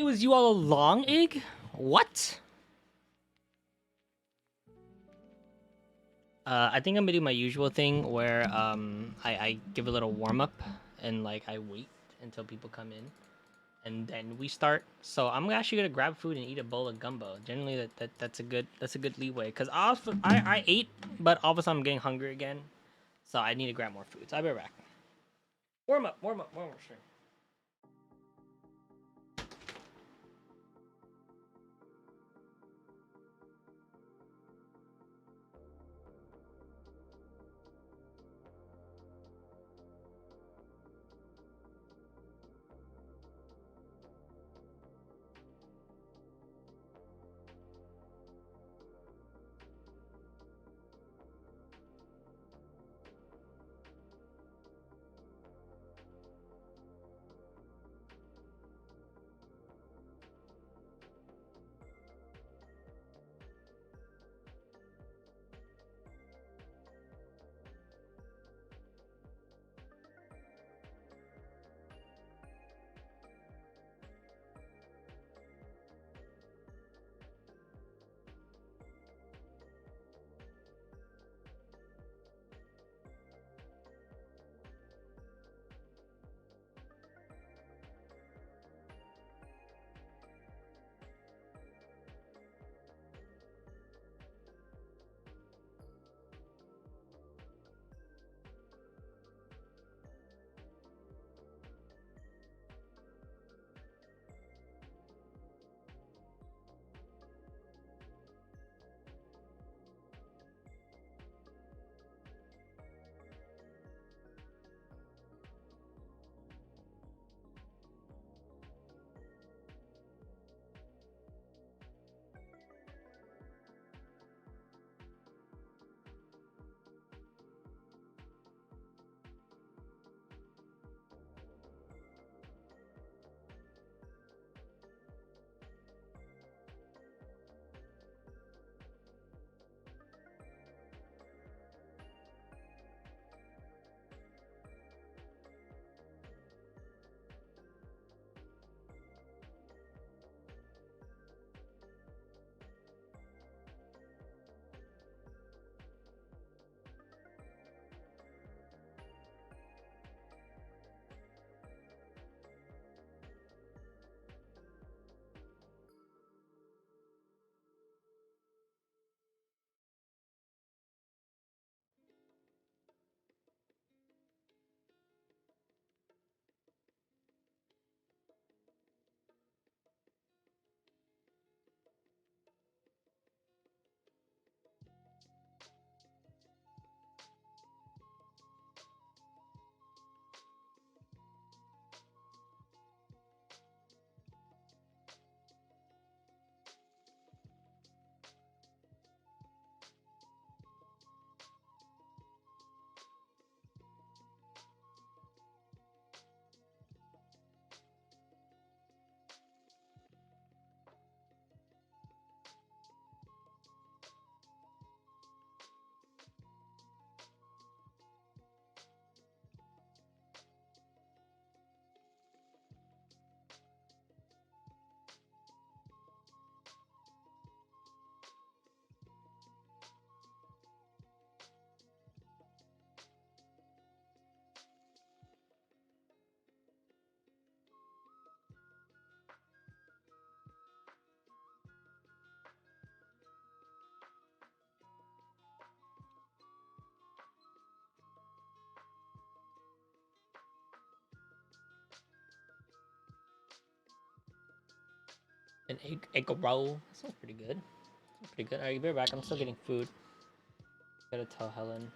was you all along, Ig? What? I think I'm gonna do my usual thing where I give a little warm up and like I wait until people come in and then we start. So I'm actually gonna grab food and eat a bowl of gumbo. Generally, that's a good leeway because I ate, but all of a sudden I'm getting hungry again, so I need to grab more food. So I'll be right back. Warm up, stream. An egg roll. That sounds pretty good. Sounds pretty good. Alright, be right back. I'm still getting food. Gotta tell Helen.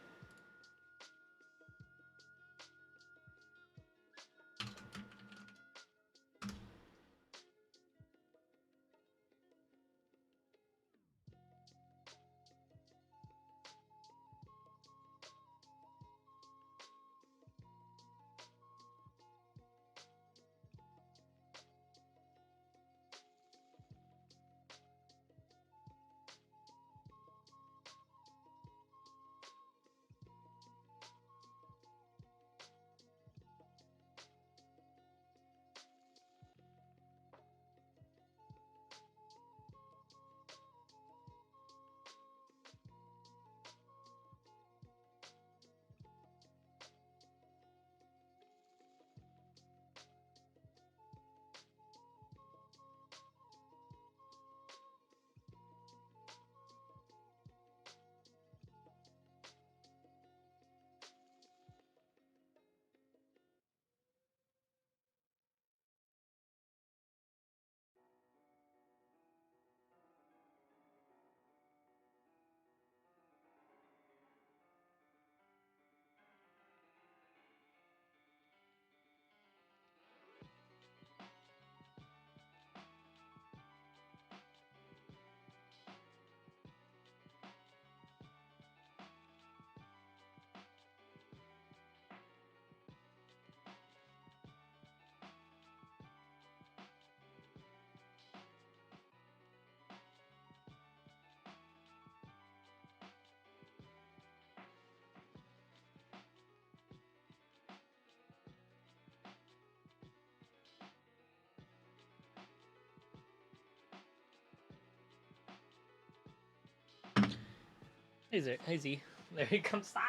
Is it? Is he? There he comes. Stop!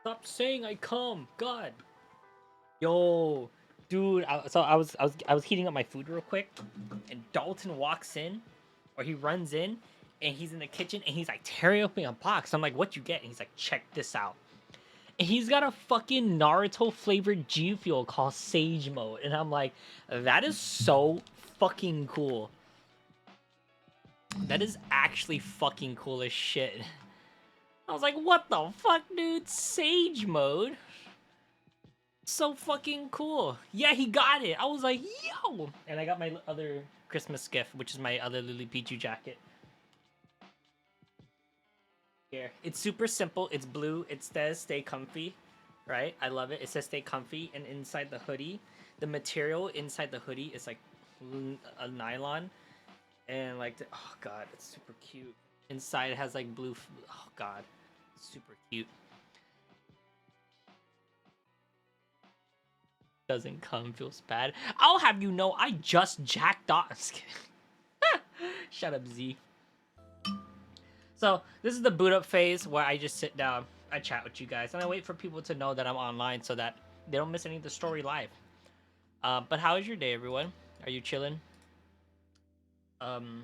Stop saying I come. God. Yo, dude. I was heating up my food real quick, and Dalton walks in, or he runs in, and he's in the kitchen, and he's like tearing open a box. I'm like, "What you get?" And he's like, "Check this out." And he's got a fucking Naruto flavored G Fuel called Sage Mode, and I'm like, "That is so fucking cool. That is actually fucking cool as shit." I was like, "What the fuck, dude? Sage Mode." So fucking cool. Yeah, he got it. I was like, yo. And I got my other Christmas gift, which is my other Lily Pichu jacket. Here. It's super simple. It's blue. It says stay comfy, right? I love it. It says stay comfy. And inside the hoodie, the material inside the hoodie is like a nylon. And like, oh God, it's super cute. Inside it has like blue, oh God, super cute. Doesn't come, feels bad. I'll have you know, I just jacked off. Shut up, Z. So this is the boot up phase where I just sit down, I chat with you guys, and I wait for people to know that I'm online so that they don't miss any of the story live. But how is your day, everyone? Are you chilling? Um,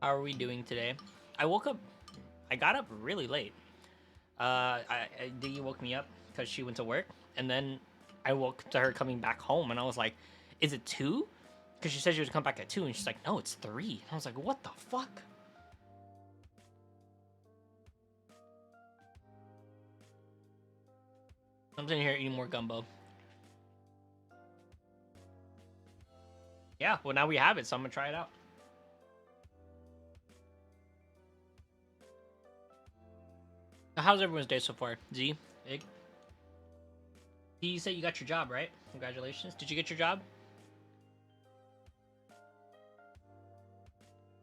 how are we doing today? I woke up. I got up really late. Dee woke me up because she went to work, and then I woke to her coming back home, and I was like, "Is it 2?" Because she said she would come back at 2, and she's like, "No, it's 3." And I was like, "What the fuck?" I'm sitting here eating more gumbo. Yeah, well now we have it, so I'm gonna try it out. How's everyone's day so far? Z, Ig? You said you got your job, right? Congratulations. Did you get your job?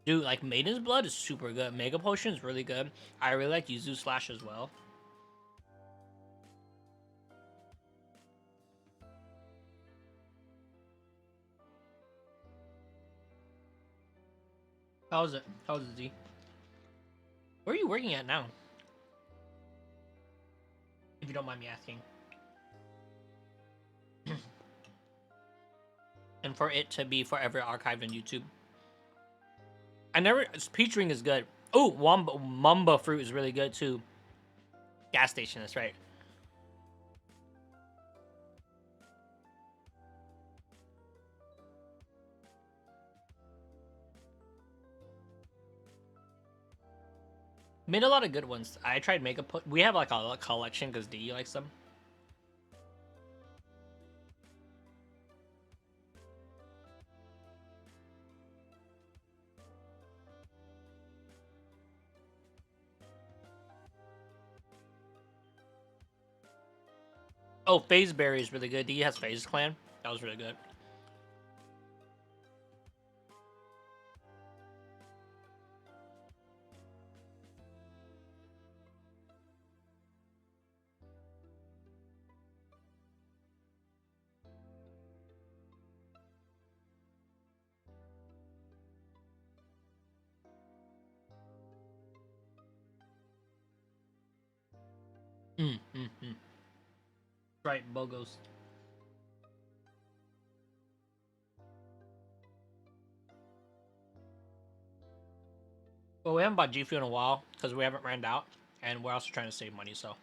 Dude, like Maiden's Blood is super good. Mega Potion is really good. I really like Yuzu Slash as well. How's it? How's it, Z? Where are you working at now? If you don't mind me asking. And for it to be forever archived on YouTube. I never. Peach Ring is good. Oh, Mamba Fruit is really good too. Gas station, that's right. Made a lot of good ones. I tried Mega. We have like a collection because D likes them. Oh, Phase Berry is really good. D has Phase Clan. That was really good. Mm. Right, Bogos. Well, we haven't bought G Fuel in a while because we haven't ran out, and we're also trying to save money. So,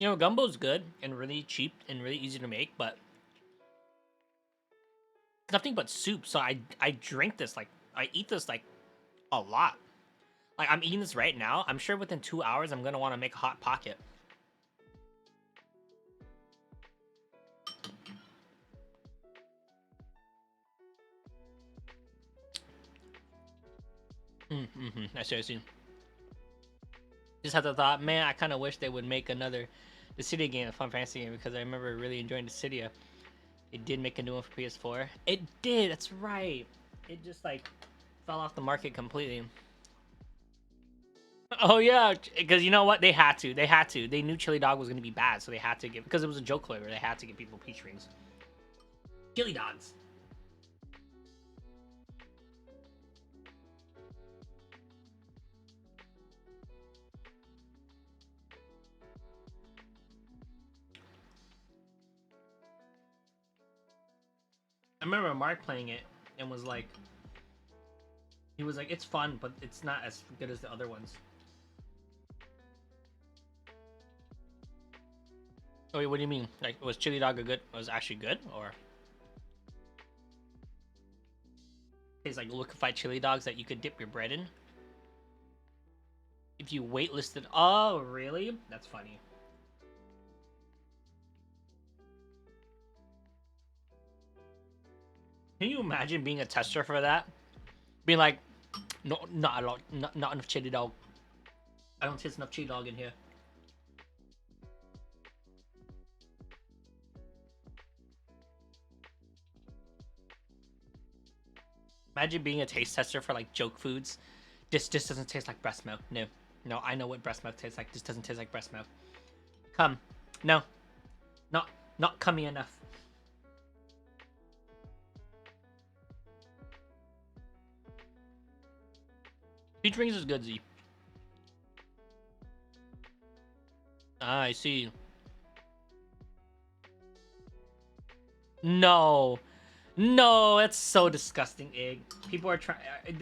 gumbo's good and really cheap and really easy to make, but nothing but soup. So I drink this like I eat this like a lot. Like I'm eating this right now. I'm sure within 2 hours I'm gonna want to make a hot pocket. I see. I see. Just had the thought, man, I kind of wish they would make another the City game, a Fun Fantasy game, because I remember really enjoying the City. It did make a new one for PS4. It did. That's right. It just like fell off the market completely. Oh yeah, because you know what? They had to. They had to. They knew chili dog was gonna be bad, so they had to give because it was a joke flavor. They had to give people peach rings. Chili dogs. I remember Mark playing it and was like, he was like, it's fun, but it's not as good as the other ones. Oh, wait, what do you mean? Like, was chili dog a good? Was actually good, or it's like liquefied chili dogs that you could dip your bread in if you waitlisted? Oh, really? That's funny. Can you imagine being a tester for that? Being like, no, not a lot, not enough chili dog. I don't taste enough chili dog in here. Imagine being a taste tester for like joke foods. This doesn't taste like breast milk. No, no, I know what breast milk tastes like. This doesn't taste like breast milk. Come, no, not not cummy enough. Peach rings is good, Z. Ah, I see. No, no, that's so disgusting, Ig. People are trying.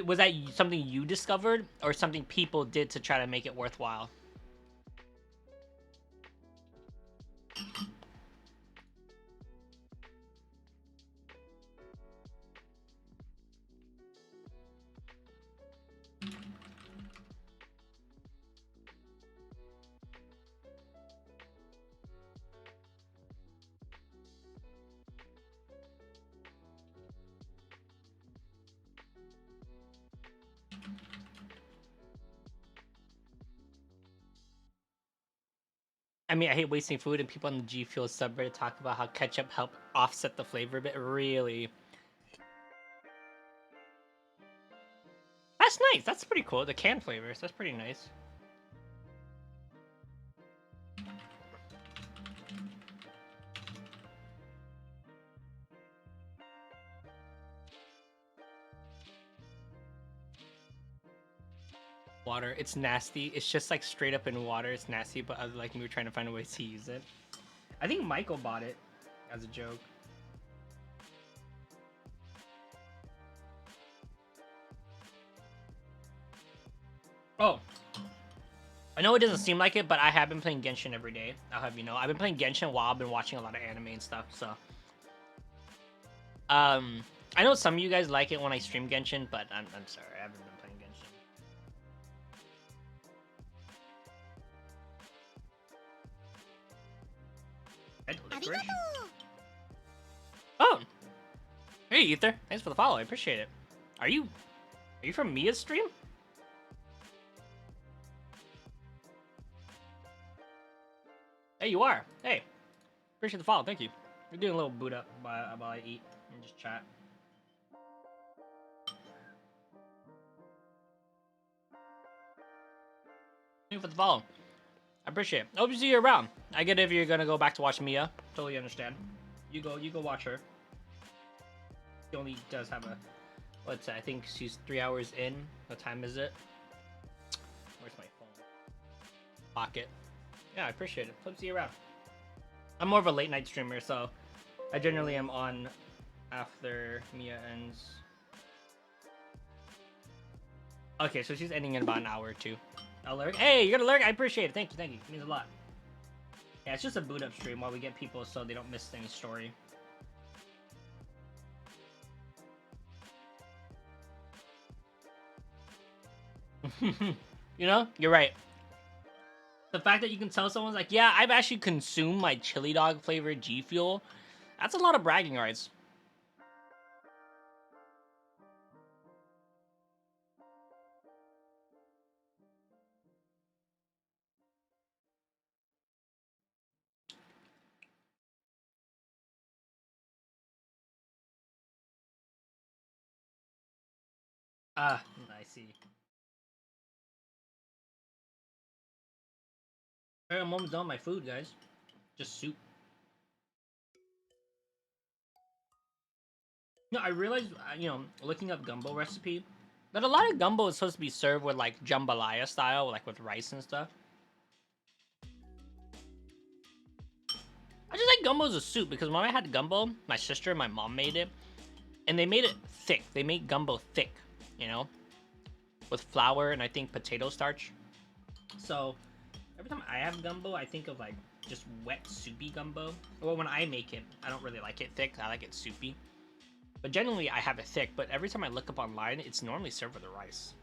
Was that something you discovered, or something people did to try to make it worthwhile? I mean, I hate wasting food, and people on the G Fuel subreddit talk about how ketchup helped offset the flavor a bit. Really, that's nice. That's pretty cool. The canned flavors. That's pretty nice. Water. It's nasty. It's just like straight up in water. It's nasty, but I was like, we were trying to find a way to use it. I think Michael bought it as a joke. Oh, I know it doesn't seem like it, but I have been playing Genshin every day. I'll have you know. I've been playing Genshin while I've been watching a lot of anime and stuff. So, um, I know some of you guys like it when I stream Genshin, but I'm sorry, I haven't been playing Genshin. Red licorice. Oh, hey Ether, thanks for the follow. I appreciate it. Are you from Mia's stream? Hey, you are. Hey, appreciate the follow. Thank you. We're doing a little boot up while I eat and just chat. Thank you for the follow. I appreciate it. Hope to see you around. I get it if you're gonna go back to watch Mia. Totally understand. You go watch her. She only does have a what's I think she's 3 hours in. What time is it? Where's my phone? Pocket. Yeah, I appreciate it. Hope to see you around. I'm more of a late night streamer, so I generally am on after Mia ends. Okay, so she's ending in about an hour or two. I'll lurk. Hey, you're gonna lurk? I appreciate it. Thank you, thank you. It means a lot. Yeah, it's just a boot up stream while we get people so they don't miss any story. You know, you're right. The fact that you can tell someone's like, yeah, I've actually consumed my chili dog flavored G Fuel. That's a lot of bragging rights. Ah, I see. Alright, I'm almost done with my food, guys. Just soup. No, I realized, looking up gumbo recipe, that a lot of gumbo is supposed to be served with like jambalaya style, like with rice and stuff. I just like gumbo as a soup because when I had gumbo, my sister and my mom made it, and they made it thick. They made gumbo thick, you know, with flour and I think potato starch. So every time I have gumbo, I think of like just wet soupy gumbo. Well, when I make it, I don't really like it thick. I like it soupy. But generally, I have it thick. But every time I look up online, it's normally served with the rice.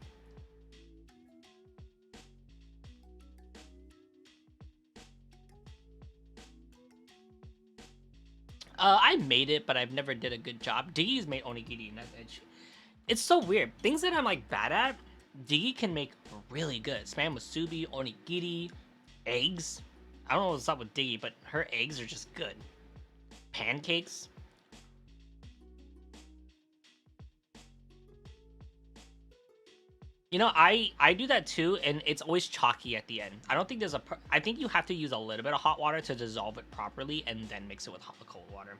I made it, but I've never did a good job. Diggy's made onigiri, and it's so weird. Things that I'm like bad at, Diggy can make really good. Spam musubi, onigiri, eggs. I don't know what's up with Diggy, but her eggs are just good. Pancakes. You know, I do that too, and it's always chalky at the end. I don't think there's a. I think you have to use a little bit of hot water to dissolve it properly, and then mix it with hot, cold water.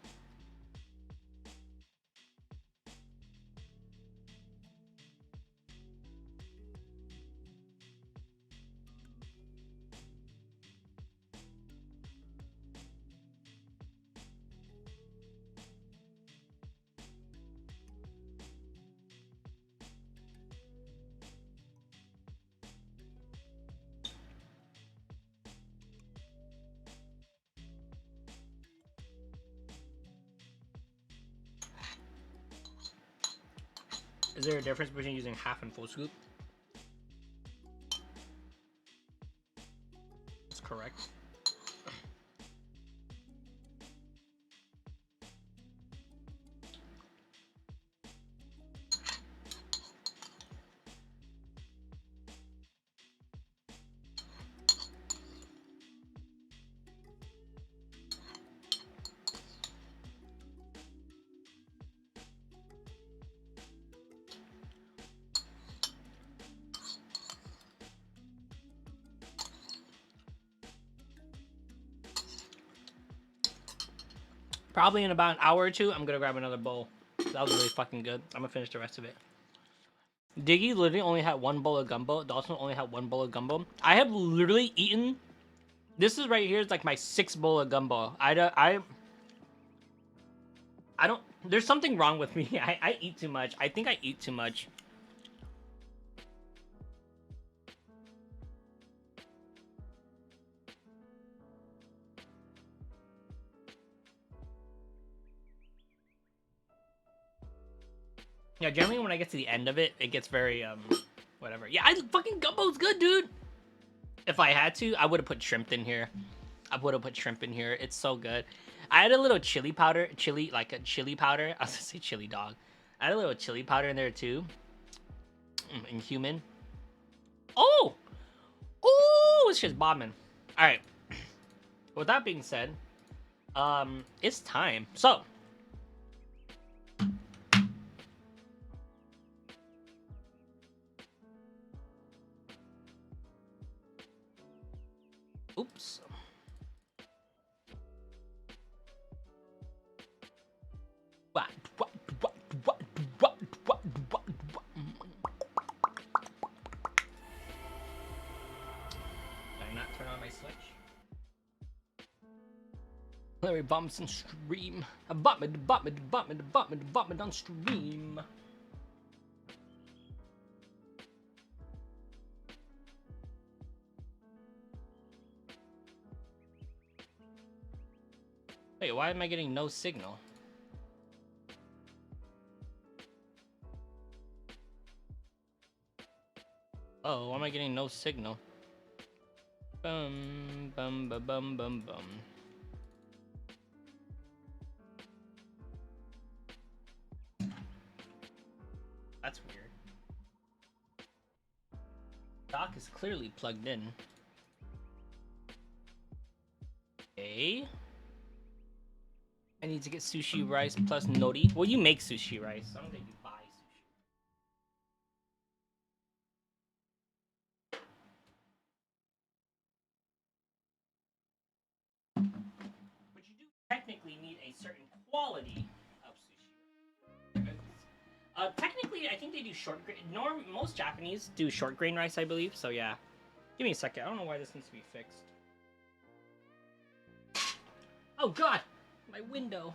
Is there a difference between using half and full scoop? That's correct. Probably in about an hour or two, I'm gonna grab another bowl. That was really fucking good. I'm gonna finish the rest of it. Diggy literally only had one bowl of gumbo. Dawson only had one bowl of gumbo. I have literally eaten. This is right here is like my sixth bowl of gumbo. I don't. There's something wrong with me. I eat too much. I think I eat too much. Yeah, generally when I get to the end of it, it gets very whatever. Yeah, I fucking gumbo's good, dude. If I had to, I would have put shrimp in here. I would have put shrimp in here. It's so good. I had a little chili powder, like a chili powder. I was gonna say chili dog. I had a little chili powder in there too. And human. Oh, oh, it's just bombing. All right. With that being said, it's time. So, oops. Did I not turn on my switch? Larry bumps and stream. A bump it on stream. Wait, why am I getting no signal? Oh, why am I getting no signal? Bum bum bum bum bum bum. That's weird. Doc is clearly plugged in. Okay. I need to get sushi rice plus nori. Well, you make sushi rice. I don't think you buy sushi. technically need a certain quality of sushi. Technically, I think they do short grain. Most Japanese do short grain rice, I believe. So yeah, give me a second. I don't know why this needs to be fixed. Oh God, my window.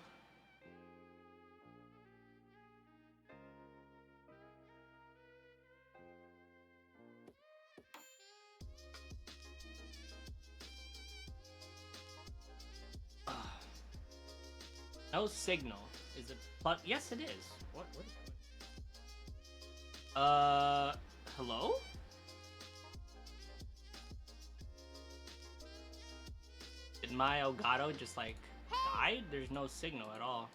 No signal. Is it? But yes, it is. What is going? Hello? Did my Elgato just like died? There's no signal at all.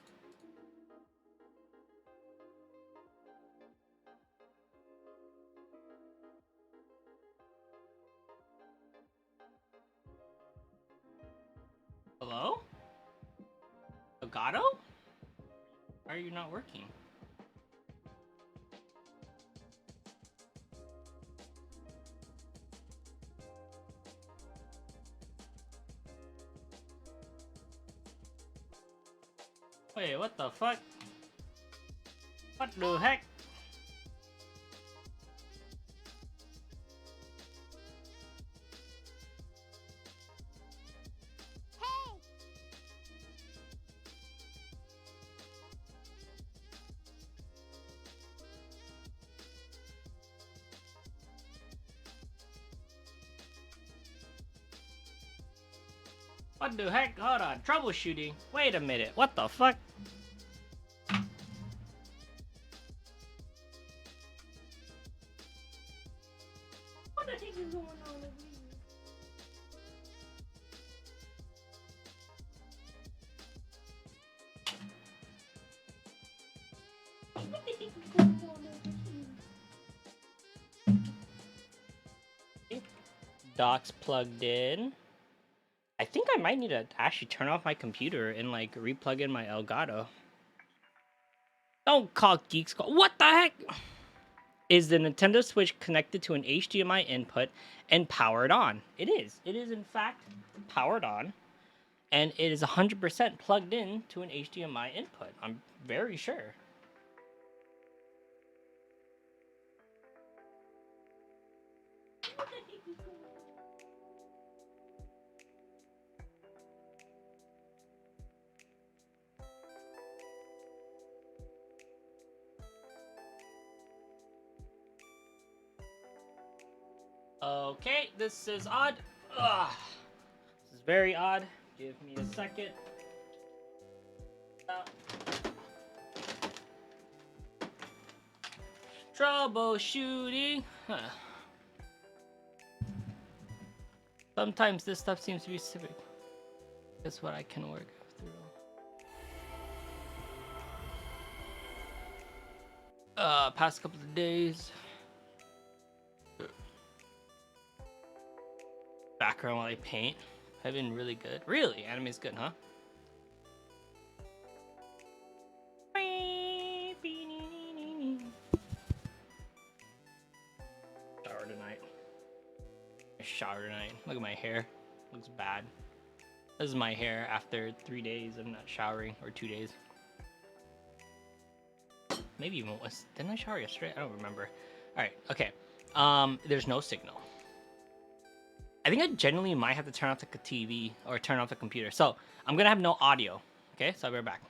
Hello? Elgato? Why are you not working? Wait, what the fuck? What the heck? What the heck? Hold on, troubleshooting. Wait a minute, what the fuck? What the heck is going on over here? What the heck is going on over here? Docs plugged in. I think I might need to actually turn off my computer and like replug in my Elgato. Don't call Geeks Call. What the heck? Is the Nintendo Switch connected to an HDMI input and powered on? It is. It is in fact powered on, and it is 100% plugged in to an HDMI input. I'm very sure. Okay, this is odd. Ugh. This is very odd. Give me a second. Troubleshooting. Huh. Sometimes this stuff seems to be civic. That's what I can work through. Past couple of days. Background while I paint. I've been really good. Really? Anime's good, huh? Shower tonight. Shower tonight. Look at my hair. Looks bad. This is my hair after 3 days of not showering, or 2 days. Maybe even was. Didn't I shower yesterday? I don't remember. All right. Okay. There's no signal. I think I genuinely might have to turn off the TV or turn off the computer. So I'm gonna have no audio. Okay. So I'll be right back.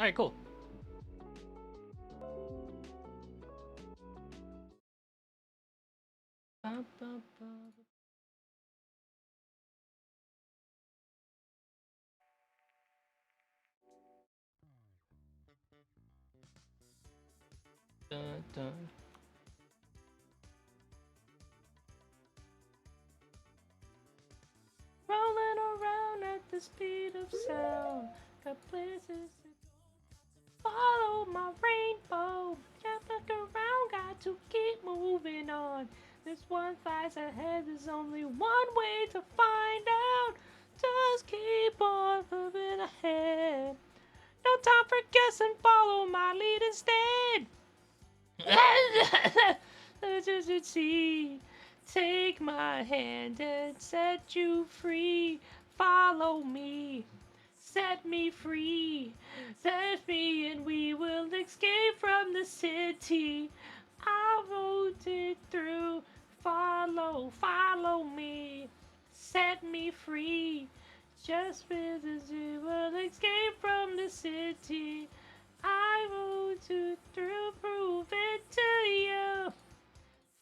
right, cool. Dun, dun. Rolling around at the speed of sound. Got places to follow my rainbow. Just look around, got to keep moving on. This one lies ahead, there's only one way to find out. Just keep on moving ahead. No time for guessing, follow my lead instead. Just see, take my hand and set you free. Follow me, set me free. Set me and we will escape from the city. I wrote it through. Follow me. Set me free. Just visit we will escape from the city. I wrote it through, prove it to you.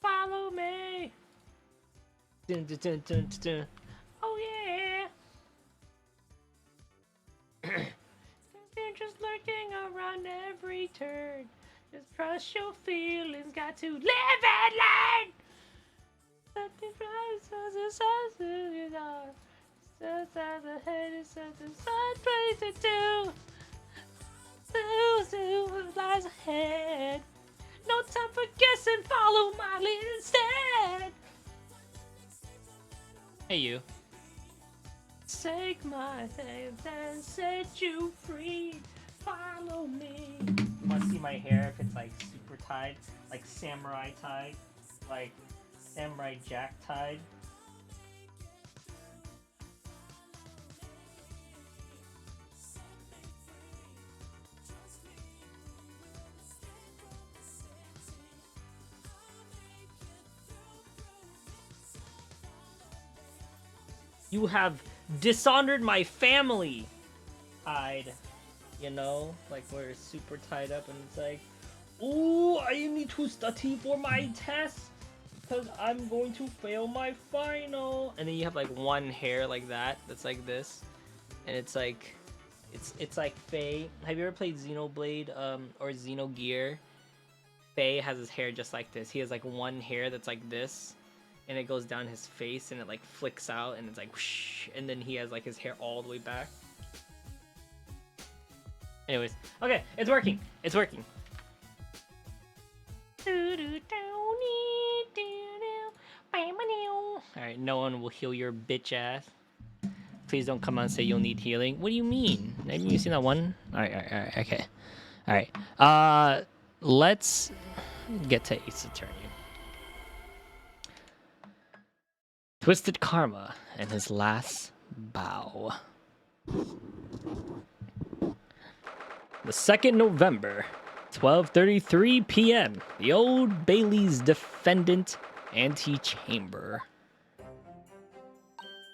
Follow me. Dun, dun, dun, dun, dun. Oh yeah. They're just lurking around every turn. Just trust your feelings, got to live and learn. Something from the sun's on. Just as ahead is something sun place to do. What lies ahead. No time for guessing, follow my lead instead. Hey you. Take my hand and set you free. Follow me. Want to see my hair if it's like super tied, like samurai tied, like samurai jack tied? You have dishonored my family. Tied, you know, like where it's super tied up and it's like, ooh, I need to study for my test because I'm going to fail my final. And then you have like one hair like that, that's like this, and it's like, it's like Faye. Have you ever played Xenoblade or Xenogear? Faye has his hair just like this. He has like one hair that's like this, and it goes down his face and it like flicks out and it's like whoosh, and then he has like his hair all the way back. Anyways, okay, it's working. It's working. Alright, no one will heal your bitch ass. Please don't come on and say you'll need healing. What do you mean? Have you seen that one? Alright, okay. Alright. Let's get to Ace Attorney. Twisted Karma and his last bow. The 2nd November, 12:33 p.m. The Old Bailey's Defendant Antechamber.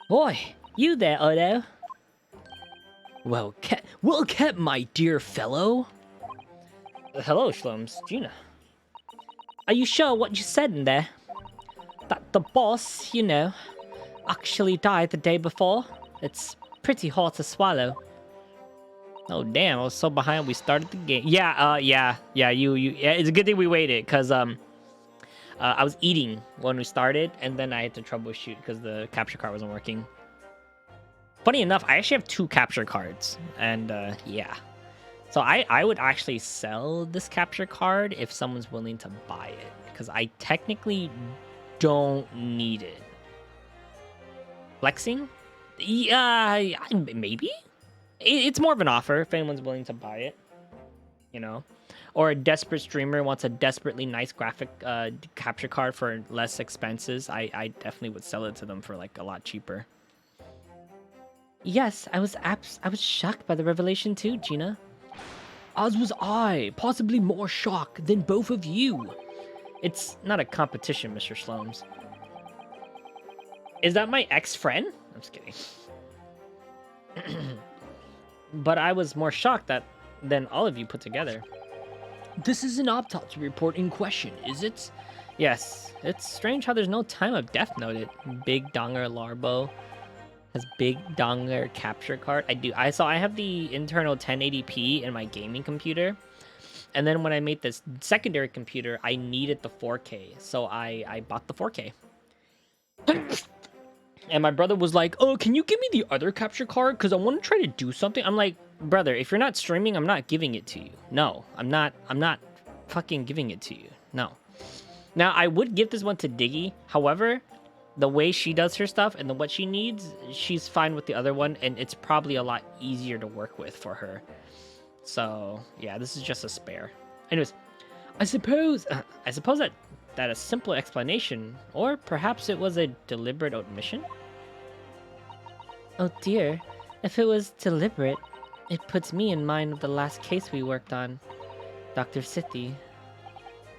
Boy, you there, Odo? Well kept, my dear fellow. Hello, Shloms. Gina. Are you sure what you said in there? That the boss, you know, actually died the day before? It's pretty hard to swallow. Oh damn, I was so behind we started the game. Yeah, it's a good thing we waited, cause I was eating when we started, and then I had to troubleshoot because the capture card wasn't working. Funny enough, I actually have 2 capture cards, and yeah. So I would actually sell this capture card if someone's willing to buy it, because I technically don't need it. Flexing? Yeah, maybe? It's more of an offer if anyone's willing to buy it, you know? Or a desperate streamer wants a desperately nice graphic capture card for less expenses. I definitely would sell it to them for like a lot cheaper. Yes, I was shocked by the revelation too, Gina. As was I, possibly more shocked than both of you. It's not a competition, Mr. Sloams. Is that my ex-friend? I'm just kidding. But I was more shocked that than all of you put together. This is an autopsy report in question, is it? Yes. It's strange how there's no time of death noted. Big Donger Larbo has Big Donger capture card. I have the internal 1080p in my gaming computer. And then when I made this secondary computer, I needed the 4K. So I bought the 4K. And my brother was like, "Oh, can you give me the other capture card? Because I want to try to do something." I'm like, "Brother, if you're not streaming, I'm not giving it to you. No, I'm not fucking giving it to you. No." Now, I would give this one to Diggy. However, the way she does her stuff and what she needs, she's fine with the other one. And it's probably a lot easier to work with for her. So, yeah, this is just a spare. Anyways, I suppose that a simple explanation, or perhaps it was a deliberate omission? Oh dear, if it was deliberate, it puts me in mind of the last case we worked on. Dr. Sithi.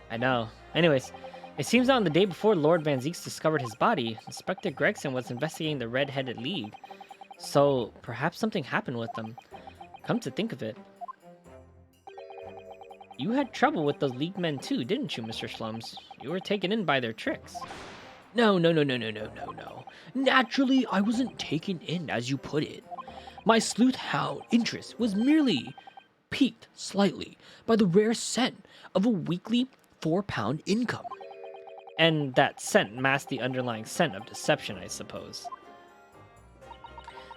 I know. Anyways, it seems that on the day before Lord Van Zeeks discovered his body, Inspector Gregson was investigating the Red-Headed League. So, perhaps something happened with them. Come to think of it. You had trouble with those League men too, didn't you, Mr. Slums? You were taken in by their tricks. No. Naturally, I wasn't taken in, as you put it. My sleuth hound interest was merely piqued slightly by the rare scent of a weekly £4 income. And that scent masked the underlying scent of deception, I suppose.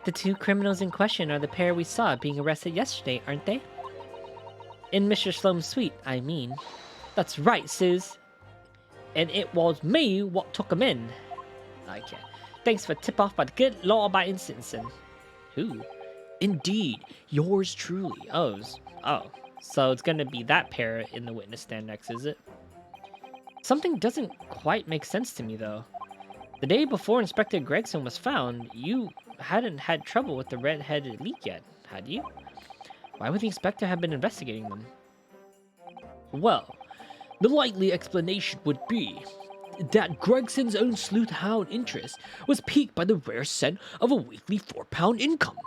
The two criminals in question are the pair we saw being arrested yesterday, aren't they? In Mr. Slum's suite, I mean. That's right, Suze. And it was me what took 'em in. Okay. Thanks for tip-off by the good law-abiding citizen. Who? Indeed, yours truly. Oh, so it's gonna be that pair in the witness stand next, is it? Something doesn't quite make sense to me, though. The day before Inspector Gregson was found, you hadn't had trouble with the Red-Headed League yet, had you? Why would the inspector have been investigating them? Well, the likely explanation would be that Gregson's own sleuth hound interest was piqued by the rare scent of a weekly £4 income.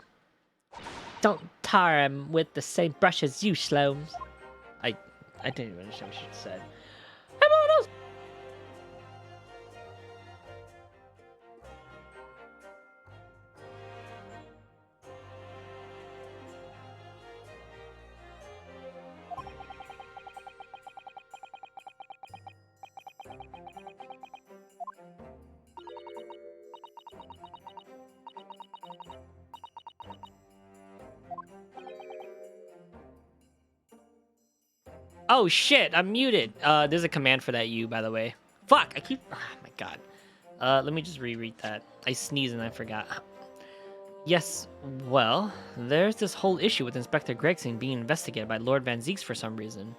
Don't tar him with the same brush as you, Sloams. I didn't even understand what she said. Oh shit, I'm muted. There's a command for that U, by the way. Fuck, oh my god. Let me just reread that. I sneezed and I forgot. Yes, well, there's this whole issue with Inspector Gregson being investigated by Lord Van Zeeks for some reason.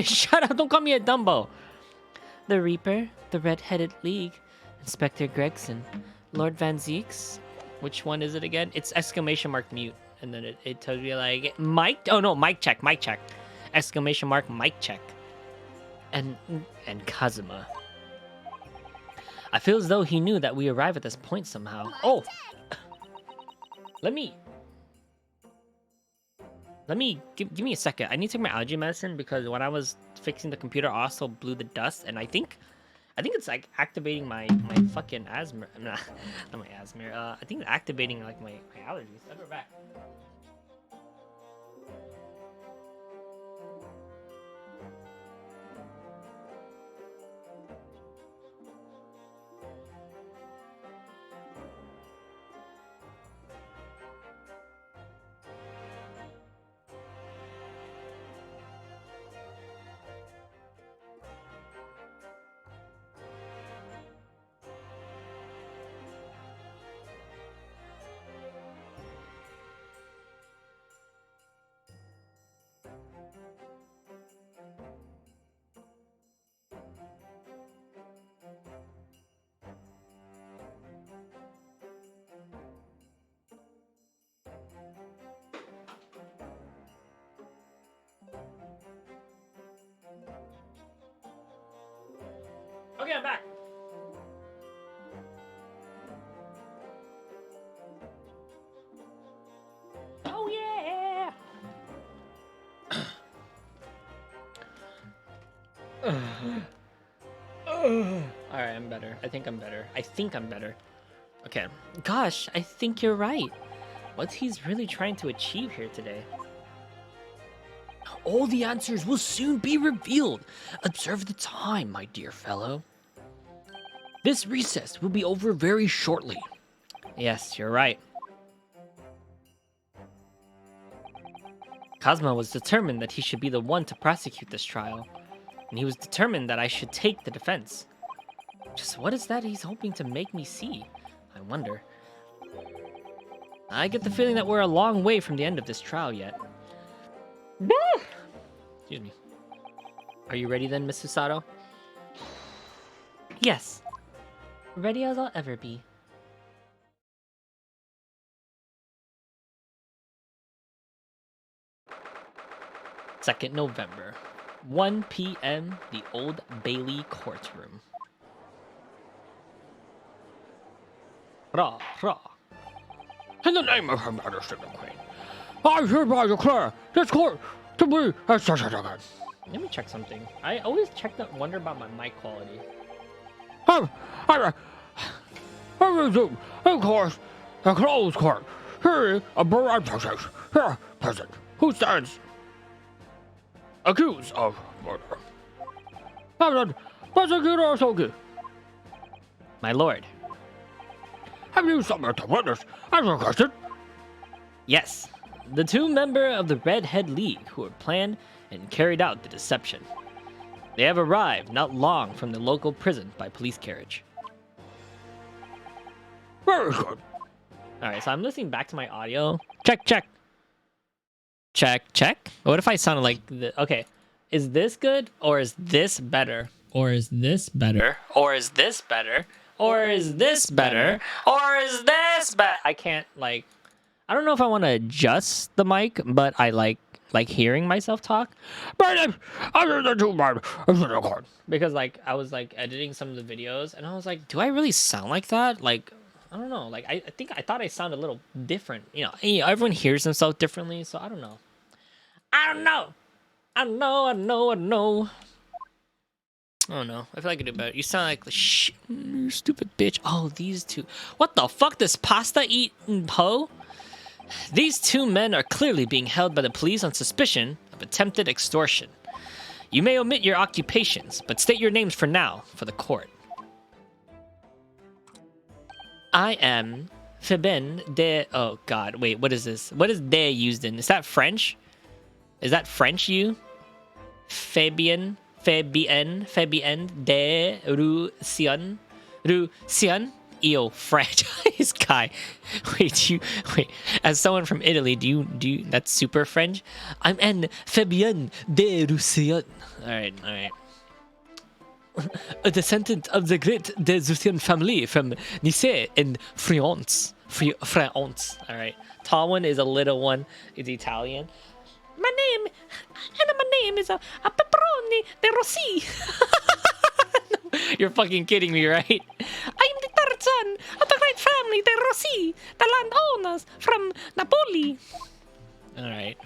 Shut up, don't call me a Dumbo! The Reaper, the Red-Headed League, Inspector Gregson, Lord Van Zeeks. Which one is it again? It's exclamation mark mute. And then it tells you like, mic? Oh no, mic check. Exclamation mark, mic check. And Kazuma. I feel as though he knew that we arrive at this point somehow. Oh! Let me give me a second. I need to take my allergy medicine because when I was fixing the computer, I also blew the dust, and I think it's like activating my fucking asthma. Not my asthma. I think it's activating like my allergies. I'll be back. Okay, I'm back. Oh yeah. Alright, I'm better. I think I'm better. Okay. Gosh, I think you're right. What he's really trying to achieve here today. All the answers will soon be revealed. Observe the time, my dear fellow. This recess will be over very shortly. Yes, you're right. Cosmo was determined that he should be the one to prosecute this trial, and he was determined that I should take the defense. Just what is that he's hoping to make me see? I wonder. I get the feeling that we're a long way from the end of this trial yet. Excuse me. Are you ready then, Miss Susato? Yes. Ready as I'll ever be. Second November, 1 p.m., the Old Bailey courtroom. Rah, rah. In the name of Her Majesty the Queen, I hereby declare this court to be a session again. Let me check something. I always wonder about my mic quality. I resume, of course, the closed court. Here, a bride process. Here, present, who stands accused of murder. Captain, prosecutor Soki, My lord. have you summoned the witness as requested? Yes, the two members of the Redhead League who have planned and carried out the deception. They have arrived not long from the local prison by police carriage. Very good. Alright, so I'm listening back to my audio. Check, check. Check, check. What if I sounded like the okay? Is this good or is this better? Or is this better? Or is this better? Or is this better? Or is this better? I can't like I don't know if I want to adjust the mic, but I like hearing myself talk. Because like I was like editing some of the videos and I was like, do I really sound like that? Like I don't know. Like I thought I sounded a little different. You know, everyone hears themselves differently, so I don't know. I don't know. I don't know. I feel like I do better. You sound like shit, you stupid bitch. Oh, these two. What the fuck does pasta eat in Po? These two men are clearly being held by the police on suspicion of attempted extortion. You may omit your occupations, but state your names for now for the court. I am Fabien de... Oh, God. Wait, what is this? What is de used in? Is that French? Is that French, you? Fabien de Roussillon? Ew, French. This guy. Wait, as someone from Italy, do you, that's super French? I'm an Fabien de Roussillon. Alright. A descendant of the great de Roussillon family from Nice in France. Alright. Tall one is a little one. It's Italian. My name is a Pepperoni de Rossi. You're fucking kidding me, right? I am the third son of the great family de Rossi, the landowners from Napoli. Alright.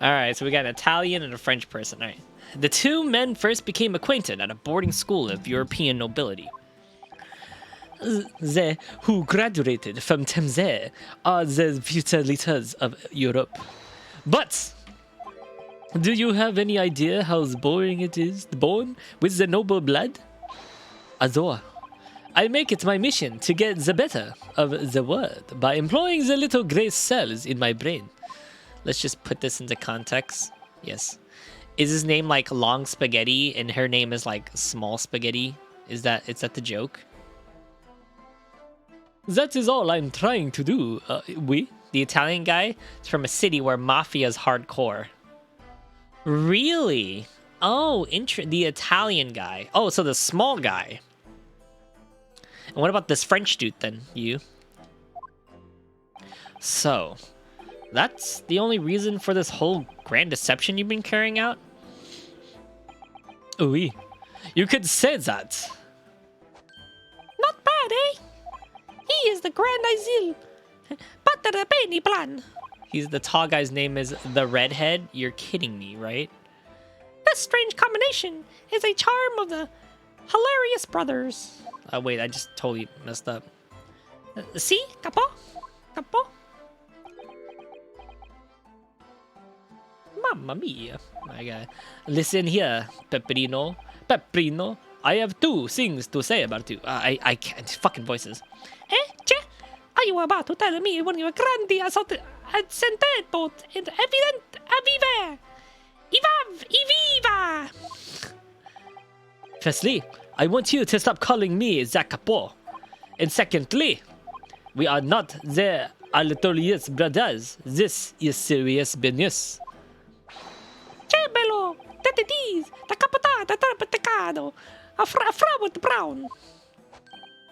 Alright, so we got an Italian and a French person. Alright. The two men first became acquainted at a boarding school of European nobility. They who graduated from Temze are the future leaders of Europe. But do you have any idea how boring it is born with the noble blood? Azor, I make it my mission to get the better of the world by employing the little gray cells in my brain. Let's just put this into context. Yes. Is his name like Long Spaghetti and her name is like Small Spaghetti? Is that the joke? That is all I'm trying to do. The Italian guy is from a city where mafia's hardcore. Really? Oh, the Italian guy. Oh, so the small guy. And what about this French dude then? You? So, that's the only reason for this whole grand deception you've been carrying out? Oui. You could say that. Not bad, eh? He is the Grand Azil. But the Penny plan. The tall guy's name is the Redhead. You're kidding me, right? This strange combination is a charm of the Hilarious brothers. Oh, wait, I just totally messed up. See? Capo? Capo? Mamma mia. My God. Listen here, Pepperino. Pepperino, I have two things to say about you. I can't. Fucking voices. Eh? Che? Are you about to tell me when your grandi assaulted and sentito and evident avive? Ivav! Iviva! Firstly, I want you to stop calling me Zakapo. And secondly, we are not the Alatorius brothers. This is serious business. Che bello! That it is! The capatata trapatecado! A frabot brown!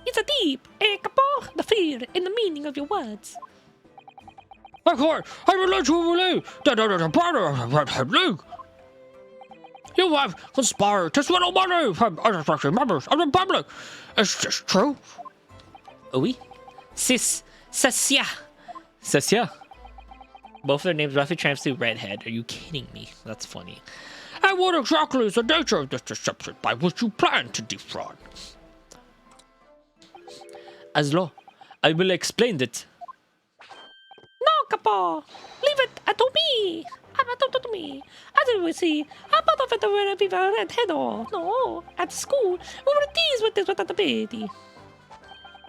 It's a deep, capo, the fear and the meaning of your words. Of course, I will let you believe that it is a brother of the Red League. You have conspired to swindle money from unsuspecting members of the public. Is this true? Oui. Sassia. Sassia. Both their names roughly translate to redhead. Are you kidding me? That's funny. And what exactly is the nature of this deception by which you plan to defraud? Aslo, I will explain it. No, Capo. Leave it to me. To me. As you will see, I'm not of it where we were redhead or no. At school, we were teased with this without ability.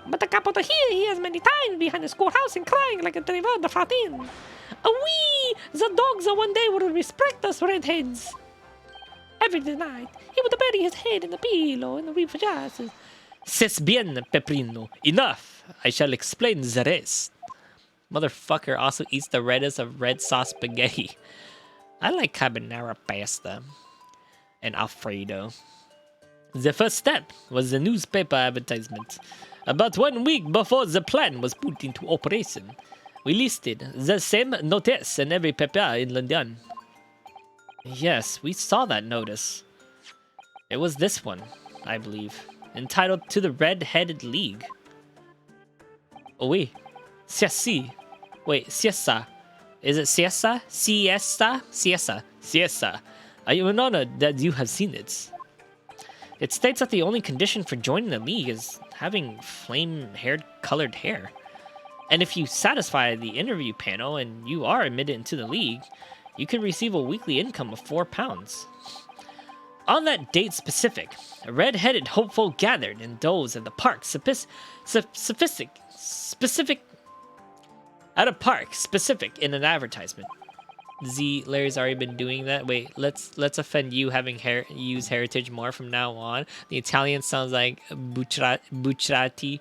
But the Capo here, he has many times behind the schoolhouse and crying like a driver the fatin. We, the dogs, one day will respect us redheads. Every night, he would bury his head in the pillow and weep for justice. C'est bien, Peprino. Enough. I shall explain the rest. Motherfucker also eats the reddest of red sauce spaghetti. I like carbonara pasta and Alfredo. The first step was the newspaper advertisement. About 1 week before the plan was put into operation, we listed the same notice in every paper in London. Yes, we saw that notice. It was this one, I believe, entitled To the Red-Headed League. Oh wait, Siesta. Wait, siesta. Is it siesta? Siesta? Siesta. Siesta. I am honored that you have seen it. It states that the only condition for joining the league is having flame-haired colored hair. And if you satisfy the interview panel and you are admitted into the league, you can receive a weekly income of £4. On that date specific, a red-headed hopeful gathered indoors at the park specific in an advertisement. Larry's already been doing that. Wait, let's offend you having use heritage more from now on. The Italian sounds like bucciati.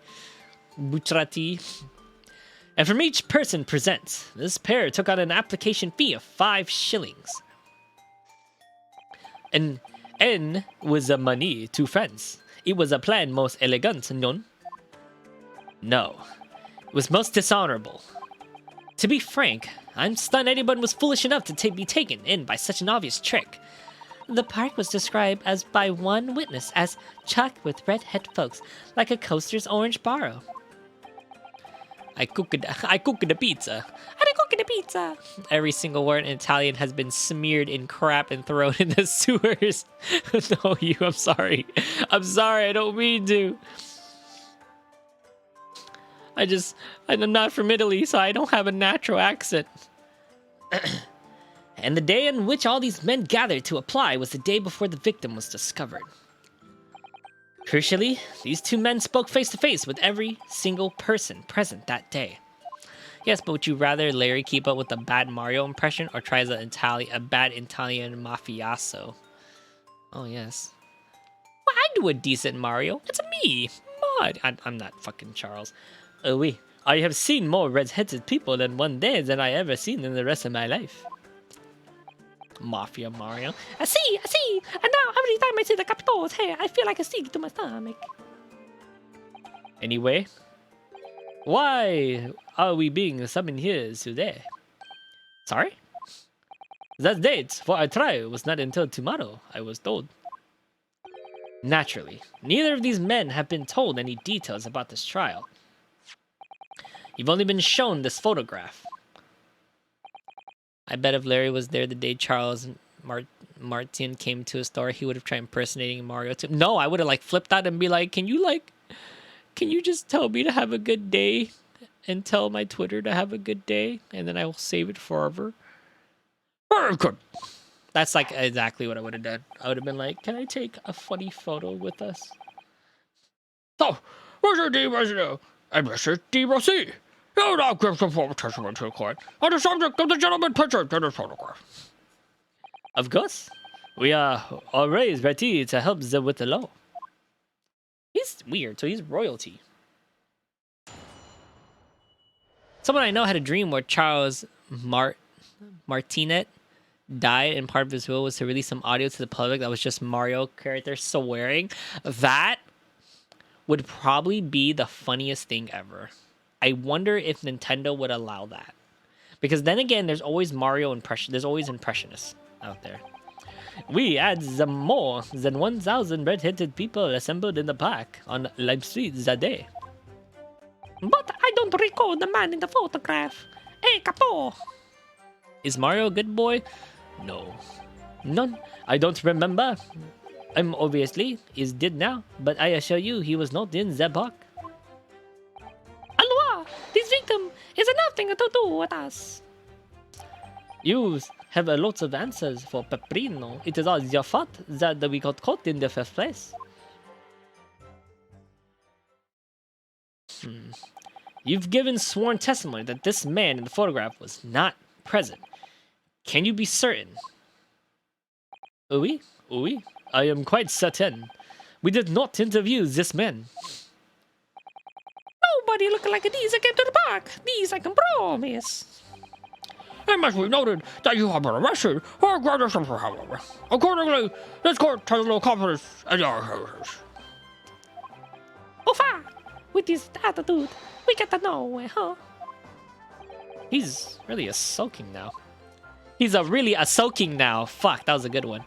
And from each person present, this pair took out an application fee of 5 shillings. And N was the money to friends. It was a plan most elegant, non? No. It was most dishonorable. To be frank, I'm stunned anyone was foolish enough to be taken in by such an obvious trick. The park was described as by one witness as chocked with red-head folks, like a coaster's orange barrow. I cooked the pizza. I cooked the pizza. Every single word in Italian has been smeared in crap and thrown in the sewers. No, I'm sorry. I'm sorry, I don't mean to. I'm not from Italy, so I don't have a natural accent. And the day on which all these men gathered to apply was the day before the victim was discovered. Crucially, these two men spoke face to face with every single person present that day. Yes, but would you rather Larry keep up with a bad Mario impression or try a bad Italian mafioso? Oh, yes. Well, I do a decent Mario. It's me, Maud. I'm not fucking Charles. Oh, oui. I have seen more red-headed people in one day than I ever seen in the rest of my life. Mafia Mario. I see. And now every time I see the Capito's hair, I feel like a stick to my stomach. Anyway, why are we being summoned here today? Sorry? The date for our trial was not until tomorrow, I was told. Naturally, neither of these men have been told any details about this trial. You've only been shown this photograph. I bet if Larry was there the day Charles Martin came to a store, he would have tried impersonating Mario too. No, I would have like flipped out and be like, can you just tell me to have a good day and tell my Twitter to have a good day, and then I will save it forever. Very good. That's like exactly what I would have done. I would have been like, can I take a funny photo with us? So, Mr. D. Resident and Mrs. D. Rossi, you now give some formal testimony to the court on the subject of the gentleman pictured in this photograph. Of course. We are always ready to help them with the law. He's weird, so he's royalty. Someone I know had a dream where Charles Martinet died, and part of his will was to release some audio to the public that was just Mario characters swearing. That would probably be the funniest thing ever. I wonder if Nintendo would allow that. Because then again, there's always Mario impression. There's always impressionists out there. We had some more than 1,000 red-headed people assembled in the park on Lime Street that day. But I don't recall the man in the photograph. Hey, Capo! Is Mario a good boy? No. None. I don't remember. I'm obviously is dead now, but I assure you he was not in the park. Aloha! This victim is nothing to do with us. You have a lot of answers for Pepperino. It is all your fault that we got caught in the first place. You've given sworn testimony that this man in the photograph was not present. Can you be certain? Oui, oui, I am quite certain. We did not interview this man. Nobody looking like these came to the park. These I can promise. It must be noted that you have been arrested for greater something, however. Accordingly, this court has no confidence in your assertions. Ofa! With this attitude, we get to know, huh? He's really a soaking now. He's really a soaking now. Fuck, that was a good one.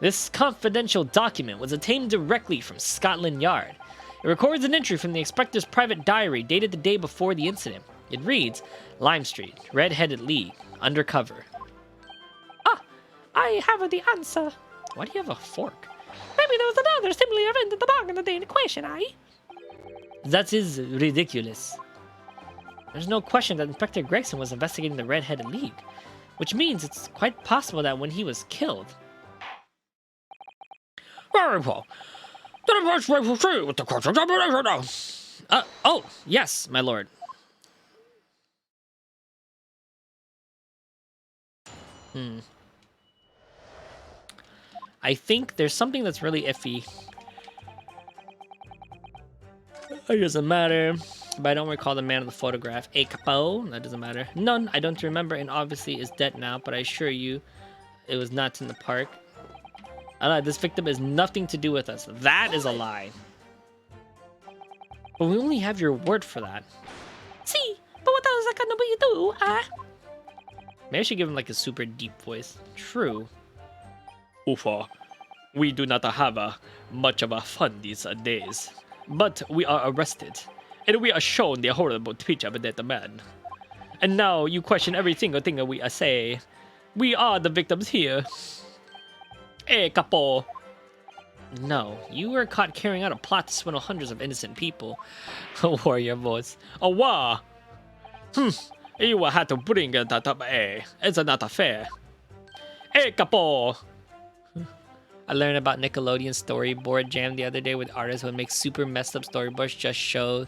This confidential document was obtained directly from Scotland Yard. It records an entry from the inspector's private diary dated the day before the incident. It reads, Lime Street, Red-Headed League, undercover. Ah, I have the answer. Why do you have a fork? Maybe there was another similar event at the park on the day in question, eh? That is ridiculous. There's no question that Inspector Gregson was investigating the Red-Headed League, which means it's quite possible that when he was killed... Very well. Then I must proceed with the court's examination now. Oh, yes, my lord. I think there's something that's really iffy. It doesn't matter, but I don't recall the man in the photograph. A capo? That doesn't matter. None, I don't remember, and obviously is dead now, but I assure you it was not in the park. I lied, this victim has nothing to do with us. That is a lie. But we only have your word for that. See, but what else can we do, Maybe I should give him like a super deep voice. True. Ufa, we do not have much of a fun these days, but we are arrested, and we are shown the horrible picture of that man. And now you question every single thing that we say. We are the victims here. Hey, capo. No, you were caught carrying out a plot to swindle hundreds of innocent people. Warrior voice. Oh, wow. You will have to bring that up, It's not fair. Hey, capo. I learned about Nickelodeon Storyboard Jam the other day with artists would make super messed up storyboards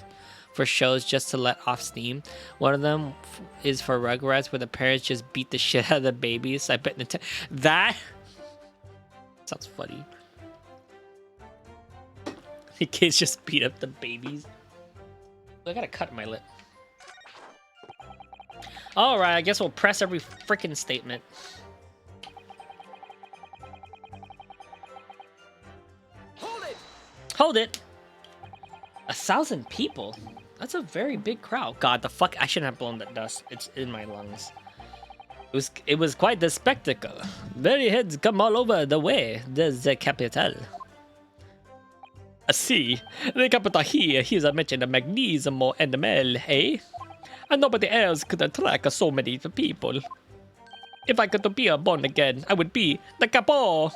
for shows just to let off steam. One of them is for Rugrats where the parents just beat the shit out of the babies. I bet that sounds funny. The kids just beat up the babies. I got a cut in my lip. Alright, I guess we'll press every freaking statement. Hold it! 1,000 people? That's a very big crowd. God, the fuck, I shouldn't have blown that dust. It's in my lungs. It was quite the spectacle. Very heads come all over the way. There's the capital. See, the capital here, he's mentioned the magnesium and the mel, eh? And nobody else could attract so many people. If I could be born again, I would be the capo.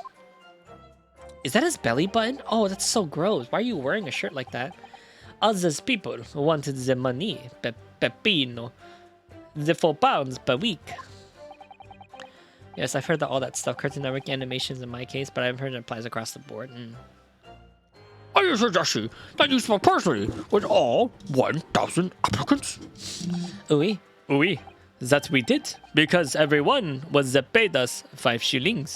Is that his belly button? Oh, that's so gross. Why are you wearing a shirt like that? Others people wanted the money, pepino, the £4 per week. Yes, I've heard that all that stuff. Cartoon Network animations in my case, but I've heard it applies across the board. I suggest that you spoke personally with all 1,000 applicants. Oui. Oui, that we did, because everyone was paid us 5 shillings.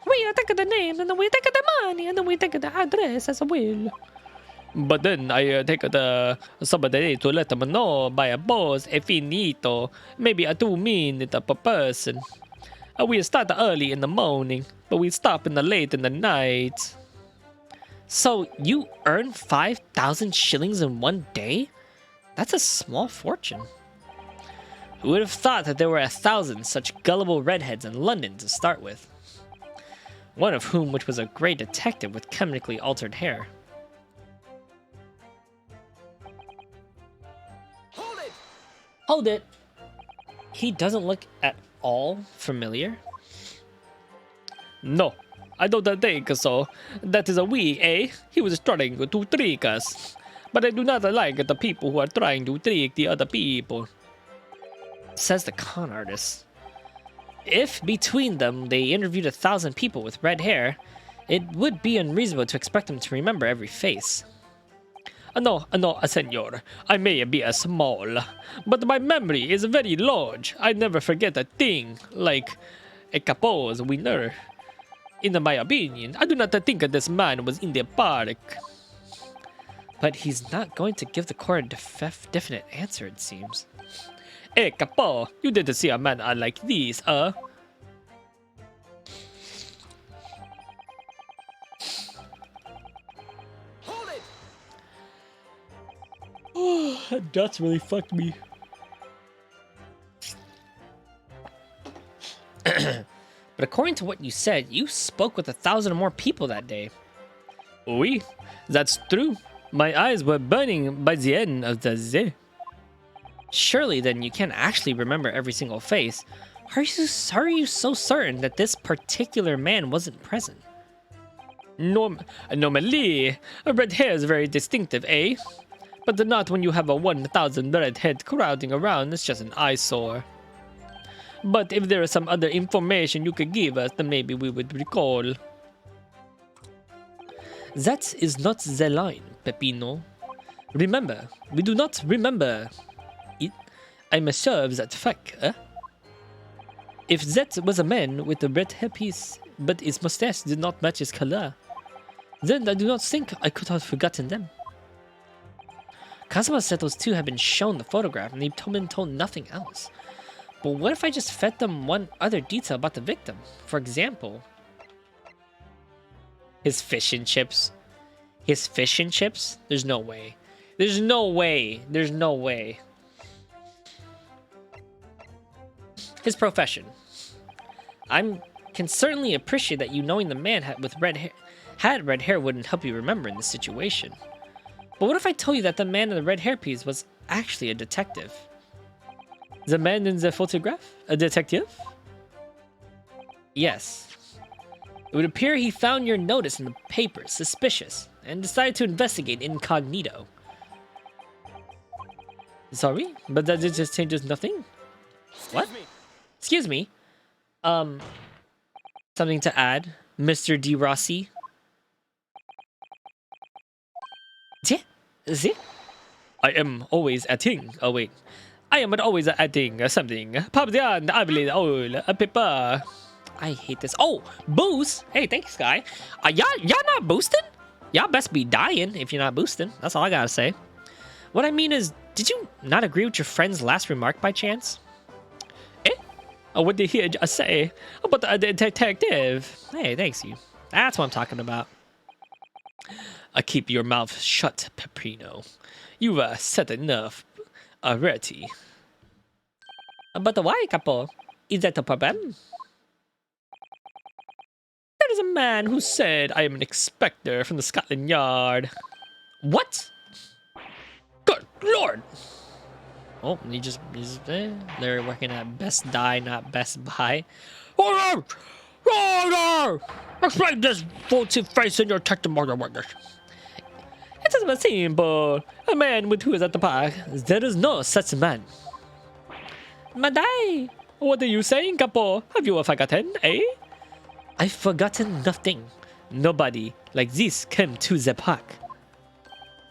We take the name, and then we take the money, and then we take the address as well. But then I take somebody to let them know by a boss e finito, maybe a 2 minute per person. We start early in the morning, but we stop in the late in the night. So you earn 5,000 shillings in one day? That's a small fortune. Who would have thought that there were 1,000 such gullible redheads in London to start with? One of whom which was a great detective with chemically altered hair. Hold it! He doesn't look at all familiar. No, I don't think so. That is a we, eh? He was trying to trick us. But I do not like the people who are trying to trick the other people. Says the con artist. If between them they interviewed 1,000 people with red hair, it would be unreasonable to expect them to remember every face. No, senor. I may be a small, but my memory is very large. I never forget a thing, like a capo's winner. In my opinion, I do not think this man was in the park. But he's not going to give the court a definite answer, it seems. Hey, capo, you didn't see a man like this, Hold it! That's really fucked me. But according to what you said, you spoke with 1,000 or more people that day. Oui, that's true. My eyes were burning by the end of the day. Surely then you can't actually remember every single face. How are you so certain that this particular man wasn't present? Normally, red hair is very distinctive, eh? But not when you have a 1,000 red head crowding around. It's just an eyesore. But if there is some other information you could give us, then maybe we would recall. That is not the line, Peppino. Remember, we do not remember it. I must serve that fact, eh? If that was a man with a red hairpiece, but his mustache did not match his color, then I do not think I could have forgotten them. Kazuma said those two had been shown the photograph and they've been told nothing else. But what if I just fed them one other detail about the victim? For example, his fish and chips. His fish and chips? There's no way. There's no way. There's no way. His profession. I can certainly appreciate that you knowing the man had red hair wouldn't help you remember in this situation. But what if I told you that the man in the red hairpiece was actually a detective? The man in the photograph? A detective? Yes. It would appear he found your notice in the papers suspicious and decided to investigate incognito. Sorry, but that just changes nothing? What? Excuse me. Something to add, Mr. D. Rossi? I am always adding. Oh wait, I am always adding something. Parmesan, olive oil, a pepper. I hate this. Oh, boost. Hey, thanks, guy. Y'all not boosting? Y'all best be dying if you're not boosting. That's all I gotta say. What I mean is, did you not agree with your friend's last remark by chance? What did he say about the detective? Hey, thanks you. That's what I'm talking about. Keep your mouth shut, Peppino. You said enough already. But why, Capo? Is that a problem? There is a man who said I am an inspector from the Scotland Yard. What? Good Lord! Oh, they're working at Best Die, not Best Buy. Order! Order! Explain this faulty face in your testimony witness. It is simple. A man with who is at the park. There is no such man. Madai! What are you saying, Capo? Have you forgotten, eh? I've forgotten nothing. Nobody like this came to the park.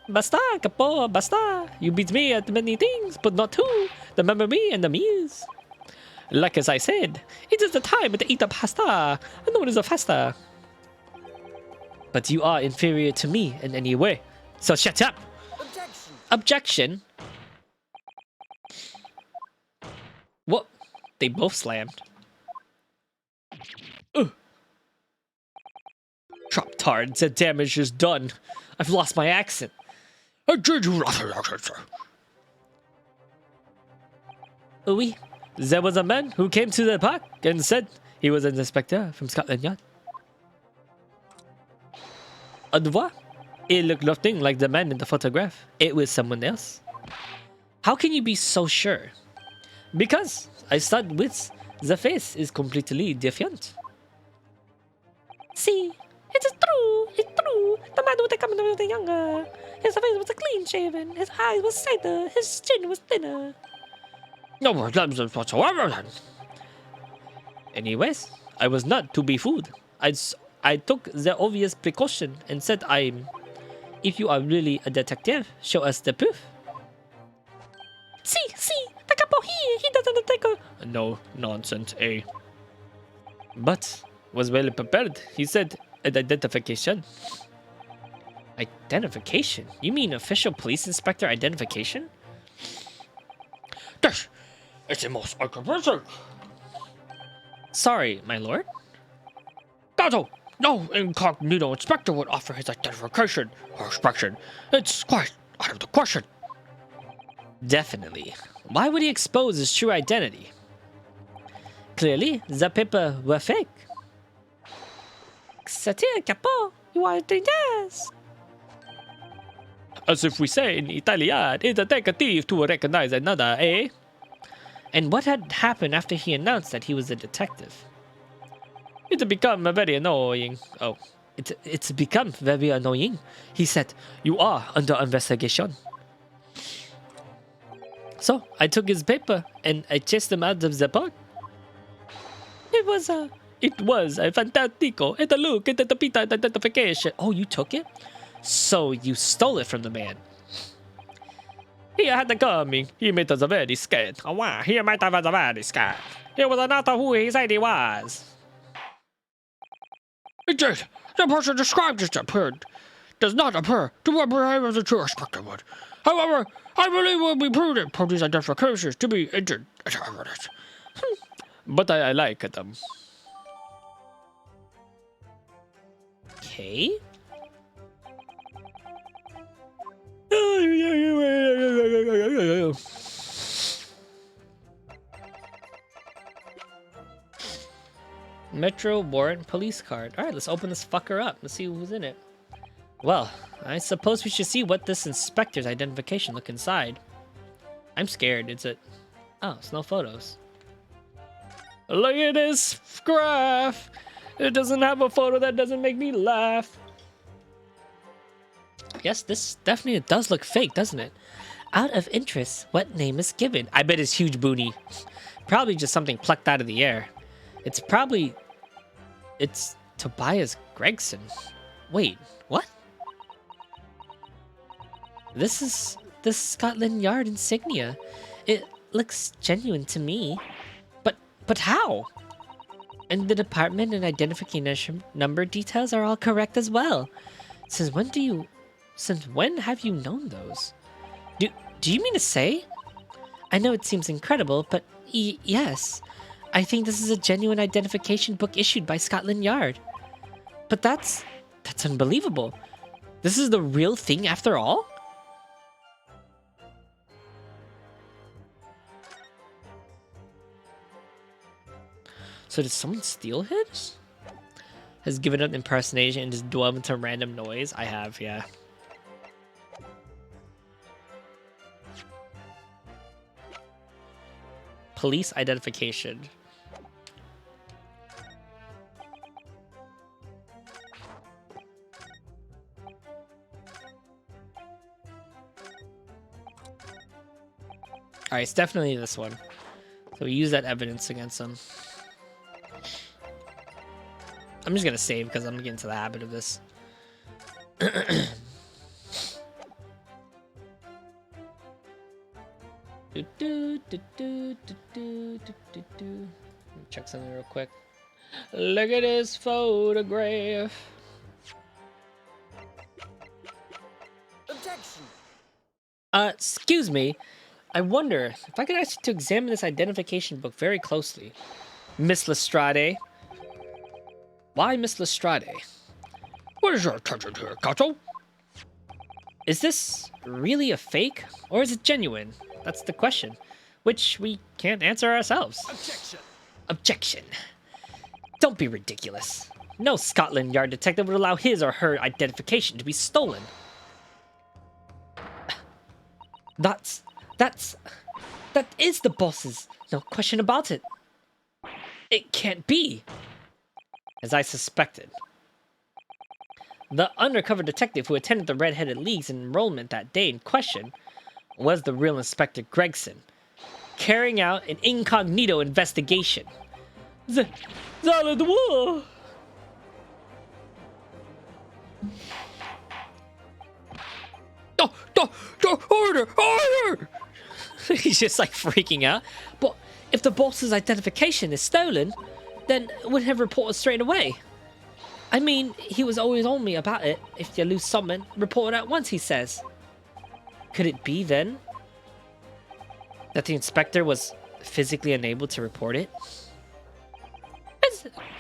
Basta, Capo, basta. You beat me at many things, but not two. The memory and the meals. Like as I said, it is the time to eat the pasta. No one is a faster. But you are inferior to me in any way. So shut up. Objection? What? They both slammed. Ugh. Drop tard, the damage is done. I've lost my accent. Oui, there was a man who came to the park and said he was an inspector from Scotland Yard. And what? It looked nothing like the man in the photograph. It was someone else. How can you be so sure? Because I started with the face is completely different. See, it is true. It's true. The man with the coming was younger. His face was clean shaven. His eyes were cider. His chin was thinner. No problems whatsoever then. Anyways, I was not to be fooled. I took the obvious precaution and said if you are really a detective, show us the proof. See, the capo here, he doesn't take a... No nonsense, eh? But was well prepared. He said an identification. Identification? You mean official police inspector identification? This is the most controversial. Sorry, my lord. Dazzle, no incognito inspector would offer his identification or inspection. It's quite out of the question. Definitely. Why would he expose his true identity? Clearly, the paper were fake. Satir capo, you are dangerous. As if we say in Italian, it takes a thief to recognize another, eh? And what had happened after he announced that he was a detective? It had become very annoying. Oh, it's become very annoying. He said, you are under investigation. So I took his paper and I chased him out of the park. It was a fantastico. And a look at the pita identification. Oh, you took it? So you stole it from the man. He had the coming. He made us very scared. Oh wow, he made us very scared. He was not who he said he was. Indeed, the person described as appeared does not appear to behave as a true inspector would. However, I believe it will be prudent for these identifications to be entered as evidence. But I like them. Okay. Metro warrant police card. Alright, let's open this fucker up. Let's see who's in it. Well, I suppose we should see what this inspector's identification look inside. I'm scared. It's a... Oh, it's no photos. Look at this graph. It doesn't have a photo that doesn't make me laugh. Yes, this definitely does look fake, doesn't it? Out of interest, what name is given? I bet it's Huge Booty. Probably just something plucked out of the air. It's Tobias Gregson. Wait, what? This is the Scotland Yard insignia. It looks genuine to me. But how? And the department and identification number details are all correct as well. Since when have you known those? Do you mean to say? I know it seems incredible, but yes. I think this is a genuine identification book issued by Scotland Yard. But that's unbelievable. This is the real thing after all? So did someone steal his? Has given up impersonation and just dwell into random noise? I have, yeah. Police identification. Alright, it's definitely this one. So we use that evidence against him. I'm just gonna save because I'm getting into the habit of this. Check something real quick. Look at this photograph. Objection. Excuse me. I wonder if I could ask you to examine this identification book very closely. Miss Lestrade. Why Miss Lestrade? What is your attention here, Council? Is this really a fake, or is it genuine? That's the question, which we can't answer ourselves. Objection. Objection. Don't be ridiculous. No Scotland Yard detective would allow his or her identification to be stolen. That is the boss's. No question about it. It can't be. As I suspected. The undercover detective who attended the Red-Headed League's enrollment that day in question was the real Inspector Gregson, carrying out an incognito investigation. The war. Order! He's just like freaking out. But if the boss's identification is stolen, then wouldn't have reported straight away. I mean, he was always on me about it. If you lose something, report it at once, he says. Could it be then that the inspector was physically unable to report it?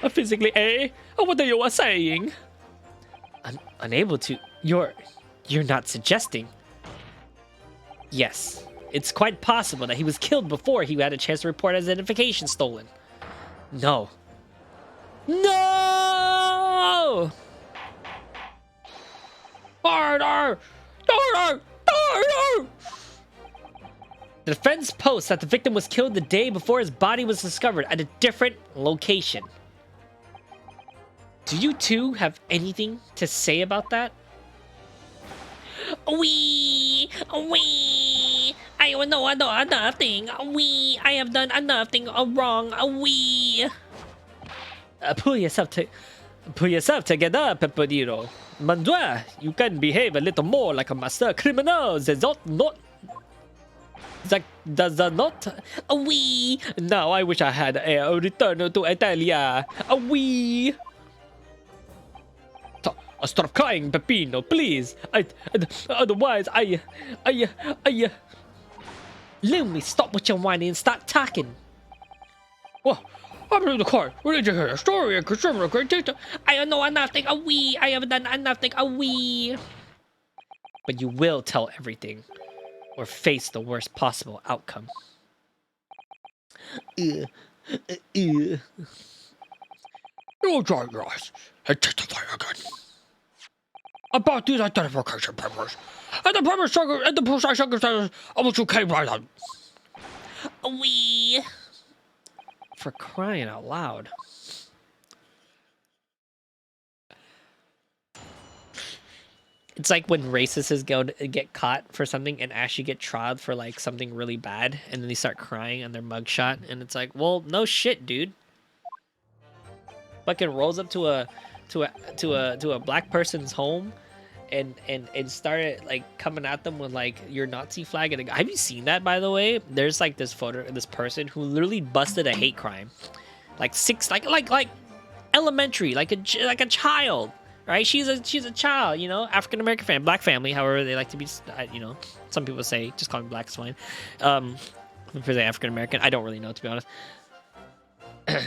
Physically, eh? What are you saying? Unable to? You're not suggesting? Yes, it's quite possible that he was killed before he had a chance to report his identification stolen. No. No! Order! The defense posts that the victim was killed the day before his body was discovered at a different location. Do you two have anything to say about that? I know nothing. I have done nothing wrong. Pull yourself together, Pepperino. Mandua, you can behave a little more like a master criminal. Does that not? Now I wish I had a return to Italia. Stop crying, Peppino, please. Otherwise, let me stop with your whining and start talking. Well, I'm in the court. We need to hear a story and consume a great data. I know nothing. I have done nothing. But you will tell everything, or face the worst possible outcome. You'll dry your eyes and testify again. About these identification papers and the precise circumstances of which you came right on. For crying out loud. It's like when racists get caught for something and actually get tried for like something really bad, and then they start crying on their mugshot, and it's like, well, no shit, dude. Fucking rolls up to a black person's home, and started like coming at them with like your Nazi flag. And have you seen that, by the way? There's like this person who literally busted a hate crime, like elementary, like a child. Right, she's a child, you know, African American family, black family, however they like to be, you know. Some people say just call me black is fine. For the African American, I don't really know, to be honest.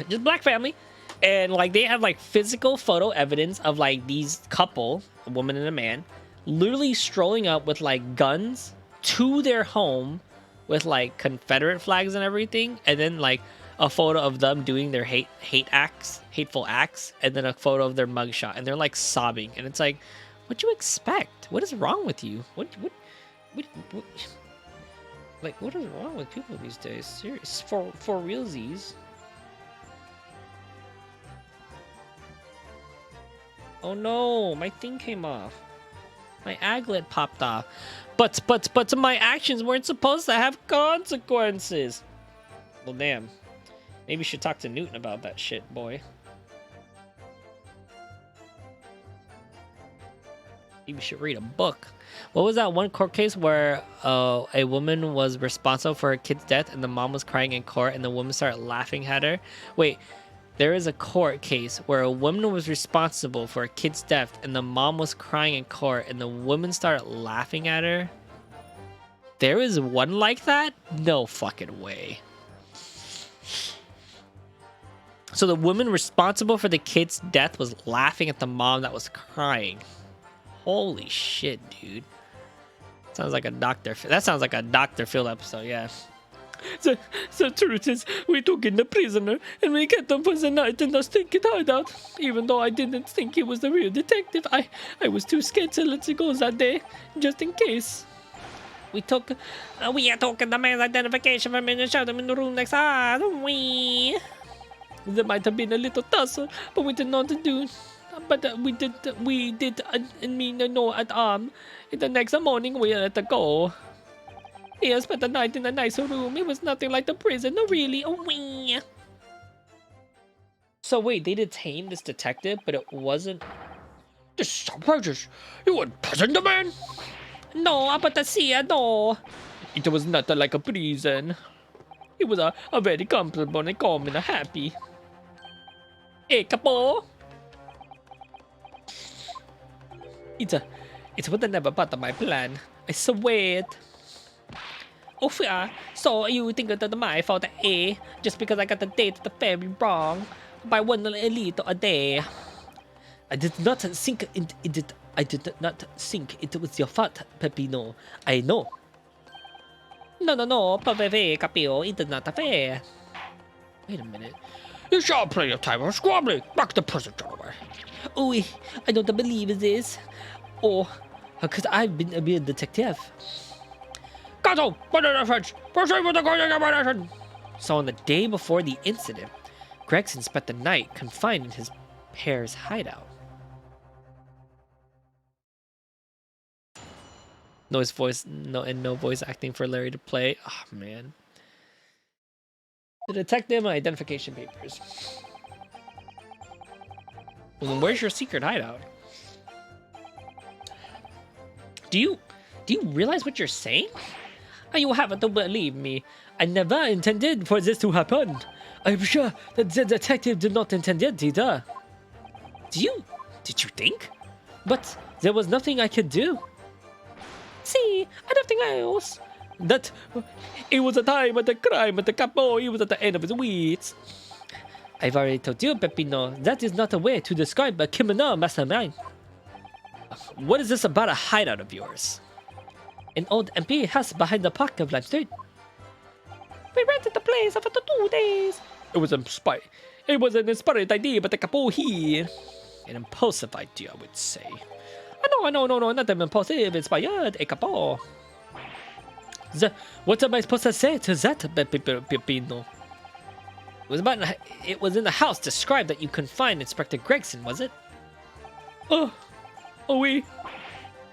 Just black family, and like they have like physical photo evidence of like these couple, a woman and a man, literally strolling up with like guns to their home with like Confederate flags and everything, and then like a photo of them doing their hateful acts, and then a photo of their mugshot, and they're like sobbing, and it's like, what do you expect? What is wrong with you? What Like, what is wrong with people these days? Serious, for realsies. Oh no, my thing came off. My aglet popped off. But my actions weren't supposed to have consequences. Well, damn. Maybe you should talk to Newton about that shit, boy. Maybe you should read a book. What was that one court case where a woman was responsible for her kid's death and the mom was crying in court and the woman started laughing at her? Wait, there is a court case where a woman was responsible for a kid's death and the mom was crying in court and the woman started laughing at her? There is one like that? No fucking way. So the woman responsible for the kid's death was laughing at the mom that was crying. Holy shit, dude. Sounds like a Dr. That sounds like a Dr. Phil episode, yeah. The truth is, we took in the prisoner and we kept him for the night in the stinking hideout. Even though I didn't think he was the real detective, I was too scared to let it go that day, just in case. We took the man's identification from him and showed him in the room next to us. There might have been a little tussle, but we didn't know what to do. But we did mean no at arm. The next morning we let it go. He spent the night in a nicer room. It was nothing like the prison, really. So wait, they detained this detective, but it wasn't. This is outrageous. You would prison the man? No, but no. It was not like a prison. It was a very comfortable and calm and happy. Hey, capo. It would have never buttered my plan. I swear it. Oh yeah, so you think that my fault, eh? Just because I got the date at the ferry wrong by one little a day. I did not think I did not think it was your fault, Peppino. I know. No, Paveve, Capio, it is not fair. Wait a minute. You shall play your time of squabbling. Back to prison, gentlemen. Oh, I don't believe this. Or, because I've been a real detective. Gato, proceed with the coordination. So on the day before the incident, Gregson spent the night confined in his pair's hideout. No voice acting for Larry to play. Oh man. The detective and identification papers. Well, then where's your secret hideout? Do you realize what you're saying? You have to believe me. I never intended for this to happen. I'm sure that the detective did not intend it either. Did you think? But there was nothing I could do. See, and nothing else. That it was a time at the crime at the capo. He was at the end of his weeds. I've already told you, Peppino, that is not a way to describe a criminal mastermind. What is this about a hideout of yours? An old MP house behind the park of Lime Street. We rented the place for 2 days. It was an inspired idea, but the capo here. An impulsive idea, I would say. No, not an impulsive, inspired, a capo. What am I supposed to say to that, Peppino? It was in the house described that you confined Inspector Gregson, was it? Oh, oui.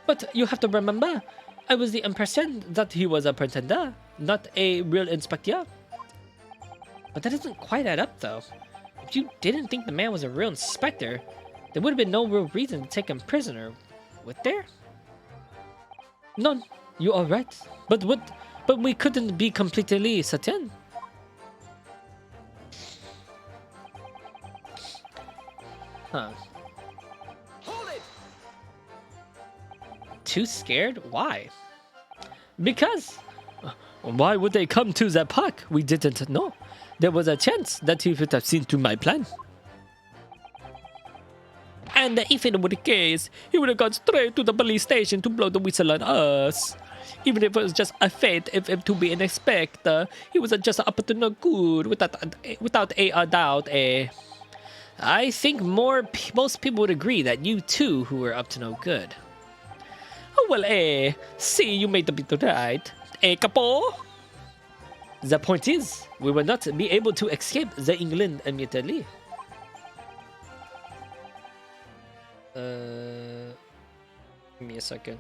But you have to remember, I was the impression that he was a pretender, not a real inspector. But that doesn't quite add up, though. If you didn't think the man was a real inspector, there would have been no real reason to take him prisoner, would there? None. You are right. But we couldn't be completely certain. Huh. Hold it. Too scared? Why? Because. Why would they come to the park? We didn't know. There was a chance that he would have seen through my plan. And if it were the case, he would have gone straight to the police station to blow the whistle on us. Even if it was just a fate of him to be an inspector, he was just up to no good without a doubt. I think most people would agree that you too who were up to no good. Oh well, see, you made the bit right. Capo? The point is, we will not be able to escape the England immediately. Give me a second.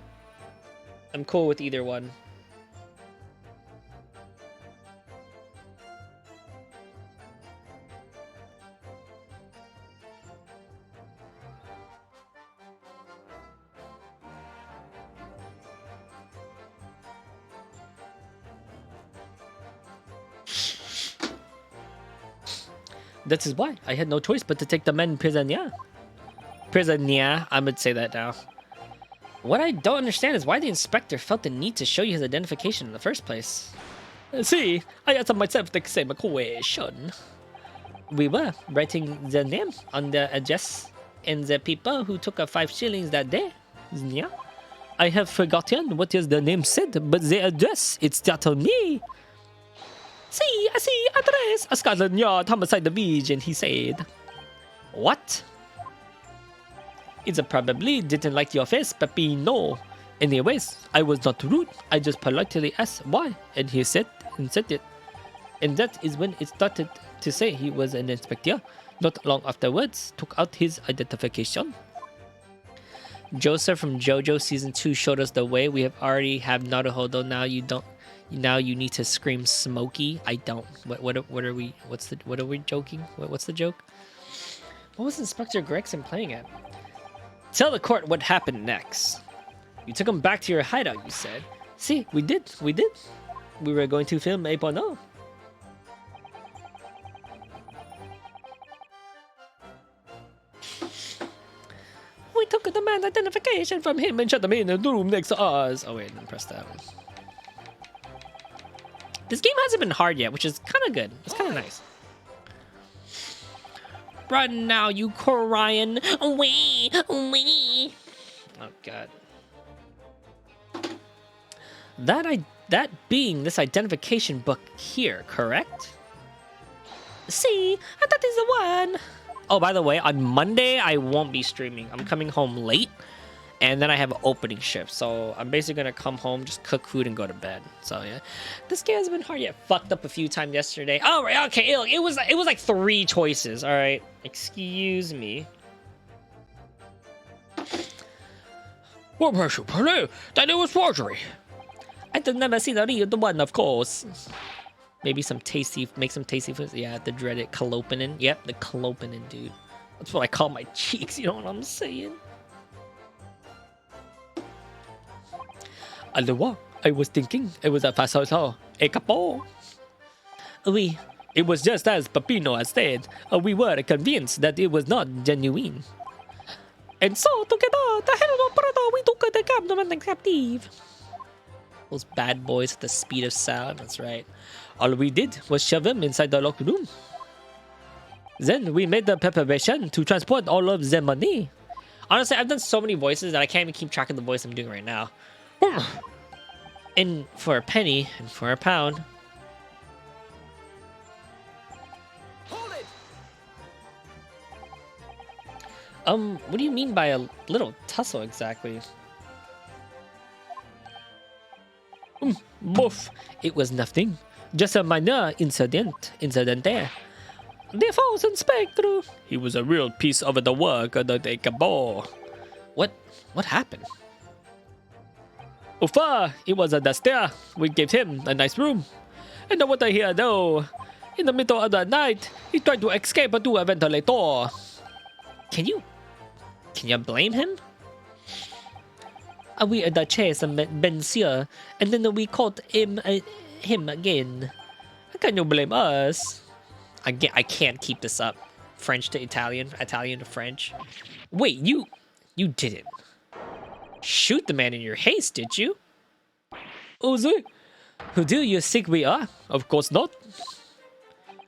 I'm cool with either one. That is why I had no choice but to take the men prisoner. Prisoner, I would say that now. What I don't understand is why the inspector felt the need to show you his identification in the first place. See, I asked myself the same question. We were writing the name on the address and the people who took 5 shillings that day. Yeah. I have forgotten what is the name said, but the address, it startled me. See, I see address. A Scotland Yard homicide division, he said. What? It's probably didn't like your face, Peppino. Anyways, I was not rude. I just politely asked why, and he said it. And that is when it started to say he was an inspector. Not long afterwards, took out his identification. Joseph from JoJo Season 2 showed us the way. We have already have Naruhodo. Now you don't. Now you need to scream Smokey. I don't. What are we? What are we joking? What's the joke? What was Inspector Gregson playing at? Tell the court what happened next. You took him back to your hideout, you said. See, we did. We were going to film a porno. We took the man's identification from him and shut him in the room next to us. Oh wait, then press that one. This game hasn't been hard yet, which is kind of good. It's kind of nice. Right now, you crying. Wee. Oh god. That being this identification book here, correct? See, I thought this is the one. Oh, by the way, on Monday I won't be streaming. I'm coming home late, and then I have an opening shift. So I'm basically gonna come home, just cook food, and go to bed. So yeah, this game has been hard. Yeah, fucked up a few times yesterday. Oh, right, okay. It was like 3 choices. All right, excuse me. What pressure, Pele? That it was forgery. I've never seen the real one, of course. Maybe some tasty, make some tasty food. Yeah, the dreaded Clopinin. Yep, the Clopinin, dude. That's what I call my cheeks, you know what I'm saying? Alors, I was thinking it was a fasoso, a capo. Oui, it was just as Peppino had said. We were convinced that it was not genuine. And so, together, the hell of brother, we took the captain captive. Those bad boys at the speed of sound, that's right. All we did was shove him inside the locked room. Then we made the preparation to transport all of the money. Honestly, I've done so many voices that I can't even keep track of the voice I'm doing right now. And for a penny and for a pound. Hold it. What do you mean by a little tussle exactly? Boof. It was nothing. Just a minor incident there. The false inspector. He was a real piece of the work of the cabal. What happened? Ufa, it was a duster. We gave him a nice room. And what I hear though, in the middle of the night, he tried to escape through a ventilator. Can you blame him? We had the chase Ben Sear, and then we caught him again. Can you blame us? I can't keep this up. French to Italian, Italian to French. Wait, you didn't shoot the man in your haste, did you? Ozu, who do you think we are? Of course not.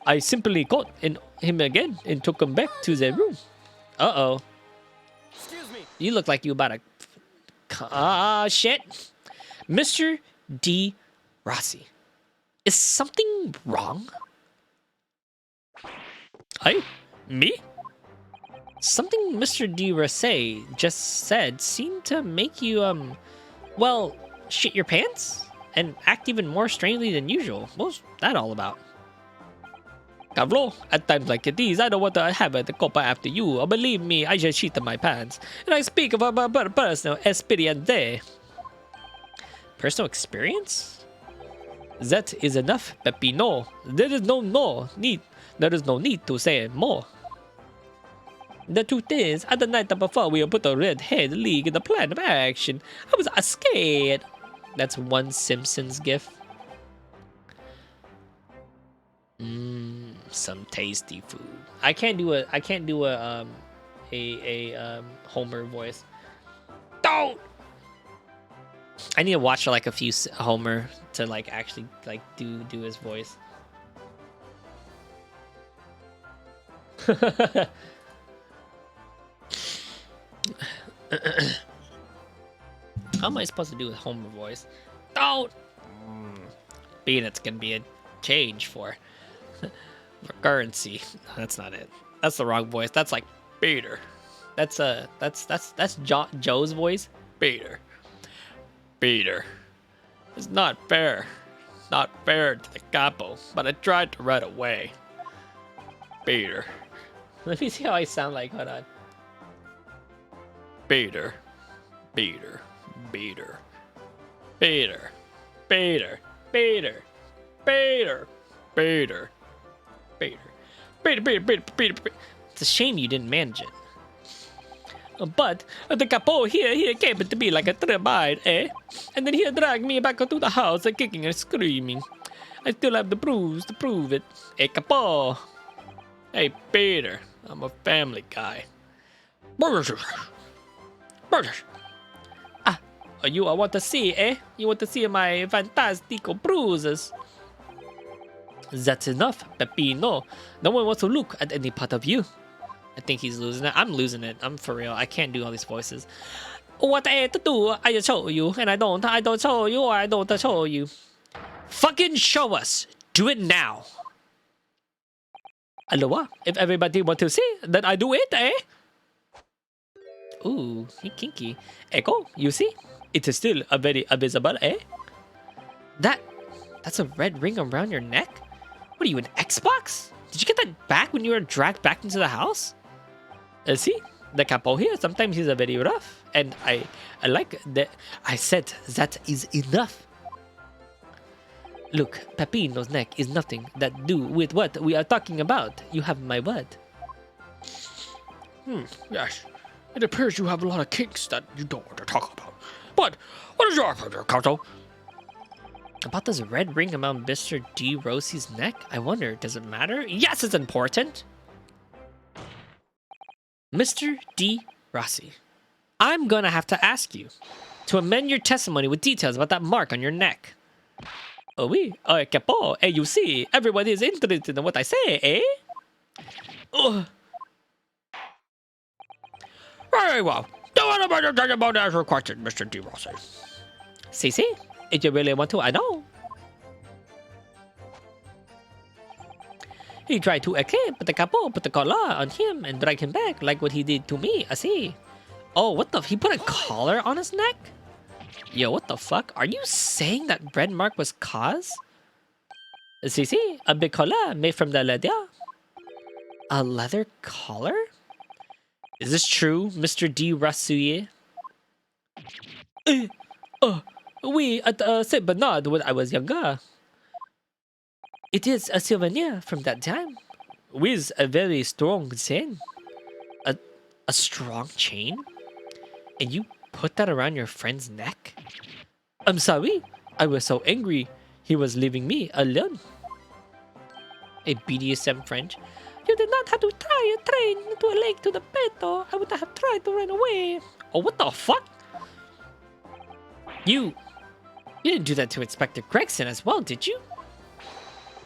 I simply caught him again and took him back to the room. Uh-oh. Excuse me. You look like you about to... shit. Mr. D. Rossi. Is something wrong? Me? Something Mr. D. Rossi just said seemed to make you, well, shit your pants? and act even more strangely than usual. What's that all about? Carlo, at times like these, I don't want to have a copa after you. Believe me, I just shit in my pants. And I speak of a personal experience. Personal experience? That is enough, Peppino. There is no need. There is no need to say more. The truth is, at the night before we put the Redhead League in the plan of action, I was scared. That's one Simpsons gif. Some tasty food. I can't do a Homer voice. Don't. I need to watch like a few Homer to like actually like do his voice. How am I supposed to do a Homer voice? Don't. Peanuts can be a change for currency. No, that's not it. That's the wrong voice. That's like Peter. That's Joe's voice. Peter. It's not fair. Not fair to the capo, but I tried to run away. Peter. Let me see how I sound like. Hold on. Peter. Peter. Peter. Peter. Peter. Peter. Peter. Peter. Peter. Peter. Peter. Peter. It's a shame you didn't manage it. But the capo he came to me like a termite, eh? And then he dragged me back into the house, kicking and screaming. I still have the bruise to prove it. Hey, capo. Hey, Peter. I'm a family guy. Ah, you want to see, eh? You want to see my fantastical bruises? That's enough, Peppino. No one wants to look at any part of you. I think he's losing it. I'm losing it. I'm for real. I can't do all these voices. What I have to do, I show you, and I don't show you, or I don't show you. Fucking show us. Do it now. Aloha. If everybody want to see, then I do it, eh? Ooh, he kinky. Echo, you see? It is still a very visible, eh? That's a red ring around your neck? What are you, an Xbox? Did you get that back when you were dragged back into the house? See, the capo here, sometimes he's a very rough. And I like that. I said that is enough. Look, Peppino's neck is nothing that do with what we are talking about. You have my word. Yes. It appears you have a lot of kinks that you don't want to talk about. But what is your opinion, Kato? About this red ring around Mr. D. Rossi's neck? I wonder, does it matter? Yes, it's important! Mr. D. Rossi, I'm gonna have to ask you to amend your testimony with details about that mark on your neck. Oh, oui. Oh, capo. Hey, you see, everybody is interested in what I say, eh? Ugh. Very well. Do you want to talk about as requested, Mr. D. Rossi? See? If you really want to, I know. He tried to escape, but the capo put the collar on him and dragged him back like what he did to me, I see. Oh, what the? He put a collar on his neck? Yo, what the fuck? Are you saying that red mark was cause? See, a big collar made from the leather. A leather collar? Is this true, Mr. D. Rossi? We at Saint Bernard when I was younger. It is a souvenir from that time, with a very strong chain. A strong chain? And you put that around your friend's neck? I'm sorry, I was so angry. He was leaving me alone. A BDSM friend. You did not have to tie a train to a lake to the peto. I would have tried to run away. Oh, what the fuck? You didn't do that to Inspector Gregson as well, did you?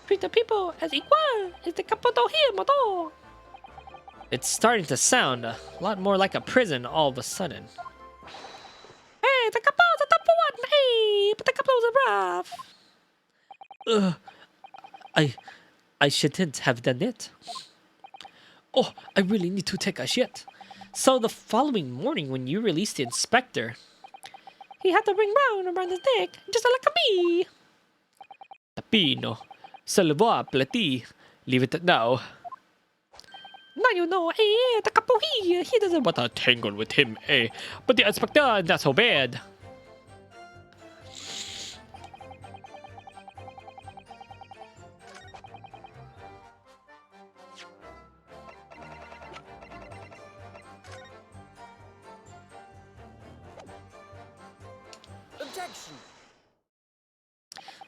Treat the people as equal. Is the capoto here, moto? It's starting to sound a lot more like a prison all of a sudden. Hey, the capo's the top one, hey, but the capo's a rough. I shouldn't have done it. Oh, I really need to take a shit. So the following morning when you released the inspector, He had the ring around his neck, just like a bee. Tapino, se le voit platy. Leave it now. Now you know, the capoeira. He doesn't want to tangle with him, But the inspector, not so bad. Objection.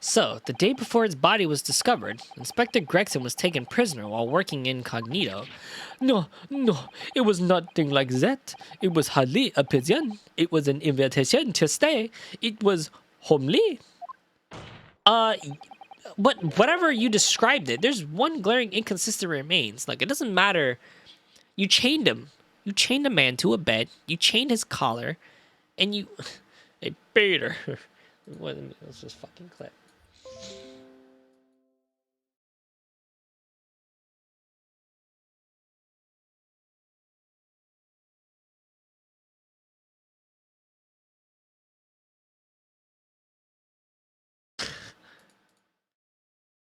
So, the day before his body was discovered, Inspector Gregson was taken prisoner while working incognito. No, it was nothing like that. It was hardly a pigeon. It was an invitation to stay. It was homely. But whatever you described it, there's one glaring inconsistency remains. Like, it doesn't matter. You chained him. You chained a man to a bed. You chained his collar. And you... Hey, Peter. Let's just fucking clip.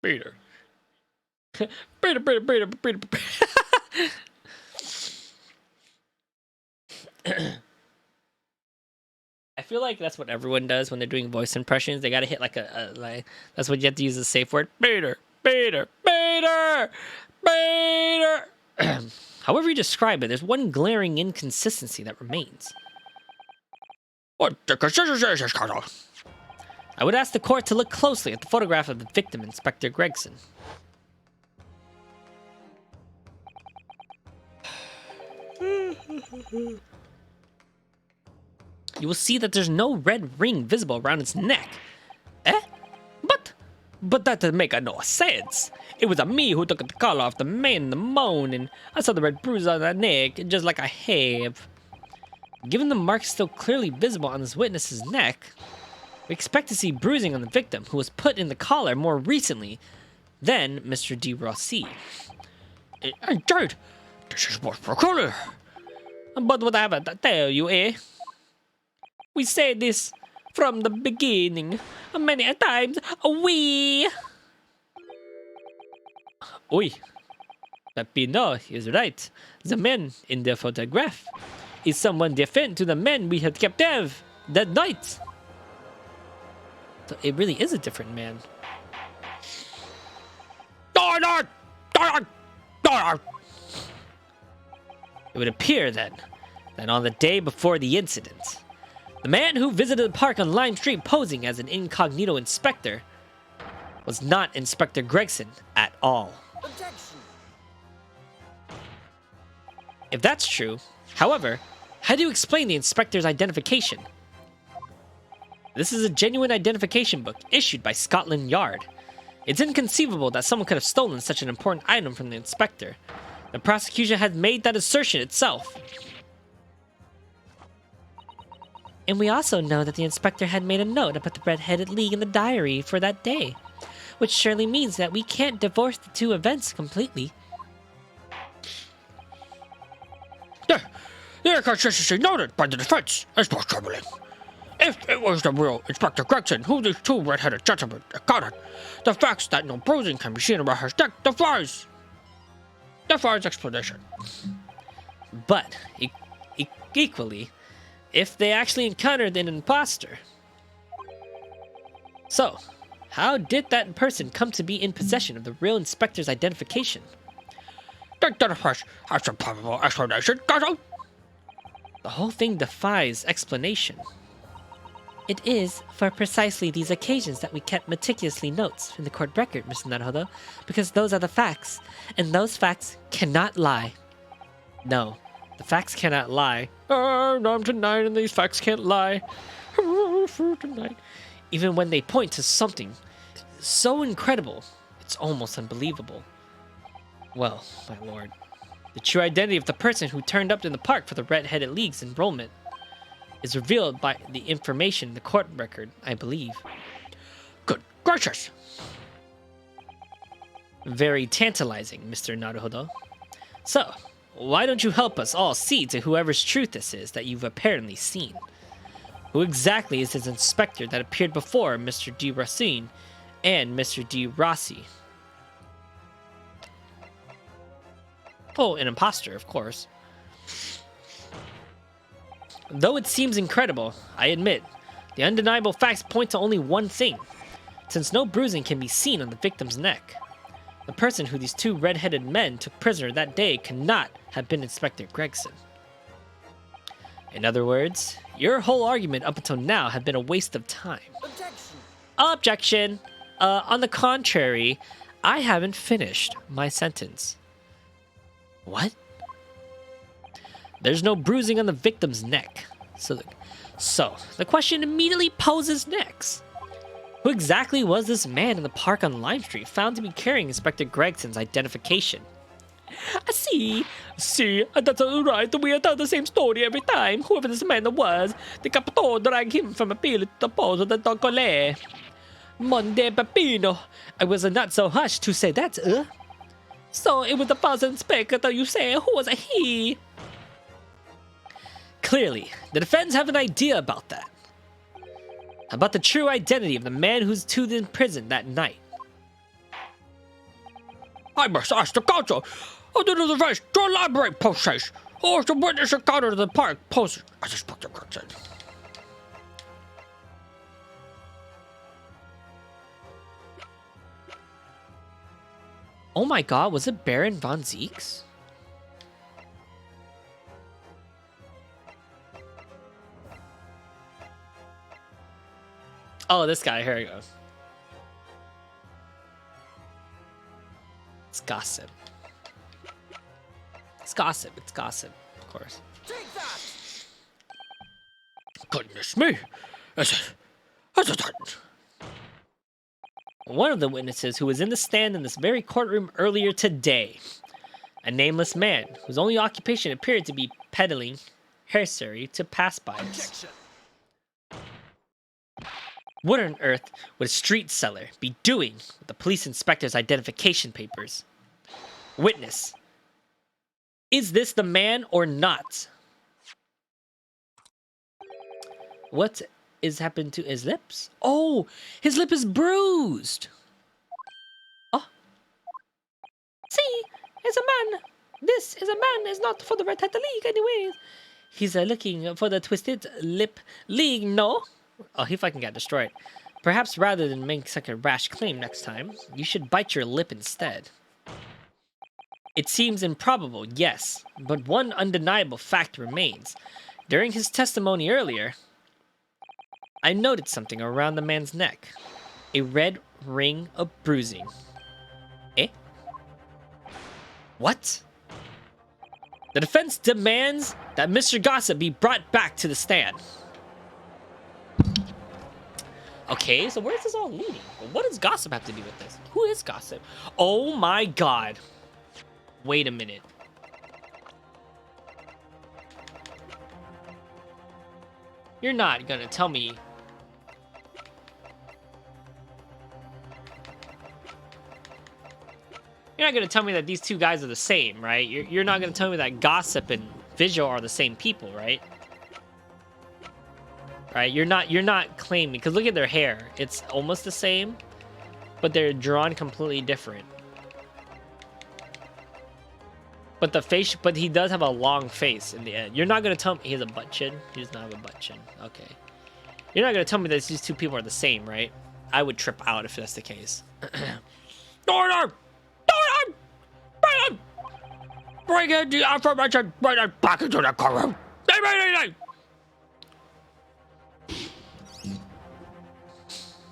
Peter. Peter. I feel like that's what everyone does when they're doing voice impressions. They gotta hit like a like. That's what you have to use, a safe word. Peter. However you describe it, there's one glaring inconsistency that remains. What the I would ask the court to look closely at the photograph of the victim, Inspector Gregson. You will see that there's no red ring visible around its neck. But that doesn't make no sense. It was me who took the collar off the man in the morning. I saw the red bruise on that neck, just like I have. Given the marks still clearly visible on this witness's neck, we expect to see bruising on the victim, who was put in the collar more recently than Mr. De Rossi. Indeed, this is what's peculiar. But what I have to tell you, we say this from the beginning, many a times. Pepino is right. The man in the photograph is someone different to the men we had captive that night. So it really is a different man. It would appear then that on the day before the incident, the man who visited the park on Lime Street posing as an incognito inspector was not Inspector Gregson at all. Objection. If that's true, however, how do you explain the inspector's identification? This is a genuine identification book issued by Scotland Yard. It's inconceivable that someone could have stolen such an important item from the inspector. The prosecution had made that assertion itself. And we also know that the inspector had made a note about the Red-Headed League in the diary for that day, which surely means that we can't divorce the two events completely. The inconsistency noted by the defense is most troubling. If it was the real Inspector Gregson who these two red-headed gentlemen encountered, the facts that no bruising can be seen around his neck defies explanation. But, equally, if they actually encountered an imposter. So, how did that person come to be in possession of the real inspector's identification? The defense has some probable explanation, Gato. The whole thing defies explanation. It is for precisely these occasions that we kept meticulously notes in the court record, Mr. Naruhodo, because those are the facts, and those facts cannot lie. No, the facts cannot lie. I'm denying these facts can't lie. Tonight. Even when they point to something so incredible, it's almost unbelievable. Well, my lord, the true identity of the person who turned up in the park for the Red-Headed League's enrollment is revealed by the information in the court record, I believe. Good gracious! Very tantalizing, Mr. Naruhodo. So, why don't you help us all see to whoever's truth this is that you've apparently seen? Who exactly is this inspector that appeared before Mr. D. Racine and Mr. D. Rossi? Oh, an imposter, of course. Though it seems incredible, I admit, the undeniable facts point to only one thing. Since no bruising can be seen on the victim's neck, the person who these two red-headed men took prisoner that day cannot have been Inspector Gregson. In other words, your whole argument up until now had been a waste of time. Objection! Objection! On the contrary, I haven't finished my sentence. What? There's no bruising on the victim's neck. So the question immediately poses next. Who exactly was this man in the park on Lime Street found to be carrying Inspector Gregson's identification? See, that's alright. We tell the same story every time. Whoever this man was, the captor dragged him from a pillar to the post of the Doncole. Monday Peppino. I was not so hushed to say that, So it was the false inspector you say. Who was he? Clearly, the defense have an idea about that. About the true identity of the man who's tuned in prison that night. I must ask the counsel. Under the defense to elaborate post case. Or the witness encounter to the park post. I suspect the Gregson. Oh my god, was it Baron von Zeeks? Oh, this guy. Here he goes. It's gossip. It's gossip. It's gossip, of course. Take that! Goodness me. Is it? One of the witnesses who was in the stand in this very courtroom earlier today. A nameless man whose only occupation appeared to be peddling heresy to pass-bys. Objection! What on earth would a street seller be doing with the police inspector's identification papers? Witness. Is this the man or not? What is happened to his lips? Oh, his lip is bruised. Oh. See, it's a man. This is a man. It's not for the Red Hat League anyways. He's looking for the Twisted Lip League, no? Oh, he fucking got destroyed. Perhaps rather than make such a rash claim next time, you should bite your lip instead. It seems improbable, yes, but one undeniable fact remains. During his testimony earlier, I noted something around the man's neck. A red ring of bruising. Eh? What? The defense demands that Mr. Gossip be brought back to the stand. Okay, so where's this all leading? What does Gossip have to do with this? Who is Gossip? Oh my god. Wait a minute. You're not gonna tell me... You're not gonna tell me that these two guys are the same, right? You're not gonna tell me that Gossip and Visual are the same people, right? Right? You're not claiming, because look at their hair. It's almost the same, but they're drawn completely different. But the face, but he does have a long face in the end. You're not gonna tell me he has a butt chin. He does not have a butt chin. Okay. You're not gonna tell me that these two people are the same, right? I would trip out if that's the case. Order! Bring in the aforementioned witness back into the courtroom. Immediately!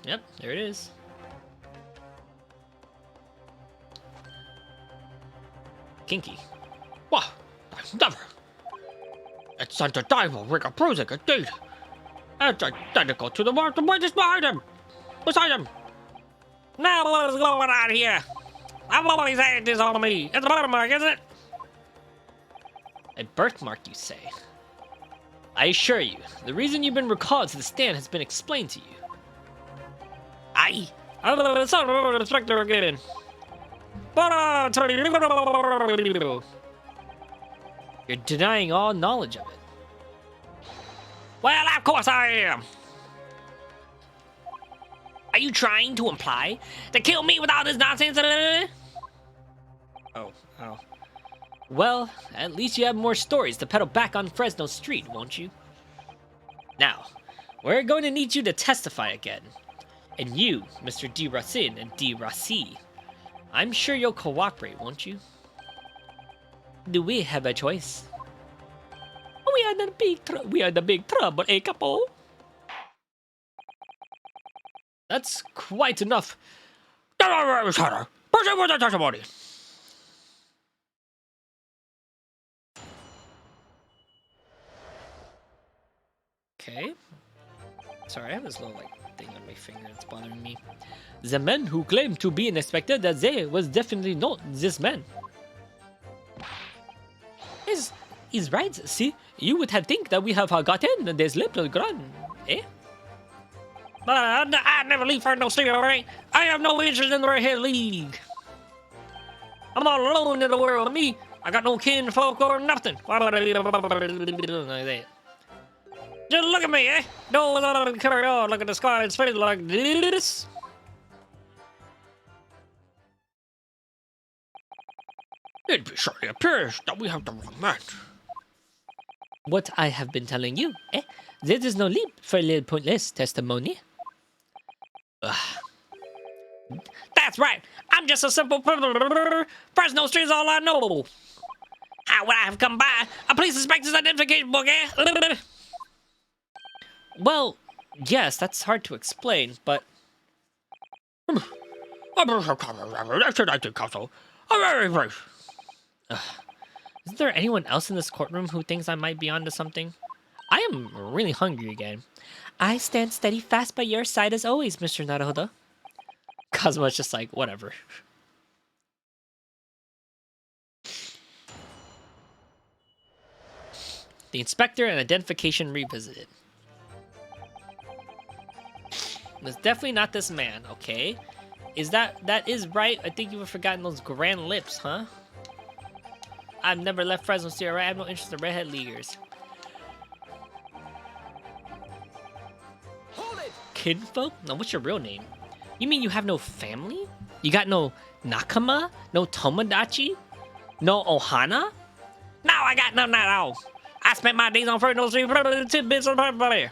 Yep, there it is. Kinky. What? Never. It's undeniable ring of bruising indeed. It's identical to the one the witness behind him. Beside him. Now what is going on here? I've always had this on me. It's a birthmark, isn't it? A birthmark, you say? I assure you, the reason you've been recalled to the stand has been explained to you. Aye. I'm the son of the inspector again. You're denying all knowledge of it. Well, of course I am. Are you trying to imply to kill me with all this nonsense? Oh. Well, at least you have more stories to peddle back on Fresno Street, won't you? Now, we're going to need you to testify again. And you, Mr. D. Racine and D. Rossi. I'm sure you'll cooperate, won't you? Do we have a choice? We are the big trouble, eh, capo? That's quite enough. Proceed with the testimony. Okay. Sorry, I have this little thing on my finger that's bothering me. The man who claimed to be an inspector that day was definitely not this man. He's right. See, you would have think that we have gotten this little gun, eh? But I never leave for no sleep, alright? I have no interest in the Redhead League. I'm all alone in the world. Me, I got no kin, folk, or nothing. Like that. Just look at me, eh? No, carry on. Look at the sky and face like this. It surely appears that we have the wrong man. What I have been telling you, eh? There is no need for a little pointless testimony. Ugh. That's right. I'm just a simple Fresno Street is all I know. How would I have come by a police inspector's identification book, eh? Well, yes, that's hard to explain, but isn't there anyone else in this courtroom who thinks I might be onto something? I am really hungry again. I stand steady fast by your side as always, Mr. Naruhodo. Kazuma's just like, whatever. The inspector and identification revisited. It's definitely not this man, okay? That is right? I think you have forgotten those grand lips, huh? I've never left Fresno State, right? I have no interest in Redhead Leaguers. Hold it! Kinfolk? Now, what's your real name? You mean you have no family? You got no Nakama? No Tomodachi? No Ohana? No, I got none of that at all. I spent my days on Fresno Street, tidbits of everybody.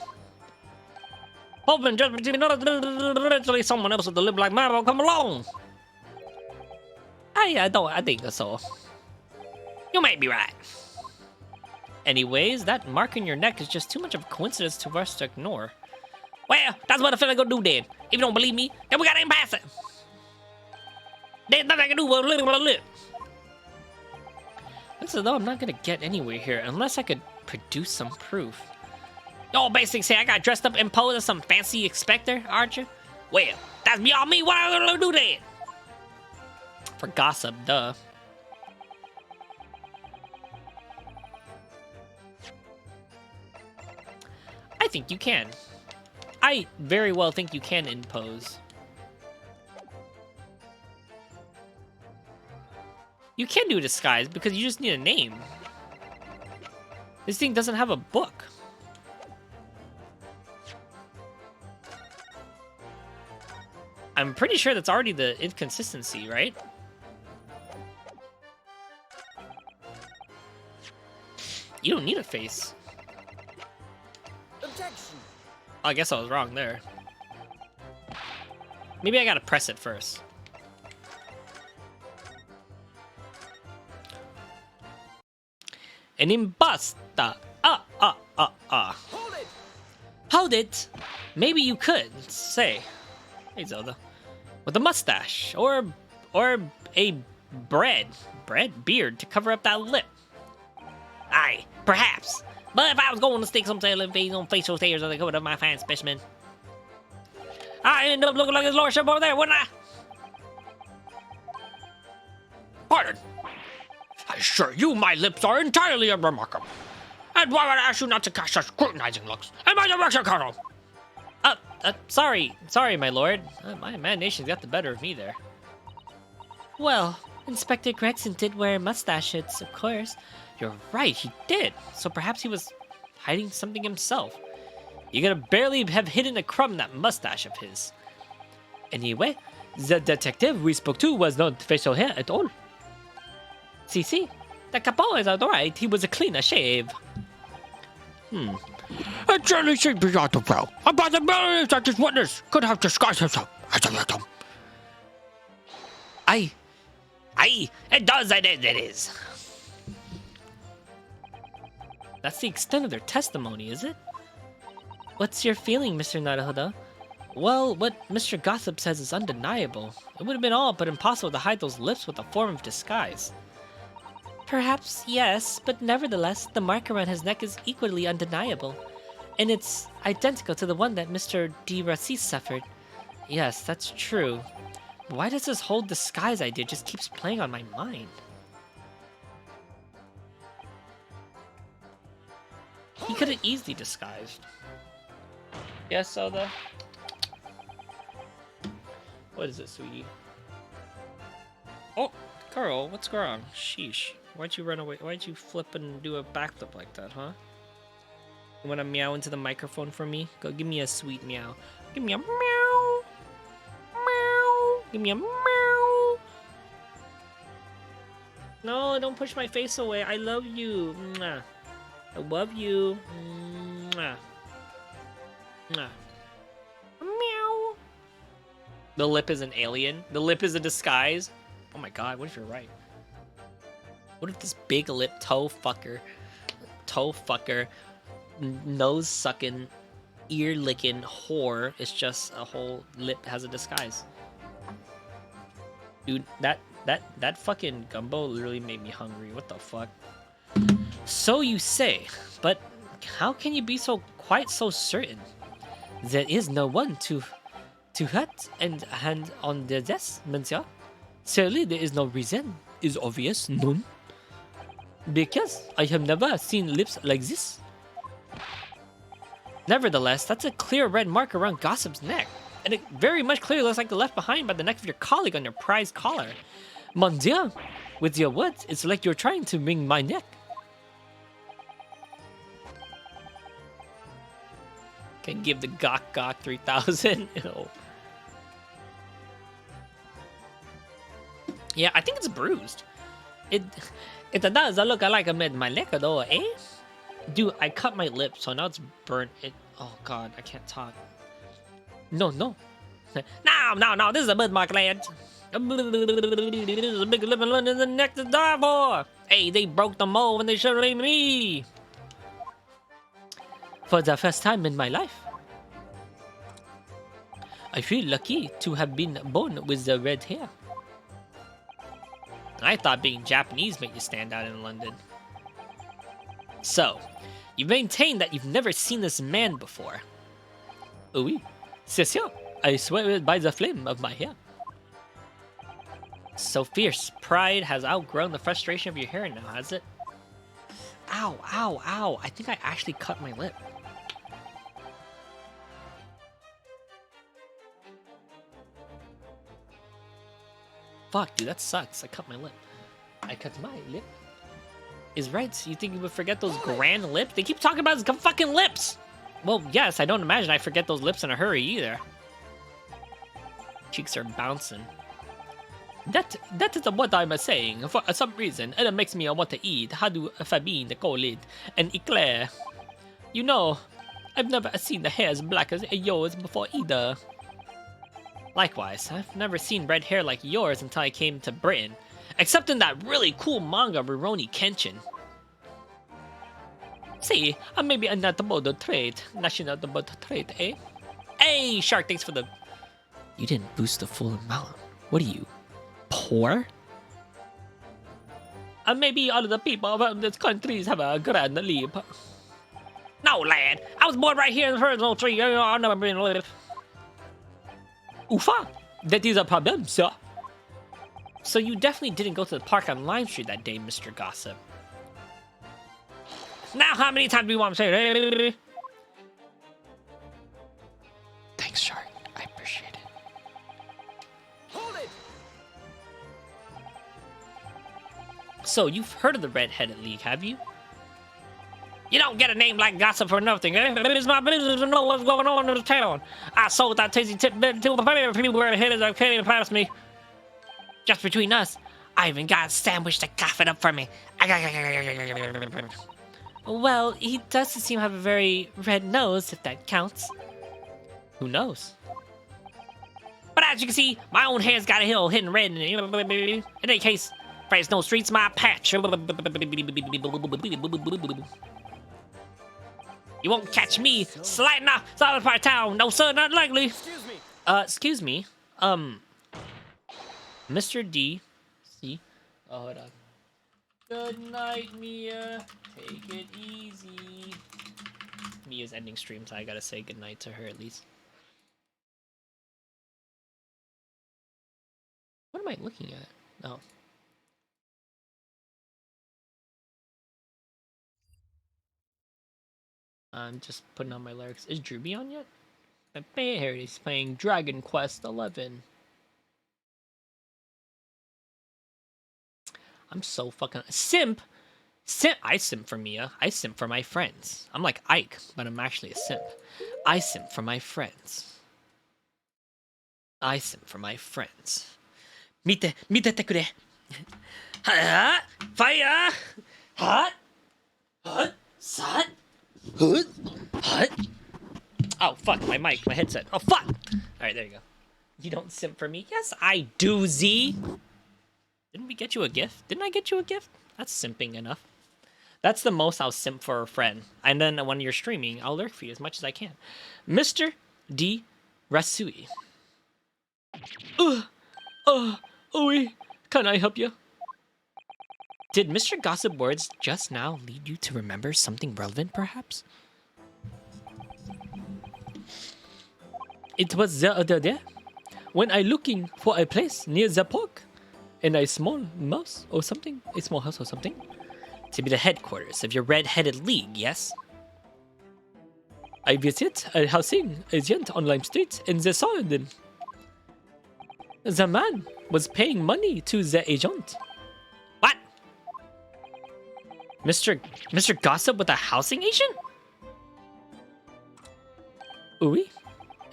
Hoping just between eventually someone else with a lip like mine will come along. I think so. You may be right. Anyways, that mark in your neck is just too much of a coincidence to us to ignore. Well, that's what a fella gonna do then. If you don't believe me, then we gotta impasse it. There's nothing I can do but lip. Looks as though I'm not gonna get anywhere here unless I could produce some proof. Y'all basically say I got dressed up and posed as some fancy inspector, aren't you? Well, that's beyond me. What am I gonna do then? For gossip, duh. I think you can. I very well think you can impose. You can do a disguise because you just need a name. This thing doesn't have a book. I'm pretty sure that's already the inconsistency, right? You don't need a face. Objection! I guess I was wrong there. Maybe I gotta press it first. An imbasta. Hold it! Hold it. Maybe you could say, hey Zelda, with a mustache or a beard to cover up that lip. Aye, perhaps. But if I was going to stick some face on facial stairs on the cover of my fine specimen, I end up looking like his lordship over there, wouldn't I? Pardon. I assure you my lips are entirely unremarkable. And why would I ask you not to cast such scrutinizing looks in my direction, Colonel? Sorry, my lord. My imagination's got the better of me there. Well, Inspector Gregson did wear mustaches, of course. You're right, he did. So perhaps he was hiding something himself. You could barely have hidden a crumb in that mustache of his. Anyway, the detective we spoke to was not facial hair at all. See, the capo is alright. He was a cleaner shave. It certainly seems beyond the well. About the millions that this witness could have disguised himself as a victim. Aye, it does, it is. That's the extent of their testimony, is it? What's your feeling, Mr. Naruhodo? Well, what Mr. Gossip says is undeniable. It would have been all but impossible to hide those lips with a form of disguise. Perhaps, yes, but nevertheless, the mark around his neck is equally undeniable. And it's identical to the one that Mr. D. Rassis suffered. Yes, that's true. But why does this whole disguise idea just keeps playing on my mind? He could have easily disguised. Yes, Soda? What is it, sweetie? Oh, girl, what's going on? Sheesh. Why'd you run away? Why'd you flip and do a backflip like that, huh? You wanna meow into the microphone for me? Go give me a sweet meow. Give me a meow. Meow. Give me a meow. No, don't push my face away. I love you. Mwah. I love you. Mwah. Mwah. Meow. The lip is an alien. The lip is a disguise. Oh my god, what if you're right? What if this big lip toe fucker, nose sucking, ear licking whore is just a whole lip has a disguise? Dude, that fucking gumbo literally made me hungry. What the fuck? So you say, but how can you be quite so certain? There is no one to hurt and hand on the desk, monsieur. Surely there is no reason. Is obvious, none. Because I have never seen lips like this. Nevertheless, that's a clear red mark around Gossip's neck, and it very much clearly looks like the left behind by the neck of your colleague on your prized collar. Mon Dieu, with your words, it's like you're trying to wring my neck. Can give the Gok 3000. Ew. Yeah, I think it's bruised. It does look like I made my neck though, eh? Dude, I cut my lip, so now it's burnt. Oh god, I can't talk. No. No, this is a birthmark, lad. This is a big lip in the neck to die for. Hey, they broke the mold when they should have made me. For the first time in my life, I feel lucky to have been born with the red hair. I thought being Japanese made you stand out in London. So, you maintain that you've never seen this man before. Oui, c'est sûr. I swear it by the flame of my hair. So fierce. Pride has outgrown the frustration of your hair now, has it? Ow, ow, ow. I think I actually cut my lip. Fuck, dude, that sucks. I cut my lip. I cut my lip. Is right. You think you would forget those grand lips? They keep talking about his fucking lips. Well, yes, I don't imagine I forget those lips in a hurry either. Cheeks are bouncing. That is what I'm saying. For some reason, it makes me want to eat Hadu Fabine, Colid, and Eclair. You know, I've never seen the hair as black as yours before either. Likewise, I've never seen red hair like yours until I came to Britain. Except in that really cool manga, Rurouni Kenshin. See, maybe a notable trait. National trait, eh? Hey, Shark, thanks for the... You didn't boost the full amount. What are you, poor? Maybe all of the people of this country have a grand leap. No, lad. I was born right here in the original tree. I've never been live. Oofa! That is a problem, sir. So you definitely didn't go to the park on Lime Street that day, Mr. Gossip. Now, how many times do you want to say it? Thanks, Shark. I appreciate it. Hold it! So, you've heard of the Red-Headed League, have you? You don't get a name like Gossip for nothing. It is my business to know what's going on in the town. I sold that tasty tip to the people were ahead as I can't even pass me. Just between us, I even got a sandwich to cough it up for me. Well, he does seem to have a very red nose, if that counts. Who knows? But as you can see, my own hair's got a hill hidden red in it. In any case, Fresno Street's my patch. You won't catch me sliding off south part of town. No, sir, not likely. Excuse me. Excuse me. Mr. D. C. Oh, hold on. Good night, Mia. Take it easy. Mia's ending stream, so I gotta say goodnight to her at least. What am I looking at? Oh. I'm just putting on my lyrics. Is Drewby on yet? Here he's playing Dragon Quest 11. I'm so fucking simp. I simp for Mia. I simp for my friends. I'm like Ike, but I'm actually a simp. I simp for my friends. I simp for my friends. Mite te kure. Ha! Fire! Hot! Hot! Sat! Hut! Hut! Oh, fuck, my mic, my headset. Oh, fuck! Alright, there you go. You don't simp for me? Yes, I do, Z! Didn't we get you a gift? Didn't I get you a gift? That's simping enough. That's the most I'll simp for a friend. And then when you're streaming, I'll lurk for you as much as I can. Mr. D. Rasui. Oi, can I help you? Did Mr. Gossip words just now lead you to remember something relevant, perhaps? It was the other day when I looking for a place near the park, and a small mouse or something, a small house or something, to be the headquarters of your red-headed league, yes? I visit a housing agent on Lime Street in the Southern. The man was paying money to the agent. What? Mr. Gossip with a housing agent? Oui.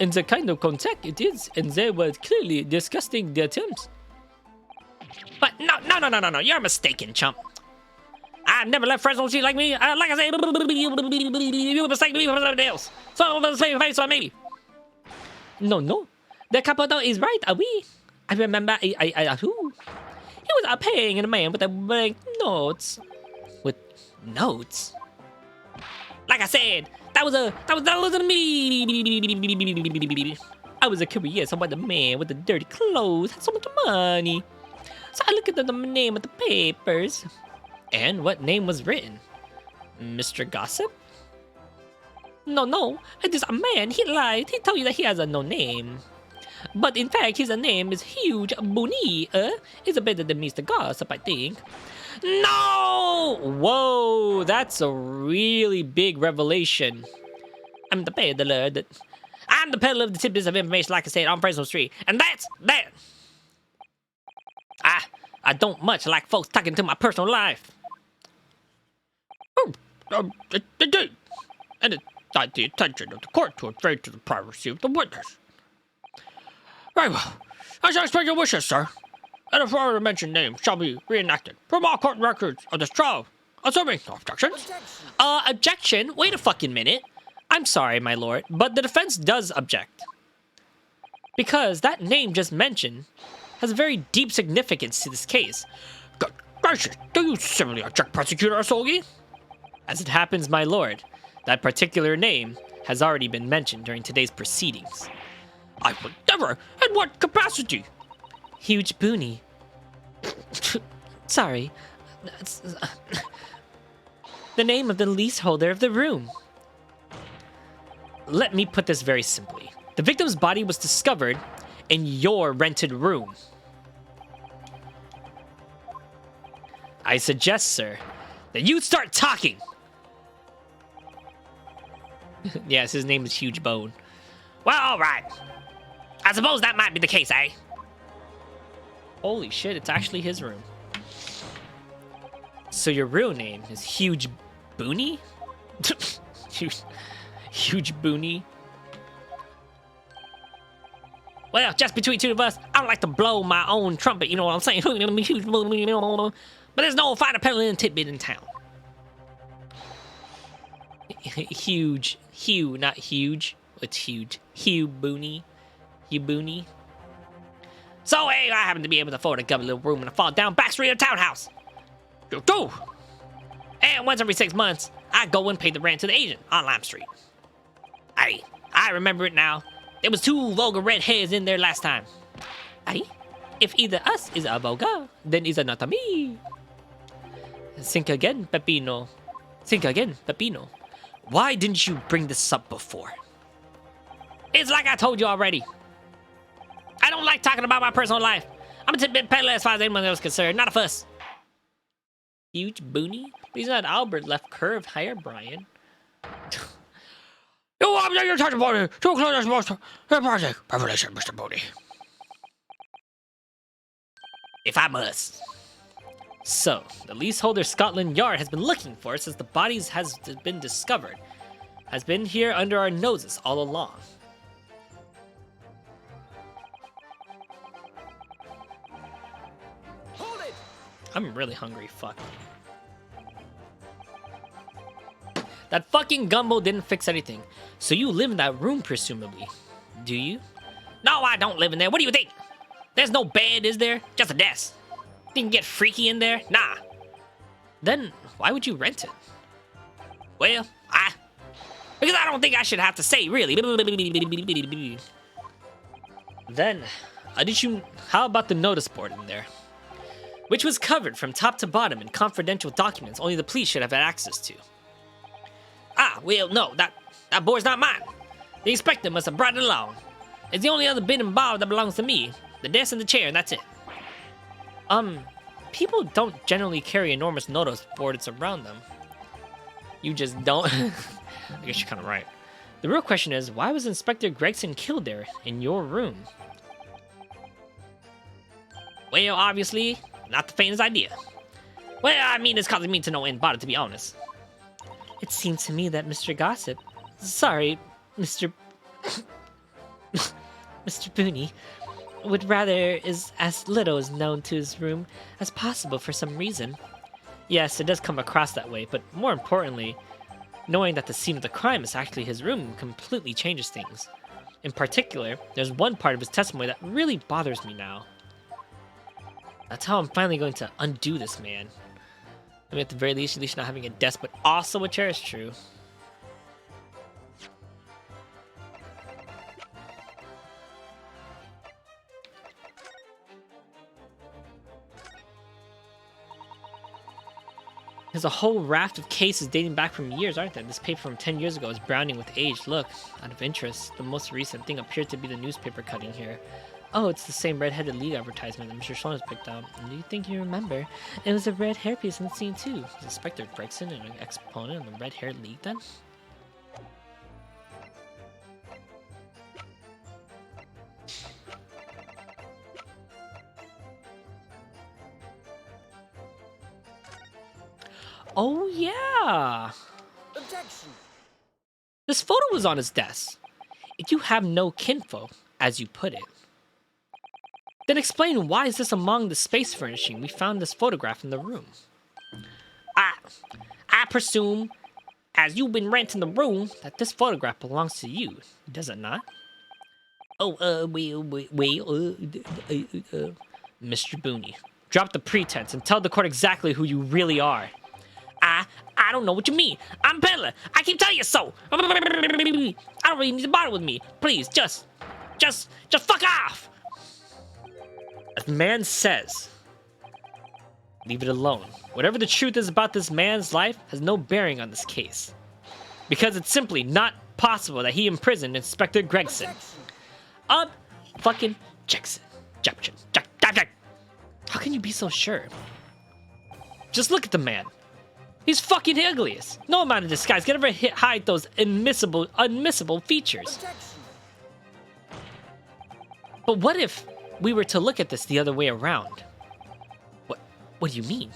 And the kind of contact it is, and they were clearly discussing their terms. But no, you're mistaken, chump. I've never left Fresno Street like me. Like I said, you mistake me for somebody else. So I'm the same face on me. No. The couple is right, oui. I remember who? He was paying a man with a blank notes. With notes? Like I said, that wasn't me. I was curious about the man with the dirty clothes, had so much money. So I looked at the name of the papers. And what name was written? Mr. Gossip? No, it is a man. He lied. He told you that he has no name. But in fact, his name is Huge Boonie. It's better than Mr. Gossip, I think. No! Whoa, that's a really big revelation. I'm the peddler of the tidbits of information, like I said, on Fresno Street. And that's that. I don't much like folks talking to my personal life. It did. And it got the attention of the court to invade to the privacy of the witness. Very well. As I expect your wishes, sir. And if our mentioned name shall be reenacted from all court records of this trial. Assuming no objections. Objection? Wait a fucking minute. I'm sorry, my lord, but the defense does object. Because that name just mentioned has a very deep significance to this case. Good gracious, do you civilly object, Prosecutor Asogi? As it happens, my lord, that particular name has already been mentioned during today's proceedings. I would never. In what capacity? Huge Boonie. Sorry. The name of the leaseholder of the room. Let me put this very simply. The victim's body was discovered in your rented room. I suggest, sir, that you start talking. Yes, his name is Huge Bone. Well, all right. I suppose that might be the case, eh? Holy shit, it's actually his room. So your real name is Huge Boonie? Huge boonie. Well, just between two of us, I don't like to blow my own trumpet, you know what I'm saying? But there's no fighter peddling in tidbit in town. Huge. Hugh, not huge. It's huge. Hugh Booney. Hugh Booney. So, hey, I happen to be able to afford a good little room in a fall down back street of townhouse. Go! And once every 6 months, I go and pay the rent to the agent on Lime Street. Aye, I remember it now. There was 2 vulgar redheads in there last time. Aye, if either us is a vulgar, then is not a me. Think again, Peppino. Think again, Peppino. Why didn't you bring this up before? It's like I told you already. I don't like talking about my personal life. I'm a tidbit peddler as far as anyone else is concerned, not a fuss. Huge boonie? He's not Albert left curve higher, Brian. You want your touch body. Too close, Mr. Revelation, Mr. Booty. If I must. So, the leaseholder Scotland Yard has been looking for us since the bodies has been discovered. Has been here under our noses all along. Hold it! I'm really hungry, fuck. That fucking gumbo didn't fix anything. So you live in that room, presumably. Do you? No, I don't live in there. What do you think? There's no bed, is there? Just a desk. You can get freaky in there? Nah. Then, why would you rent it? Well, because I don't think I should have to say, really. Then, how about the notice board in there? Which was covered from top to bottom in confidential documents only the police should have had access to. Well, no, that board's not mine. The inspector must have brought it along. It's the only other bin and bar that belongs to me. The desk and the chair, and that's it. People don't generally carry enormous notice boards around them. You just don't. I guess you're kind of right. The real question is, why was Inspector Gregson killed there, in your room? Well, obviously, not the faintest idea. Well, I mean, it's causing me to no end bother, to be honest. It seems to me that Mr. Gossip... Sorry, Mr... Mr. Booney would rather is as little as known to his room as possible for some reason. Yes, it does come across that way, but more importantly, knowing that the scene of the crime is actually his room completely changes things. In particular, there's one part of his testimony that really bothers me now. That's how I'm finally going to undo this man. I mean, at the very least, at least not having a desk, but also a chair is true. There's a whole raft of cases dating back from years, aren't there? This paper from 10 years ago is browning with age. Look, out of interest, the most recent thing appeared to be the newspaper cutting here. Oh, it's the same red-headed league advertisement that Mr. Sloan has picked out. Do you think you remember? It was a red hairpiece in the scene too. Was Inspector Gregson an exponent of the red-haired league then? Oh yeah! Objection! This photo was on his desk. If you have no kinfolk, as you put it, then explain why is this among the space furnishing we found this photograph in the room? I presume, as you've been renting the room, that this photograph belongs to you, does it not? Oh, Mr. Booney, drop the pretense and tell the court exactly who you really are. I don't know what you mean. I'm peddler. I keep telling you so. I don't really need to bother with me. Please, just fuck off. As the man says, leave it alone. Whatever the truth is about this man's life has no bearing on this case. Because it's simply not possible that he imprisoned Inspector Gregson. Fucking Jackson. How can you be so sure? Just look at the man. He's fucking ugliest. No amount of disguise can ever hide those unmissable features. But what if we were to look at this the other way around? What do you mean?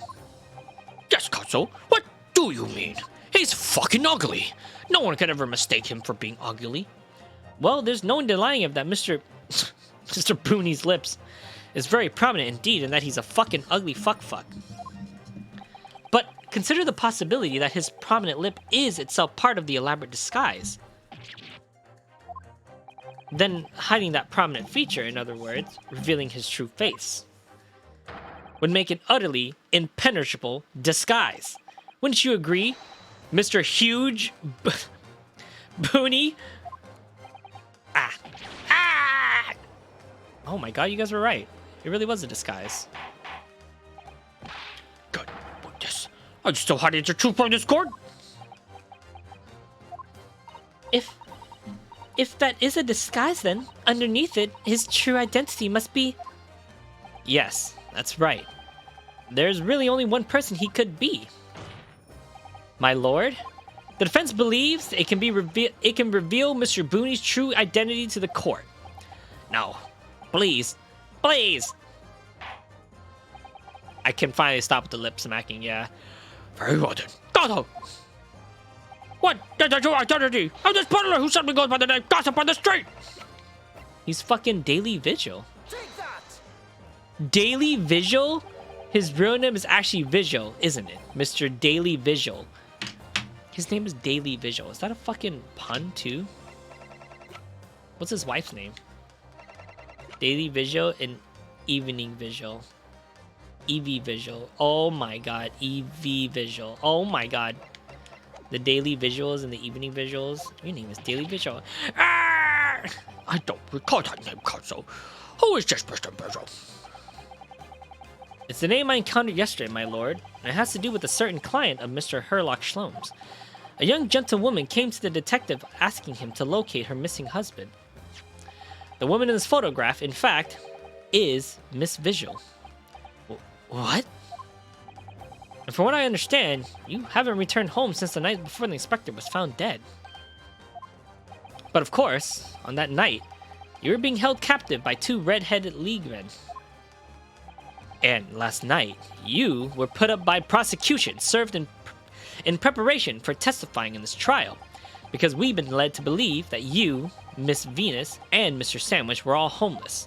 Yes, Counsel. What do you mean? He's fucking ugly. No one could ever mistake him for being ugly. Well, there's no denying of that Mr. Mr. Booney's lips is very prominent indeed, and that he's a fucking ugly fuck. But consider the possibility that his prominent lip is itself part of the elaborate disguise. Then hiding that prominent feature, in other words, revealing his true face, would make an utterly impenetrable disguise. Wouldn't you agree, Mr. Huge Booney? Oh my god, you guys were right. It really was a disguise. God, but yes. Are you still hiding your truth from this court? If that is a disguise, then underneath it, his true identity must be... Yes, that's right. There's really only one person he could be. My lord, the defense believes it can reveal Mr. Booney's true identity to the court. Now, please. I can finally stop with the lip smacking, yeah. Very well then. Gato! What is your identity of this peddler who suddenly goes by the name Gossip on the street? He's fucking Daily Vigil. Daily Vigil? His real name is actually Vigil, isn't it? Mr. Daily Vigil. His name is Daily Vigil. Is that a fucking pun too? What's his wife's name? Daily Vigil and Evening Vigil. EV Vigil. Oh my god. EV Vigil. Oh my god. The daily visuals and the evening visuals. Your name is Daily Vigil. Ah! I don't recall that name, Consul. Who is this Mr. Vigil? It's the name I encountered yesterday, my lord, and it has to do with a certain client of Mr. Herlock Shlom's. A young gentlewoman came to the detective asking him to locate her missing husband. The woman in this photograph, in fact, is Miss Vigil. What? And from what I understand, you haven't returned home since the night before the inspector was found dead. But of course, on that night, you were being held captive by two red-headed leaguemen. And last night, you were put up by prosecution, served in preparation for testifying in this trial, because we've been led to believe that you, Miss Venus, and Mr. Sandwich were all homeless.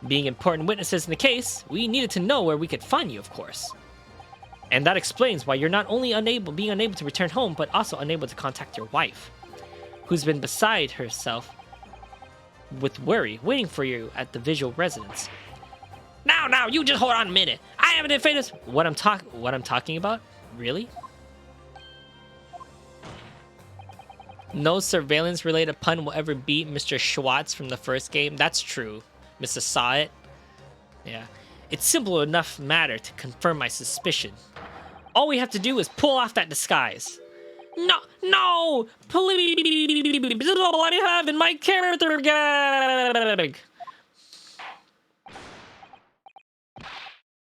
Being important witnesses in the case, we needed to know where we could find you, of course. And that explains why you're not only being unable to return home, but also unable to contact your wife, who's been beside herself with worry, waiting for you at the Vigil residence. Now, you just hold on a minute. I haven't defended what I'm talking about? Really? No surveillance-related pun will ever beat Mr. Schwartz from the first game. That's true. Mr. Saw It. Yeah. It's simple enough matter to confirm my suspicion. All we have to do is pull off that disguise. No! Please, let me have in my character gag.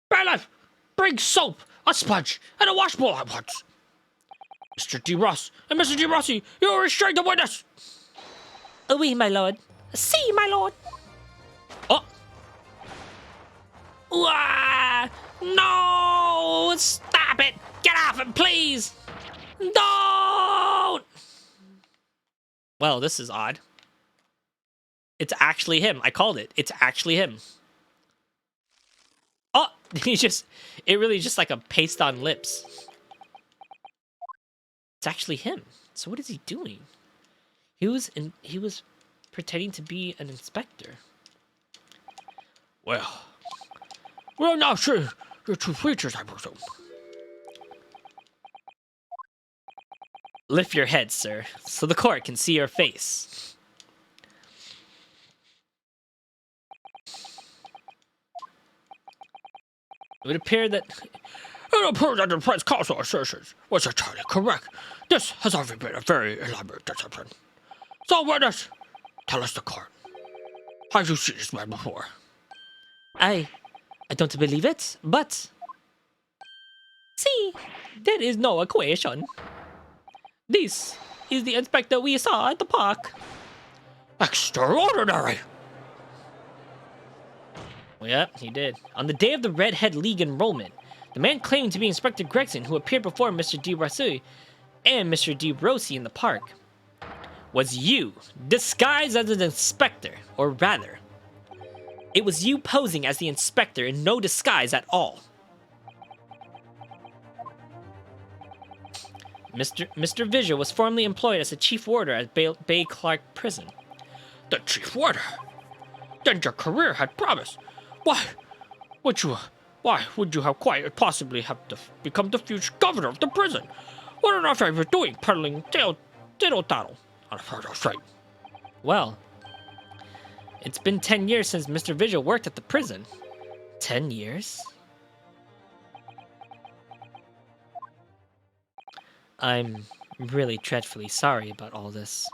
Bailiff, bring soap, a sponge, and a washbowl at once. Mr. D. Ross and Mr. D. Rossi, you are restrained the witness. Oui, my lord. See, my lord. Oh. No! Stop it! Get off him, please! Don't! Well, this is odd. It's actually him. I called it. It's actually him. Oh! It really just like a paste on lips. It's actually him. So what is he doing? He was pretending to be an inspector. Well, we'll now see your true features, I presume. Lift your head, sir, so the court can see your face. It would appear that... It appears that the defense counsel assertions was entirely correct. This has already been a very elaborate deception. So, witness, tell us the court. Have you seen this man before? I don't believe it, but... See, there is no equation. This is the inspector we saw at the park. Extraordinary! Well, yeah, he did. On the day of the Redhead League enrollment, the man claiming to be Inspector Gregson, who appeared before Mr. D. Rossi, and Mr. DeRossi in the park was you, disguised as an inspector, or rather, it was you posing as the inspector in no disguise at all. Mr. Visual was formerly employed as a chief warder at Bay Clark Prison. The chief warder? Then your career had promise. Why would you have quite possibly have to become the future governor of the prison? What on earth are you doing peddling diddle-daddle on a further street? Well, it's been 10 years since Mr. Visual worked at the prison. 10 years? I'm really dreadfully sorry about all this.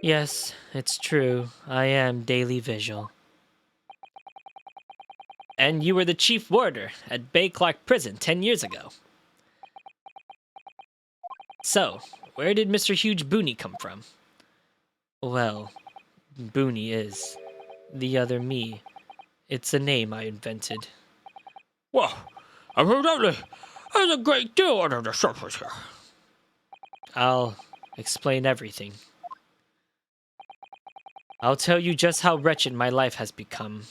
Yes, it's true. I am Daily Visual. And you were the chief warder at Bay Clark Prison 10 years ago. So, where did Mr. Huge Booney come from? Well, Booney is the other me. It's a name I invented. Well, evidently, there's a great deal under the surface here. I'll explain everything. I'll tell you just how wretched my life has become.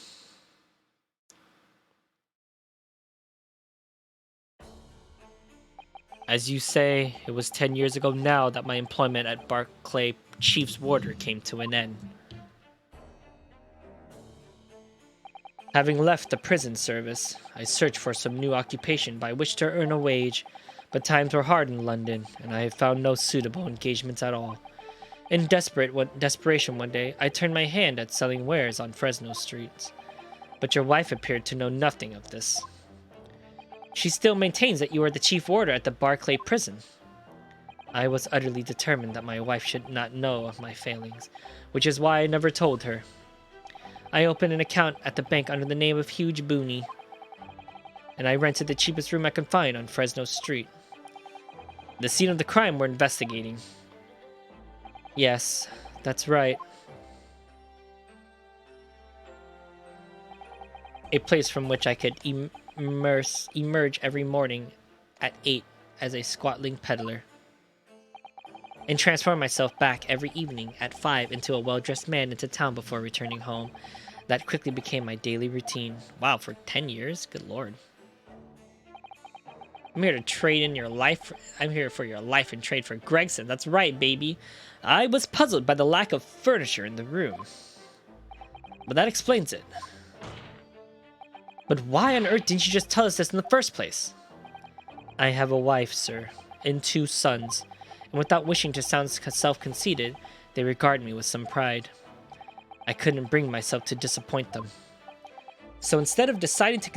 As you say, it was 10 years ago now that my employment at Barclay Chief's Warder came to an end. Having left the prison service, I searched for some new occupation by which to earn a wage, but times were hard in London, and I have found no suitable engagements at all. In desperation one day, I turned my hand at selling wares on Fresno streets, but your wife appeared to know nothing of this. She still maintains that you are the chief warder at the Barclay prison. I was utterly determined that my wife should not know of my failings, which is why I never told her. I opened an account at the bank under the name of Huge Booney, and I rented the cheapest room I could find on Fresno Street. The scene of the crime we're investigating. Yes, that's right. A place from which I could emerge every morning at 8 as a squattling peddler, and transform myself back every evening at 5 into a well-dressed man into town before returning home. That quickly became my daily routine. Wow, for 10 years? Good lord. I'm here to trade in your life. I'm here for your life and trade for Gregson. That's right, baby. I was puzzled by the lack of furniture in the room, but that explains it. But why on earth didn't you just tell us this in the first place? I have a wife, sir, and 2 sons, and without wishing to sound self-conceited, they regard me with some pride. I couldn't bring myself to disappoint them. So instead you decide to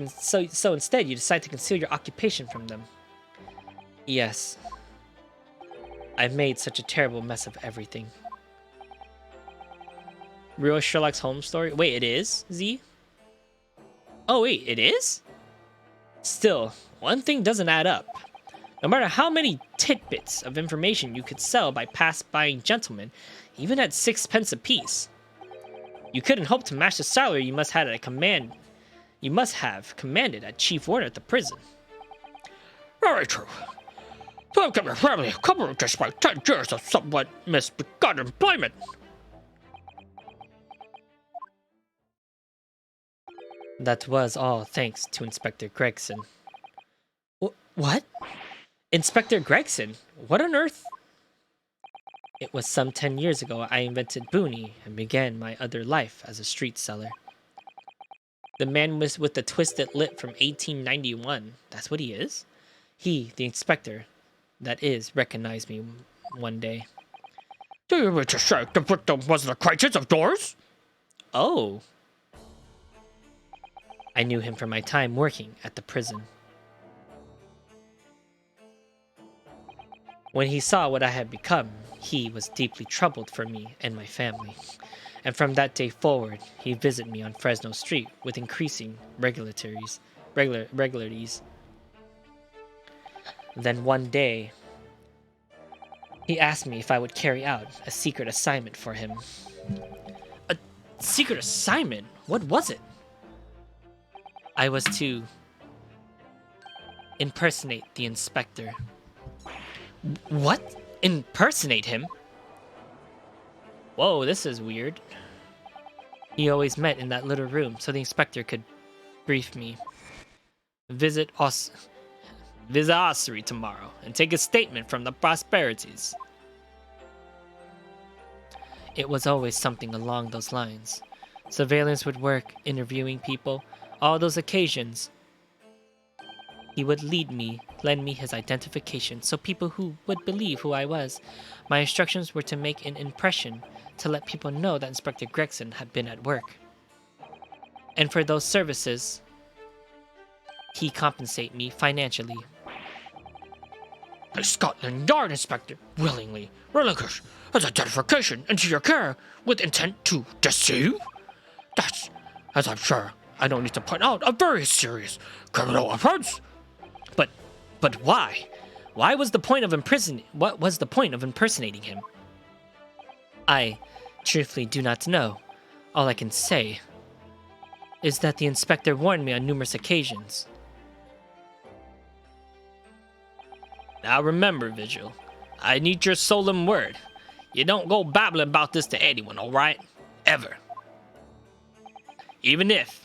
conceal your occupation from them. Yes. I've made such a terrible mess of everything. Real Sherlock Holmes story? Wait, it is? Z? Oh wait, it is? Still, one thing doesn't add up. No matter how many tidbits of information you could sell by pass-buying gentlemen, even at 6 pence apiece, you couldn't hope to match the salary you must have commanded at chief warder at the prison. Very true. So I've kept your family covered despite 10 years of somewhat misbegotten employment. That was all thanks to Inspector Gregson. What? Inspector Gregson? What on earth? It was some 10 years ago I invented Booney and began my other life as a street seller. The man was with the twisted lip from 1891. That's what he is? He, the inspector, that is, recognized me one day. Do you mean to say the victim was an acquaintance of yours? Oh. I knew him from my time working at the prison. When he saw what I had become, he was deeply troubled for me and my family. And from that day forward, he visited me on Fresno Street with increasing regularities. Then one day, he asked me if I would carry out a secret assignment for him. A secret assignment? What was it? I was to impersonate the inspector. What? Impersonate him? Whoa, this is weird. He always met in that little room so the inspector could brief me. Visit Ossery tomorrow and take a statement from the Prosperities. It was always something along those lines. Surveillance would work, interviewing people, all those occasions. He would lend me his identification so people who would believe who I was. My instructions were to make an impression, to let people know that Inspector Gregson had been at work. And for those services, he compensate me financially. A Scotland Yard inspector willingly relinquish his identification into your care with intent to deceive? That's, as I'm sure I don't need to point out, a very serious criminal offense. But why? Why was the point of What was the point of impersonating him? I truthfully do not know. All I can say is that the inspector warned me on numerous occasions. Now remember, Vigil, I need your solemn word. You don't go babbling about this to anyone, alright? Ever. Even if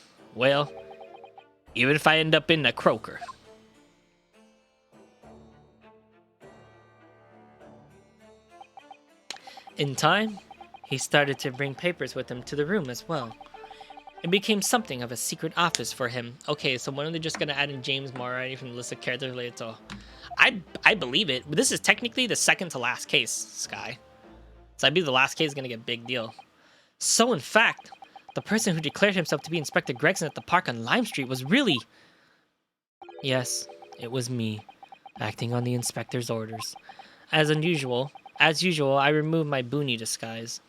I end up in a croaker. In time, he started to bring papers with him to the room as well. It became something of a secret office for him. Okay, so when are they just gonna add in James Murray from the list of characters related to? I believe it. But this is technically the second to last case, Sky. So I believe the last case is gonna get a big deal. So in fact, the person who declared himself to be Inspector Gregson at the park on Lime Street was really... Yes, it was me, acting on the inspector's orders. As usual, I removed my boonie disguise,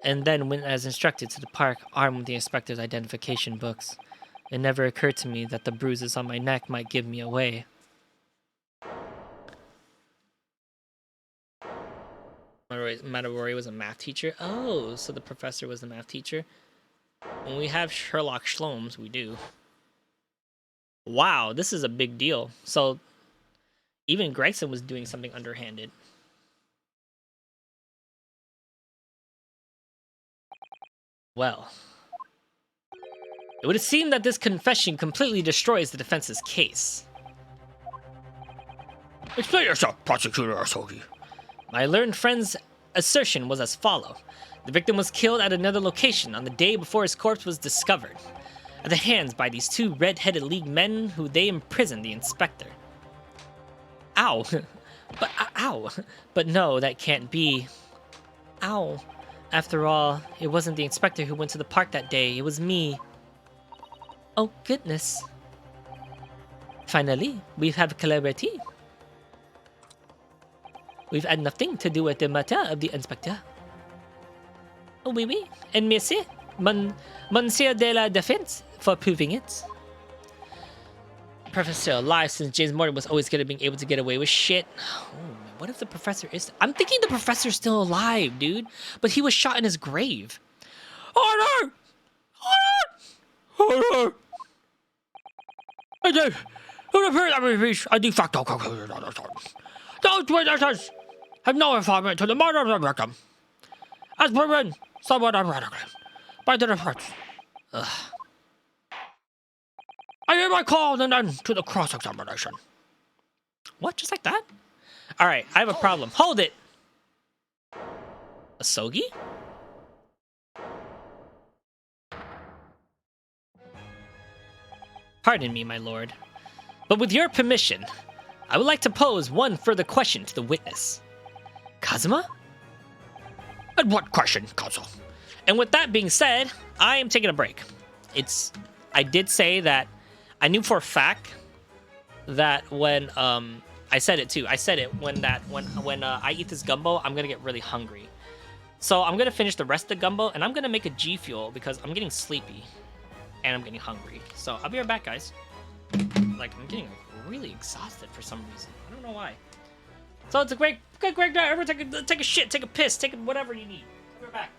and then went as instructed to the park, armed with the inspector's identification books. It never occurred to me that the bruises on my neck might give me away. Matabori was a math teacher. Oh, so the professor was the math teacher. When we have Sherlock Shlomes, we do. Wow, this is a big deal. So even Gregson was doing something underhanded. Well, it would seem that this confession completely destroys the defense's case. Explain yourself, Prosecutor Asogi. My learned friend's assertion was as follows. The victim was killed at another location on the day before his corpse was discovered, at the hands by these two red-headed league men who they imprisoned the inspector. Ow. Ow. But no, that can't be. Ow. After all, it wasn't the inspector who went to the park that day, it was me. Oh, goodness. Finally, we have clarity. We've had nothing to do with the matter of the inspector. Oh, oui, oui. And merci, Monsieur de la Défense, for proving it. Professor alive since James Morton was always good at being able to get away with shit. Oh, what if the professor is... I'm thinking the professor's still alive, dude. But he was shot in his grave. Oh no! Oh no! I do. I de facto. Those witnesses have no involvement to the murder of the victim, as proven somewhat ironically by the defense. I hereby call an end to the cross-examination. What? Just like that? Alright, I have a problem. Hold it! Asogi? Pardon me, my lord. But with your permission, I would like to pose one further question to the witness. Kazuma? And what question, Kazu? And with that being said, I am taking a break. I did say that I knew for a fact that when I said it too. I said it when I eat this gumbo, I'm gonna get really hungry. So I'm gonna finish the rest of the gumbo and I'm gonna make a G Fuel because I'm getting sleepy and I'm getting hungry. So I'll be right back, guys. Like I'm getting really exhausted for some reason. I don't know why. So it's a great night. Everyone take a shit, take a piss, take whatever you need. I'll be right back.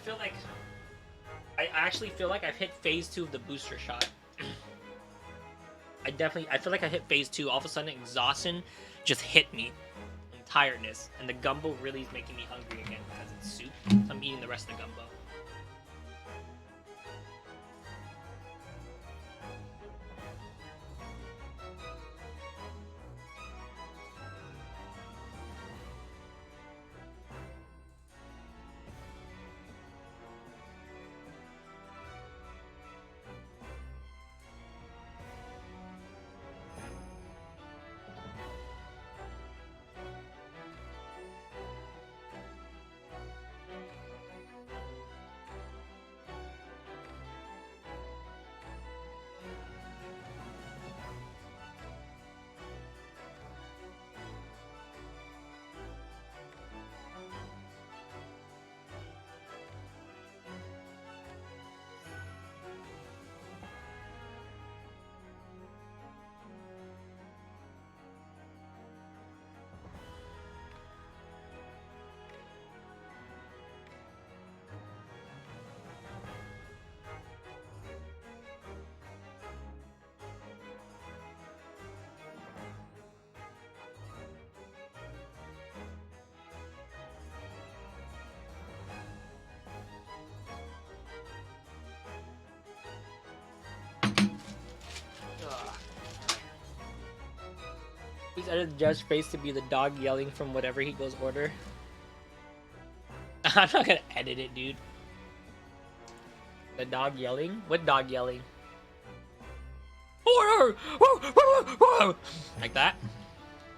feel like I actually feel like I've hit phase 2 of the booster shot. I feel like I hit phase 2. All of a sudden, exhaustion just hit me, and tiredness, and the gumbo really is making me hungry again because it's soup. So I'm eating the rest of the gumbo. Please edit the judge's face to be the dog yelling from whatever he goes order. I'm not gonna edit it, dude. The dog yelling? What dog yelling? Order! Like that?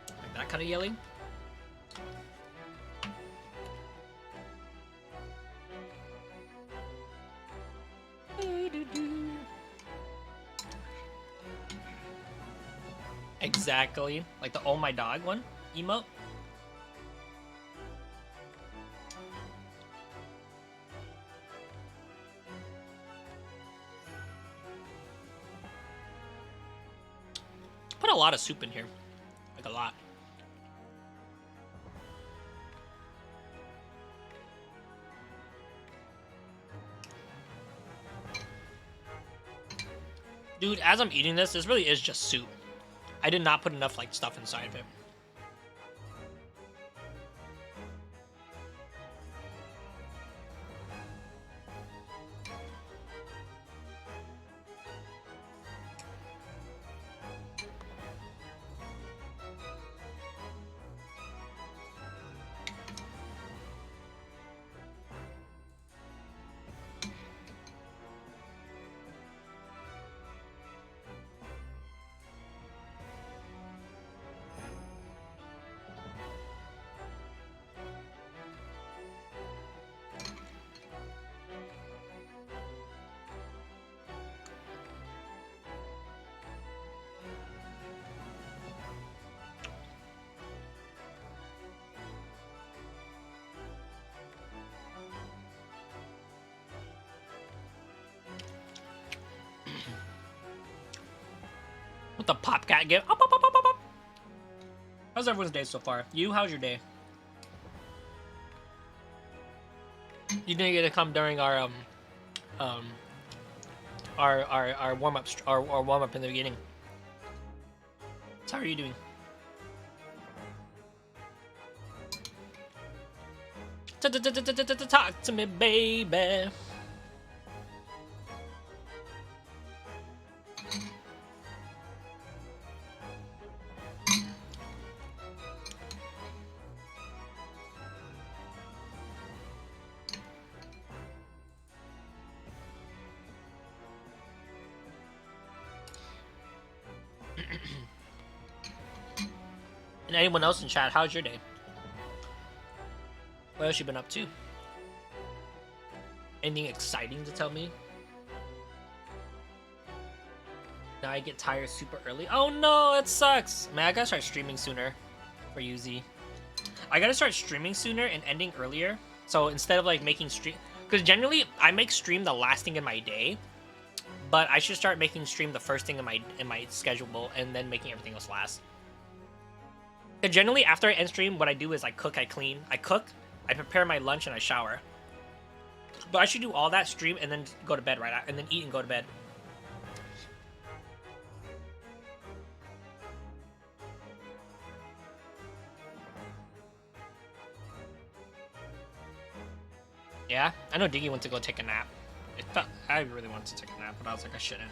Like that kind of yelling? Exactly. Like the oh my dog one emote. Put a lot of soup in here. Like a lot. Dude, as I'm eating this really is just soup. I did not put enough like stuff inside of it. What the pop cat give? Up, up, up, up, up, up. How's everyone's day so far? You, how's your day? You didn't get to come during our warm up our warm up in the beginning. So how are you doing? Talk to me, baby. And anyone else in chat, how's your day? What else you been up to? Anything exciting to tell me? Now I get tired super early. Oh no, it sucks. Man, I gotta start streaming sooner for UZ. I gotta start streaming sooner and ending earlier. So instead of like making stream, because generally I make stream the last thing in my day, but I should start making stream the first thing in my schedule and then making everything else last. And generally after I end stream, what I do is I cook, I clean, I cook, I prepare my lunch, and I shower. But I should do all that, stream, and then go to bed and then eat and go to bed. Yeah, I know Diggy went to go take a nap. I really wanted to take a nap, but I was like, I shouldn't.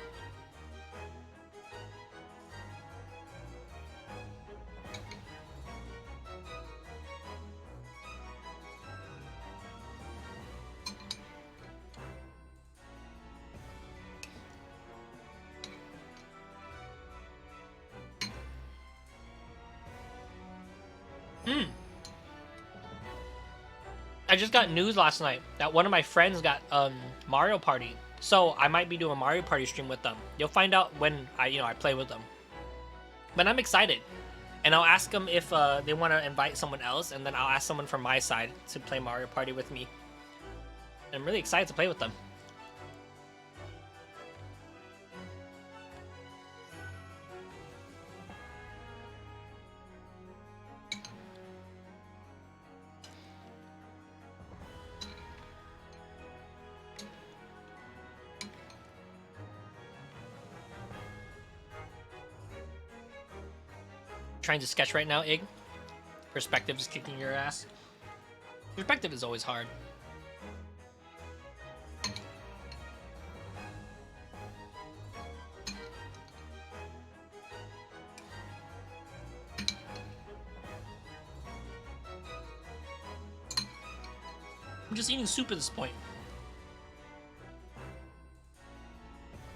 I just got news last night that one of my friends got Mario Party. So I might be doing a Mario Party stream with them. You'll find out when I play with them. But I'm excited. And I'll ask them if they want to invite someone else, and then I'll ask someone from my side to play Mario Party with me. I'm really excited to play with them. Trying to sketch right now, Ig. Perspective is kicking your ass. Perspective is always hard. I'm just eating soup at this point.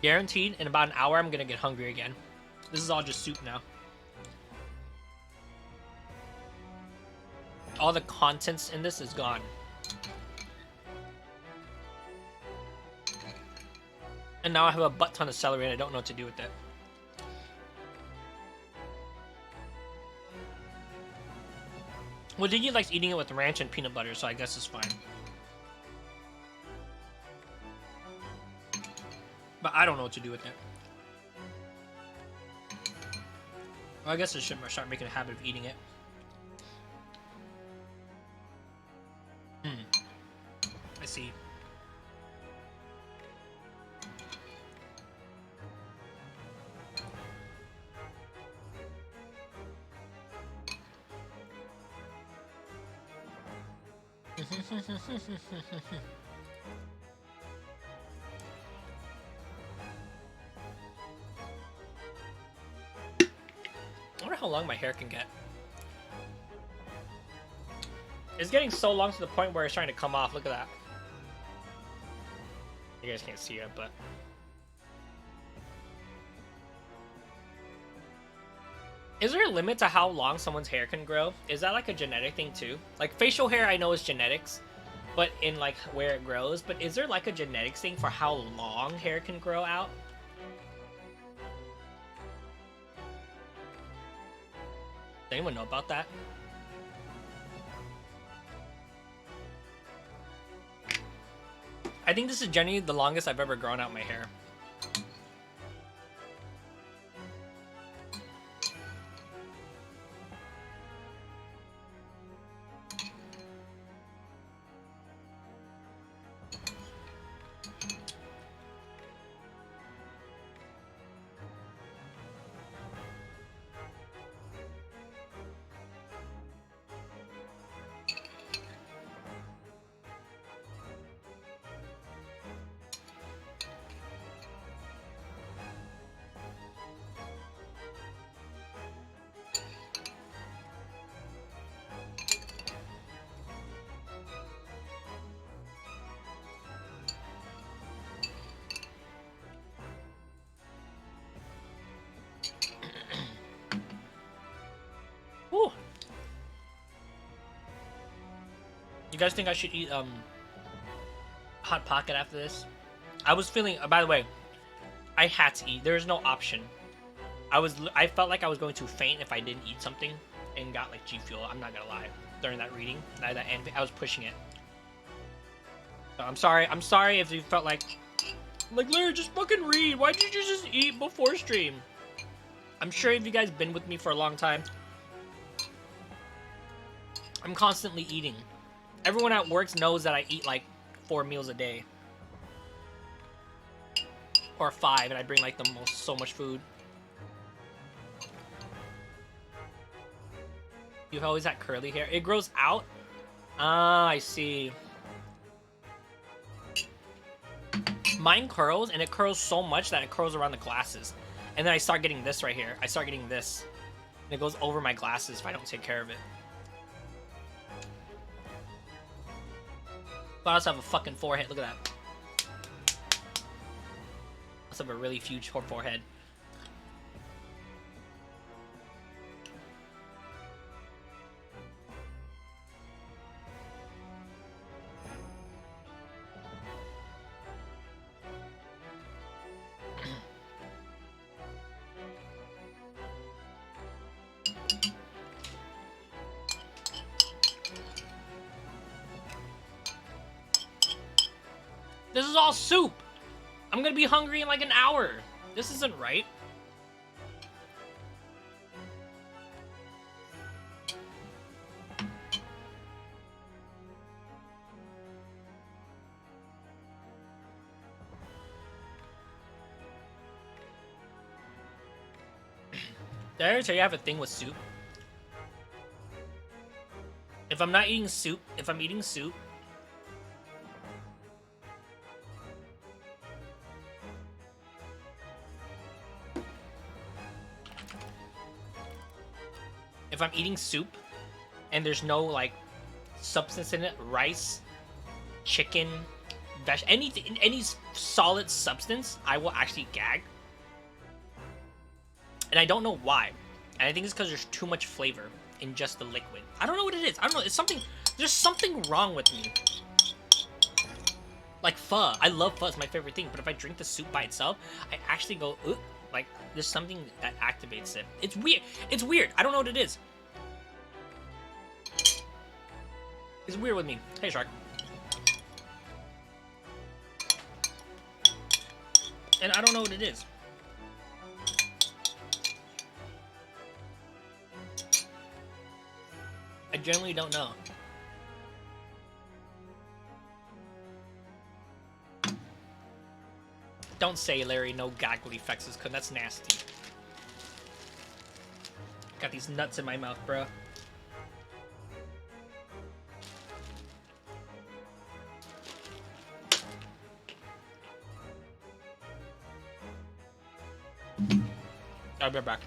Guaranteed, in about an hour, I'm gonna get hungry again. This is all just soup now. All the contents in this is gone. And now I have a butt ton of celery and I don't know what to do with it. Well, Diggy likes eating it with ranch and peanut butter, so I guess it's fine. But I don't know what to do with it. Well, I guess I should start making a habit of eating it. I see. I wonder how long my hair can get. It's getting so long to the point where it's trying to come off. Look at that. You guys can't see it, but... Is there a limit to how long someone's hair can grow? Is that like a genetic thing too? Like facial hair I know is genetics, but in like where it grows. But is there like a genetics thing for how long hair can grow out? Does anyone know about that? I think this is genuinely the longest I've ever grown out my hair. Ooh. You guys think I should eat Hot Pocket after this? I was feeling, by the way, I had to eat. There is no option. I felt like I was going to faint if I didn't eat something and got like G Fuel. I'm not gonna lie. During that reading, I was pushing it. So I'm sorry. I'm sorry if you felt like Larry, just fucking read. Why did you just eat before stream? I'm sure if you guys been with me for a long time, I'm constantly eating. Everyone at work knows that I eat like 4 meals a day. Or 5, and I bring like so much food. You've always had curly hair. It grows out? Ah, I see. Mine curls, and it curls so much that it curls around the glasses. And then I start getting this right here. I start getting this. And it goes over my glasses if I don't take care of it. But I also have a fucking forehead. Look at that. I also have a really huge forehead. This is all soup! I'm gonna be hungry in like an hour. This isn't right. Did I ever tell you I have a thing with soup? If I'm not eating soup, if I'm eating soup, if I'm eating soup and there's no like substance in it, rice, chicken, anything, any solid substance, I will actually gag. And I don't know why. And I think it's because there's too much flavor in just the liquid. I don't know what it is. I don't know. It's something. There's something wrong with me. Like pho. I love pho. It's my favorite thing. But if I drink the soup by itself, I actually go, ugh. Like, there's something that activates it. It's weird. It's weird. I don't know what it is. It's weird with me. Hey, Shark. And I don't know what it is. I generally don't know. Don't say, Larry, no gag reflexes, cause that's nasty. Got these nuts in my mouth, bro. I'll be right back.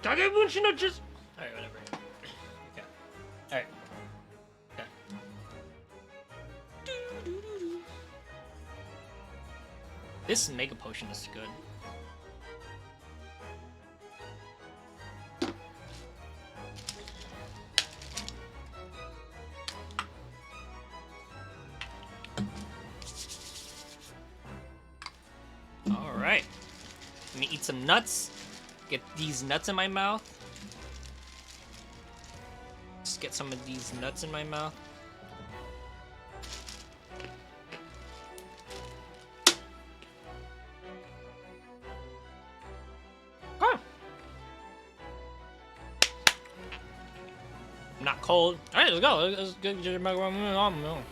Can I get a bunch of nudges? Alright, whatever. Okay. Alright. Okay. This Mega Potion is good. Alright. Let me eat some nuts. Get these nuts in my mouth. Just get some of these nuts in my mouth. Ah. Not cold. Alright, let's go. Let's get your macaroni on.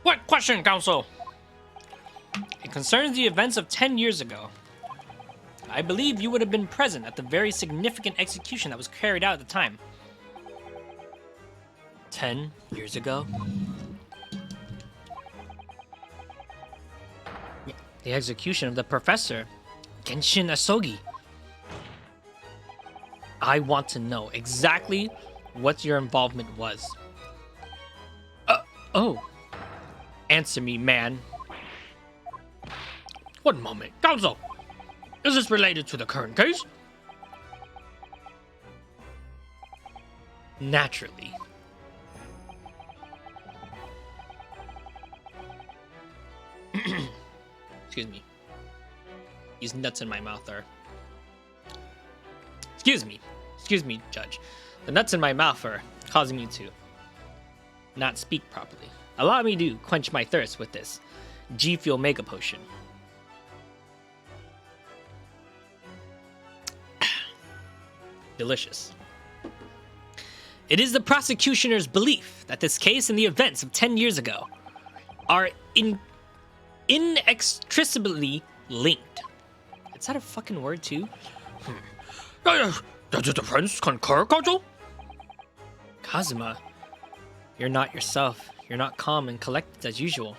What question, Council? It concerns the events of 10 years ago. I believe you would have been present at the very significant execution that was carried out at the time. 10 years ago? The execution of the professor, Genshin Asogi. I want to know exactly what your involvement was. Oh. Answer me, man. One moment. Council, is this related to the current case? Naturally. Excuse me. These nuts in my mouth are... Excuse me. Excuse me, Judge. The nuts in my mouth are causing me to not speak properly. Allow me to quench my thirst with this G Fuel Mega Potion. Delicious. It is the prosecutioner's belief that this case and the events of 10 years ago are inextricably linked. Is that a fucking word too? Does the defense concur, Council? Kazuma, you're not yourself. You're not calm and collected as usual.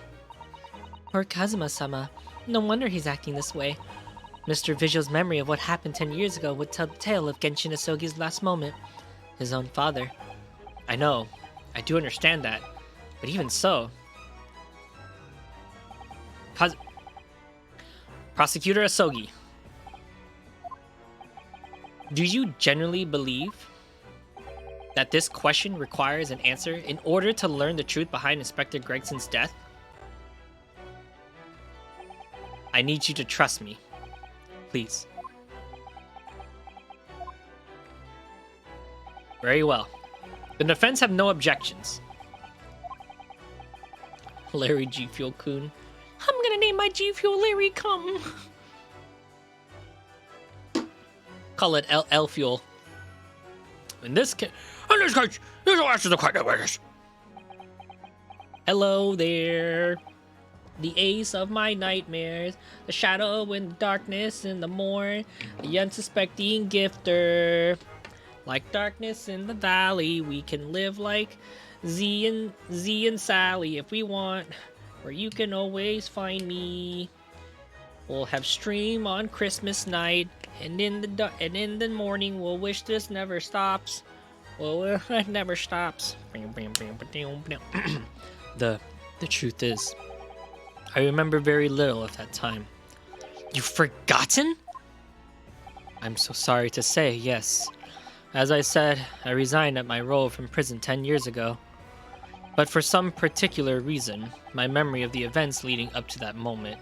Poor Kazuma-sama. No wonder he's acting this way. Mr. Visual's memory of what happened 10 years ago would tell the tale of Genshin Asogi's last moment. His own father. I know. I do understand that. But even so... Prosecutor Asogi. Do you genuinely believe that this question requires an answer in order to learn the truth behind Inspector Gregson's death? I need you to trust me. Please. Very well. The defense have no objections. Larry G Fuel Kun. I'm gonna name my G Fuel Larry Cum. Call it L Fuel. In this case, you don't answer the question. hello there. The ace of my nightmares, the shadow in the darkness in the morn, the unsuspecting gifter. Like darkness in the valley, we can live like Z and Sally if we want, where you can always find me. We'll have stream on Christmas night, and in the morning we'll wish this never stops. Well, it never stops. The truth is, I remember very little of that time. You've forgotten? I'm so sorry to say, yes. As I said, I resigned at my role from prison 10 years ago. But for some particular reason, my memory of the events leading up to that moment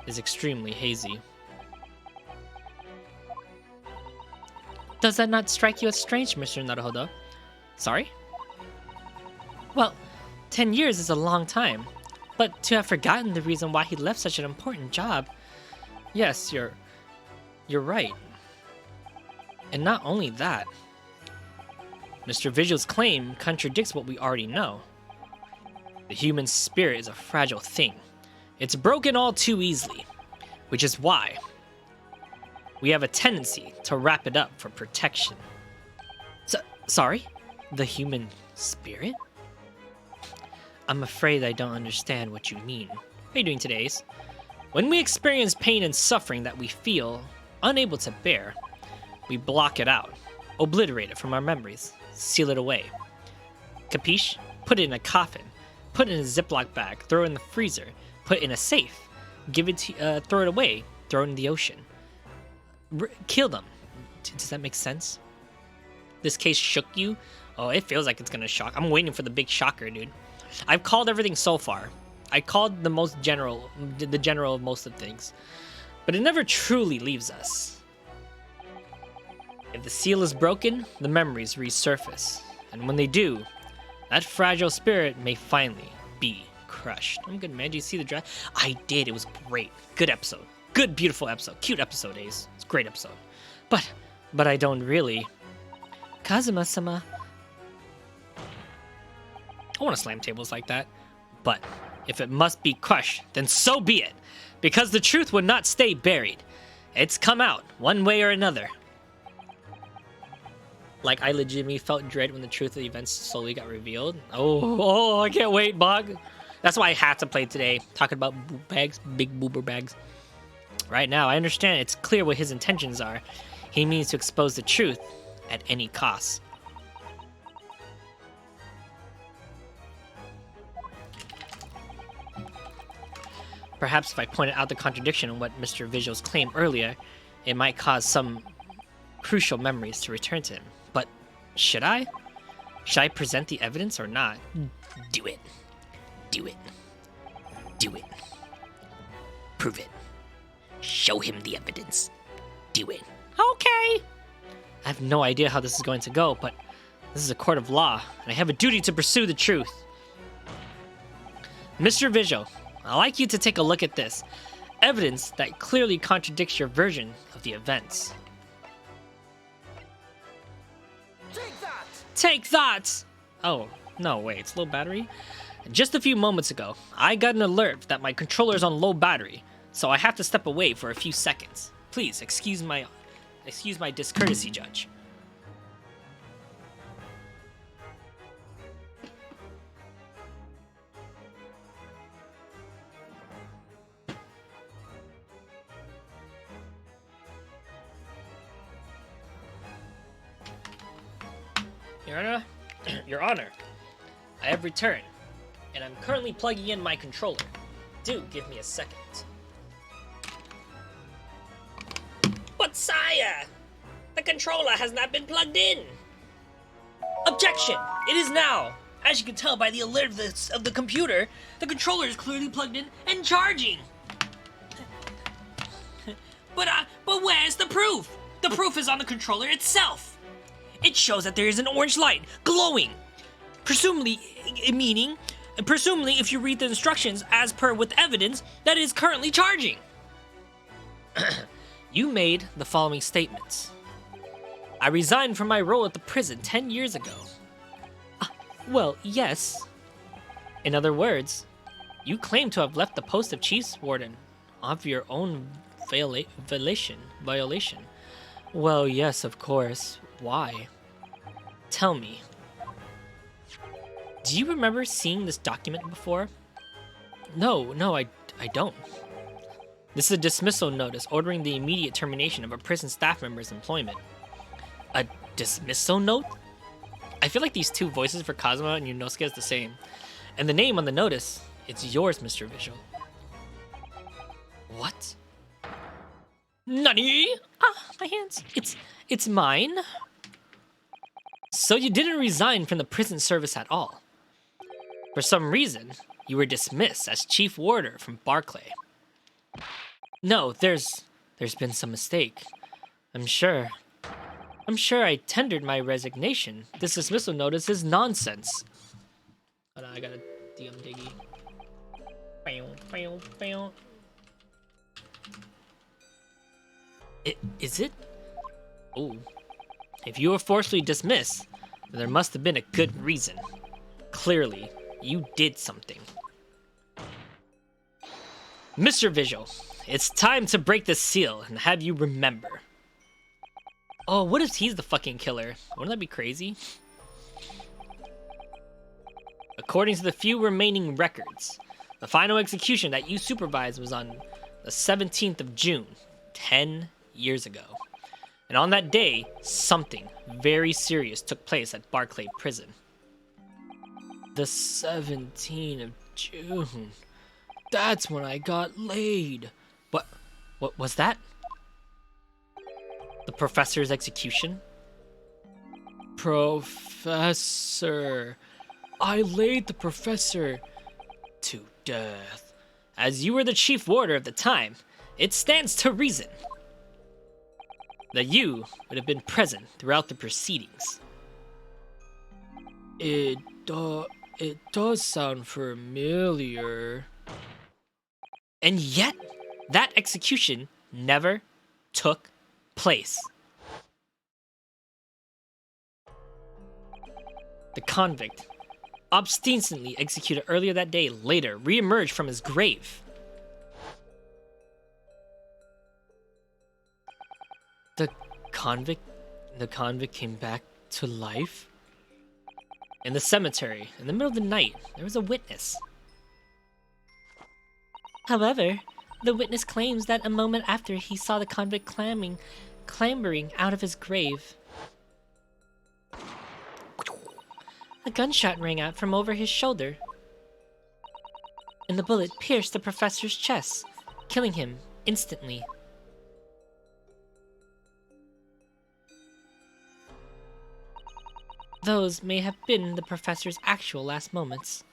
is extremely hazy. Does that not strike you as strange, Mr. Naruhodo? Sorry? Well, 10 years is a long time. But to have forgotten the reason why he left such an important job... Yes, you're right. And not only that, Mr. Vigil's claim contradicts what we already know. The human spirit is a fragile thing. It's broken all too easily, which is why we have a tendency to wrap it up for protection. Sorry? The human spirit? I'm afraid I don't understand what you mean. How are you doing today, Ace? When we experience pain and suffering that we feel unable to bear, we block it out, obliterate it from our memories, seal it away. Capiche? Put it in a coffin, put it in a Ziploc bag, throw it in the freezer, put it in a safe, give it to, throw it away, throw it in the ocean. Kill them. Does that make sense? This case shook you? Oh, it feels like it's gonna shock. I'm waiting for the big shocker, dude. I've called everything so far. I called the general of most of things. But it never truly leaves us. If the seal is broken, the memories resurface. And when they do, that fragile spirit may finally be crushed. I'm good, man. Did you see the draft? I did. It was great. Good episode. Good, beautiful episode. Cute episode, Ace. It's a great episode. But I don't really... Kazuma-sama. I want to slam tables like that. But if it must be crushed, then so be it. Because the truth would not stay buried. It's come out, one way or another. Like, I legitimately felt dread when the truth of the events slowly got revealed. Oh, I can't wait, Bog. That's why I had to play today. Talking about boob bags, big boober bags. Right now, I understand it's clear what his intentions are. He means to expose the truth at any cost. Perhaps if I pointed out the contradiction in what Mr. Visual's claim earlier, it might cause some crucial memories to return to him. But should I? Should I present the evidence or not? Do it. Do it. Do it. Prove it. Show him the evidence. Do it. Okay. I have no idea how this is going to go, but this is a court of law, and I have a duty to pursue the truth. Mr. Visual, I'd like you to take a look at this. Evidence that clearly contradicts your version of the events. Take that! Oh, no, wait, it's low battery? Just a few moments ago, I got an alert that my controller is on low battery, so I have to step away for a few seconds. Please, excuse my discourtesy, Judge. Your Honor, I have returned, and I'm currently plugging in my controller. Do give me a second. But sire, the controller has not been plugged in. Objection! It is now. As you can tell by the alert of the computer, the controller is clearly plugged in and charging. But where's the proof? The proof is on the controller itself. It shows that there is an orange light glowing, presumably if you read the instructions as per with evidence, that it is currently charging. You made the following statements. I resigned from my role at the prison 10 years ago. Well, yes. In other words, you claim to have left the post of Chief's Warden of your own violation. Well, yes, of course. Why? Tell me. Do you remember seeing this document before? No, I don't. This is a dismissal notice ordering the immediate termination of a prison staff member's employment. A dismissal note? I feel like these two voices for Kazuma and Yunosuke is the same. And the name on the notice, it's yours, Mr. Visual. What? Nani? My hands. It's mine. So you didn't resign from the prison service at all. For some reason, you were dismissed as chief warder from Barclay. No, there's been some mistake. I'm sure I tendered my resignation. This dismissal notice is nonsense. Hold on, I gotta diggy. Is it? Oh. If you were forcibly dismissed, then there must have been a good reason. Clearly, you did something. Mr. Visual, it's time to break the seal and have you remember. Oh, what if he's the fucking killer? Wouldn't that be crazy? According to the few remaining records, the final execution that you supervised was on the 17th of June, 10 years ago. And on that day, something very serious took place at Barclay Prison. The 17th of June. That's when I got laid. What was that? The professor's execution? Professor. I laid the professor to death. As you were the chief warder of the time, it stands to reason that you would have been present throughout the proceedings. It does sound familiar. And yet, that execution never took place. The convict, obstinately executed earlier that day, later re-emerged from his grave. The convict came back to life? In the cemetery, in the middle of the night, there was a witness. However, the witness claims that a moment after he saw the convict clambering out of his grave, a gunshot rang out from over his shoulder, and the bullet pierced the professor's chest, killing him instantly. Those may have been the professor's actual last moments.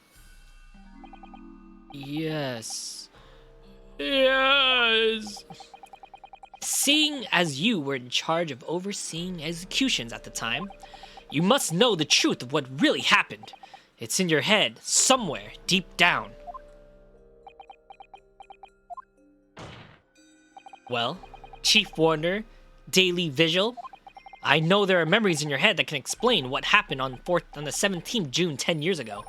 Yes. Yes. Seeing as you were in charge of overseeing executions at the time, you must know the truth of what really happened. It's in your head, somewhere deep down. Well, Chief Warner, Daily Vigil, I know there are memories in your head that can explain what happened on the 17th June 10 years ago.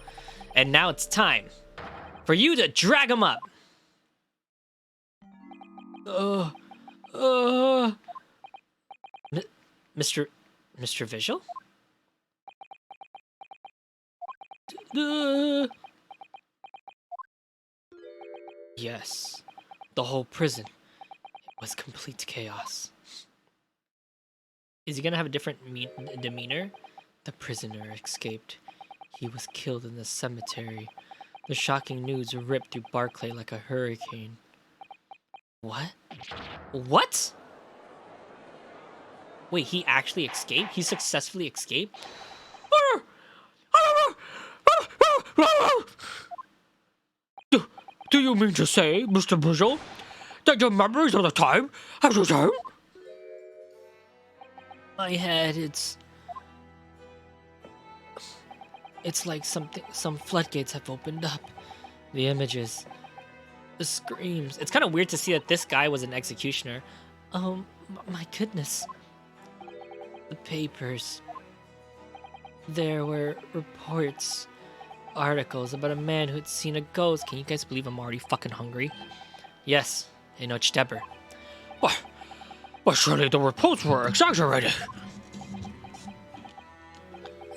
And now it's time for you to drag him up. Mr. Vigil? Yes, the whole prison was complete chaos. Is he gonna have a different demeanor? The prisoner escaped. He was killed in the cemetery. The shocking news ripped through Barclay like a hurricane. What? What? Wait, he actually escaped? He successfully escaped? Do you mean to say, Mr. Vigil, that your memories of the time have returned? My head, it's like some floodgates have opened up. The images, the screams. It's kind of weird to see that this guy was an executioner. Oh, my goodness. The papers. There were reports, articles about a man who had seen a ghost. Can you guys believe I'm already fucking hungry? Yes, in October. Why, surely the reports were exaggerated.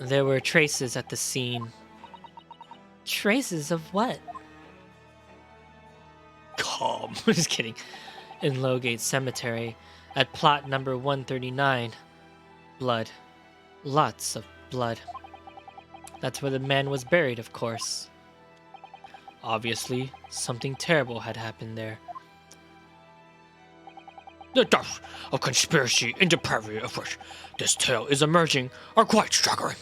There were traces at the scene. Traces of what? Calm. Just kidding. In Lowgate Cemetery, at plot number 139. Blood. Lots of blood. That's where the man was buried, of course. Obviously, something terrible had happened there. The depths of conspiracy and depravity of which this tale is emerging are quite staggering.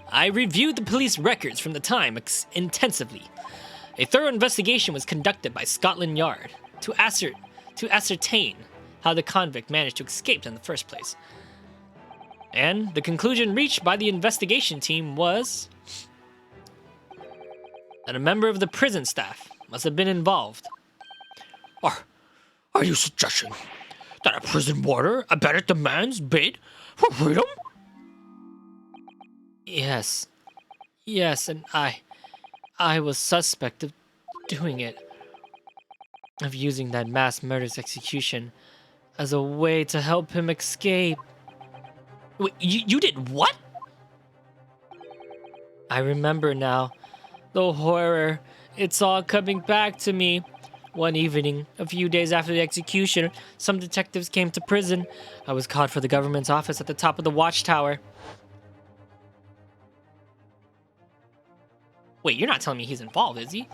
I reviewed the police records from the time intensively. A thorough investigation was conducted by Scotland Yard to ascertain how the convict managed to escape in the first place. And the conclusion reached by the investigation team was that a member of the prison staff must have been involved. Are you suggesting that a prison warder abetted the man's bid for freedom? Yes, and I was suspect of doing it, of using that mass murder's execution as a way to help him escape. Wait, you did what? I remember now. The horror. It's all coming back to me. One evening, a few days after the execution, some detectives came to prison. I was called for the government's office at the top of the watchtower. Wait, you're not telling me he's involved, is he?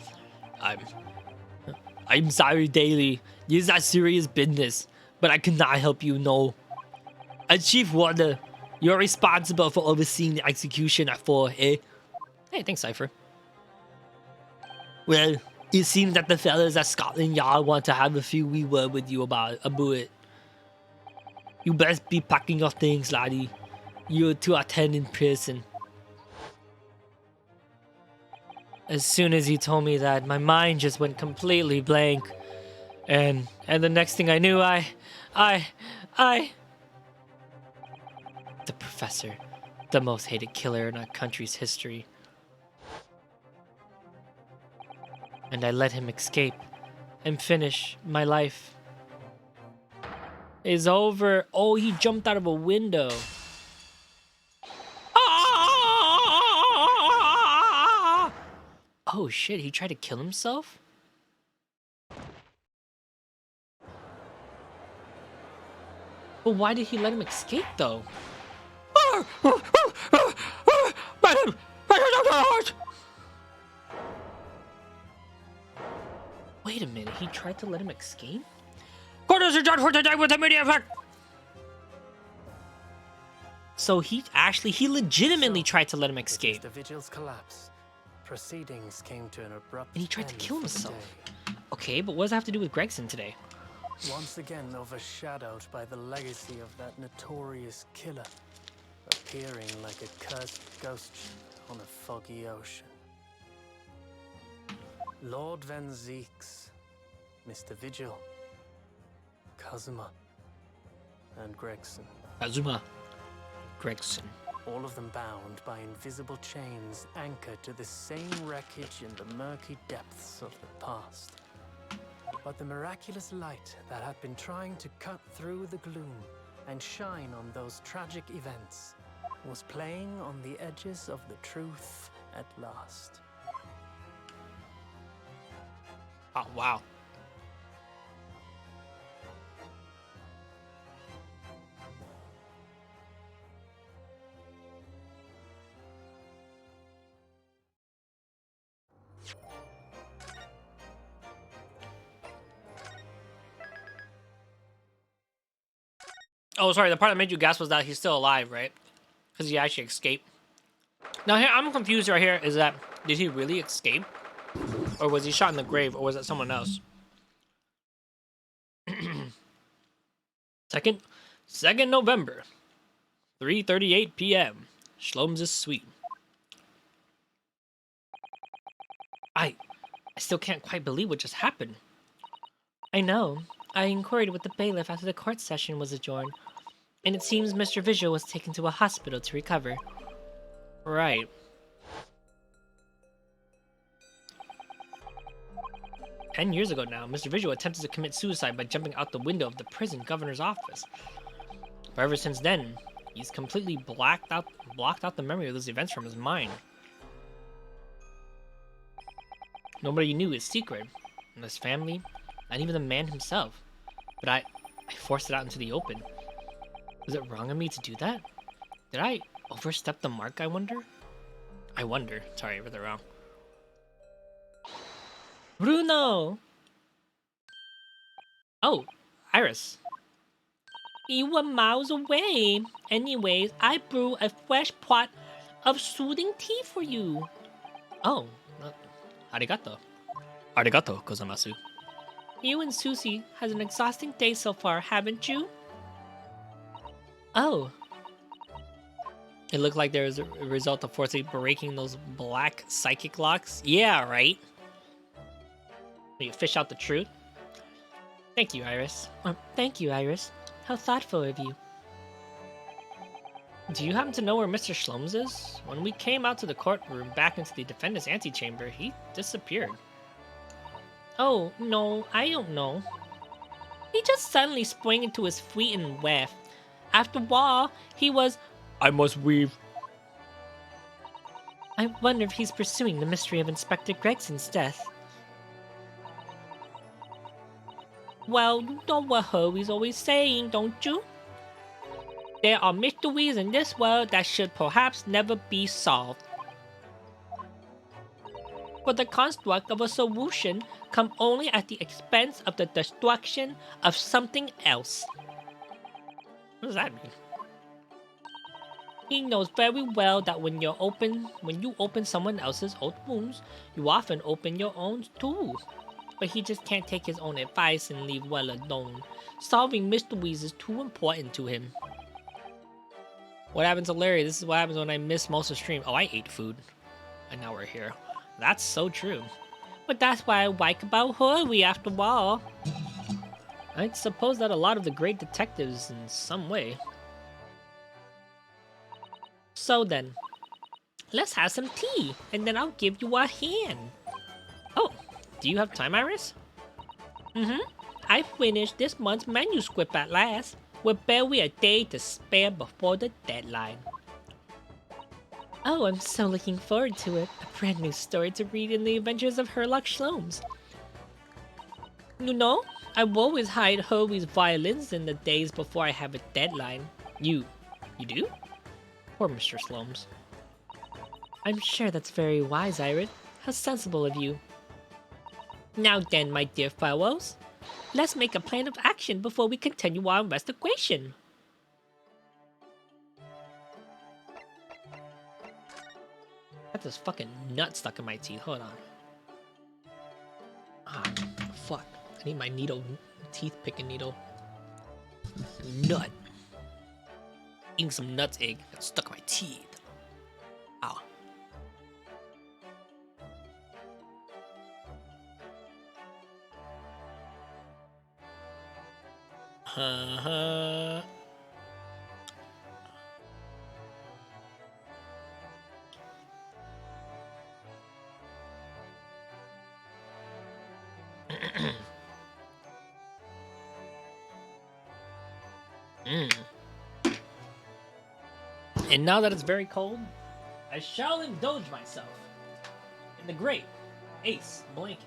I'm sorry, Daily. This is a serious business, but I cannot help you, no. As Chief Warder, you're responsible for overseeing the execution at 4, eh? Hey, thanks, Cypher. Well, it seems that the fellas at Scotland Yard want to have a few wee word with you about it. You best be packing your things, laddie. You're to attend in person. As soon as he told me that, my mind just went completely blank. And the next thing I knew, I... The professor, the most hated killer in our country's history. And I let him escape and finish my life. It's over. Oh, he jumped out of a window. Oh shit, he tried to kill himself? But why did he let him escape though? Wait a minute, he tried to let him escape? Quarters are done for today with immediate effect. So he legitimately tried to let him escape. The vigil's collapse. Proceedings came to an abrupt And he tried to end kill for the himself. day. Okay, but what does that have to do with Gregson today? Once again overshadowed by the legacy of that notorious killer, appearing like a cursed ghost ship on a foggy ocean. Lord Van Zeeks, Mr. Vigil, Kazuma, and Gregson. Azuma. Gregson. All of them bound by invisible chains anchored to the same wreckage in the murky depths of the past. But the miraculous light that had been trying to cut through the gloom and shine on those tragic events was playing on the edges of the truth at last. Oh, wow. Oh, sorry, the part that made you gasp was that he's still alive, right? Because he actually escaped. Now, here, I'm confused right here. Is that, did he really escape? Or was he shot in the grave? Or was it someone else? 2nd November, 3:38 p.m. Shloms' suite. I still can't quite believe what just happened. I know. I inquired with the bailiff after the court session was adjourned, and it seems Mr. Vigil was taken to a hospital to recover. Right. Ten years ago now, Mr. Vigil attempted to commit suicide by jumping out the window of the prison governor's office. But ever since then, he's completely blocked out the memory of those events from his mind. Nobody knew his secret, and his family, not even the man himself. But I forced it out into the open. Was it wrong of me to do that? Did I overstep the mark, I wonder? Sorry, I read that wrong. Bruno! Oh, Iris. You were miles away. Anyways, I brew a fresh pot of soothing tea for you. Oh, arigato. Arigato, gozaimasu. You and Susie has an exhausting day so far, haven't you? Oh. It looked like there was a result of forcibly breaking those black psychic locks. Yeah, right. You fish out the truth. Thank you, Iris. Thank you, Iris. How thoughtful of you. Do you happen to know where Mr. Shloms is? When we came out to the courtroom back into the defendant's antechamber, he disappeared. Oh, no, I don't know. He just suddenly sprang into his feet and laughed. After all, he was. I must weave. I wonder if he's pursuing the mystery of Inspector Gregson's death. Well, you know what Hurley's always saying, don't you? There are mysteries in this world that should perhaps never be solved. For the construct of a solution come only at the expense of the destruction of something else. What does that mean? He knows very well that when you open someone else's old wounds, you often open your own too. But he just can't take his own advice and leave well alone. Solving mysteries is too important to him. What happens to Larry? This is what happens when I miss most of the stream. Oh, I ate food. And now we're here. That's so true. But that's what I like about Hurley after all. I suppose that a lot of the great detectives in some way. So then, let's have some tea, and then I'll give you a hand. Oh, do you have time, Iris? I finished this month's manuscript at last, with barely a day to spare before the deadline. Oh, I'm so looking forward to it. A brand new story to read in the adventures of Herlock Sholmes. You know, I always hide Hurley's violins in the days before I have a deadline. You do? Poor Mr. Slomes. I'm sure that's very wise, Iris. How sensible of you. Now then, my dear fellows, let's make a plan of action before we continue our investigation. Got this fucking nut stuck in my teeth. Hold on. Ah, fuck. I need my needle, teeth picking needle. Nut. Eating some nuts egg. Got stuck in my teeth. Ow. And now that it's very cold, I shall indulge myself in the great Ace blanket.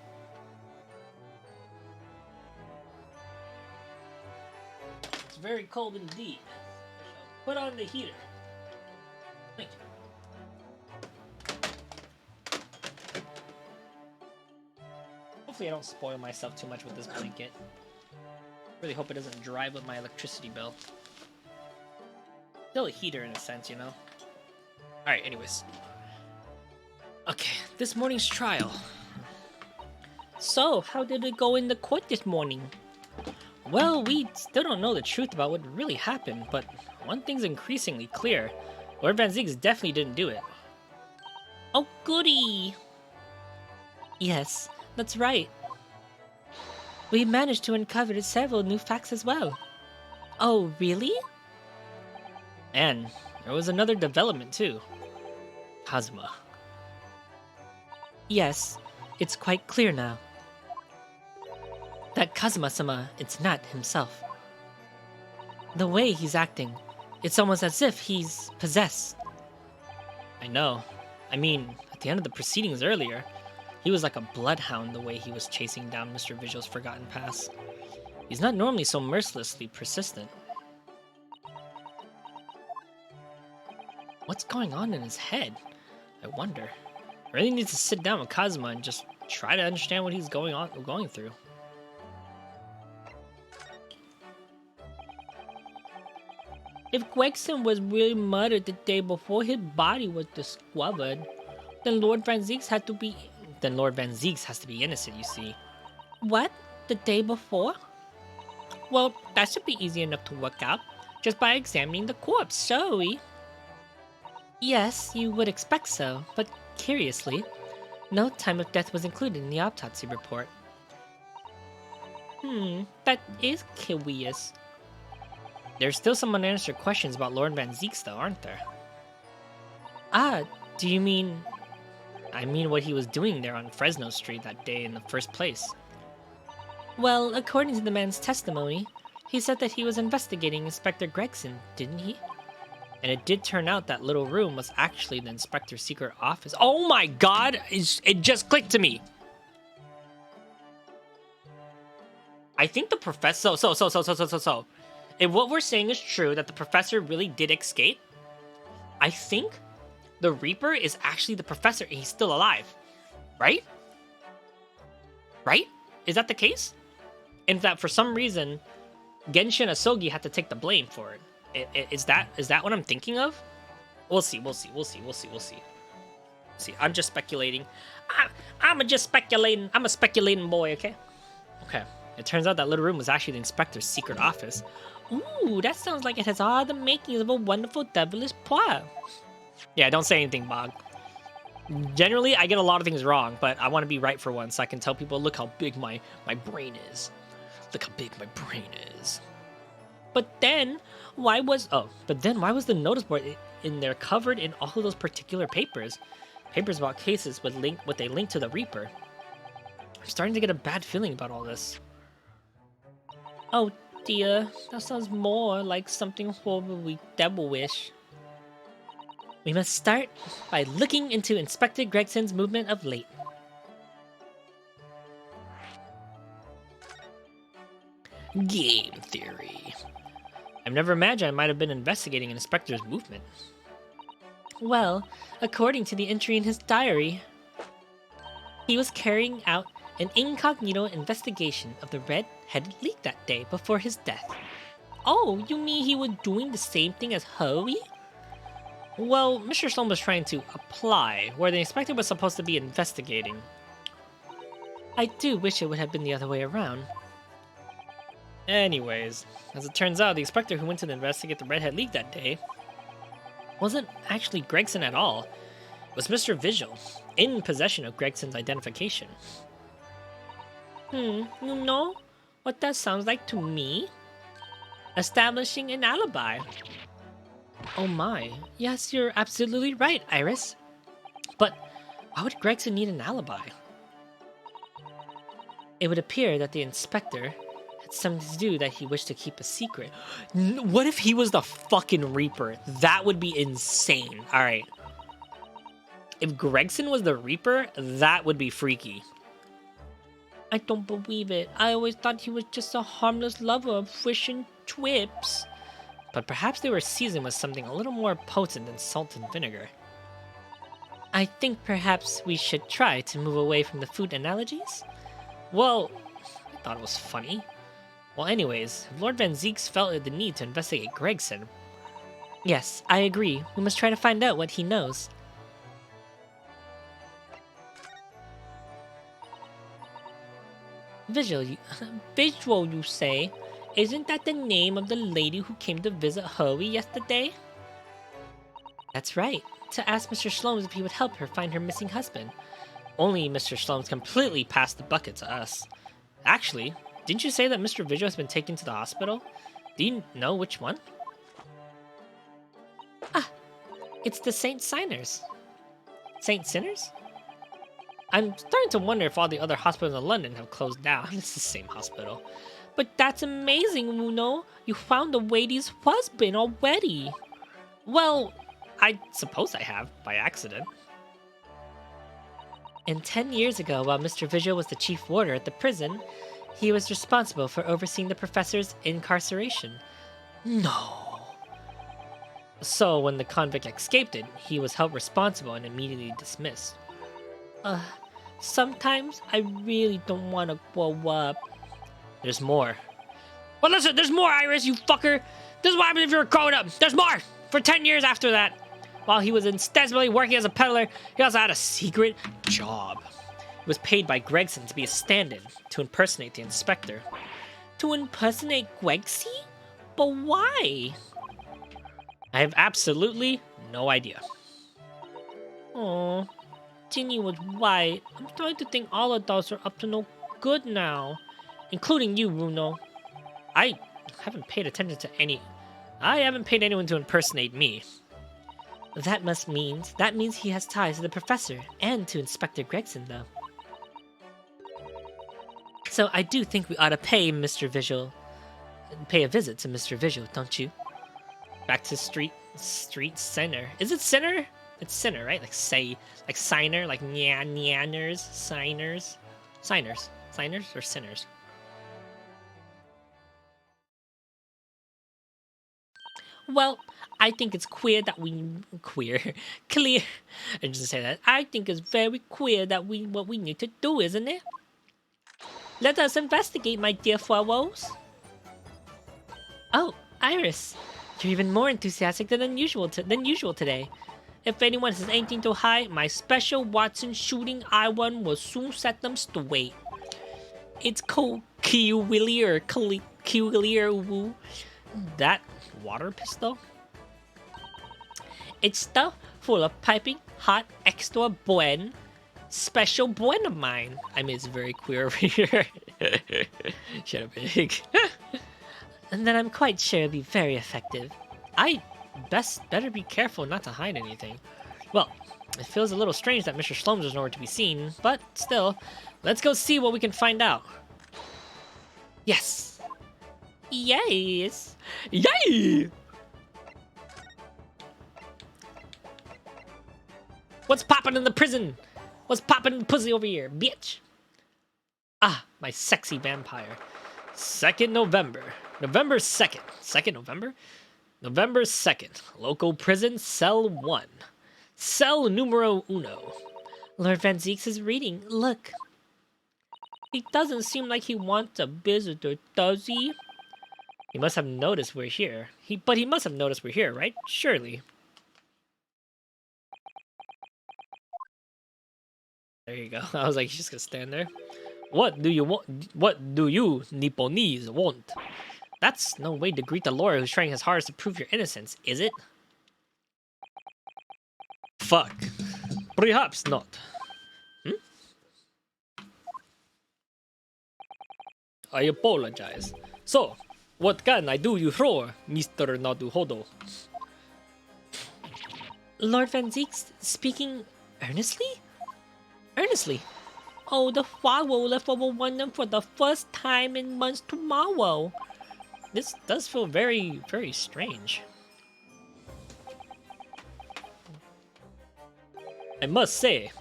It's very cold indeed. I shall put on the heater. Thank you. Hopefully I don't spoil myself too much with this blanket. Really hope it doesn't drive up my electricity bill. Still a heater in a sense, you know? Alright, anyways. Okay, this morning's trial. So, how did it go in the court this morning? Well, we still don't know the truth about what really happened, but one thing's increasingly clear. Lord Van Ziegs definitely didn't do it. Oh, goody! Yes, that's right. We managed to uncover several new facts as well. Oh, really? And there was another development too. Kazuma. Yes, it's quite clear now. That Kazuma-sama, it's not himself. The way he's acting, it's almost as if he's possessed. I know. I mean, at the end of the proceedings earlier, he was like a bloodhound the way he was chasing down Mr. Vigil's forgotten past. He's not normally so mercilessly persistent. What's going on in his head? I wonder. I really need to sit down with Kazuma and just try to understand what he's going through. If Gregson was really murdered the day before his body was discovered, then Lord Van Ziegs has to be innocent, you see. What? The day before? Well, that should be easy enough to work out, just by examining the corpse, shall we? Yes, you would expect so, but curiously, no time of death was included in the autopsy report. That is curious. There's still some unanswered questions about Lord Van Ziegs, though, aren't there? Ah, do you mean... I mean what he was doing there on Fresno Street that day in the first place. Well, according to the man's testimony, he said that he was investigating Inspector Gregson, didn't he? And it did turn out that little room was actually the inspector's secret office. Oh my god! It just clicked to me! I think the professor... So. If what we're saying is true, that the professor really did escape, I think the Reaper is actually the professor and he's still alive. Right? Right? Is that the case? And that for some reason, Genshin Asogi had to take the blame for it. Is that what I'm thinking of? We'll see. See, I'm just speculating. I'm just speculating. I'm a speculating boy, okay? Okay. It turns out that little room was actually the inspector's secret office. Ooh, that sounds like it has all the makings of a wonderful devilish plot. Yeah, don't say anything, Bog. Generally, I get a lot of things wrong, but I want to be right for once so I can tell people, look how big my brain is. Look how big my brain is. But then, why was the notice board in there covered in all of those particular papers? Papers about cases with a link to the Reaper. I'm starting to get a bad feeling about all this. Oh dear, that sounds more like something horribly devilish. We must start by looking into Inspector Gregson's movement of late. Game theory. I've never imagined I might have been investigating an inspector's movement. Well, according to the entry in his diary, he was carrying out an incognito investigation of the red-headed leak that day before his death. Oh, you mean he was doing the same thing as Hoey? Well, Mr. Sloan was trying to apply, where the inspector was supposed to be investigating. I do wish it would have been the other way around. Anyways, as it turns out, the inspector who went to investigate the redhead leak that day wasn't actually Gregson at all. It was Mr. Visual, in possession of Gregson's identification. You know what that sounds like to me? Establishing an alibi. Oh my, yes, you're absolutely right, Iris. But why would Gregson need an alibi? It would appear that the inspector had something to do that he wished to keep a secret. What if he was the fucking Reaper? That would be insane. Alright. If Gregson was the Reaper, that would be freaky. I don't believe it. I always thought he was just a harmless lover of fish and chips. But perhaps they were seasoned with something a little more potent than salt and vinegar. I think perhaps we should try to move away from the food analogies? Well, I thought it was funny. Well, anyways, if Lord Van Zeeks felt the need to investigate Gregson. Yes, I agree. We must try to find out what he knows. Visual, you say? Isn't that the name of the lady who came to visit Hoey yesterday? That's right. To ask Mr. Sloan if he would help her find her missing husband. Only Mr. Sloan's completely passed the bucket to us. Actually, didn't you say that Mr. Visual has been taken to the hospital? Do you know which one? Ah, it's the St. Sinners. St. Sinners? I'm starting to wonder if all the other hospitals in London have closed down. It's the same hospital. But that's amazing, Muno. You found the lady's husband already. Well, I suppose I have, by accident. And 10 years ago, while Mr. Visual was the chief warder at the prison, he was responsible for overseeing the professor's incarceration. No. So, when the convict escaped it, he was held responsible and immediately dismissed. Sometimes I really don't want to grow up. There's more. Well, listen, there's more, Iris, you fucker. This is what happens if you're growing up. There's more. For 10 years after that, while he was ostensibly working as a peddler, he also had a secret job. He was paid by Gregson to be a stand-in to impersonate the inspector. To impersonate Gregsy? But why? I have absolutely no idea. Oh, Ginny was right. I'm starting to think all adults are up to no good now. Including you, Bruno. I haven't paid attention to I haven't paid anyone to impersonate me. That means he has ties to the professor and to Inspector Gregson, though. So I do think we ought to pay Mr. Visual, pay a visit to Mr. Visual, don't you? Back to street center. Is it center? It's center, right? Like say, like signer, like nyanners, signers, signers or sinners. Well, I think it's queer that we clear. I just say that. I think it's very queer that what we need to do, isn't it? Let us investigate, my dear Fuawos. Oh, Iris, you're even more enthusiastic than usual today. If anyone has anything to hide, my special Watson shooting I-1 will soon set them straight. It's called Kiwilier Wu. That water pistol? It's stuffed full of piping hot extra buen. Special buen of mine. I mean, it's very queer over here. Shut up, pig. And then I'm quite sure it'll be very effective. I better be careful not to hide anything. Well, it feels a little strange that Mr. Slomes is nowhere to be seen, but still, let's go see what we can find out. Yes. Yes. Yay! What's poppin' in the prison? What's poppin' in the pussy over here, bitch? Ah, my sexy vampire. 2nd November. November 2nd. 2nd November? November 2nd. Local prison, cell 1. Cell numero uno. Lord Van Zeeks is reading. Look. He doesn't seem like he wants a visitor, does he? He must have noticed we're here. But he must have noticed we're here, right? Surely. There you go. I was like, he's just gonna stand there. What do you want? What do you Nipponese want? That's no way to greet the lawyer who's trying his hardest to prove your innocence, is it? Fuck. Perhaps not. I apologize. So, what can I do you for, Mr. Naduhodo? Lord Van Zeeks speaking earnestly? Earnestly? Oh, the Fuawo left over London for the first time in months tomorrow. This does feel very, very strange. I must say,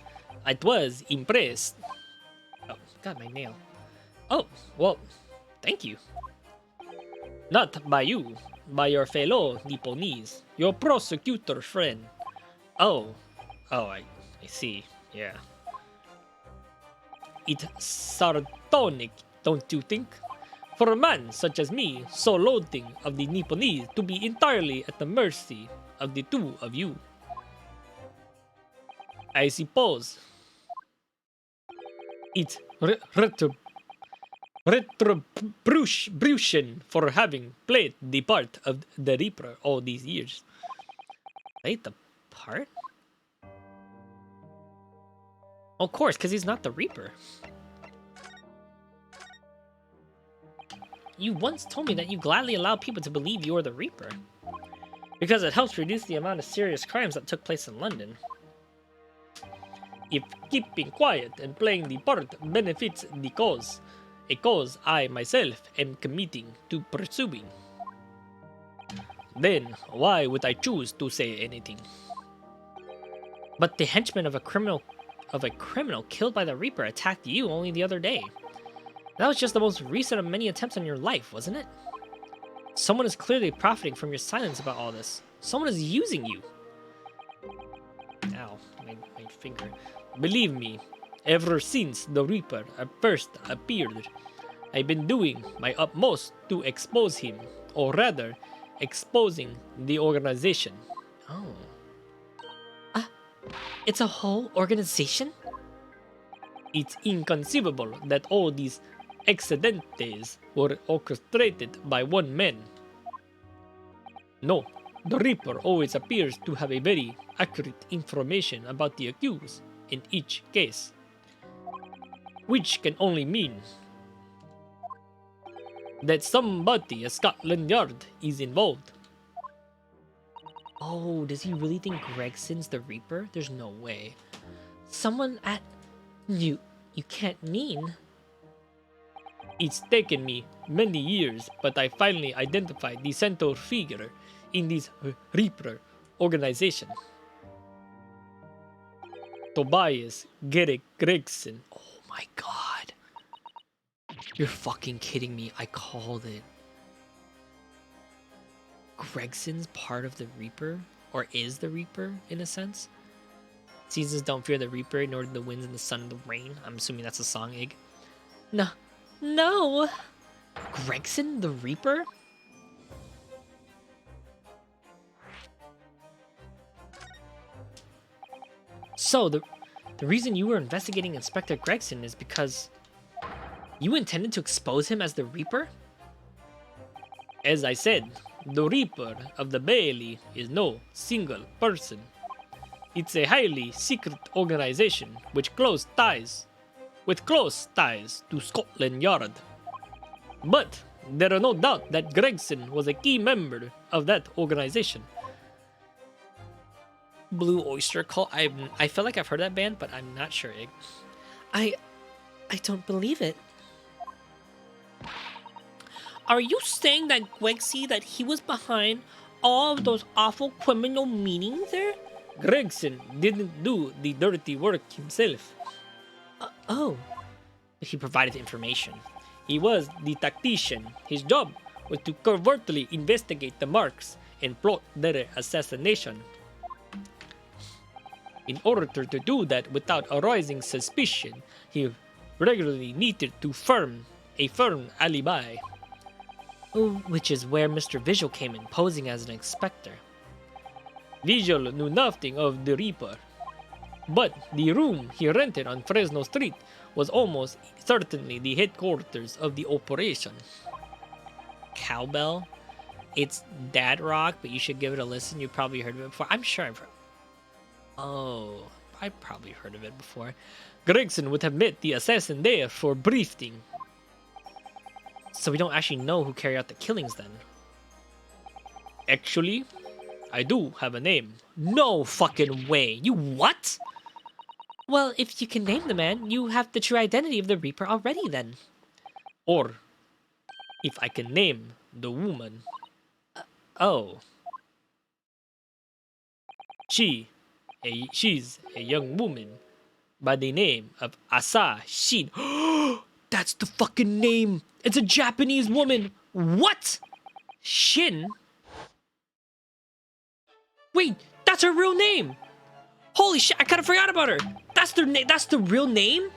I was impressed. Oh, God, my nail. Oh, well, thank you. Not by you, by your fellow Nipponese, your prosecutor friend. Oh, I see, yeah. It's sardonic, don't you think? For a man such as me, so loathing of the Nipponese, to be entirely at the mercy of the two of you. I suppose it's retribution for having played the part of the Reaper all these years. Played the part? Of course, because he's not the Reaper. You once told me that you gladly allow people to believe you're the Reaper. Because it helps reduce the amount of serious crimes that took place in London. If keeping quiet and playing the part benefits the cause, a cause I myself am committing to pursuing, then why would I choose to say anything? But the henchman of a criminal killed by the Reaper attacked you only the other day. That was just the most recent of many attempts on your life, wasn't it? Someone is clearly profiting from your silence about all this. Someone is using you. Ow, my finger. Believe me, ever since the Reaper first appeared, I've been doing my utmost to expose him, or rather, exposing the organization. Oh. It's a whole organization? It's inconceivable that all these accidentes were orchestrated by one man. No, the Reaper always appears to have a very accurate information about the accused in each case, which can only mean that somebody at Scotland Yard is involved. Oh, does he really think Gregson's the Reaper? There's no way. Someone at... You can't mean... It's taken me many years, but I finally identified the central figure in this Reaper organization. Tobias Gerek Gregson. Oh my god. You're fucking kidding me. I called it. Gregson's part of the Reaper? Or is the Reaper, in a sense? Seasons don't fear the Reaper, nor do the winds and the sun and the rain. I'm assuming that's a song, Ig. No. No! Gregson the Reaper? So, the reason you were investigating Inspector Gregson is because you intended to expose him as the Reaper? As I said, the Reaper of the Bailey is no single person. It's a highly secret organization with close ties to Scotland Yard. But there are no doubt that Gregson was a key member of that organization. Blue Oyster Cult? I feel like I've heard that band, but I'm not sure, Ig. I don't believe it. Are you saying that Gwegsy, that he was behind all of those awful criminal meetings there? Gregson didn't do the dirty work himself. Oh. He provided information. He was the tactician. His job was to covertly investigate the marks and plot their assassination. In order to do that without arousing suspicion, he regularly needed to form a firm alibi. Which is where Mr. Visual came in, posing as an inspector. Visual knew nothing of the Reaper, but the room he rented on Fresno Street was almost certainly the headquarters of the operation. Cowbell? It's dad rock, but you should give it a listen. You've probably heard of it before. I'm sure I've heard. Oh, I've probably heard of it before. Gregson would have met the assassin there for briefing. So we don't actually know who carried out the killings then. Actually, I do have a name. No fucking way. You what? Well, if you can name the man, you have the true identity of the Reaper already then. Or, if I can name the woman. Oh. She's a young woman by the name of Asa Shin. That's the fucking name. It's a Japanese woman. What? Shin? Wait, that's her real name. Holy shit, I kind of forgot about her. That's their name. That's the real name?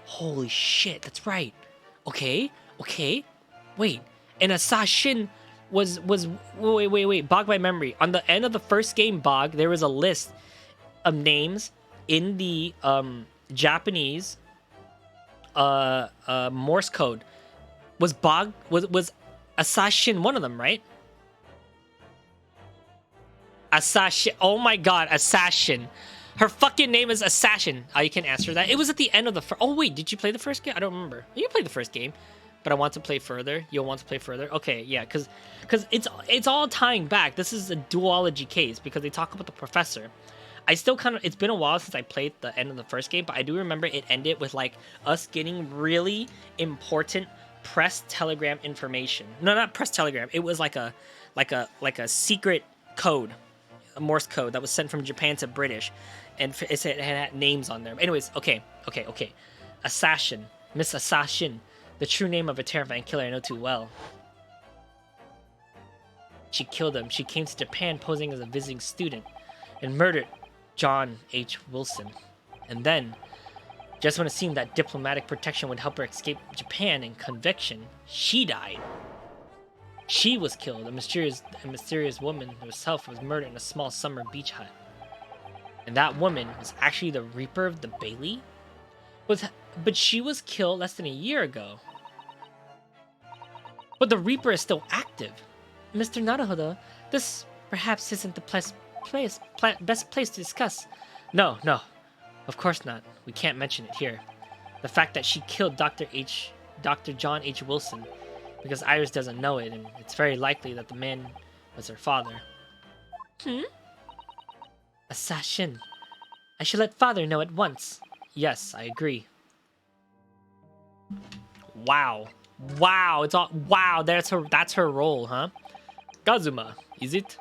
Holy shit, that's right. Okay. Wait, and Asa Shin was wait. Bog my memory. On the end of the first game, Bog, there was a list of names in the Japanese Morse code. Was Assassin one of them, right? Assassin. Oh my god, Assassin. Her fucking name is Assassin. Oh, you can answer that. It was at the end of the first. Oh wait, did you play the first game? I don't remember. You played the first game, but I want to play further. You'll want to play further. Okay, yeah, because it's all tying back. This is a duology case because they talk about the professor. I still kind of, it's been a while since I played the end of the first game, but I do remember it ended with like us getting really important press telegram information. No, not press telegram. It was like a secret code, a Morse code that was sent from Japan to British, and it had names on there. Anyways, okay. Assassin, Miss Assassin, the true name of a terrifying killer I know too well. She killed him. She came to Japan posing as a visiting student and murdered John H. Wilson. And then, just when it seemed that diplomatic protection would help her escape Japan and conviction, she died. She was killed. A mysterious woman herself was murdered in a small summer beach hut. And that woman was actually the Reaper of the Bailey? But she was killed less than a year ago. But the Reaper is still active. Mr. Naruhodo, this perhaps isn't the best place to discuss. No, of course not. We can't mention it here. The fact that she killed Dr. John H. Wilson, because Iris doesn't know it, and it's very likely that the man was her father. Assassin. I should let father know at once. Yes, I agree. Wow. Wow, it's all wow, that's her role, huh? Kazuma, is it?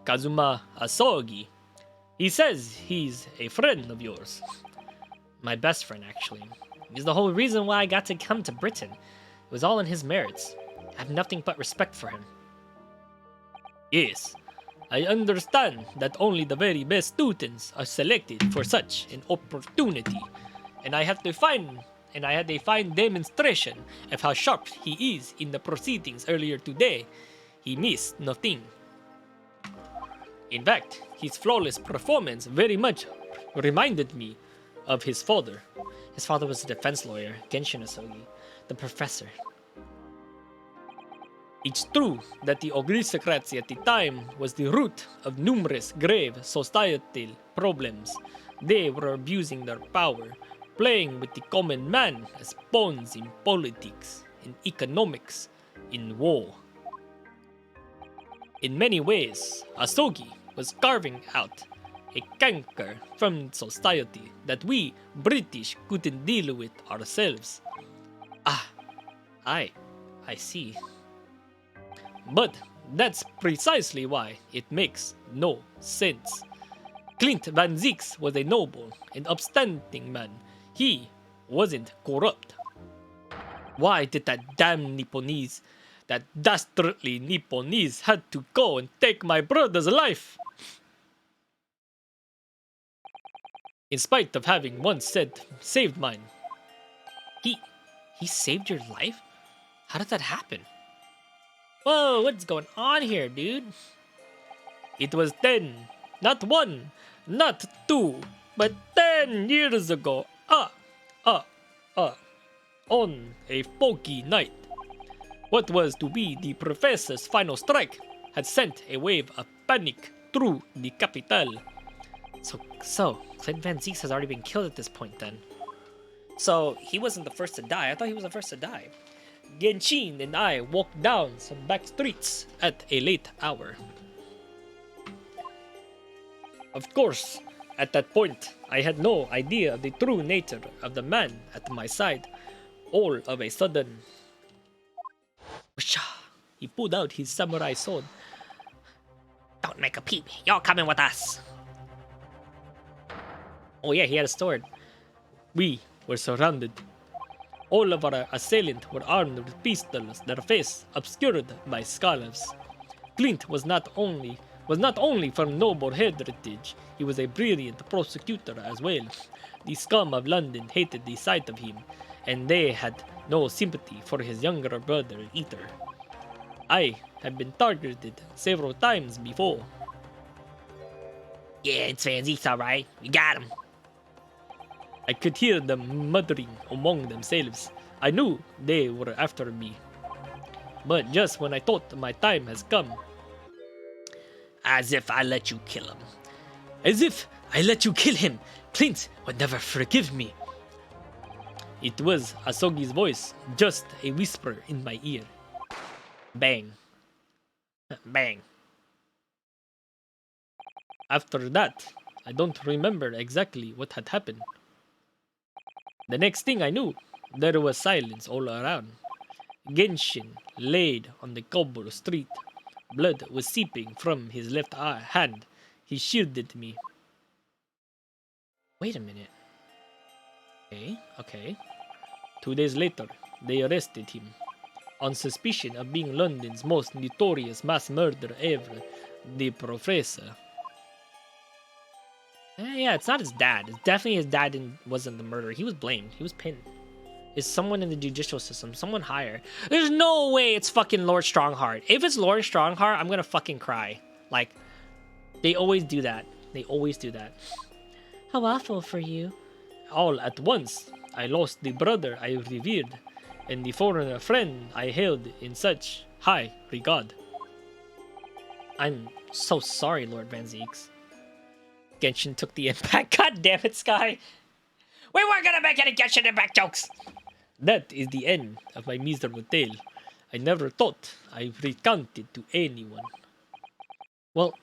Kazuma Asogi. He says he's a friend of yours. My best friend, actually. He's the whole reason why I got to come to Britain. It was all in his merits. I have nothing but respect for him. Yes, I understand that only the very best students are selected for such an opportunity, and I had a fine demonstration of how sharp he is in the proceedings earlier today. He missed nothing. In fact, his flawless performance very much reminded me of his father. His father was a defense lawyer, Genshin Asogi, the professor. It's true that the aristocracy at the time was the root of numerous grave societal problems. They were abusing their power, playing with the common man as pawns in politics, in economics, in war. In many ways, Asogi was carving out a canker from society that we British couldn't deal with ourselves. Ah, I see. But that's precisely why it makes no sense. Clint Van Zix was a noble and upstanding man. He wasn't corrupt. Why did that damn Nipponese, that dastardly Nipponese, had to go and take my brother's life? In spite of having once saved mine. He saved your life? How did that happen? Whoa, what's going on here, dude? It was 10, not 1, not 2, but 10 years ago. On a foggy night. What was to be the professor's final strike had sent a wave of panic through the capital. So, Clint Van Zieks has already been killed at this point then. So, he wasn't the first to die. I thought he was the first to die. Genshin and I walked down some back streets at a late hour. Of course, at that point, I had no idea of the true nature of the man at my side. All of a sudden, he pulled out his samurai sword. Don't make a peep, you're coming with us. Oh yeah, he had a sword. We were surrounded. All of our assailants were armed with pistols, their face obscured by scars. Clint was not only from noble heritage, he was a brilliant prosecutor as well. The scum of London hated the sight of him, and they had no sympathy for his younger brother either. I have been targeted several times before. Yeah, it's Van Zieks, alright. We got him. I could hear them muttering among themselves. I knew they were after me. But just when I thought my time has come. As if I let you kill him. As if I let you kill him. Clint would never forgive me. It was Asogi's voice, just a whisper in my ear. Bang. Bang. After that, I don't remember exactly what had happened. The next thing I knew, there was silence all around. Genshin laid on the cobble street. Blood was seeping from his left hand. He shielded me. Wait a minute. Okay. 2 days later, they arrested him. On suspicion of being London's most notorious mass murderer ever, the Professor. Yeah, it's not his dad. It's definitely his dad wasn't the murderer. He was blamed. He was pinned. It's someone in the judicial system. Someone higher. There's no way it's fucking Lord Strongheart. If it's Lord Strongheart, I'm gonna fucking cry. Like, they always do that. They always do that. How awful for you. All at once, I lost the brother I revered, and the foreigner friend I held in such high regard. I'm so sorry, Lord Van Zieks. Genshin took the impact. God damn it, Sky. We weren't gonna make any Genshin impact jokes. That is the end of my miserable tale. I never thought I recounted to anyone. Well,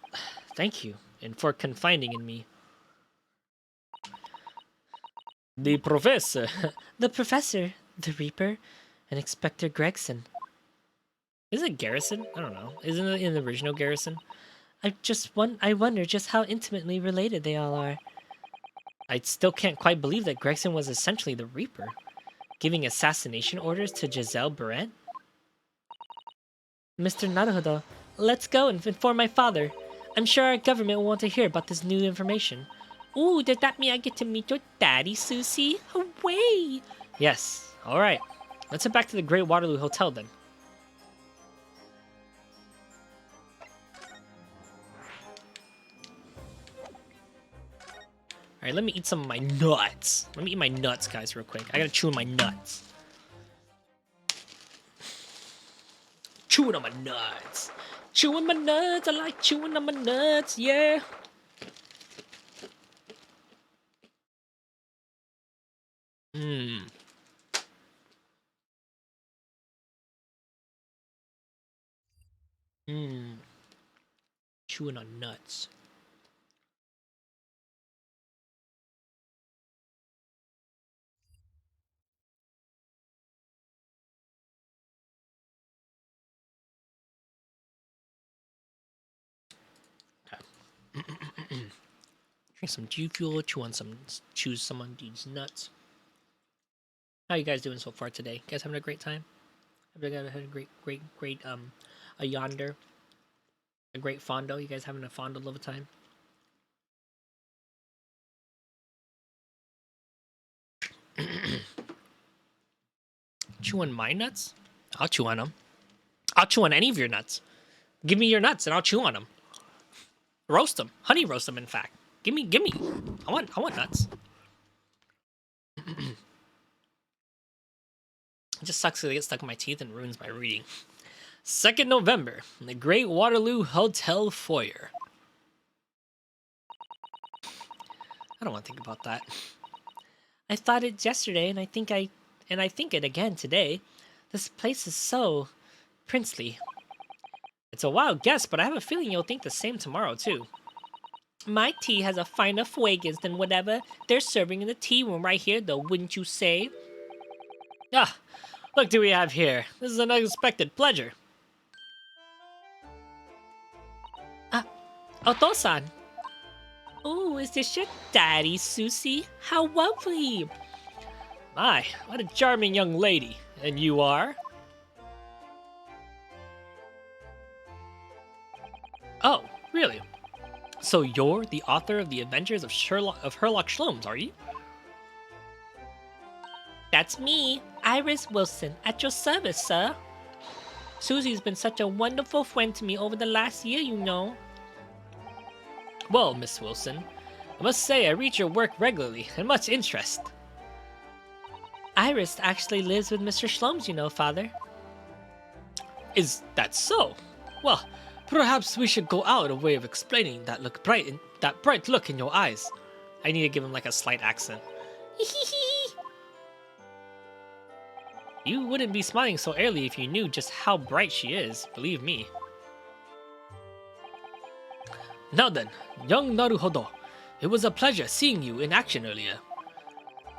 thank you, and for confiding in me. The professor. The professor. The Reaper and Inspector Gregson. Is it Garrison? I don't know. Isn't it in the original Garrison? I wonder just how intimately related they all are. I still can't quite believe that Gregson was essentially the Reaper, giving assassination orders to Giselle Barrett. Mr. Naruhodo, let's go and inform my father. I'm sure our government will want to hear about this new information. Ooh, does that mean I get to meet your daddy, Susie? Hooray! Yes. All right. Let's head back to the Great Waterloo Hotel then. All right, let me eat some of my nuts. Let me eat my nuts, guys, real quick. I gotta chew on my nuts. Chewing on my nuts. Chewing my nuts. I like chewing on my nuts. Yeah. Mmm. Mmm. Chewing on nuts. Drink some G Fuel. Chew some on these nuts. How you guys doing so far today? You guys having a great time? Have you guys had a great a yonder? A great fondo? You guys having a fondle of a time? Chew on my nuts? I'll chew on them. I'll chew on any of your nuts. Give me your nuts and I'll chew on them. Roast them. Honey roast them, in fact. Give me. I want nuts. It just sucks because they get stuck in my teeth and ruins my reading. 2nd November, in the Great Waterloo Hotel foyer. I don't want to think about that. I thought it yesterday, and I think it again today. This place is so princely. It's a wild guess, but I have a feeling you'll think the same tomorrow, too. My tea has a finer fragrance than whatever they're serving in the tea room right here, though, wouldn't you say? Ah, look who we have here. This is an unexpected pleasure. Oto-san. Oh, is this your daddy, Susie? How lovely. My, what a charming young lady. And you are? Oh, really? So you're the author of the Adventures of Sherlock Sholmes, are you? That's me, Iris Wilson, at your service, sir. Susie's been such a wonderful friend to me over the last year, you know. Well, Miss Wilson, I must say I read your work regularly and much interest. Iris actually lives with Mr. Sholmes, you know, Father. Is that so? Well, perhaps we should go out a way of explaining that bright look in your eyes. I need to give him like a slight accent. You wouldn't be smiling so early if you knew just how bright she is, believe me. Now then, young Naruhodo, it was a pleasure seeing you in action earlier.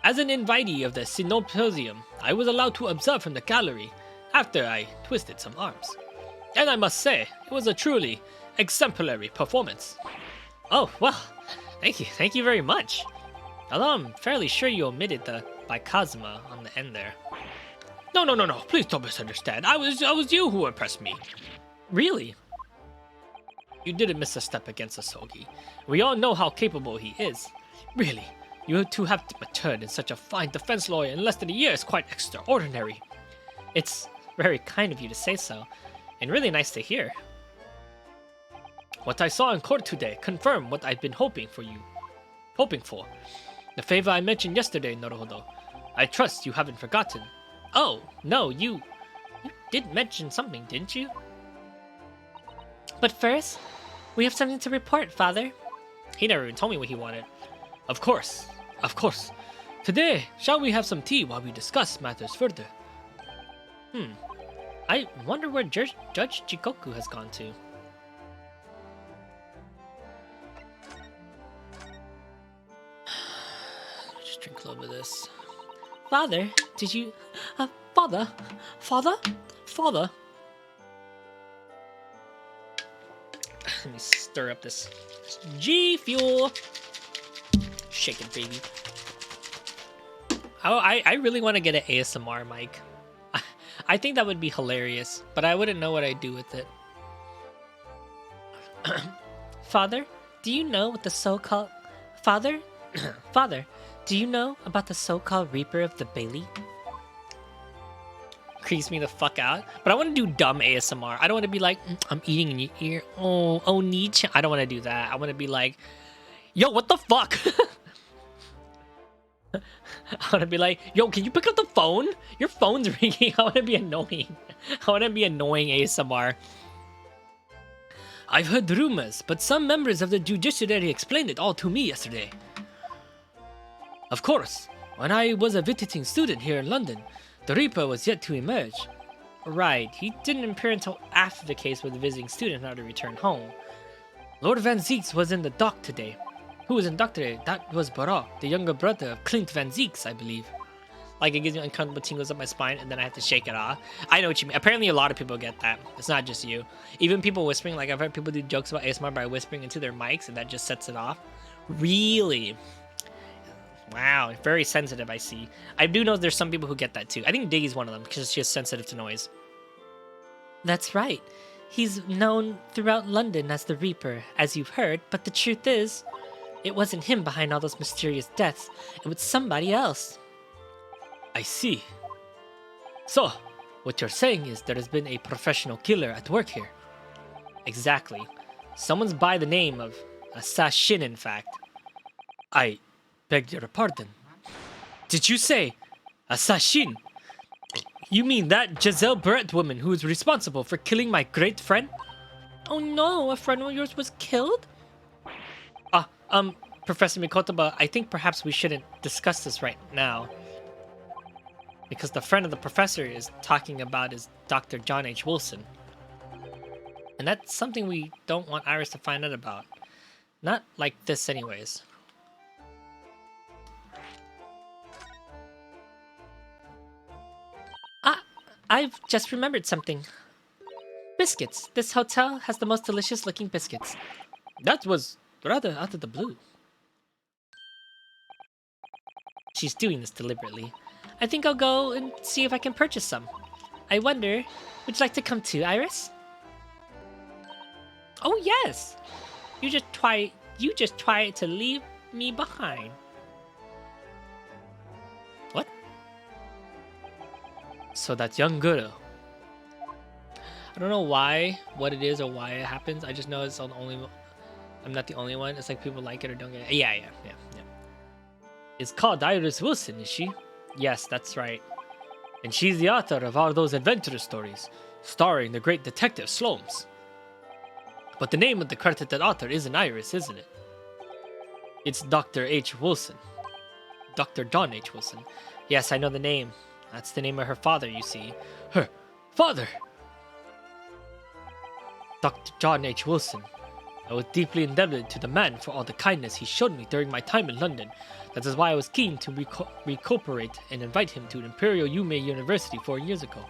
As an invitee of the Symposium, I was allowed to observe from the gallery after I twisted some arms. And I must say, it was a truly exemplary performance. Oh, well, thank you very much. Although I'm fairly sure you omitted the bikazma on the end there. No, please don't misunderstand. I was you who impressed me. Really? You didn't miss a step against Asogi. We all know how capable he is. Really, you two have matured in such a fine defense lawyer in less than a year is quite extraordinary. It's very kind of you to say so, and really nice to hear. What I saw in court today confirmed what I've been hoping for. The favor I mentioned yesterday, Naruhodo. I trust you haven't forgotten. Oh, no, you did mention something, didn't you? But first, we have something to report, Father. He never even told me what he wanted. Of course. Today, shall we have some tea while we discuss matters further? I wonder where Judge Chikoku has gone to. Just drink a little bit of this. Father, did you... Father? Father? Father? Let me stir up this G Fuel. Shake it, baby. Oh, I really want to get an ASMR mic. I think that would be hilarious, but I wouldn't know what I'd do with it. Father, do you know what the so-called... Father? Father, do you know about the so-called Reaper of the Bailey? Creeps me the fuck out. But I want to do dumb ASMR. I don't want to be like, I'm eating in your ear. Oh, Nietzsche. I don't want to do that. I want to be like, yo, what the fuck? I want to be like, yo, can you pick up the phone? Your phone's ringing. I want to be annoying. I want to be annoying ASMR. I've heard rumors, but some members of the judiciary explained it all to me yesterday. Of course, when I was a visiting student here in London, the Reaper was yet to emerge. Right, he didn't appear until after the case with the visiting student had to return home. Lord Van Zeeks was in the dock today. Who was in dock today? That was Barak, the younger brother of Clint Van Zeeks, I believe. Like, it gives me uncomfortable tingles up my spine, and then I have to shake it off. I know what you mean. Apparently, a lot of people get that. It's not just you. Even people whispering. Like, I've heard people do jokes about ASMR by whispering into their mics, and that just sets it off. Really? Wow. Very sensitive, I see. I do know there's some people who get that, too. I think Diggy's one of them, because she's sensitive to noise. That's right. He's known throughout London as the Reaper, as you've heard, but the truth is, it wasn't him behind all those mysterious deaths. It was somebody else. I see. So, what you're saying is there has been a professional killer at work here. Exactly. Someone's by the name of Assassin, in fact. I beg your pardon. Did you say Assassin? You mean that Giselle Barrett woman who is responsible for killing my great friend? Oh no, a friend of yours was killed? Professor Mikotaba, I think perhaps we shouldn't discuss this right now. Because the friend of the professor is talking about is Dr. John H. Wilson. And that's something we don't want Iris to find out about. Not like this anyways. I've just remembered something. Biscuits. This hotel has the most delicious looking biscuits. That was rather out of the blue. She's doing this deliberately. I think I'll go and see if I can purchase some. I wonder, would you like to come too, Iris? Oh yes! You just try to leave me behind. What? So that young girl. I don't know what it is or why it happens. I just know it's the only. I'm not the only one. It's like people like it or don't get it. Yeah. It's called Iris Wilson, is she? Yes, that's right. And she's the author of all those adventure stories, starring the great detective Slomes. But the name of the credited author isn't Iris, isn't it? It's Dr. H. Wilson. Dr. John H. Wilson. Yes, I know the name. That's the name of her father, you see. Her father! Dr. John H. Wilson. I was deeply indebted to the man for all the kindness he showed me during my time in London. That is why I was keen to recuperate and invite him to Imperial Yume University 4 years ago.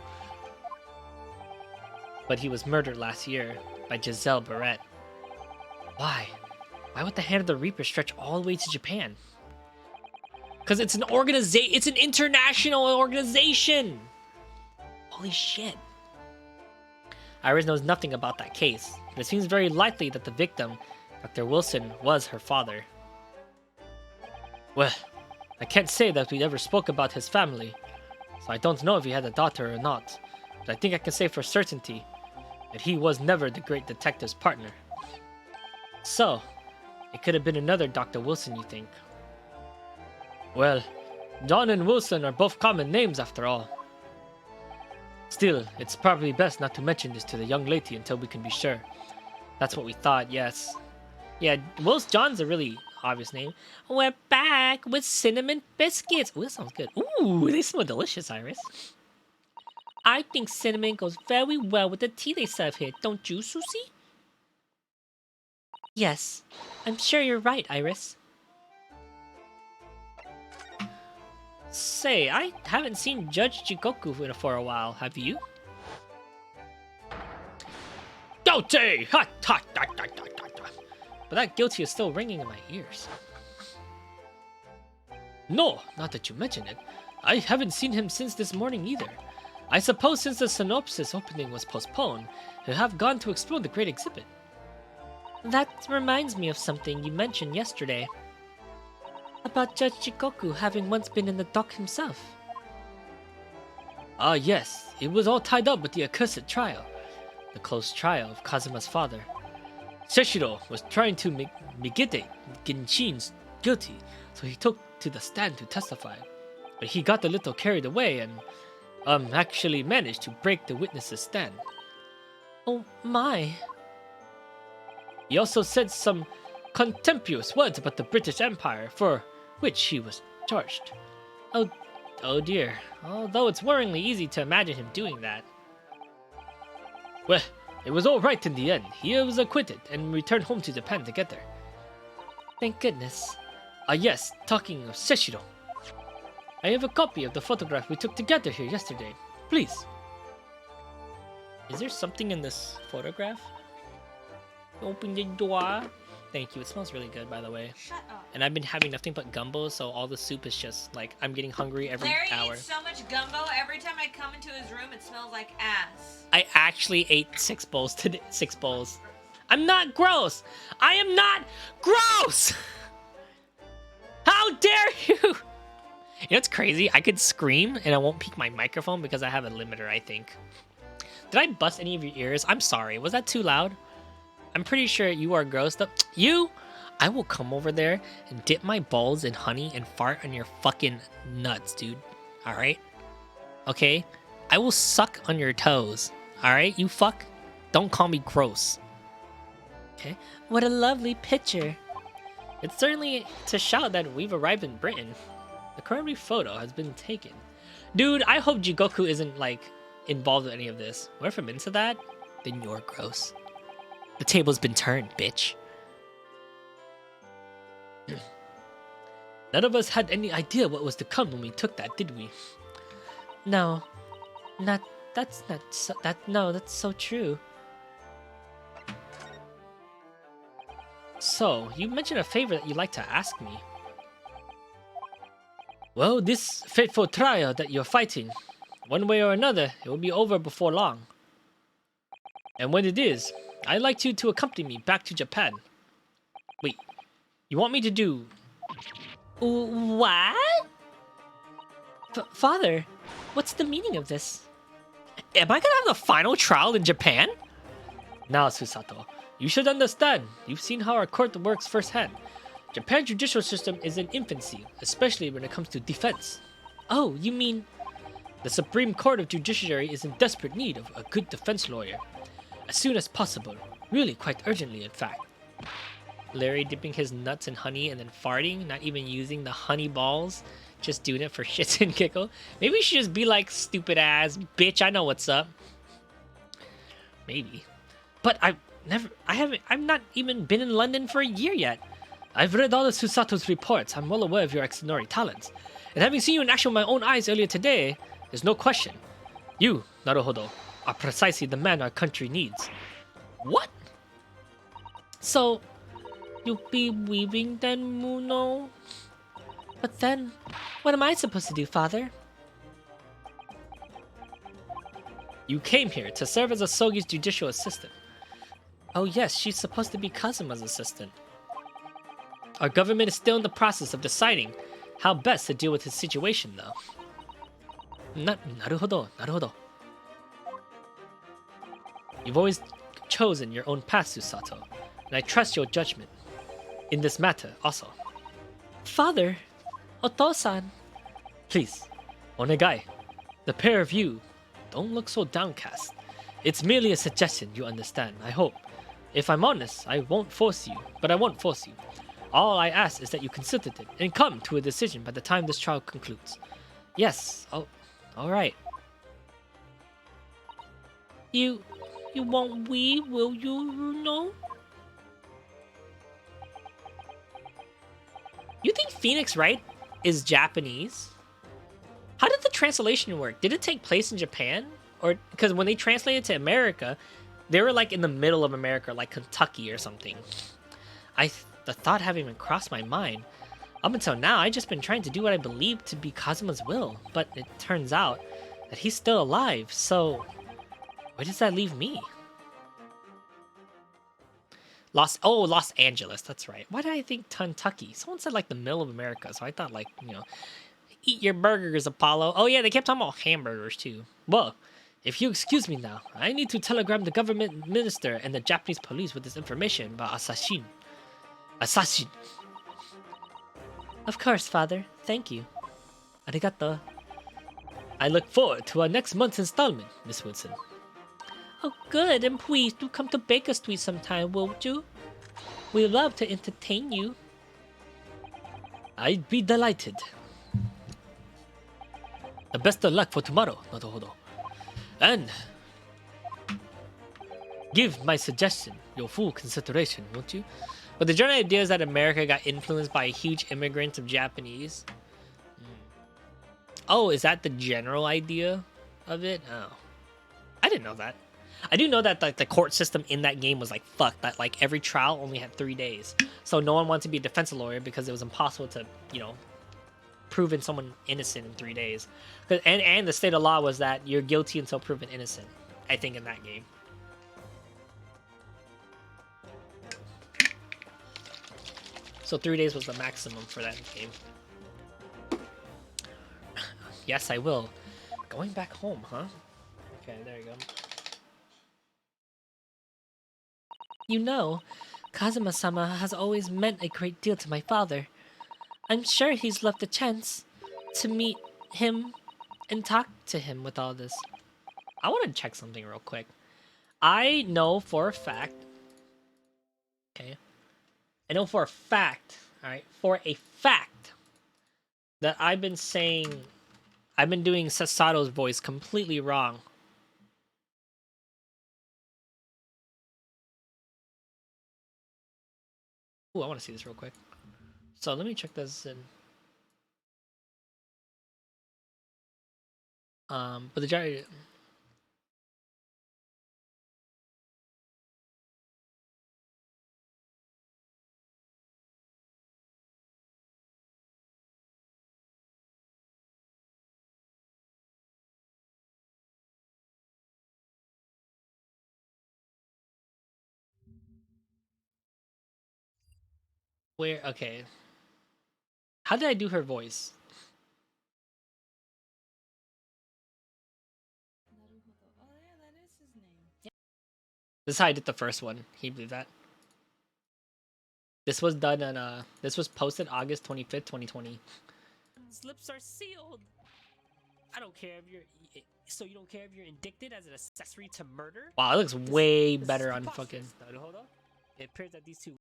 But he was murdered last year by Giselle Barrett. Why? Why would the hand of the Reaper stretch all the way to Japan? Because it's an organization. It's an international organization. Holy shit. Iris knows nothing about that case, but it seems very likely that the victim, Dr. Wilson, was her father. Well, I can't say that we ever spoke about his family, so I don't know if he had a daughter or not, but I think I can say for certainty that he was never the great detective's partner. So, it could have been another Dr. Wilson, you think? Well, John and Wilson are both common names after all. Still, it's probably best not to mention this to the young lady until we can be sure. That's what we thought, yes. Yeah, John's a really obvious name. We're back with cinnamon biscuits. Ooh, that sounds good. Ooh, they smell delicious, Iris. I think cinnamon goes very well with the tea they serve here, don't you, Susie? Yes, I'm sure you're right, Iris. Say, I haven't seen Judge Jikoku for a while, have you? Guilty! Ha, ha, ha, ha, ha, ha. But that guilty is still ringing in my ears. No, not that you mention it. I haven't seen him since this morning either. I suppose since the synopsis opening was postponed, he'll have gone to explore the great exhibit. That reminds me of something you mentioned yesterday. About Judge Jikoku having once been in the dock himself. Ah yes, it was all tied up with the accursed trial. The close trial of Kazuma's father. Seshiro was trying to make Migete Genshin's guilty, so he took to the stand to testify. But he got a little carried away and actually managed to break the witness's stand. Oh my. He also said some contemptuous words about the British Empire, for which he was charged. Oh dear. Although it's worryingly easy to imagine him doing that. Well, it was all right in the end. He was acquitted and returned home to Japan together. Thank goodness. Ah yes, talking of Seshiro. I have a copy of the photograph we took together here yesterday. Please. Is there something in this photograph? Open the door. Thank you. It smells really good, by the way. Shut up. And I've been having nothing but gumbo, so all the soup is just like I'm getting hungry every Larry hour. eats so much gumbo, every time I come into his room, it smells like ass. I actually ate 6 bowls today. 6 bowls. I'm not gross. I am not gross. How dare you? You know what's crazy? I could scream and I won't peek my microphone because I have a limiter, I think. Did I bust any of your ears? I'm sorry. Was that too loud? I'm pretty sure you are gross though. You? I will come over there and dip my balls in honey and fart on your fucking nuts, dude. Alright? Okay? I will suck on your toes. Alright, you fuck? Don't call me gross. Okay? What a lovely picture. It's certainly to shout that we've arrived in Britain. The currently photo has been taken. Dude, I hope Jigoku isn't, like, involved in any of this. What if I'm into that? Then you're gross. The table's been turned, bitch. None of us had any idea what was to come when we took that, did we? No. That's so true. So, you mentioned a favor that you'd like to ask me. Well, this fateful trial that you're fighting, one way or another, it will be over before long. And when it is, I'd like you to accompany me back to Japan. Wait, you want me to do... What? Father, what's the meaning of this? Am I gonna have the final trial in Japan? Now, Susato, you should understand. You've seen how our court works firsthand. Japan's judicial system is in infancy, especially when it comes to defense. Oh, you mean... The Supreme Court of Judiciary is in desperate need of a good defense lawyer. As soon as possible. Really quite urgently, in fact. Larry dipping his nuts in honey and then farting, not even using the honey balls, just doing it for shits and giggles. Maybe we should just be like, stupid ass bitch, I know what's up. Maybe. But I've not even been in London for a year yet. I've read all of Susato's reports. I'm well aware of your extraordinary talents. And having seen you in action with my own eyes earlier today, there's no question. You, Naruhodo, are precisely the man our country needs. What? So, you'll be weaving then, Muno? But then, what am I supposed to do, Father? You came here to serve as Asogi's judicial assistant. Oh yes, she's supposed to be Kazuma's assistant. Our government is still in the process of deciding how best to deal with his situation, though. Naruhodo. You've always chosen your own path, Susato, and I trust your judgment. In this matter, also. Father, Oto-san. Please, Onegai, the pair of you, don't look so downcast. It's merely a suggestion, you understand, I hope. If I'm honest, I won't force you, but I won't force you. All I ask is that you consider it and come to a decision by the time this trial concludes. Yes, all right. You won't weave, will you, Runo? You think Phoenix Wright is Japanese? translation work? Did it take place in Japan? Or because when they translated to America, they were like in the middle of America, like Kentucky or something. The thought haven't even crossed my mind. Up until now, I just been trying to do what I believe to be Kazuma's will, but it turns out that he's still alive, so where does that leave me? Los Angeles, that's right. Why did I think Kentucky? Someone said like the middle of America, so I thought like, you know, eat your burgers, Apollo. Oh yeah, they kept talking about hamburgers too. Well, if you excuse me now, I need to telegram the government minister and the Japanese police with this information about Assassin. Assassin. Of course, father. Thank you. Arigato. I look forward to our next month's installment, Miss Woodson. Oh, good, and please do come to Baker Street sometime, won't you? We'd love to entertain you. I'd be delighted. The best of luck for tomorrow, Naruhodo. And give my suggestion your full consideration, won't you? But the general idea is that America got influenced by a huge immigrant of Japanese. Oh, is that the general idea of it? Oh, I didn't know that. I do know that like the court system in that game was like fucked. That like every trial only had 3 days, so no one wanted to be a defense lawyer because it was impossible to, you know, proven someone innocent in 3 days. And the state of law was that you're guilty until proven innocent. I think in that game. So 3 days was the maximum for that game. Yes, I will. Going back home, huh? Okay, there you go. You know, Kazuma-sama has always meant a great deal to my father. I'm sure he's left a chance to meet him and talk to him with all this. I want to check something real quick. I know for a fact... Okay. I know for a fact, alright, for a fact, that I've been doing Sasato's voice completely wrong. Ooh, I want to see this real quick. So let me check this in. But the giant... Where? Okay. How did I do her voice? Oh yeah, that is his name. This is how I did the first one. Can you believe that? This was done on this was posted August 25th, 2020. Slips are sealed. I don't care if you're so you don't care if you're indicted as an accessory to murder? Wow, it looks way better on fucking hold on. It appears that these two.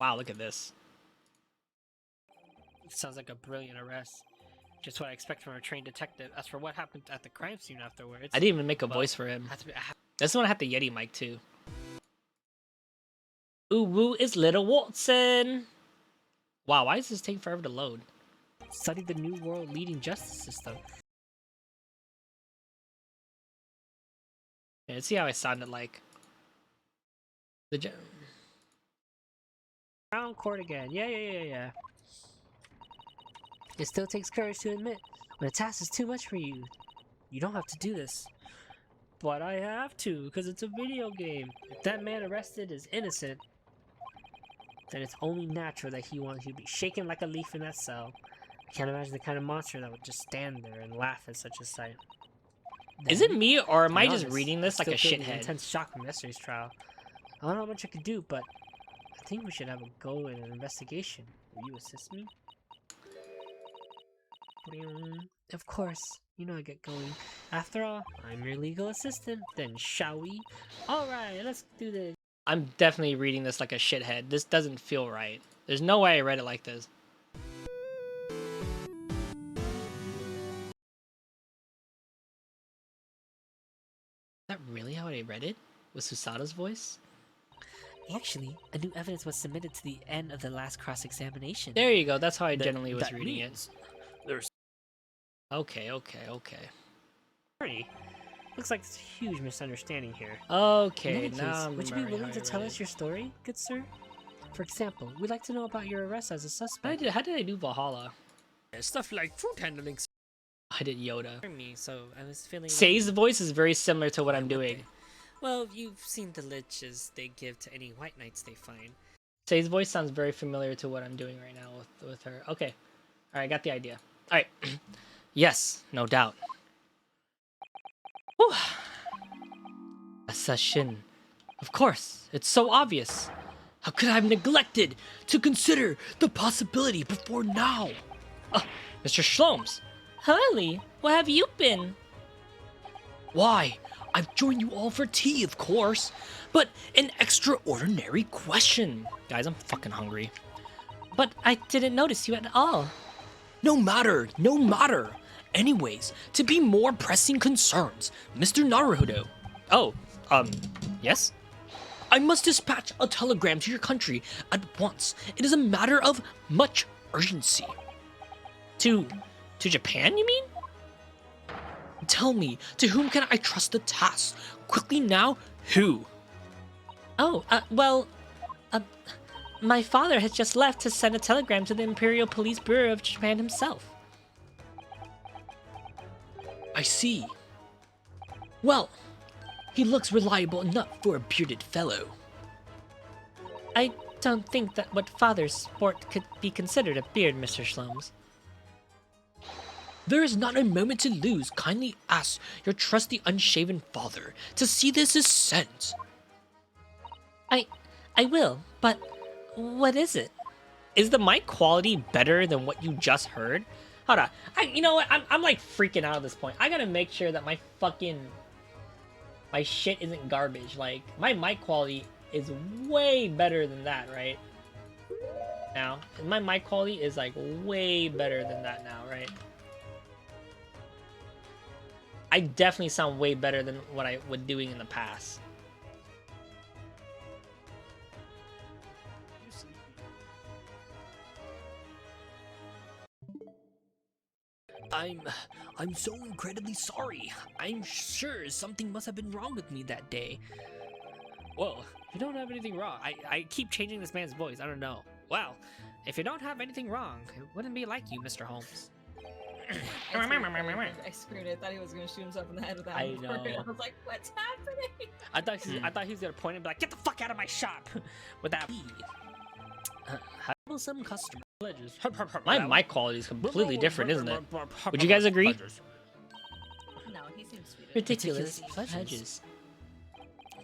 Wow, look at this. Sounds like a brilliant arrest. Just what I expect from a trained detective. As for what happened at the crime scene afterwards, I didn't even make a voice for him. This one had the Yeti mic too. Ooh woo is little Watson. Wow, why does this take forever to load? Study the new world leading justice system. Yeah, let's see how I sounded like. The Crown Court again. Yeah. It still takes courage to admit when a task is too much for you. You don't have to do this. But I have to, because it's a video game. If that man arrested is innocent, then it's only natural that he wants you to be shaken like a leaf in that cell. I can't imagine the kind of monster that would just stand there and laugh at such a sight. Then, is it me, or am I just reading this like a shithead? Intense shock from yesterday's trial. I don't know how much I could do, but I think we should have a go in an investigation. Will you assist me? Of course. You know I get going. After all, I'm your legal assistant. Then shall we? Alright, let's do this. I'm definitely reading this like a shithead. This doesn't feel right. There's no way I read it like this. Is that really how I read it? With Susato's voice? Actually, a new evidence was submitted to the end of the last cross-examination. There you go. That's how I generally was that reading it. means there's Okay. Sorry. Looks like it's a huge misunderstanding here. Okay. In any Now case, I'm would you be remembering willing how to I tell read us it. your story, good sir? For example, we'd like to know about your arrest as a suspect. How did I do Valhalla? stuff like food handling. I did Yoda. Me, so I was feeling. Say's voice is very similar to what I'm doing. Well, you've seen the liches they give to any white knights they find. Say's voice sounds very familiar to what I'm doing right now with her. Okay. All right, got the idea. All right. Yes, no doubt. Whew. Assassin. Of course, it's so obvious. How could I have neglected to consider the possibility before now? Mr. Shlomes. Hurley, where have you been? Why, I've joined you all for tea, of course. But an extraordinary question. Guys, I'm fucking hungry. But I didn't notice you at all. No matter, no matter. Anyways, to be more pressing concerns, Mr. Naruhodo. Oh, yes? I must dispatch a telegram to your country at once. It is a matter of much urgency. To Japan, you mean? Tell me, to whom can I trust the task? Quickly now, who? Oh, my father has just left to send a telegram to the Imperial Police Bureau of Japan himself. I see. Well, he looks reliable enough for a bearded fellow. I don't think that what father's sport could be considered a beard, Mr. Shlomes. There is not a moment to lose. Kindly ask your trusty unshaven father to see this is sent. I will, but what is it? Is the mic quality better than what you just heard? Hold on. You know what? I'm like freaking out at this point. I gotta make sure that my shit isn't garbage. Like, my mic quality is way better than that, right? Now, my mic quality is like way better than that now, right? I definitely sound way better than what I was doing in the past. I'm so incredibly sorry. I'm sure something must have been wrong with me that day. Well, you don't have anything wrong. I keep changing this man's voice. I don't know. Well, if you don't have anything wrong, it wouldn't be like you, Mr. Holmes. I screwed it. I thought he was gonna shoot himself in the head with that. I board. know. I was like, what's happening? I thought he was gonna point and be like, "Get the fuck out of my shop!" with that. Some customer pledges. My mic quality is completely different, isn't it? Would you guys agree? No, he seems sweet. Ridiculous pledges.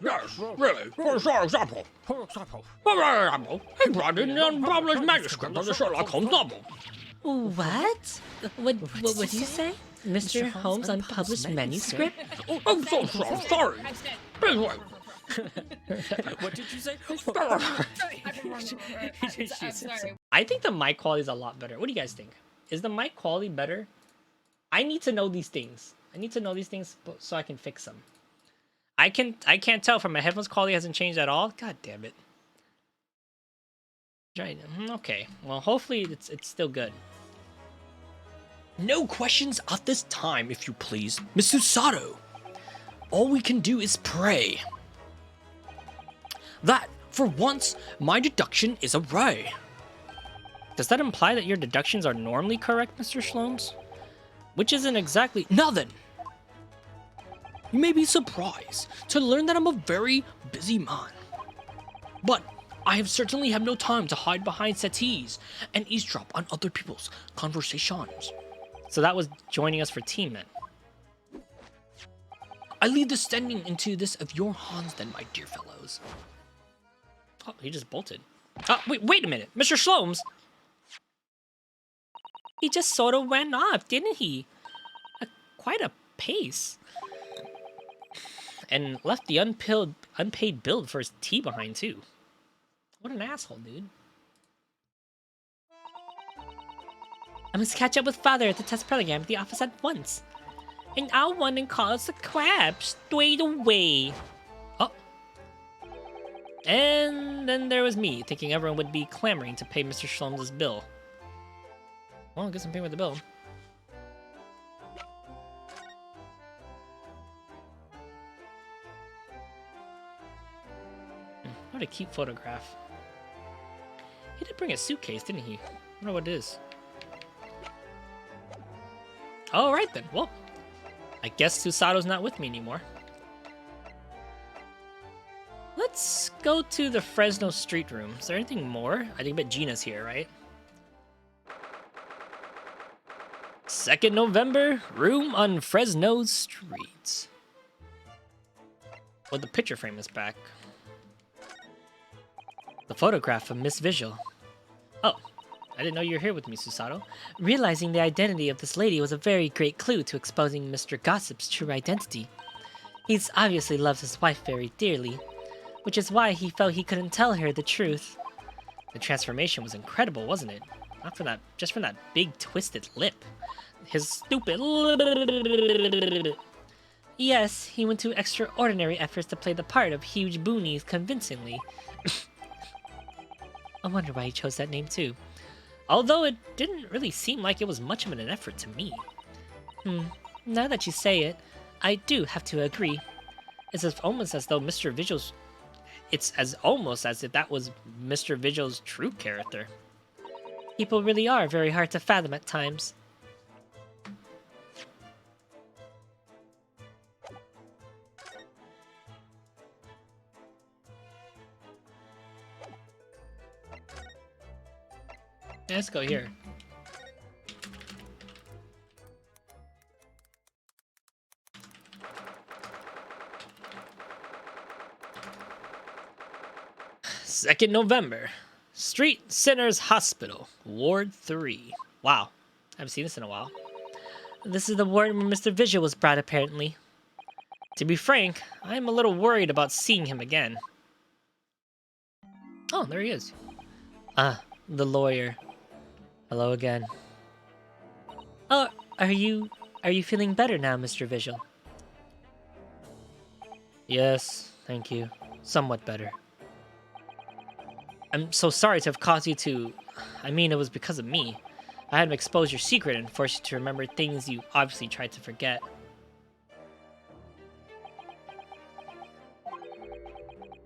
Yes, really. For example, he brought in the unpublished manuscript of the Sherlock Holmes novel. What? What would you say? Mr. Holmes' unpublished manuscript? Oh, I'm so sorry. I said, Please wait. What did you say? I'm sorry. I think the mic quality is a lot better. What do you guys think? Is the mic quality better? I need to know these things. I need to know these things so I can fix them. I can't tell from my headphones quality hasn't changed at all. God damn it. Right. Okay. Well, hopefully it's still good. No questions at this time, if you please, Miss Susato. All we can do is pray that, for once, my deduction is a ray. Does that imply that your deductions are normally correct, Mr. Shlomes? Which isn't exactly nothing. You may be surprised to learn that I'm a very busy man. But I have certainly have no time to hide behind settees and eavesdrop on other people's conversations. So that was joining us for team then. I leave the standing into this of your hands then, my dear fellows. Oh, he just bolted. Wait a minute, Mr. Shlomes. He just sort of went off, didn't he? Quite a pace. And left the unpaid bill for his tea behind, too. What an asshole, dude. I must catch up with father at the test program at the office at once. And I'll run and call us the crab straight away. Oh. And then there was me, thinking everyone would be clamoring to pay Mr. Sholmes' bill. Well, I guess I'm paying with the bill. What a cute photograph. He did bring a suitcase, didn't he? I wonder what it is. All right then. Well, I guess Susato's not with me anymore. Let's go to the Fresno Street room. Is there anything more? I think Gina's here, right? 2nd November, room on Fresno Street. Well, the picture frame is back. The photograph of Miss Visual. Oh, I didn't know you were here with me, Susato. Realizing the identity of this lady was a very great clue to exposing Mr. Gossip's true identity. He's obviously loves his wife very dearly, which is why he felt he couldn't tell her the truth. The transformation was incredible, wasn't it? Not for that, just from that big twisted lip. His stupid. Yes, he went to extraordinary efforts to play the part of Huge Boonies convincingly. I wonder why he chose that name too. Although it didn't really seem like it was much of an effort to me. Now that you say it, I do have to agree. Almost as though Mr. Vigil's... It's almost as if that was Mr. Vigil's true character. People really are very hard to fathom at times. Yeah, let's go here. Second November. Street Sinners Hospital, Ward 3. Wow, I haven't seen this in a while. This is the ward where Mr. Vigil was brought, apparently. To be frank, I'm a little worried about seeing him again. Oh, there he is. Ah, the lawyer. Hello again. Oh, are you feeling better now, Mr. Vigil? Yes, thank you. Somewhat better. I'm so sorry to have caused you to... I mean, it was because of me. I had to expose your secret and force you to remember things you obviously tried to forget.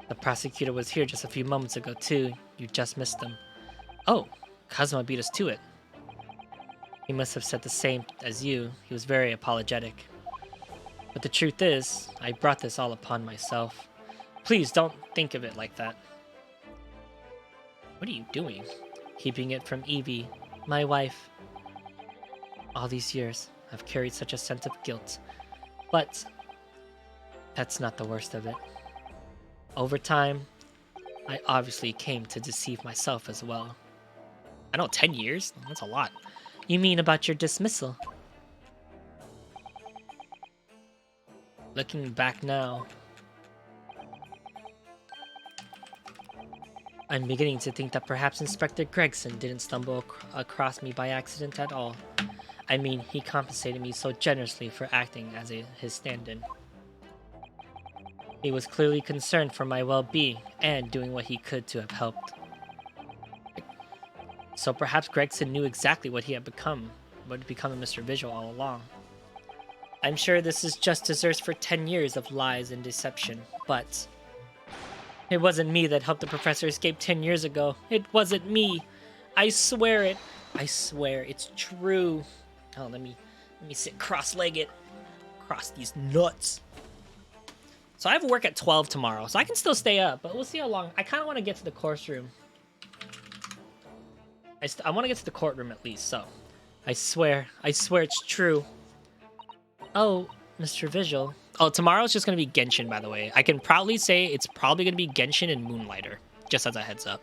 The prosecutor was here just a few moments ago, too. You just missed him. Oh, Kazuma beat us to it. He must have said the same as you. He was very apologetic. But the truth is, I brought this all upon myself. Please don't think of it like that. What are you doing? Keeping it from Evie, my wife. All these years, I've carried such a sense of guilt. But that's not the worst of it. Over time, I obviously came to deceive myself as well. I know, 10 years? That's a lot. You mean about your dismissal? Looking back now, I'm beginning to think that perhaps Inspector Gregson didn't stumble across me by accident at all. I mean, he compensated me so generously for acting as his stand-in. He was clearly concerned for my well-being and doing what he could to have helped. So perhaps Gregson knew exactly what had become of Mr. Vigil all along. I'm sure this is just deserves for 10 years of lies and deception, but it wasn't me that helped the professor escape 10 years ago. It wasn't me. I swear it. I swear it's true. Oh, let me sit cross-legged. Cross these nuts. So I have work at 12 tomorrow, so I can still stay up, but we'll see how long. I kind of want to get to the course room. I want to get to the courtroom at least, so. I swear it's true. Oh, Mr. Vigil. Oh, tomorrow's just going to be Genshin, by the way. I can proudly say it's probably going to be Genshin and Moonlighter, just as a heads up.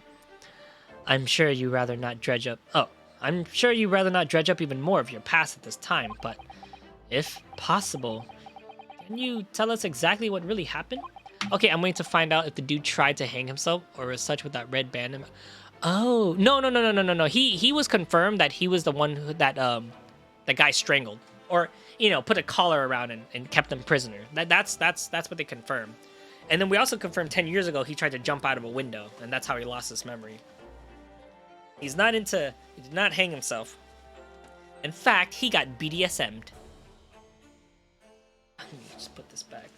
I'm sure you'd rather not dredge up... Oh, I'm sure you'd rather not dredge up even more of your past at this time, but if possible, can you tell us exactly what really happened? Okay, I'm waiting to find out if the dude tried to hang himself or as such with that red band. Oh, no. He was confirmed that he was the one who, that guy strangled. Or, you know, put a collar around and kept him prisoner. That's what they confirmed. And then we also confirmed 10 years ago he tried to jump out of a window, and that's how he lost his memory. He did not hang himself. In fact, he got BDSM'd. Let me just put this back.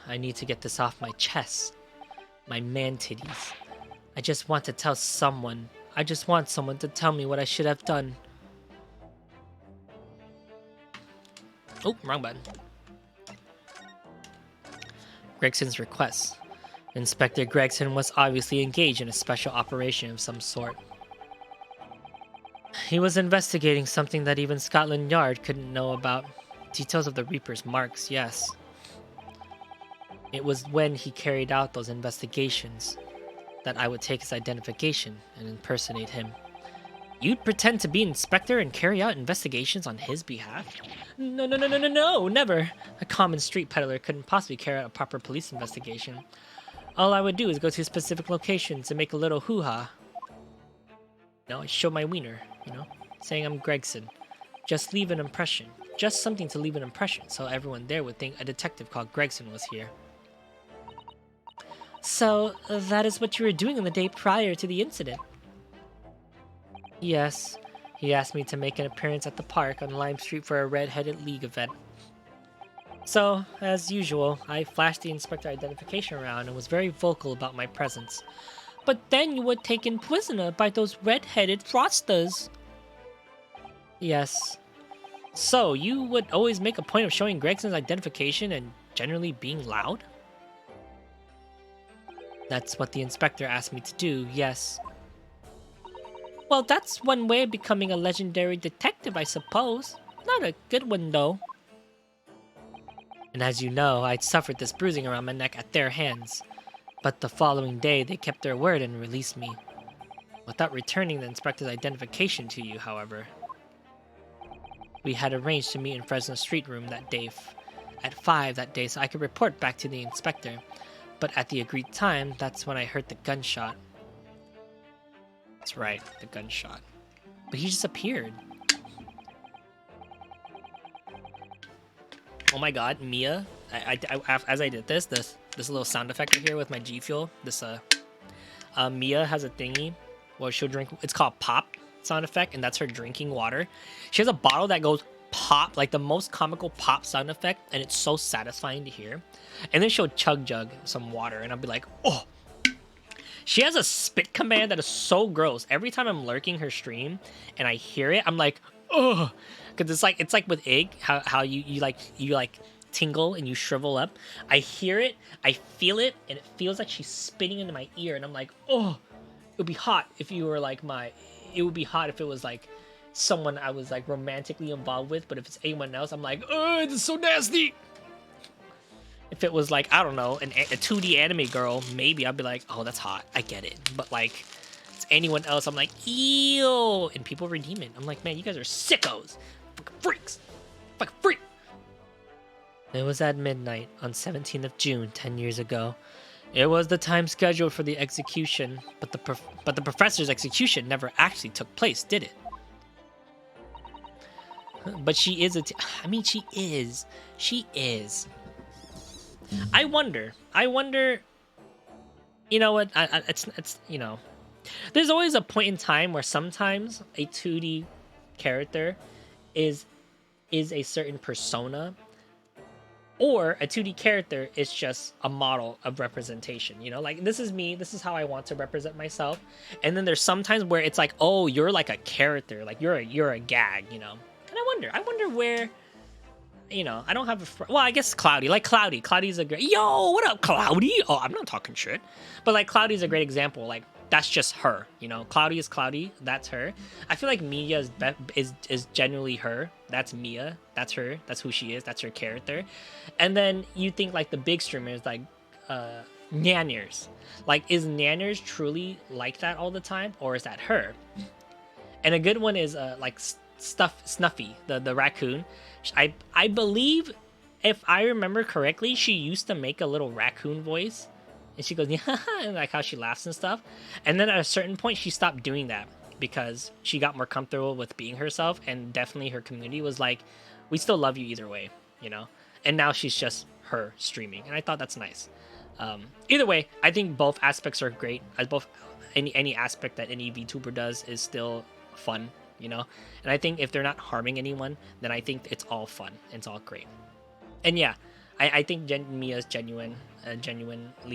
I need to get this off my chest. My man titties. I just want to tell someone. I just want someone to tell me what I should have done. Oh, wrong button. Gregson's request. Inspector Gregson was obviously engaged in a special operation of some sort. He was investigating something that even Scotland Yard couldn't know about. Details of the Reaper's marks, yes. It was when he carried out those investigations that I would take his identification and impersonate him. You'd pretend to be Inspector and carry out investigations on his behalf? No, never. A common street peddler couldn't possibly carry out a proper police investigation. All I would do is go to specific locations and make a little hoo-ha. I show my wiener, saying I'm Gregson. Just leave an impression. Just something to leave an impression so everyone there would think a detective called Gregson was here. So, that is what you were doing on the day prior to the incident? Yes. He asked me to make an appearance at the park on Lime Street for a Red-Headed League event. So, as usual, I flashed the inspector identification around and was very vocal about my presence. But then you were taken prisoner by those red-headed fraudsters. Yes. So, you would always make a point of showing Gregson's identification and generally being loud? That's what the inspector asked me to do, yes. Well, that's one way of becoming a legendary detective, I suppose. Not a good one, though. And as you know, I'd suffered this bruising around my neck at their hands. But the following day, they kept their word and released me. Without returning the inspector's identification to you, however. We had arranged to meet in Fresno Street Room that day, at 5 that day, so I could report back to the inspector. But at the agreed time, that's when I heard the gunshot. That's right, the gunshot. But he just appeared. Oh my god, Mia. As I did this little sound effect right here with my G Fuel, Mia has a thingy where she'll drink, it's called pop sound effect, and that's her drinking water. She has a bottle that goes pop, like the most comical pop sound effect, and it's so satisfying to hear. And then she'll jug some water, and I'll be like, oh. She has a spit command that is so gross. Every time I'm lurking her stream and I hear it, I'm like, oh, because it's like with Egg, how you tingle and you shrivel up. I hear it, I feel it, and it feels like she's spitting into my ear, and I'm like, oh, it would be hot if you were like it would be hot if it was like someone I was like romantically involved with, but if it's anyone else, I'm like, oh, this is so nasty. If it was like, I don't know, a 2D anime girl, maybe I'd be like, oh, that's hot, I get it. But like, it's anyone else, I'm like, ew, and people redeem it. I'm like, man, you guys are sickos, fucking freaks, fucking freak. It was at midnight on 17th of June, 10 years ago. It was the time scheduled for the execution, but the professor's execution never actually took place, did it? But she is She is. I wonder, you know what, it's there's always a point in time where sometimes a 2D character is a certain persona, or a 2D character is just a model of representation, like this is me, this is how I want to represent myself. And then there's sometimes where it's like, oh, you're like a character, like you're a gag, and I wonder where, I don't have well, I guess Cloudy. Cloudy's a great, yo, what up, Cloudy? Oh, I'm not talking shit. But like Cloudy's a great example. Like that's just her, Cloudy is Cloudy, that's her. I feel like Mia is genuinely her. That's Mia, that's her, that's who she is, that's her character. And then you think like the big streamers like Nanners. Like, is Nanners truly like that all the time, or is that her? And a good one is like Snuffy, the raccoon. I believe, if I remember correctly, she used to make a little raccoon voice And she goes, yeah, and like how she laughs and stuff. And then at a certain point, she stopped doing that because she got more comfortable with being herself. And definitely her community was like, we still love you either way, you know? And now she's just her streaming. And I thought that's nice. Either way, I think both aspects are great. As both any aspect that any VTuber does is still fun, you know? And I think if they're not harming anyone, then I think it's all fun. It's all great. And yeah, I think Mia's genuinely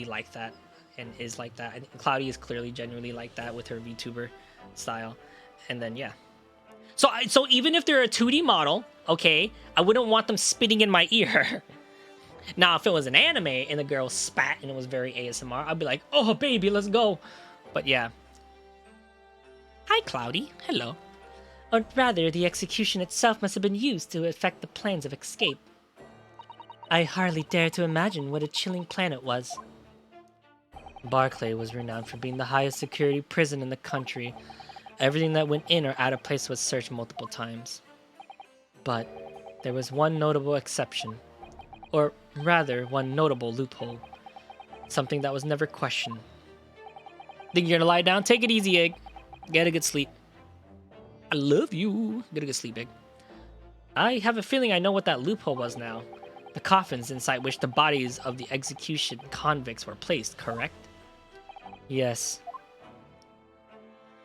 like that and is like that. I think Cloudy is clearly genuinely like that with her VTuber style. And then yeah. So even if they're a 2D model, okay, I wouldn't want them spitting in my ear. Now, if it was an anime and the girl spat and it was very ASMR, I'd be like, oh, baby, let's go. But yeah. Hi, Cloudy. Hello. Or rather, the execution itself must have been used to affect the plans of escape. I hardly dare to imagine what a chilling plan it was. Barclay was renowned for being the highest security prison in the country. Everything that went in or out of place was searched multiple times. But there was one notable exception. Or rather, one notable loophole. Something that was never questioned. Think you're gonna lie down? Take it easy, Egg. Get a good sleep. I love you. Get a good sleep, Egg. I have a feeling I know what that loophole was now. The coffins inside which the bodies of the execution convicts were placed, correct? Yes.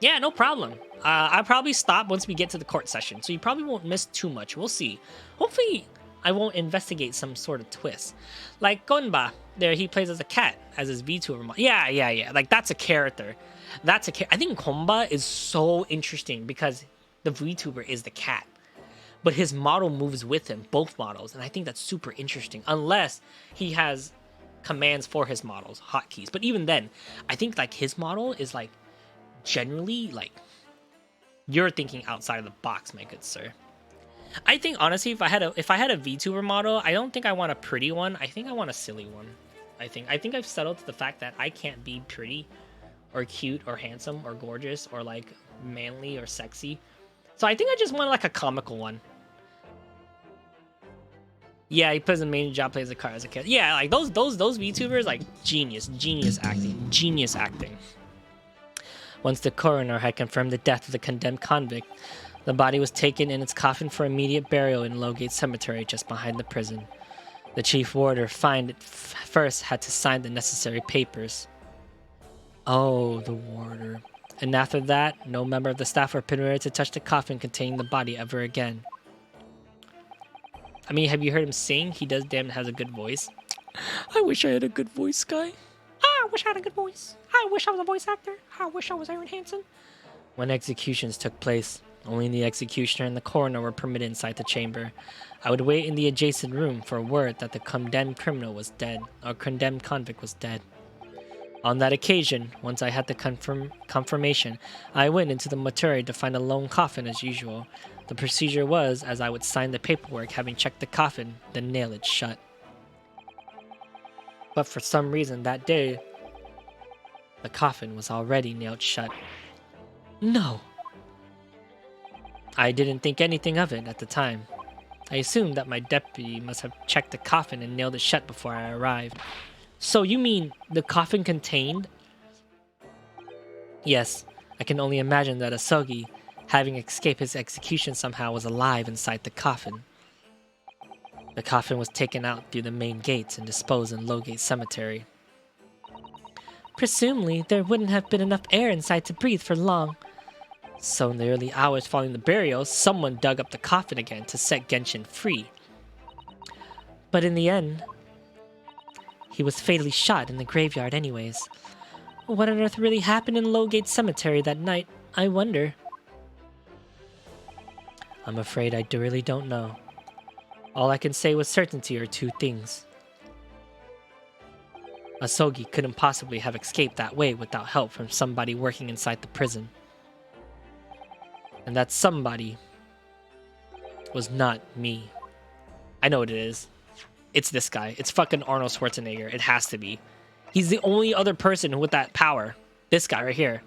Yeah, no problem. I'll probably stop once we get to the court session, so you probably won't miss too much. We'll see. Hopefully, I won't investigate some sort of twist. Like Gonba, there he plays as a cat, as his VTuber. Yeah. Like, that's a character. I think Gonba is so interesting because the VTuber is the cat. But his model moves with him, both models, and I think that's super interesting. Unless he has commands for his models, hotkeys. But even then, I think like his model is like generally like you're thinking outside of the box, my good sir. I think honestly, if I had a VTuber model, I don't think I want a pretty one. I think I want a silly one. I think I've settled to the fact that I can't be pretty or cute or handsome or gorgeous or like manly or sexy. So I think I just want like a comical one. Yeah, he plays the main job, plays the car as a kid. Yeah, like those VTubers, like genius acting. Once the coroner had confirmed the death of the condemned convict, the body was taken in its coffin for immediate burial in Lowgate Cemetery just behind the prison. The chief warder first had to sign the necessary papers. Oh, the warder. And after that, no member of the staff were permitted to touch the coffin containing the body ever again. I mean, have you heard him sing? He does damn has a good voice. I wish I had a good voice, guy. I wish I had a good voice. I wish I was a voice actor. I wish I was Aaron Hansen. When executions took place, only the executioner and the coroner were permitted inside the chamber. I would wait in the adjacent room for word that the condemned criminal was dead, or condemned convict was dead. On that occasion, once I had the confirmation, I went into the mortuary to find a lone coffin as usual. The procedure was, as I would sign the paperwork having checked the coffin, then nail it shut. But for some reason that day, the coffin was already nailed shut. No! I didn't think anything of it at the time. I assumed that my deputy must have checked the coffin and nailed it shut before I arrived. So you mean the coffin contained? Yes, I can only imagine that Asogi, having escaped his execution somehow, was alive inside the coffin. The coffin was taken out through the main gates and disposed in Lowgate Cemetery. Presumably, there wouldn't have been enough air inside to breathe for long. So in the early hours following the burial, someone dug up the coffin again to set Genshin free. But in the end, he was fatally shot in the graveyard anyways. What on earth really happened in Lowgate Cemetery that night, I wonder? I'm afraid I really don't know. All I can say with certainty are two things. Asogi couldn't possibly have escaped that way without help from somebody working inside the prison. And that somebody was not me. I know what it is. It's this guy. It's fucking Arnold Schwarzenegger. It has to be. He's the only other person with that power. This guy right here.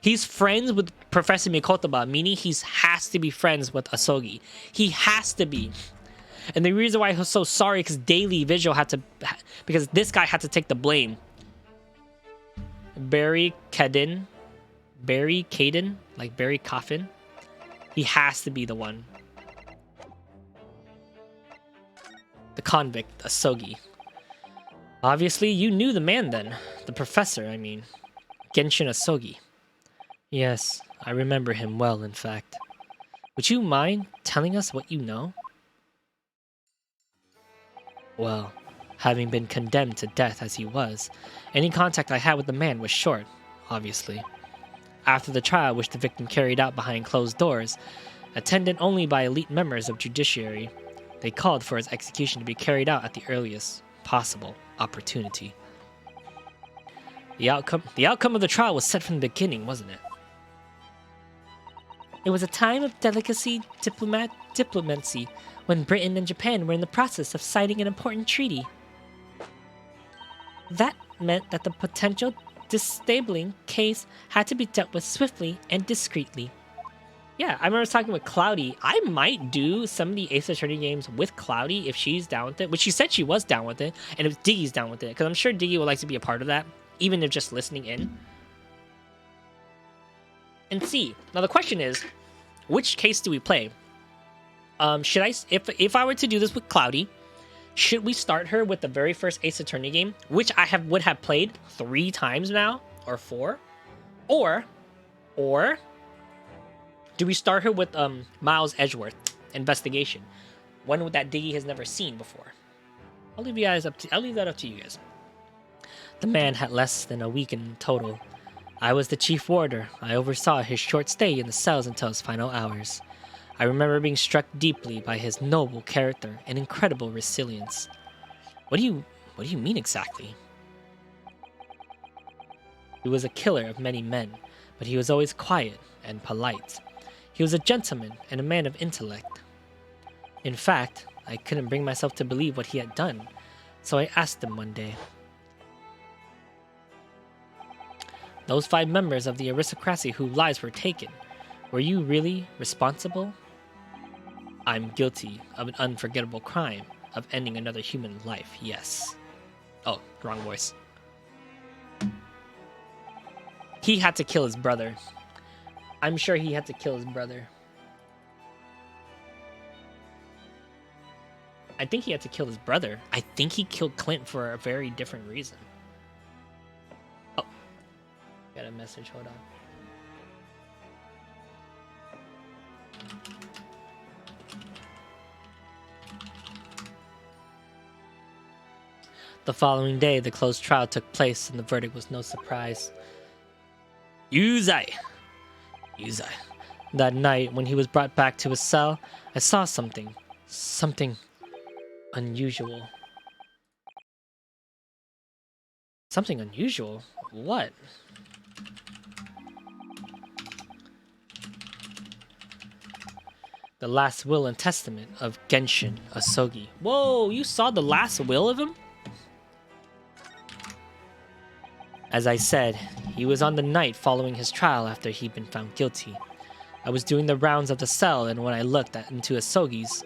He's friends with Professor Mikotoba, meaning he has to be friends with Asogi. He has to be. And the reason why I was so sorry because Daily Visual had to, because this guy had to take the blame. Barry Caden. Barry Caden? Like Barry Coffin? He has to be the one. The convict, Asogi. Obviously, you knew the man then. The professor, I mean. Genshin Asogi. Yes, I remember him well, in fact. Would you mind telling us what you know? Well, having been condemned to death as he was, any contact I had with the man was short, obviously. After the trial, which the victim carried out behind closed doors, attended only by elite members of judiciary, they called for his execution to be carried out at the earliest possible opportunity. The outcome of the trial was set from the beginning, wasn't it? It was a time of diplomacy when Britain and Japan were in the process of signing an important treaty. That meant that the potential disabling case had to be dealt with swiftly and discreetly. Yeah, I remember talking with Cloudy. I might do some of the Ace Attorney games with Cloudy if she's down with it, which she said she was down with it, and if Diggy's down with it, because I'm sure Diggy would like to be a part of that, even if just listening in. And see, now the question is, which case do we play? Should I, if I were to do this with Cloudy, should we start her with the very first Ace Attorney game, which I would have played 3 times now, or 4, or do we start her with Miles Edgeworth Investigation, one that Diggy has never seen before? I'll leave that up to you guys. The man had less than a week in total. I was the chief warder. I oversaw his short stay in the cells until his final hours. I remember being struck deeply by his noble character and incredible resilience. What do you mean exactly? He was a killer of many men, but he was always quiet and polite. He was a gentleman and a man of intellect. In fact, I couldn't bring myself to believe what he had done, so I asked him one day. Those 5 members of the aristocracy whose lives were taken, were you really responsible? I'm guilty of an unforgettable crime of ending another human life, yes. Oh, wrong voice. He had to kill his brother. I'm sure he had to kill his brother. I think he had to kill his brother. I think he killed Clint for a very different reason. Oh. Got a message, hold on. The following day, the closed trial took place, and the verdict was no surprise. Yuzai. That night, when he was brought back to his cell, I saw something unusual. Something unusual? What? The last will and testament of Genshin Asogi. Whoa, you saw the last will of him? As I said, he was on the night following his trial after he'd been found guilty. I was doing the rounds of the cell, and when I looked into Asogi's,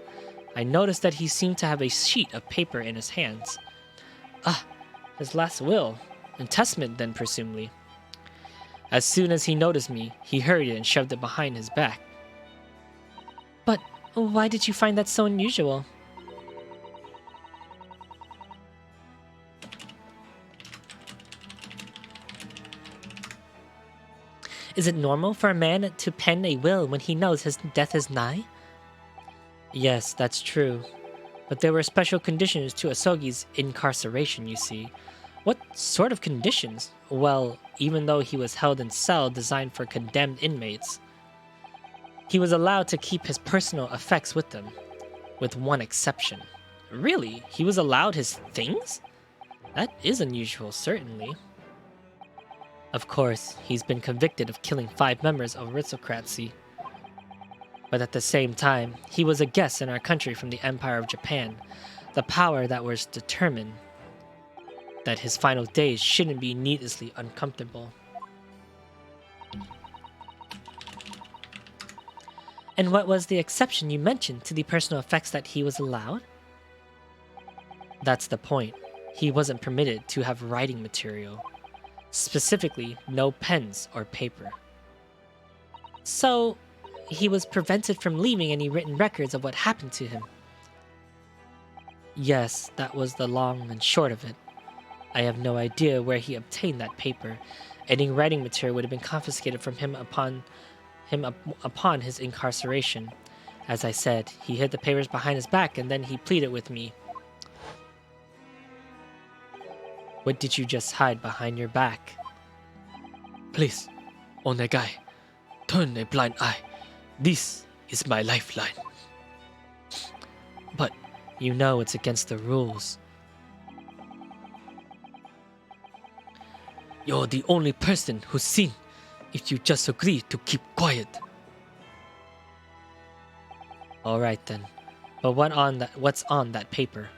I noticed that he seemed to have a sheet of paper in his hands. His last will and testament then, presumably. As soon as he noticed me, he hurried it and shoved it behind his back. But why did you find that so unusual? Is it normal for a man to pen a will when he knows his death is nigh? Yes, that's true. But there were special conditions to Asogi's incarceration, you see. What sort of conditions? Well, even though he was held in cell designed for condemned inmates, he was allowed to keep his personal effects with them, with one exception. Really? He was allowed his things? That is unusual, certainly. Of course, he's been convicted of killing 5 members of aristocracy. But at the same time, he was a guest in our country from the Empire of Japan, the power that was determined that his final days shouldn't be needlessly uncomfortable. And what was the exception you mentioned to the personal effects that he was allowed? That's the point. He wasn't permitted to have writing material. Specifically, no pens or paper. So, he was prevented from leaving any written records of what happened to him. Yes, that was the long and short of it. I have no idea where he obtained that paper. Any writing material would have been confiscated from him upon his incarceration. As I said, he hid the papers behind his back and then he pleaded with me. What did you just hide behind your back? Please, Onegai, turn a blind eye. This is my lifeline. But you know it's against the rules. You're the only person who's seen if you just agree to keep quiet. Alright then. But what's on that paper?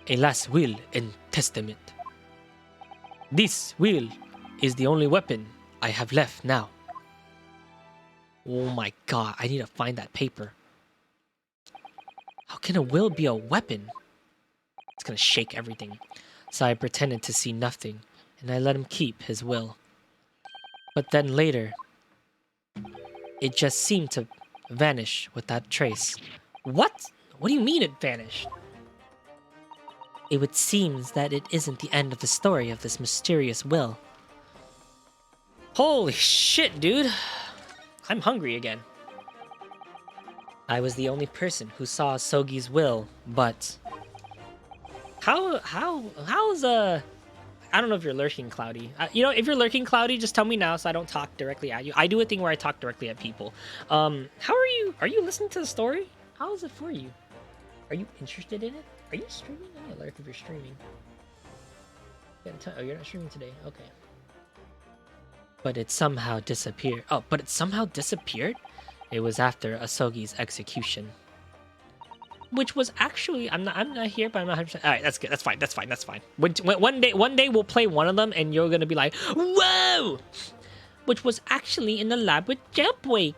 A last will and testament. This will is the only weapon I have left now. Oh my god, I need to find that paper. How can a will be a weapon? It's gonna shake everything. So I pretended to see nothing, and I let him keep his will. But then later, it just seemed to vanish without trace. What? What do you mean it vanished? It would seem that it isn't the end of the story of this mysterious will. Holy shit, dude. I'm hungry again. I was the only person who saw Sogi's will, but how's I don't know if you're lurking, Cloudy. If you're lurking, Cloudy, just tell me now so I don't talk directly at you. I do a thing where I talk directly at people. How are you? Are you listening to the story? How is it for you? Are you interested in it? Are you streaming? I need to lurk if you're streaming. Oh, you're not streaming today. Okay. But it somehow disappeared. Oh, but it somehow disappeared? It was after Asogi's execution. Which was actually, I'm not here, but I'm not 100%. All right, that's good. That's fine. One day we'll play one of them, and you're gonna be like, "Whoa!" Which was actually in the lab with Jailbreak.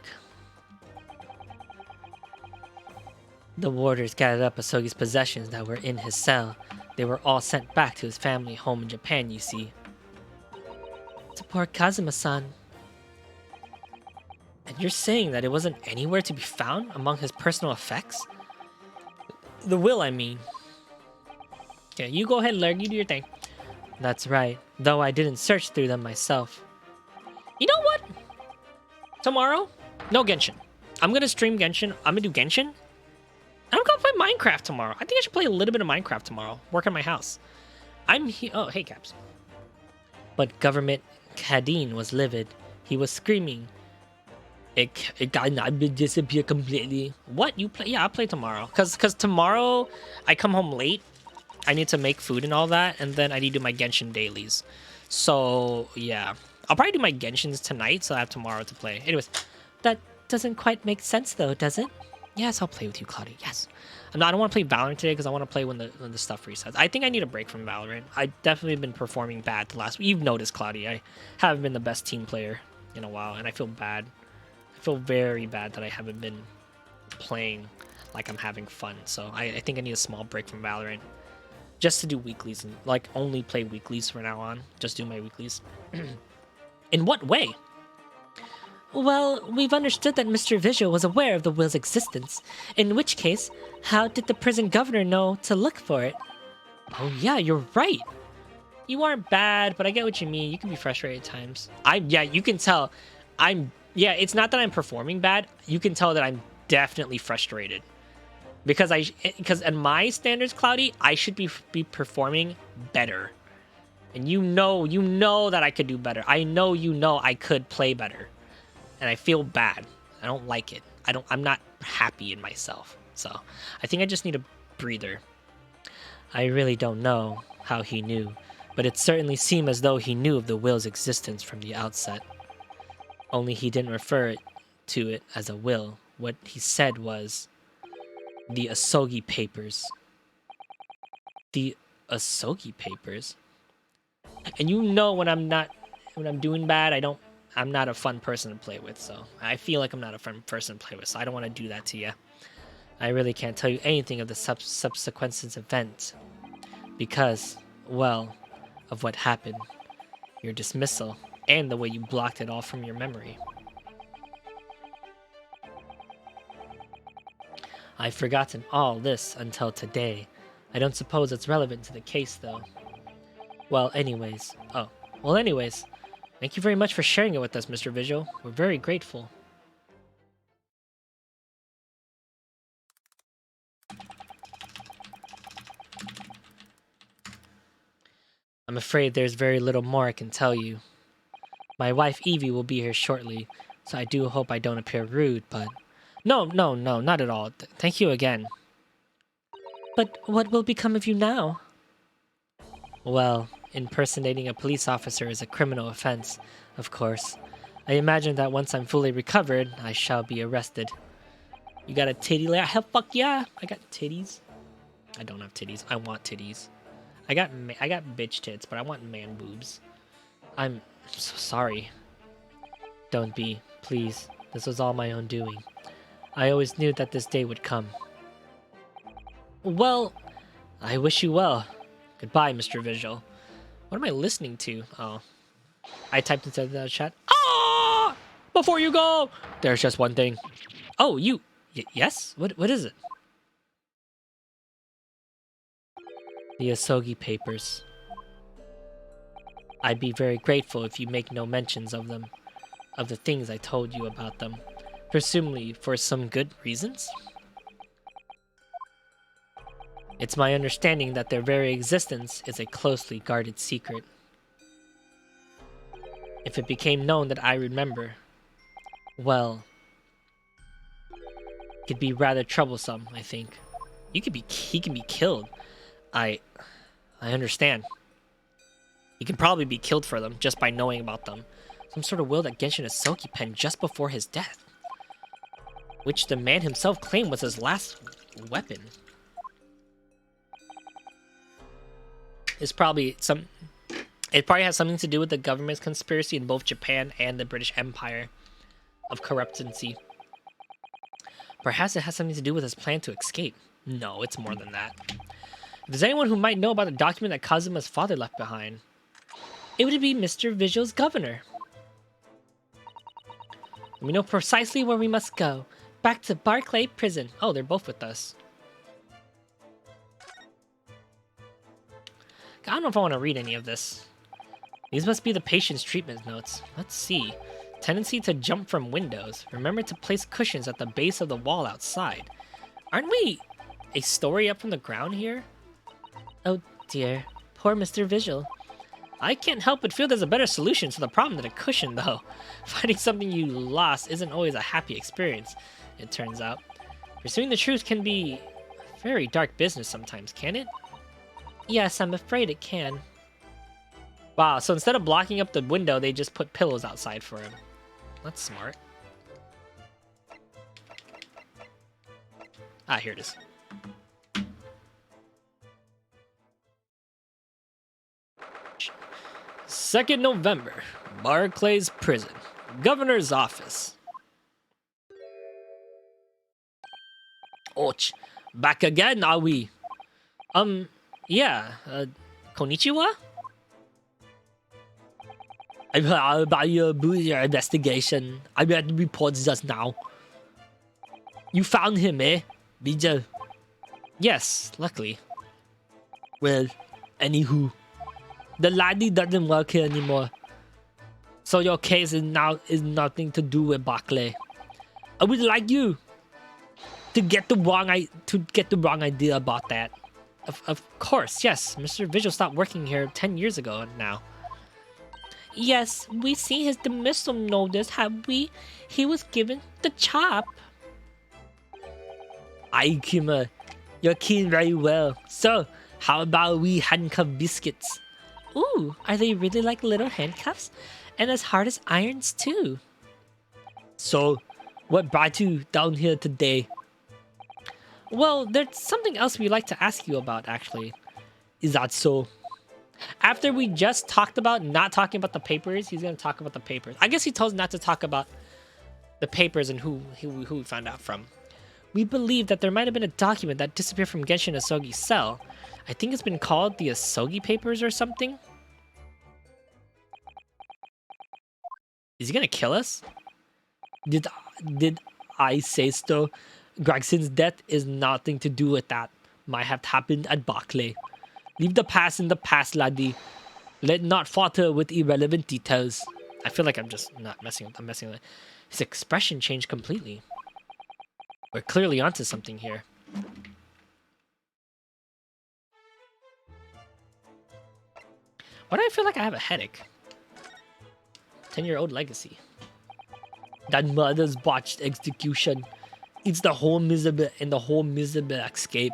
The warders gathered up Asogi's possessions that were in his cell. They were all sent back to his family home in Japan, you see. To poor Kazuma-san. And you're saying that it wasn't anywhere to be found among his personal effects? The will, I mean. Yeah, you go ahead, Lurg. You do your thing. That's right. Though I didn't search through them myself. You know what? Tomorrow, no Genshin. I'm gonna stream Genshin. I'm gonna do Genshin. I'm gonna play Minecraft tomorrow. I think I should play a little bit of Minecraft tomorrow. Work on my house. I'm here. Oh, hey, Caps. But Government Kadeen was livid. He was screaming. It got not disappear completely. What? You play? Yeah, I'll play tomorrow. Cause tomorrow I come home late. I need to make food and all that, and then I need to do my Genshin dailies. So yeah, I'll probably do my Genshins tonight, so I have tomorrow to play. Anyways, that doesn't quite make sense though, does it? Yes, I'll play with you, Cloudy. Yes. I don't want to play Valorant today because I want to play when the stuff resets. I think I need a break from Valorant. I've definitely been performing bad the last week. You've noticed, Cloudy. I haven't been the best team player in a while, and I feel bad. I feel very bad that I haven't been playing like I'm having fun. So I think I need a small break from Valorant. Just to do weeklies and like only play weeklies from now on. Just do my weeklies. In what way? Well, we've understood that Mr. Visual was aware of the will's existence. In which case, how did the prison governor know to look for it? Oh yeah, you're right. You aren't bad, but I get what you mean. You can be frustrated at times. Yeah, you can tell. Yeah, it's not that I'm performing bad. You can tell that I'm definitely frustrated. Because in my standards, Cloudy, I should be performing better. And you know that I could do better. I know I could play better. And I feel bad. I don't like it. I'm not happy in myself. So I think I just need a breather. I really don't know how he knew, but it certainly seemed as though he knew of the will's existence from the outset. Only he didn't refer to it as a will. What he said was the Asogi papers. The Asogi papers? And you know when I'm doing bad, I'm not a fun person to play with, so I feel like I'm not a fun person to play with, so I don't want to do that to you. I really can't tell you anything of the subsequent event because, well, of what happened. your dismissal, and the way you blocked it all from your memory. I've forgotten all this until today. I don't suppose it's relevant to the case, though. Well, anyways. Thank you very much for sharing it with us, Mr. Visual. We're very grateful. I'm afraid there's very little more I can tell you. My wife Evie will be here shortly, so I do hope I don't appear rude, but... No, not at all. Thank you again. But what will become of you now? Well, impersonating a police officer is a criminal offense, of course. I imagine that once I'm fully recovered, I shall be arrested. You got a titty layer? Hell, fuck yeah! I got titties. I don't have titties. I want titties. I got bitch tits, but I want man boobs. I'm so sorry. Don't be, please. This was all my own doing. I always knew that this day would come. Well, I wish you well. Goodbye, Mr. Visual. What am I listening to? Oh. I typed into the chat. Ah! Before you go! There's just one thing. Oh, you... yes? What is it? The Asogi papers. I'd be very grateful if you make no mentions of them. Of the things I told you about them. Presumably for some good reasons? It's my understanding that their very existence is a closely guarded secret. If it became known that I remember, well, it could be rather troublesome, I think. He can be killed. I understand. He can probably be killed for them just by knowing about them. Some sort of will that Genshin Asogi penned just before his death, which the man himself claimed was his last weapon. It's probably it probably has something to do with the government's conspiracy in both Japan and the British Empire of corruptancy. Perhaps it has something to do with his plan to escape. No, it's more than that. If there's anyone who might know about the document that Kazuma's father left behind, it would be Mr. Visual's governor. We know precisely where we must go. Back to Barclay Prison. Oh, they're both with us. I don't know if I want to read any of this. These must be the patient's treatment notes. Let's see. Tendency to jump from windows. Remember to place cushions at the base of the wall outside. Aren't we a story up from the ground here? Oh dear. Poor Mr. Visual. I can't help but feel there's a better solution to the problem than a cushion, though. Finding something you lost isn't always a happy experience, it turns out. Pursuing the truth can be very dark business sometimes, can it? Yes, I'm afraid it can. Wow, so instead of blocking up the window, they just put pillows outside for him. That's smart. Ah, here it is. Second November, Barclays Prison, Governor's Office. Och, back again, are we? Yeah, konnichiwa? I've heard about your investigation. I read the reports just now. You found him, eh, Vijay? Yes, luckily. Well, anywho, the laddie doesn't work here anymore. So your case is nothing to do with Barclay. I would like you to get the wrong idea about that. Of course, yes. Mr. Visual stopped working here 10 years ago now. Yes, we see his dismissal notice, have we? He was given the chop. Aye, Kima. You're keen very well. So, how about we handcuff biscuits? Ooh, are they really like little handcuffs? And as hard as irons, too. So, what brought you down here today? Well, there's something else we'd like to ask you about, actually. Is that so? After we just talked about not talking about the papers, he's going to talk about the papers. I guess he told us not to talk about the papers and who we found out from. We believe that there might have been a document that disappeared from Genshin Asogi's cell. I think it's been called the Asogi Papers or something. Is he gonna kill us? Did I say so? Gregson's death is nothing to do with that. Might have happened at Barclay. Leave the past in the past, laddie. Let not falter with irrelevant details. I feel like I'm just not messing with. I'm messing with it. His expression changed completely. We're clearly onto something here. Why do I feel like I have a headache? 10-year-old legacy. That mother's botched execution. It's the whole miserable escape.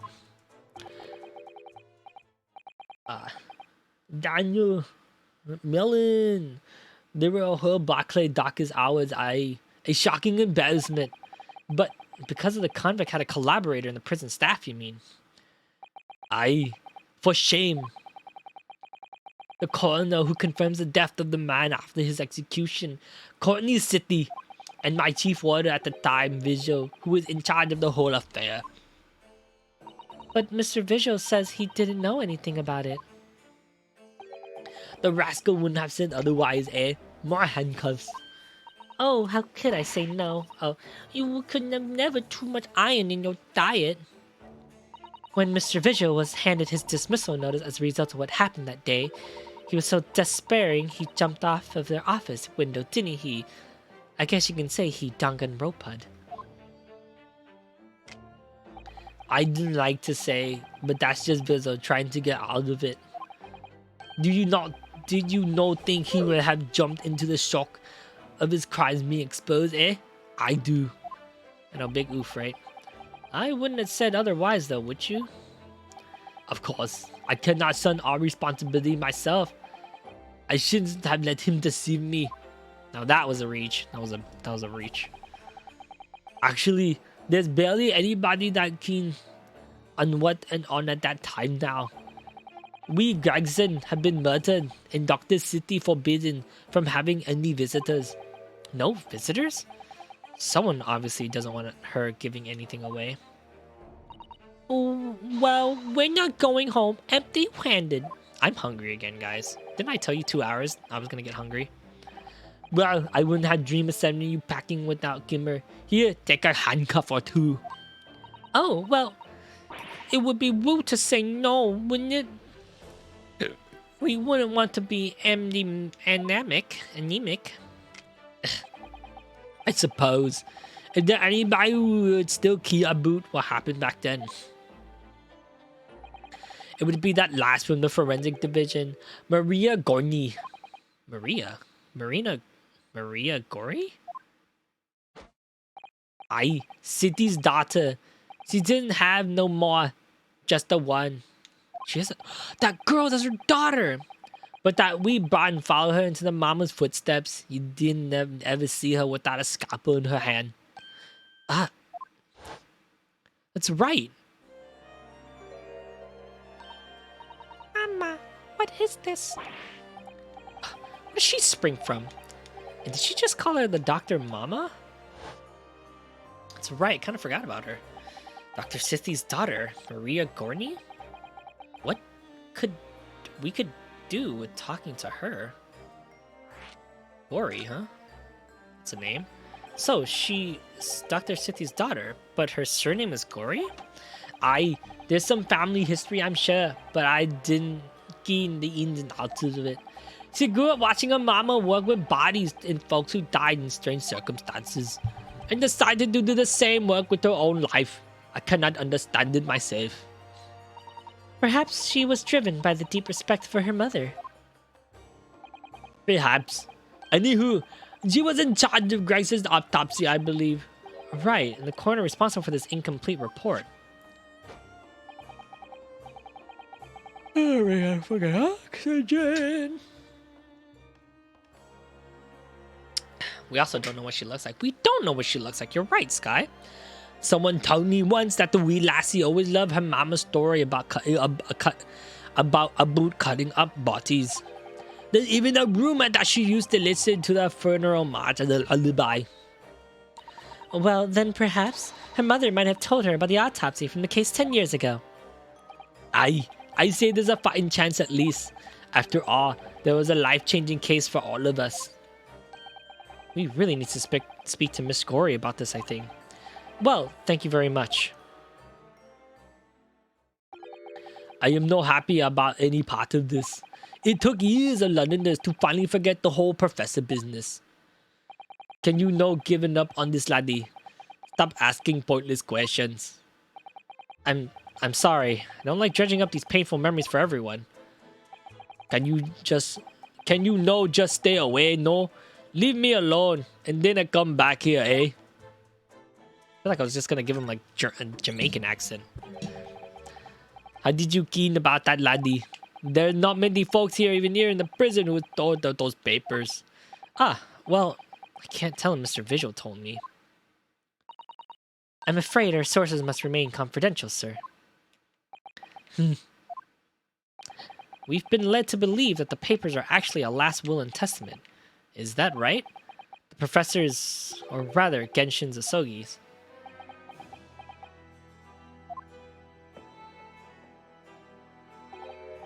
Daniel, Melon. They were her Barclay darkest hours. A shocking embarrassment. But because of the convict had a collaborator in the prison staff, you mean? Aye, for shame. The coroner who confirms the death of the man after his execution, Courtney City, and my chief warder at the time, Visual, who was in charge of the whole affair. But Mr. Visual says he didn't know anything about it. The rascal wouldn't have said otherwise, eh? More handcuffs. Oh, how could I say no? Oh, you could have never too much iron in your diet. When Mr. Visual was handed his dismissal notice as a result of what happened that day, he was so despairing he jumped off of their office window, didn't he? I guess you can say he Danganronpa'd. I didn't like to say, but that's just Visual trying to get out of it. Did you not think he would have jumped into the shock of his crimes being exposed, eh? I do. And a big oof, right? I wouldn't have said otherwise though, would you? Of course, I cannot shun our responsibility myself. I shouldn't have let him deceive me. Now that was a reach. That was a reach. Actually, there's barely anybody that keen on what and on at that time now. We Gregson have been murdered and Dr. City forbidden from having any visitors. No visitors? Someone obviously doesn't want her giving anything away. Oh, well, we're not going home empty-handed. I'm hungry again, guys. Didn't I tell you 2 hours I was gonna get hungry? Well, I wouldn't have dreamed of sending you packing without Gimmer. Here, take a handcuff or two. Oh, well, it would be rude to say no, wouldn't it? We wouldn't want to be anemic. I suppose. Is there anybody who would still care about what happened back then? It would be that last from the forensic division, Maria Gorney. Maria Gorey? Aye, City's daughter. She didn't have no more, just the one. She has that girl, that's her daughter. But that we brought and followed her into the mama's footsteps. You didn't ever see her without a scalpel in her hand. Ah, that's right. Mama, what is this? Where did she spring from? And did she just call her the Dr. Mama? That's right, kind of forgot about her. Dr. Sithy's daughter, Maria Gorney? What could we do with talking to her? Gory, huh? That's a name. So she's Dr. Sithy's daughter, but her surname is Gory? There's some family history, I'm sure, but I didn't get the ins and outs of it. She grew up watching her mama work with bodies and folks who died in strange circumstances, and decided to do the same work with her own life. I cannot understand it myself. Perhaps she was driven by the deep respect for her mother. Perhaps. Anywho, she was in charge of Grace's autopsy, I believe. Right, and the coroner responsible for this incomplete report. Oh, we gotta fucking oxygen. We also don't know what she looks like. We don't know what she looks like. You're right, Sky. Someone told me once that the wee lassie always loved her mama's story about cutting up bodies. There's even a rumor that she used to listen to the funeral march as a lullaby. Well, then perhaps her mother might have told her about the autopsy from the case 10 years ago. I say there's a fighting chance at least. After all, there was a life-changing case for all of us. We really need to speak to Miss Gory about this, I think. Well, thank you very much. I am not happy about any part of this. It took years of Londoners to finally forget the whole professor business. Can you no giving up on this laddie? Stop asking pointless questions. I'm sorry. I don't like dredging up these painful memories for everyone. Can you no just stay away, no? Leave me alone, and then I come back here, eh? I feel like I was just gonna give him like a Jamaican accent. How did you keen about that laddie? There are not many folks here, even here in the prison, who thought of those papers. Ah, well, I can't tell him Mr. Visual told me. I'm afraid our sources must remain confidential, sir. We've been led to believe that the papers are actually a last will and testament. Is that right? The professor's, or rather, Genshin's Asogi's.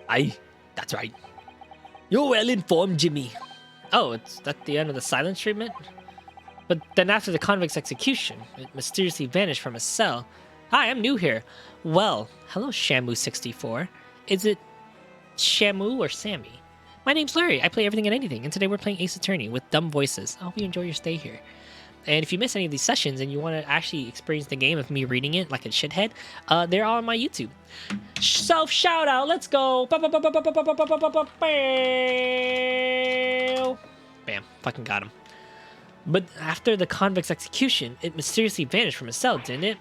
Aye, that's right. You're well informed, Jimmy. Oh, it's at the end of the silence treatment? But then after the convict's execution, it mysteriously vanished from his cell. Hi, I'm new here. Well, hello, Shamu64. Is it Shamu or Sammy? My name's Larry. I play everything and anything, and today we're playing Ace Attorney with dumb voices. I hope you enjoy your stay here. And if you miss any of these sessions and you want to actually experience the game of me reading it like a shithead, they're all on my YouTube. Self shout out, let's go! Bam, fucking got him. But after the convict's execution, it mysteriously vanished from his cell, didn't it?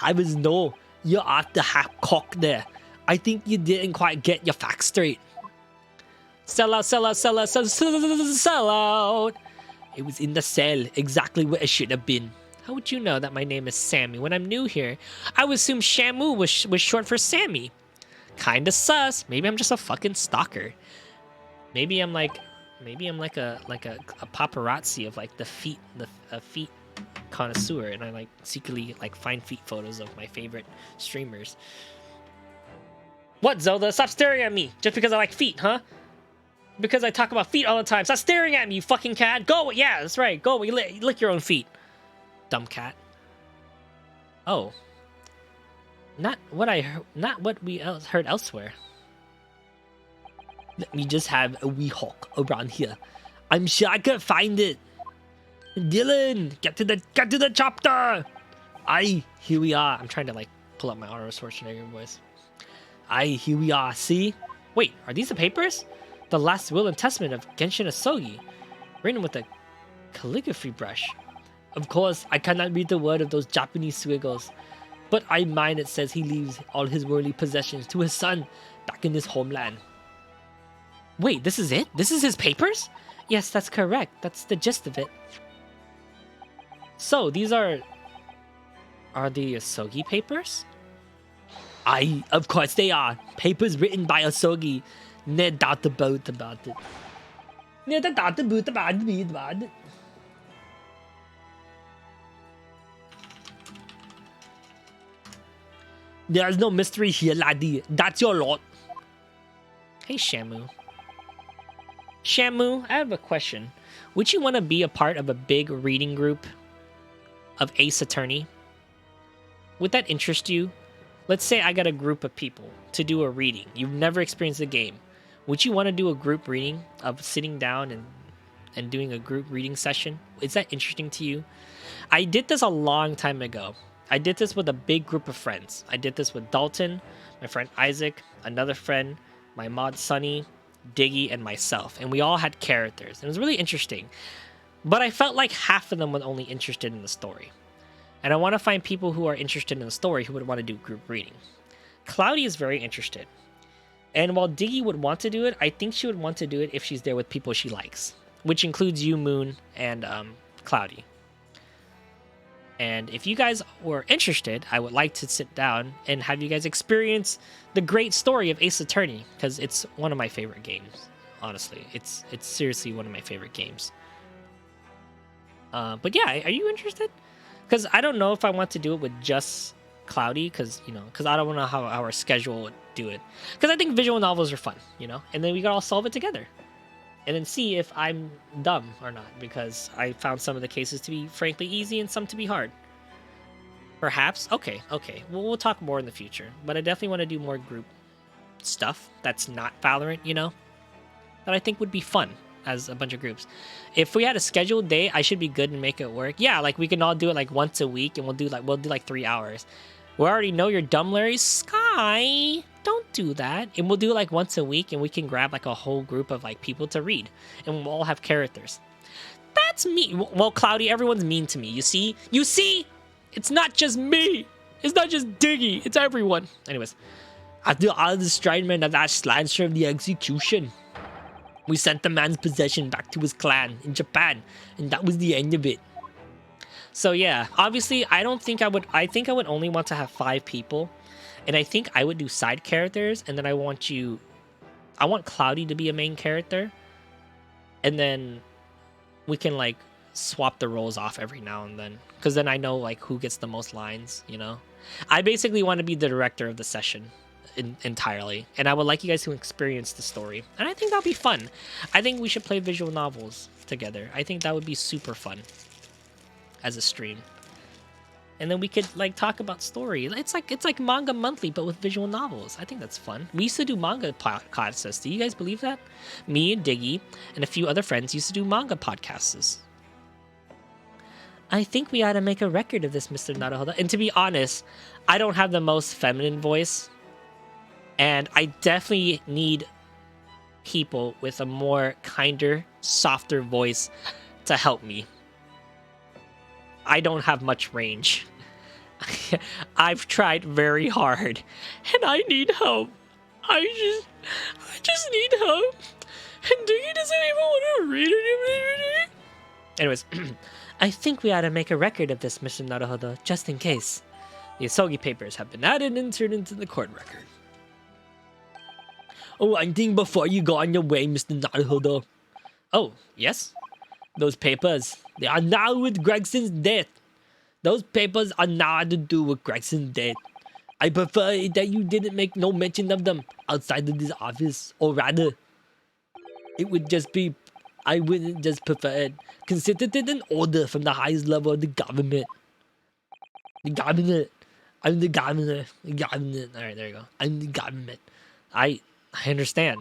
I was no, you're off the half cock there. I think you didn't quite get your facts straight. Sell out, sell out, sell out, sell out. It was in the cell, exactly where it should have been. How would you know that my name is Sammy when I'm new here? I would assume Shamu was short for Sammy. Kinda sus. Maybe I'm just a fucking stalker. Maybe I'm like a paparazzi of like the feet connoisseur, and I like secretly like find feet photos of my favorite streamers. What, Zelda? Stop staring at me just because I like feet, huh? Because I talk about feet all the time. Stop staring at me, you fucking cat. Go, yeah, that's right. Go, you lick your own feet. Dumb cat. Oh. Not what we heard elsewhere. Let me just have a wee hawk around here. I'm sure I could find it. Dylan, get to the chapter. Aye, here we are. I'm trying to like pull up my Arnold Schwarzenegger voice. Aye, here we are. See? Wait, are these the papers? The last will and testament of Genshin Asogi, written with a calligraphy brush. Of course, I cannot read the word of those Japanese squiggles, but I mind it says he leaves all his worldly possessions to his son back in his homeland. Wait, this is it? This is his papers? Yes, that's correct. That's the gist of it. So, these are the Asogi papers? Aye, of course they are. Papers written by Asogi. No doubt about it. No doubt about it. There's no mystery here, laddie. That's your lot. Hey, Shamu. Shamu, I have a question. Would you want to be a part of a big reading group of Ace Attorney? Would that interest you? Let's say I got a group of people to do a reading. You've never experienced the game. Would you want to do a group reading of sitting down and doing a group reading session? Is that interesting to you? I did this a long time ago. I did this with a big group of friends. I did this with Dalton, my friend Isaac, another friend, my mod Sunny, Diggy, and myself. And we all had characters. And it was really interesting. But I felt like half of them were only interested in the story. And I want to find people who are interested in the story who would want to do group reading. Cloudy is very interested. And while Diggy would want to do it, I think she would want to do it if she's there with people she likes. Which includes you, Moon, and Cloudy. And if you guys were interested, I would like to sit down and have you guys experience the great story of Ace Attorney. Because it's one of my favorite games, honestly. It's seriously one of my favorite games. But yeah, are you interested? Because I don't know if I want to do it with just Cloudy, because I don't know how our schedule would do it. Because I think visual novels are fun, and then we could all solve it together. and then see if I'm dumb or not, because I found some of the cases to be frankly easy and some to be hard. Perhaps? Okay. We'll talk more in the future, but I definitely want to do more group stuff that's not Valorant, you know? That I think would be fun as a bunch of groups. If we had a scheduled day, I should be good and make it work. Yeah, like we can all do it like once a week, and we'll do like 3 hours. We already know you're dumb, Larry. Sky, don't do that. And we'll do it like once a week, and we can grab like a whole group of like people to read, and we'll all have characters. That's me. Well, Cloudy, everyone's mean to me. You see? It's not just me. It's not just Diggy. It's everyone. Anyways, after all the Strideman and that Lancer of the execution, we sent the man's possession back to his clan in Japan, and that was the end of it. So yeah, obviously, I think I would only want to have 5 people, and I think I would do side characters, and then I want Cloudy to be a main character, and then we can like swap the roles off every now and then, because then I know like who gets the most lines, you know? I basically want to be the director of the session entirely, and I would like you guys to experience the story, and I think that'll be fun. I think we should play visual novels together. I think that would be super fun as a stream, and then we could like talk about story. It's like manga monthly but with visual novels. I think that's fun. We used to do manga podcasts. Do you guys believe that? Me and Diggy and a few other friends used to do manga podcasts. I think we ought to make a record of this, Mr. Naruhodo. And to be honest, I don't have the most feminine voice, and I definitely need people with a more kinder, softer voice to help me. I don't have much range. I've tried very hard, and I need help. I just need help. And Diggy doesn't even want to read it. Anyways, I think we ought to make a record of this, Mr. Naruhodo, just in case. The Asogi papers have been added and turned into the court record. Oh, I think before you go on your way, Mr. Naruhodo. Oh, yes? Those papers, they are now with Gregson's death. Those papers are now to do with Gregson's death. I prefer that you didn't make no mention of them outside of this office, or rather, it would just be, I wouldn't just prefer it. Consider it an order from the highest level of the government. The government. I'm the governor. The government. Alright, there you go. I'm the government. I understand.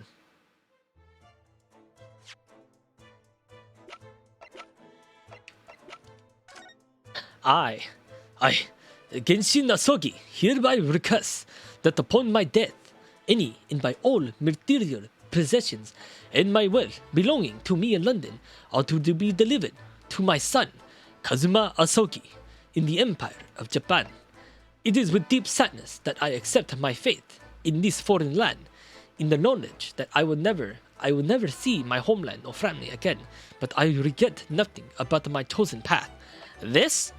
I, Genshin Asogi, hereby request that upon my death, any and by all material possessions and my wealth belonging to me in London are to be delivered to my son, Kazuma Asogi, in the Empire of Japan. It is with deep sadness that I accept my fate in this foreign land, in the knowledge that I will never see my homeland or family again, but I regret nothing about my chosen path. This?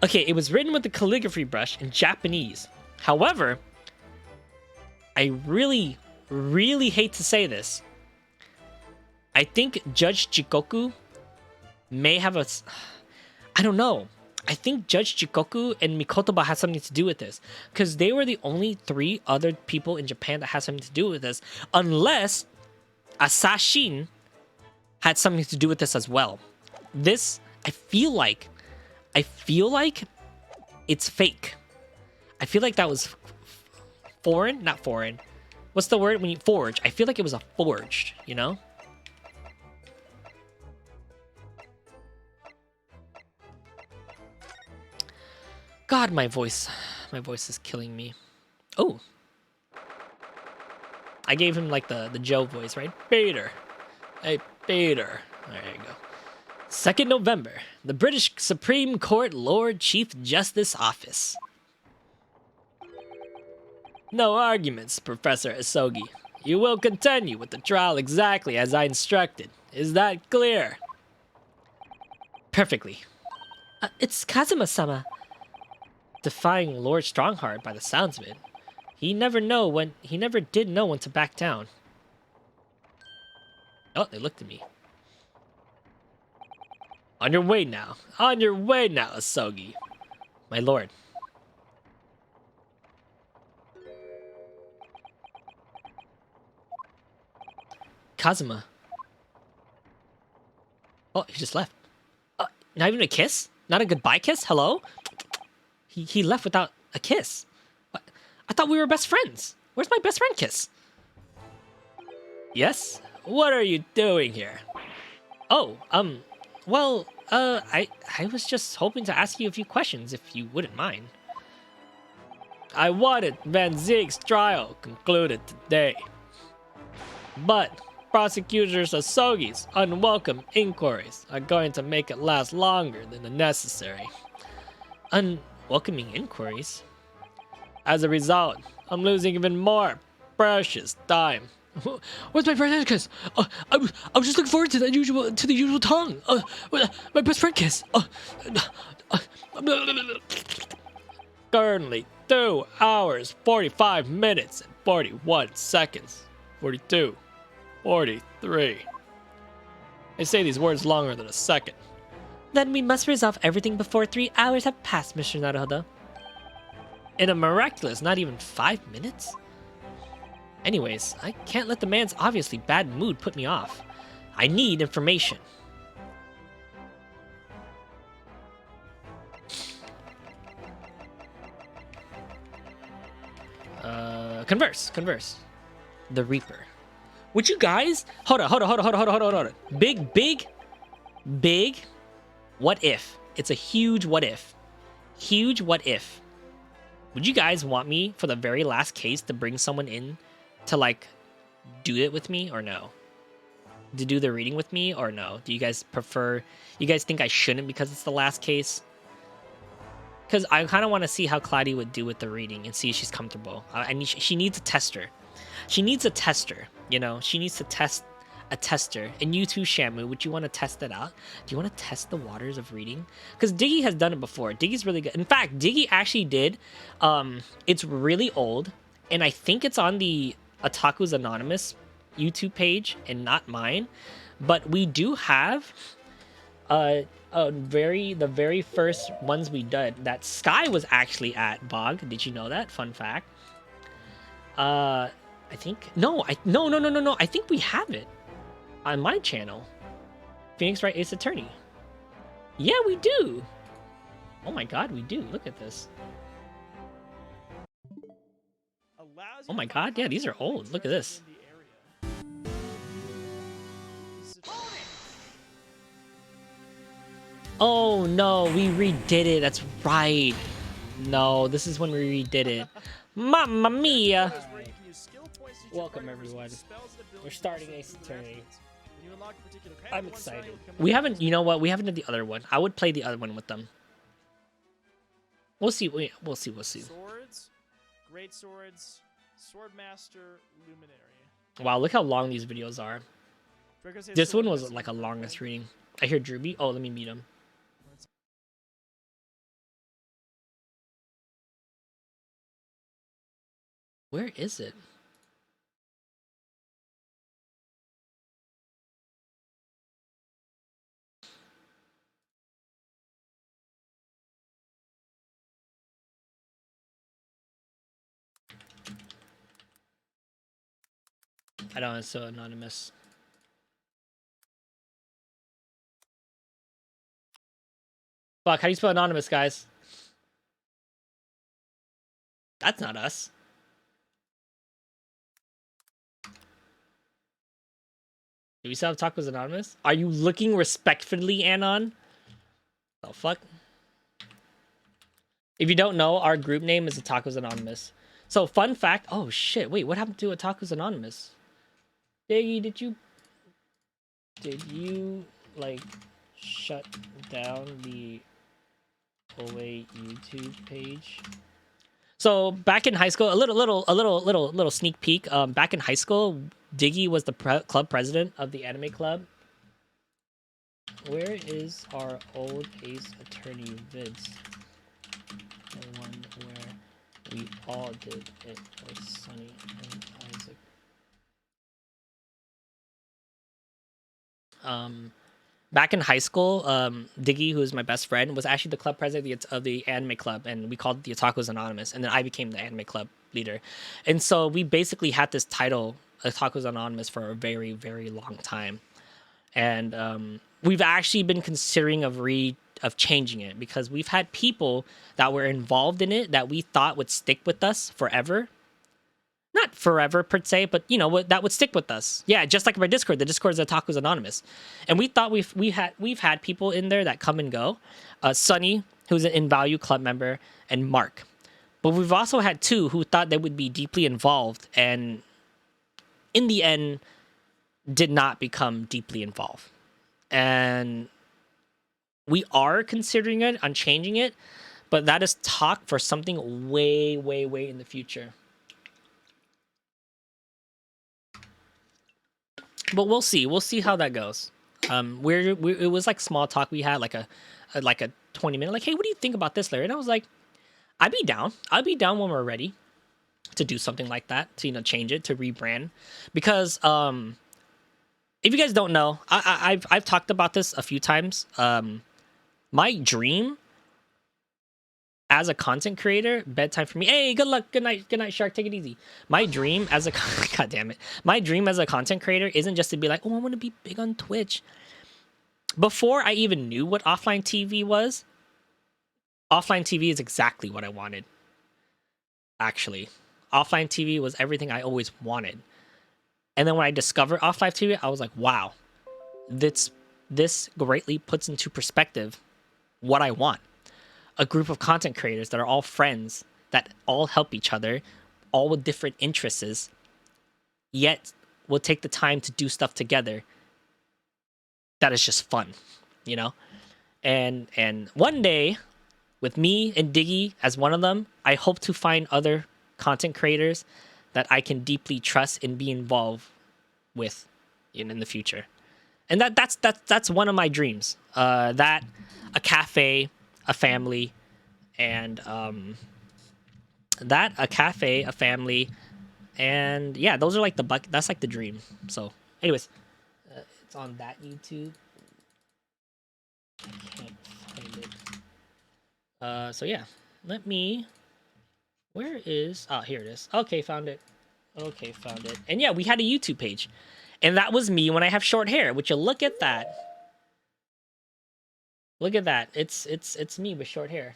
Okay, it was written with the calligraphy brush in Japanese. However, I really hate to say this. I think Judge Jikoku may have I don't know. I think Judge Jikoku and Mikotoba had something to do with this, because they were the only 3 other people in Japan that had something to do with this, unless Asashin had something to do with this as well. This, I feel like it's fake. I feel like that was foreign, not foreign. What's the word when you forge? I feel like it was a forged, you know? God, my voice is killing me. Oh. I gave him like the Joe voice, right? Peter. Hey, Peter. There you go. 2nd November, the British Supreme Court Lord Chief Justice Office. No arguments, Professor Asogi. You will continue with the trial exactly as I instructed. Is that clear? Perfectly. It's Kazuma-sama. Defying Lord Strongheart by the sounds of it. He never did know when to back down. Oh, they looked at me. On your way now, Asogi. My lord. Kazuma, Oh, he just left. Not even a kiss? Not a goodbye kiss? Hello? He left without a kiss. What? I thought we were best friends. Where's my best friend kiss? Yes? What are you doing here? Oh, well, I was just hoping to ask you a few questions if you wouldn't mind. I wanted Van Zieg's trial concluded today. But Prosecutor Sasogi's unwelcome inquiries are going to make it last longer than the necessary. Unwelcoming inquiries? As a result, I'm losing even more precious time. Where's my friend kiss? I was just looking forward to the usual tongue. My best friend kiss. Currently, 2 hours, 45 minutes, and 41 seconds. 42, 43. They say these words longer than a second. Then we must resolve everything before 3 hours have passed, Mr. Naruhodo. In a miraculous not even 5 minutes? Anyways, I can't let the man's obviously bad mood put me off. I need information. Converse. The Reaper. Would you guys... Hold on. Big. What if? It's a huge what if. Huge what if. Would you guys want me, for the very last case, to bring someone in to, like, do it with me or no? To do the reading with me or no? Do you guys prefer... You guys think I shouldn't because it's the last case? Because I kind of want to see how Cloudy would do with the reading and see if she's comfortable. She needs a tester. She needs a tester, you know? She needs to test a tester. And you too, Shamu, would you want to test it out? Do you want to test the waters of reading? Because Diggy has done it before. Diggy's really good. In fact, Diggy actually did. It's really old. And I think it's on the Otaku's Anonymous YouTube page and not mine. But we do have... the very first ones we did that Sky was actually at, Bog. Did you know that? Fun fact. I think no. I think we have it on my channel. Phoenix Wright Ace Attorney. Yeah, we do. Oh my god, we do. Look at this. Oh my god, yeah, these are old. Look at this. Oh no, we redid it. That's right. No, this is when we redid it. Mamma mia! Welcome everyone. We're starting Ace Attorney. I'm excited. We haven't, you know what? We haven't done the other one. I would play the other one with them. We'll see. We'll see. Swords, great swords, swordmaster, luminary. Wow, look how long these videos are. This one was like a longest reading. I hear Drewby. Oh, let me meet him. Where is it? I don't know, it's so anonymous. Fuck, how do you spell anonymous, guys? That's not us. Do we still have Tacos Anonymous? Are you looking respectfully, Anon? Oh, fuck. If you don't know, our group name is the Tacos Anonymous. So, fun fact. Oh, shit. Wait, what happened to a Tacos Anonymous? Diggy, did you, like, shut down the OA YouTube page? So back in high school, a little sneak peek. Back in high school, Diggy was the club president of the anime club. Where is our old Ace Attorney vids? The one where we all did it with Sunny and Isaac. Back in high school, Diggy, who is my best friend, was actually the club president of the anime club, and we called it the Otakus Anonymous, and then I became the anime club leader. And so we basically had this title, Otakus Anonymous, for a very, very long time. And we've actually been considering of changing it, because we've had people that were involved in it that we thought would stick with us forever. Not forever per se, but you know what, that would stick with us. Yeah, just like my Discord. The Discord is Otaku's Anonymous, and we thought we've had people in there that come and go. Sunny, who's an In Value Club member, and Mark. But we've also had two who thought they would be deeply involved, and in the end, did not become deeply involved. And we are considering it on changing it, but that is talk for something way, way, way in the future. But we'll see. We'll see how that goes. It was like small talk. We had like a 20-minute, like, hey, what do you think about this, Larry? And I was like, I'd be down. I'd be down when we're ready to do something like that, to, you know, change it, to rebrand. Because if you guys don't know, I've talked about this a few times. My dream as a content creator, bedtime for me. Hey, good luck, good night, Shark. Take it easy. My dream as a god damn it, my dream as a content creator isn't just to be like, oh, I want to be big on Twitch. Before I even knew what offline TV was, offline TV is exactly what I wanted. Actually, offline TV was everything I always wanted. And then when I discovered offline TV, I was like, wow, this greatly puts into perspective what I want. A group of content creators that are all friends, that all help each other, all with different interests, yet will take the time to do stuff together. That is just fun, you know? And one day, with me and Diggy as one of them, I hope to find other content creators that I can deeply trust and be involved with in the future. And that's one of my dreams. That, a cafe, a family, and a family, and yeah, those are like that's like the dream. So anyways, it's on that YouTube. I can't find it. So yeah, where is, oh, here it is. Okay, found it. And yeah, we had a YouTube page, and that was me when I have short hair. Would you look at that? Look at that. It's me with short hair.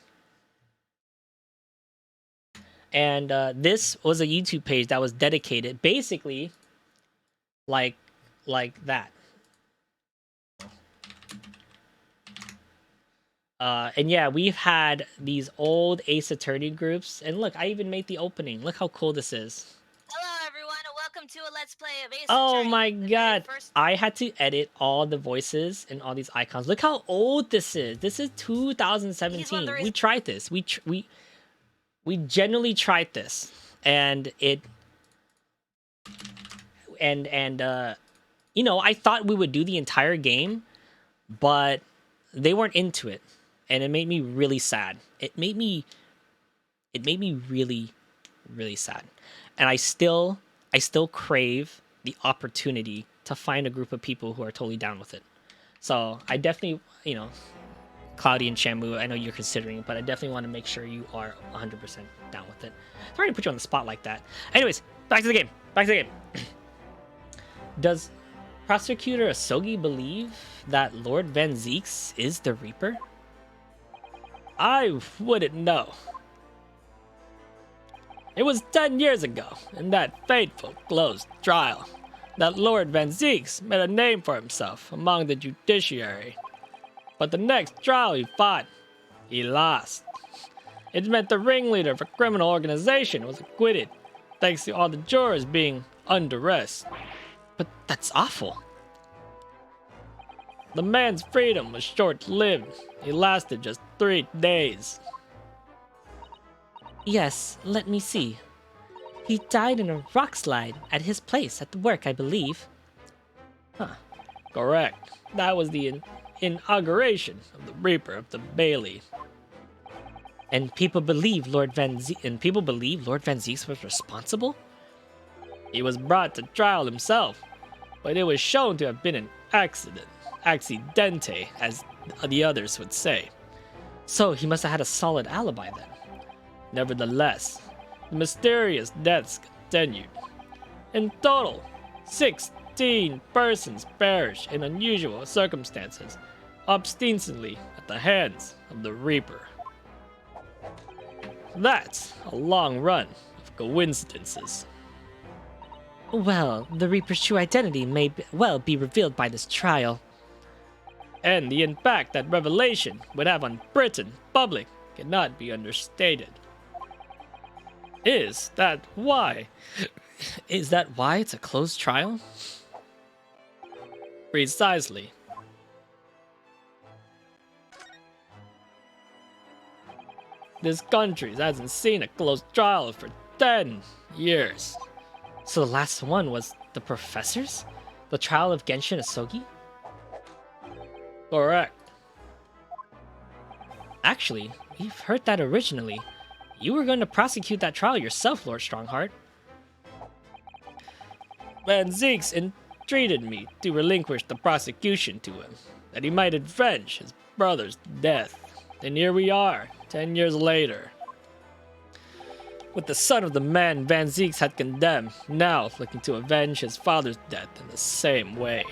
And this was a YouTube page that was dedicated, basically, like that. And yeah, we've had these old Ace Attorney groups, and look, I even made the opening. Look how cool this is. Hello, everyone, and welcome to a Let's Play of Ace Oh Attorney, my the very god! first- I had to edit all the voices and all these icons. Look how old this is. This is 2017. We tried this. We genuinely tried this, and it you know, I thought we would do the entire game, but they weren't into it, and it made me really sad. It made me really, really sad, and I still crave the opportunity to find a group of people who are totally down with it. So I definitely, you know, Cloudy and Shamu, I know you're considering it, but I definitely want to make sure you are 100% down with it. Sorry to put you on the spot like that. Anyways, back to the game. Does Prosecutor Asogi believe that Lord Van Zeeks is the Reaper? I wouldn't know. It was 10 years ago, in that fateful closed trial, that Lord Van Zeeks made a name for himself among the judiciary. But the next trial he fought, he lost. It meant the ringleader of a criminal organization was acquitted, thanks to all the jurors being under arrest. But that's awful. The man's freedom was short-lived. He lasted just 3 days. Yes, let me see. He died in a rock slide at his place at the work, I believe. Huh. Correct. That was the inauguration of the Reaper of the Bailey. And people believe Lord Van Zeeks was responsible? He was brought to trial himself, but it was shown to have been an accident. Accidente, as the others would say. So he must have had a solid alibi then. Nevertheless, the mysterious deaths continued. In total, 6 17 persons perished in unusual circumstances, obstinately at the hands of the Reaper. That's a long run of coincidences. Well, the Reaper's true identity may well be revealed by this trial. And the impact that revelation would have on Britain public cannot be understated. Is that why? Is that why it's a closed trial? Precisely. This country hasn't seen a closed trial for 10 years. So the last one was the professors? The trial of Genshin Asogi? Correct. Actually, we've heard that originally. You were going to prosecute that trial yourself, Lord Strongheart. Van Zieks entreated me to relinquish the prosecution to him, that he might avenge his brother's death. And here we are, 10 years later. With the son of the man Van Zieks had condemned, now looking to avenge his father's death in the same way.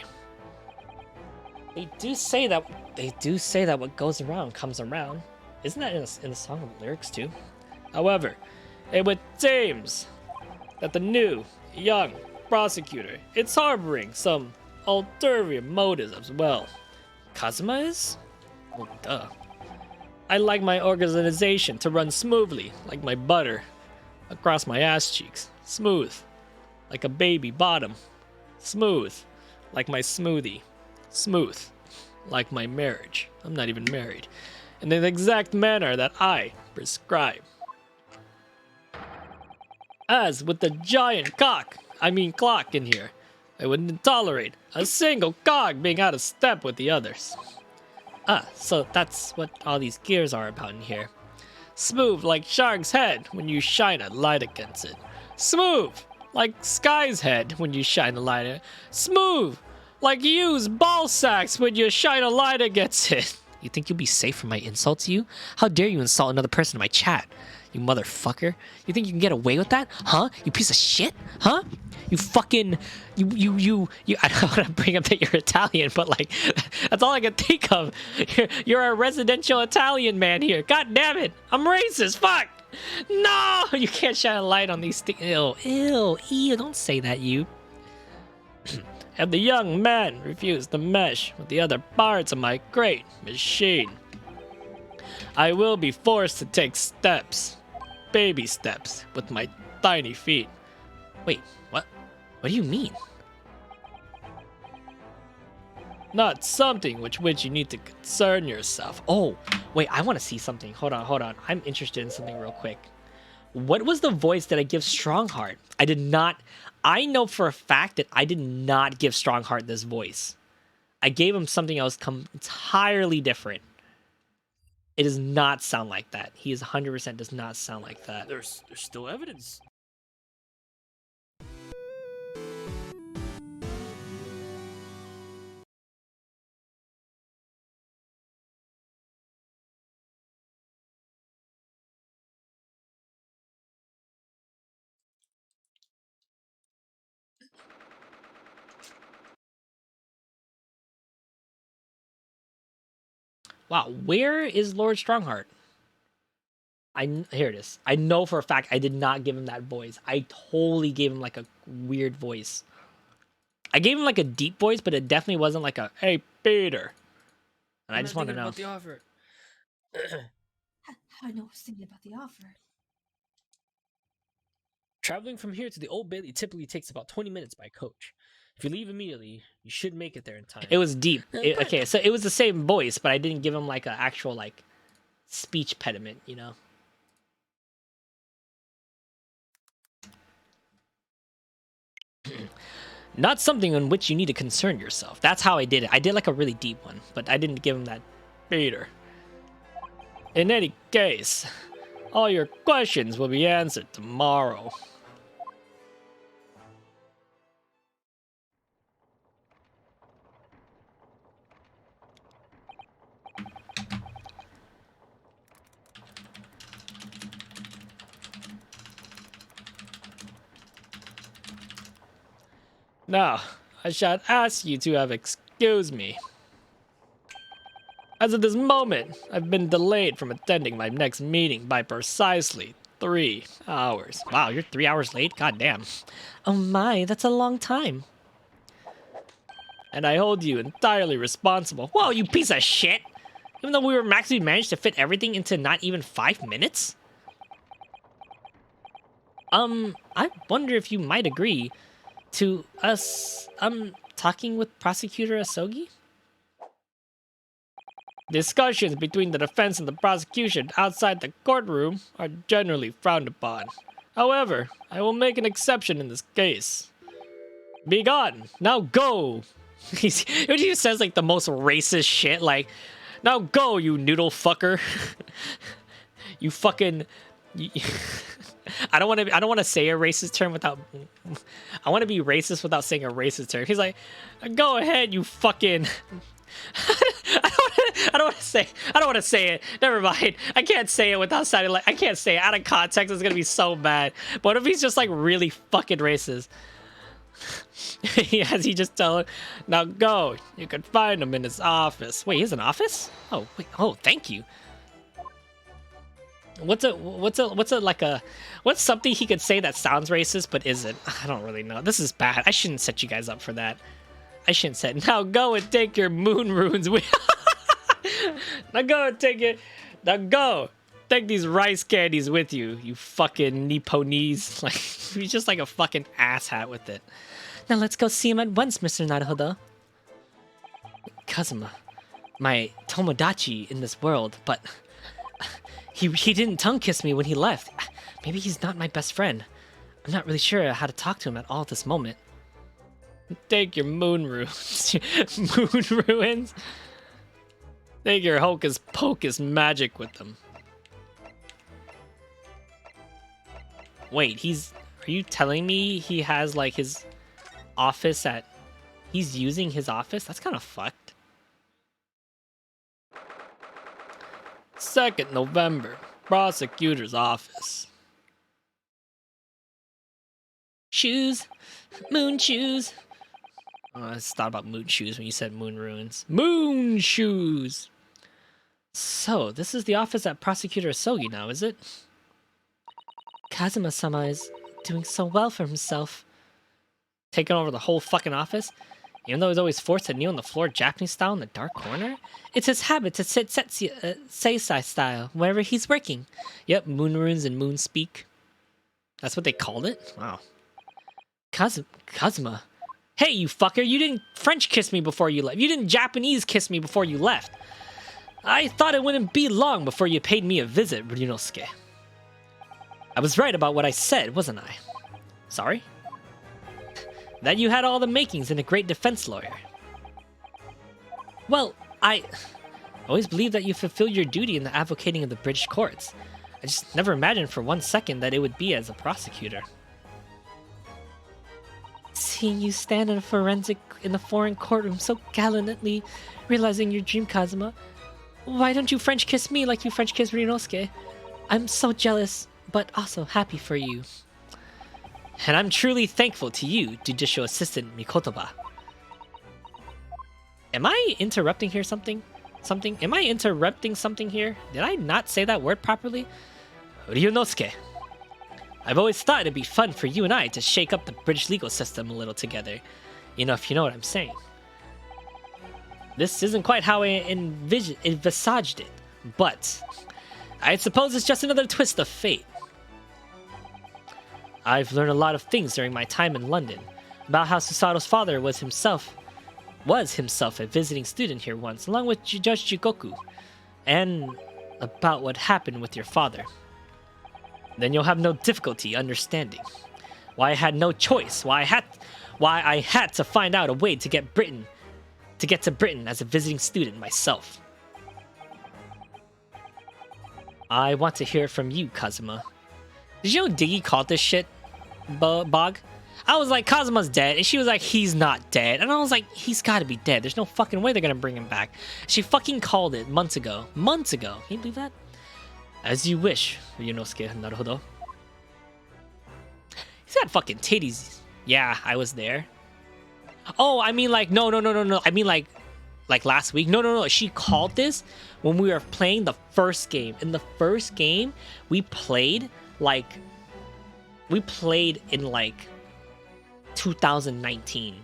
They do say that what goes around comes around. Isn't that in the song of lyrics too? However, it would seems that the new, young prosecutor is harboring some ulterior motives as well. Kazuma is? Well, duh. I like my organization to run smoothly, like my butter, across my ass cheeks. Smooth, like a baby bottom. Smooth, like my smoothie. Smooth, like my marriage. I'm not even married. In the exact manner that I prescribe. As with the giant clock in here, I wouldn't tolerate a single cog being out of step with the others. Ah, so that's what all these gears are about in here. Smooth like Shark's head when you shine a light against it. Smooth like Sky's head when you shine a light against it. Smooth like used ball sacks when you shine a light against it. You think you'll be safe from my insults, you? How dare you insult another person in my chat? You motherfucker. You think you can get away with that? Huh? You piece of shit? Huh? You fucking... You... I don't want to bring up that you're Italian, but like... That's all I can think of. You're a residential Italian man here. God damn it. I'm racist. Fuck. No! You can't shine a light on these things. Ew. Don't say that, you. And the young man refused to mesh with the other parts of my great machine. I will be forced to take steps, baby steps, with my tiny feet. Wait, what? What do you mean? Not something with which you need to concern yourself. Oh, wait, I want to see something. Hold on. I'm interested in something real quick. What was the voice that I give Strongheart? I know for a fact that I did not give Strongheart this voice. I gave him something else entirely different. It does not sound like that. He is 100% does not sound like that. There's still evidence. Wow, where is Lord Strongheart? Here it is. I know for a fact I did not give him that voice. I totally gave him like a weird voice. I gave him like a deep voice, but it definitely wasn't like a "Hey Peter." And I just want to know. About the offer. I know I was thinking about the offer. Traveling from here to the Old Bailey typically takes about 20 minutes by coach. If you leave immediately, you should make it there in time. It was deep. Okay, so it was the same voice, but I didn't give him like an actual like speech pediment, you know? Not something on which you need to concern yourself. That's how I did it. I did like a really deep one, but I didn't give him that. Peter. In any case, all your questions will be answered tomorrow. Now, I shall ask you to have excused me. As of this moment, I've been delayed from attending my next meeting by precisely 3 hours. Wow, you're 3 hours late? God damn. Oh my, that's a long time. And I hold you entirely responsible. Whoa, you piece of shit! Even though we managed to fit everything into not even 5 minutes? I wonder if you might agree to us, talking with Prosecutor Asogi? Discussions between the defense and the prosecution outside the courtroom are generally frowned upon. However, I will make an exception in this case. Be gone! Now go! He just says like the most racist shit, like, now go, you noodle fucker. You fucking... I don't want to say a racist term without... I want to be racist without saying a racist term. He's like, go ahead, you fucking... I don't want to say it. Never mind. I can't say it without sounding like... I can't say it. Out of context, it's going to be so bad. But what if he's just like really fucking racist? As he just tell him, now go. You can find him in his office. Wait, he has an office? Oh, wait. Oh, thank you. What's something he could say that sounds racist but isn't? I don't really know. This is bad. I shouldn't set you guys up for that. I shouldn't say, now go and take your moon runes with... Now go and take it. Now go. Take these rice candies with you, you fucking Nipponese. Like, he's just like a fucking asshat with it. Now let's go see him at once, Mr. Naruhodo. Kazuma, my Tomodachi in this world, but he didn't tongue kiss me when he left. Maybe he's not my best friend. I'm not really sure how to talk to him at all at this moment. Take your moon ruins. Moon ruins? Take your hocus pocus magic with them. Wait, are you telling me he has like his office at... He's using his office? That's kind of fucked. 2nd November, prosecutor's office. Shoes. Moon shoes. I just thought about moon shoes when you said moon ruins. Moon shoes! So, this is the office at Prosecutor Asogi now, is it? Kazuma-sama is doing so well for himself. Taking over the whole fucking office? Even though he's always forced to kneel on the floor Japanese style in the dark corner? It's his habit to sit seisai style wherever he's working. Yep, moon runes and moon speak. That's what they called it? Wow. Kazuma. Hey, you fucker, you didn't French kiss me before you left. You didn't Japanese kiss me before you left. I thought it wouldn't be long before you paid me a visit, Ryunosuke. I was right about what I said, wasn't I? Sorry? That you had all the makings in a great defense lawyer. Well, I always believed that you fulfilled your duty in the advocating of the British courts. I just never imagined for 1 second that it would be as a prosecutor. Seeing you stand in the foreign courtroom so gallantly, realizing your dream, Kazuma. Why don't you French kiss me like you French kiss Ryunosuke? I'm so jealous, but also happy for you. And I'm truly thankful to you, Judicial Assistant Mikotoba. Am I interrupting here something? Am I interrupting something here? Did I not say that word properly? Ryunosuke. I've always thought it'd be fun for you and I to shake up the British legal system a little together. You know, if you know what I'm saying. This isn't quite how I envisaged it, but I suppose it's just another twist of fate. I've learned a lot of things during my time in London, about how Susato's father was himself a visiting student here once, along with Judge Jikoku, and about what happened with your father. Then you'll have no difficulty understanding why I had no choice, why I had to find out a way to get to Britain as a visiting student myself. I want to hear it from you, Kazuma. Did you know Diggy called this shit Bog? I was like, Kazuma's dead, and she was like, he's not dead. And I was like, he's gotta be dead. There's no fucking way they're gonna bring him back. She fucking called it months ago. Months ago. Can you believe that? As you wish, Ryunosuke Naruhodo. He's got fucking titties. Yeah, I was there. Oh, I mean like no. I mean like last week. No. She called this when we were playing the first game. In the first game, we played in like 2019.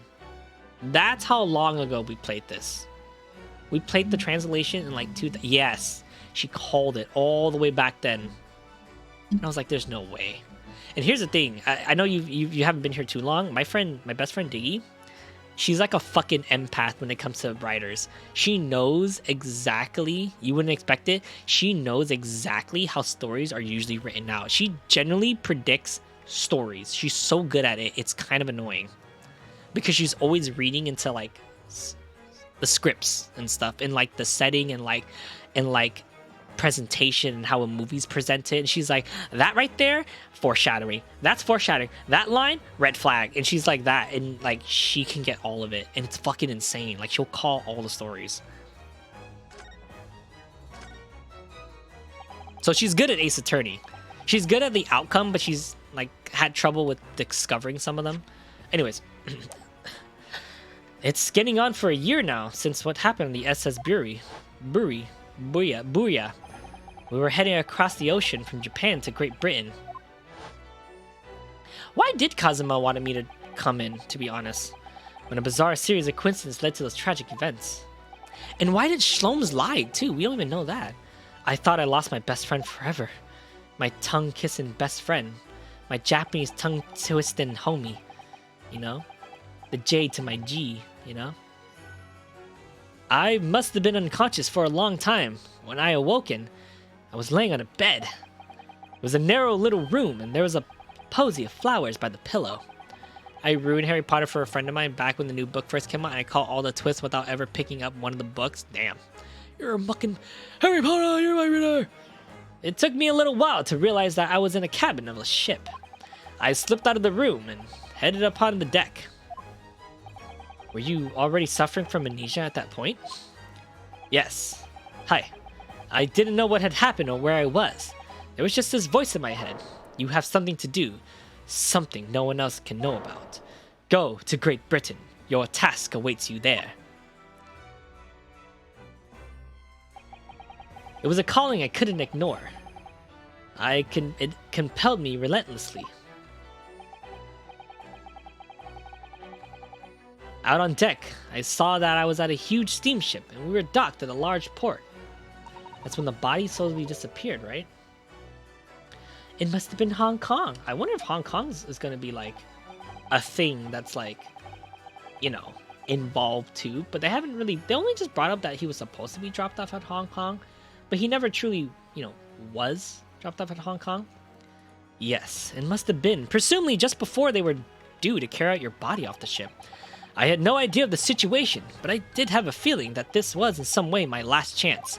That's how long ago we played this. We played the translation in like yes. She called it all the way back then. And I was like, there's no way. And here's the thing. I know you haven't been here too long. My best friend Diggy, she's like a fucking empath when it comes to writers. She knows exactly, you wouldn't expect it, she knows exactly how stories are usually written out. She generally predicts stories. She's so good at it, it's kind of annoying. Because she's always reading into like the scripts and stuff, and like the setting and like presentation and how a movie's presented, and she's like, that right there, foreshadowing, that's foreshadowing, that line, red flag, and she's like that, and like she can get all of it, and it's fucking insane. Like she'll call all the stories. So she's good at Ace Attorney. She's good at the outcome, but she's like had trouble with discovering some of them. Anyways, it's getting on for a year now since what happened on the SS Booyah. We were heading across the ocean from Japan to Great Britain. Why did Kazuma want me to come in, to be honest, when a bizarre series of coincidences led to those tragic events? And why did Shlomes lie, too? We don't even know that. I thought I lost my best friend forever. My tongue-kissing best friend. My Japanese tongue-twisting homie. You know? The J to my G, you know? I must have been unconscious for a long time. When I awoken, I was laying on a bed. It was a narrow little room, and there was a posy of flowers by the pillow. I ruined Harry Potter for a friend of mine back when the new book first came out, and I caught all the twists without ever picking up one of the books. Damn. You're a mucking Harry Potter, you're my reader. It took me a little while to realize that I was in a cabin of a ship. I slipped out of the room and headed upon the deck. Were you already suffering from amnesia at that point? Yes. Hi. I didn't know what had happened or where I was. There was just this voice in my head. You have something to do. Something no one else can know about. Go to Great Britain. Your task awaits you there. It was a calling I couldn't ignore. It compelled me relentlessly. Out on deck, I saw that I was at a huge steamship and we were docked at a large port. That's when the body slowly disappeared, right? It must have been Hong Kong. I wonder if Hong Kong is going to be like a thing that's like, you know, involved too. But they haven't really, they only just brought up that he was supposed to be dropped off at Hong Kong. But he never truly, you know, was dropped off at Hong Kong. Yes, it must have been. Presumably just before they were due to carry out your body off the ship. I had no idea of the situation, but I did have a feeling that this was in some way my last chance.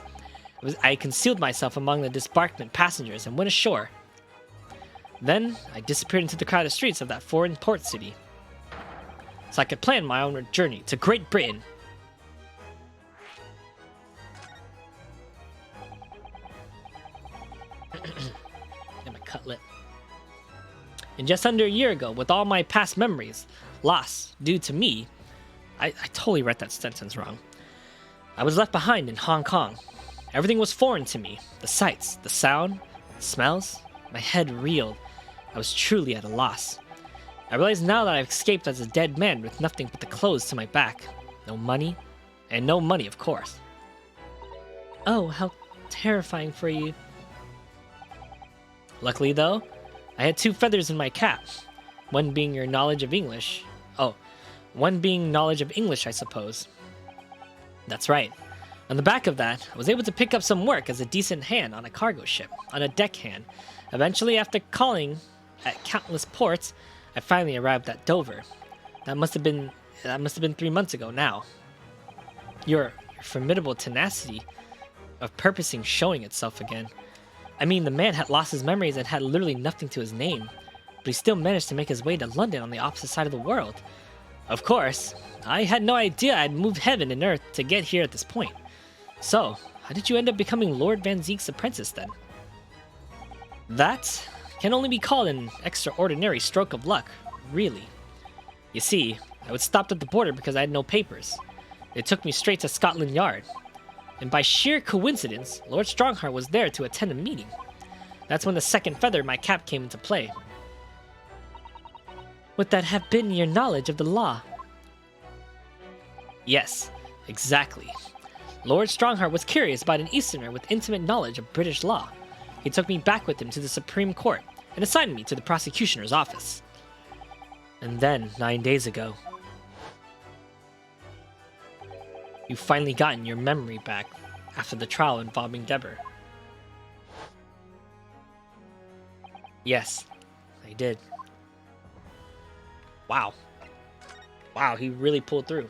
I concealed myself among the disembarkment passengers and went ashore. Then, I disappeared into the crowded streets of that foreign port city, so I could plan my own journey to Great Britain. And my cutlet. And just under a year ago, with all my past memories lost due to me, I totally read that sentence wrong. I was left behind in Hong Kong. Everything was foreign to me. The sights, the sound, the smells. My head reeled. I was truly at a loss. I realize now that I've escaped as a dead man with nothing but the clothes to my back. No money, and no money, of course. Oh, how terrifying for you. Luckily, though, I had 2 feathers in my cap. One being your knowledge of English. Oh, one being knowledge of English, I suppose. That's right. On the back of that, I was able to pick up some work as a decent hand on a cargo ship, on a deckhand. Eventually, after calling at countless ports, I finally arrived at Dover. That must have been 3 months ago now. Your formidable tenacity of purposing showing itself again. I mean, the man had lost his memories and had literally nothing to his name, but he still managed to make his way to London on the opposite side of the world. Of course, I had no idea I'd moved heaven and earth to get here at this point. So, how did you end up becoming Lord Van Zeek's apprentice then? That can only be called an extraordinary stroke of luck, really. You see, I was stopped at the border because I had no papers. They took me straight to Scotland Yard. And by sheer coincidence, Lord Strongheart was there to attend a meeting. That's when the second feather in my cap came into play. Would that have been your knowledge of the law? Yes, exactly. Lord Strongheart was curious about an Easterner with intimate knowledge of British law. He took me back with him to the Supreme Court and assigned me to the prosecutioner's office. And then, 9 days ago, you've finally gotten your memory back after the trial involving Deborah. Yes, I did. Wow. Wow, he really pulled through.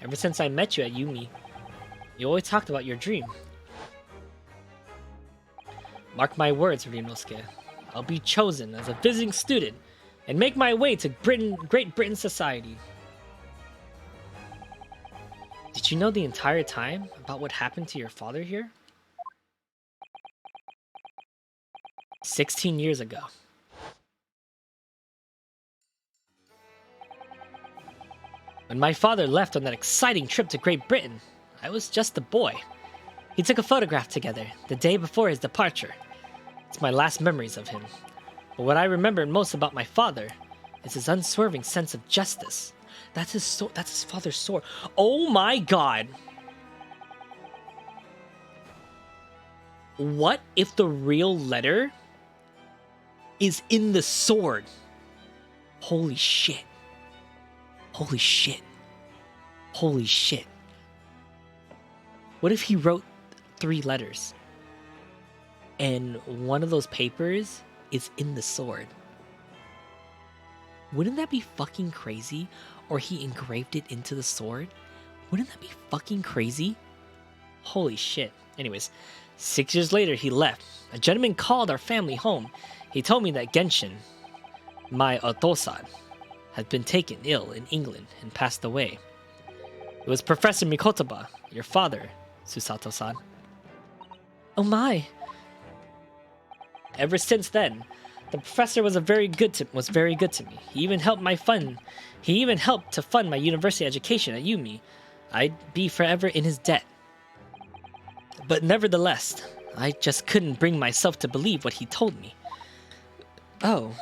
Ever since I met you at Yumi, you always talked about your dream. Mark my words, Ryunosuke. I'll be chosen as a visiting student and make my way to Great Britain society. Did you know the entire time about what happened to your father here? 16 years ago. When my father left on that exciting trip to Great Britain, I was just a boy. He took a photograph together the day before his departure. It's my last memories of him. But what I remember most about my father is his unswerving sense of justice. That's his father's sword. Oh my god! What if the real letter is in the sword? Holy shit. Holy shit. Holy shit. What if he wrote 3 letters and one of those papers is in the sword? Wouldn't that be fucking crazy? Or he engraved it into the sword? Wouldn't that be fucking crazy? Holy shit. Anyways, 6 years later he left. A gentleman called our family home. He told me that Genshin, my otosan, had been taken ill in England and passed away. It was Professor Mikotoba, your father, Susato-san. Oh my. Ever since then, the professor was very good to me. He even helped to fund my university education at Yumi. I'd be forever in his debt. But nevertheless, I just couldn't bring myself to believe what he told me. Oh.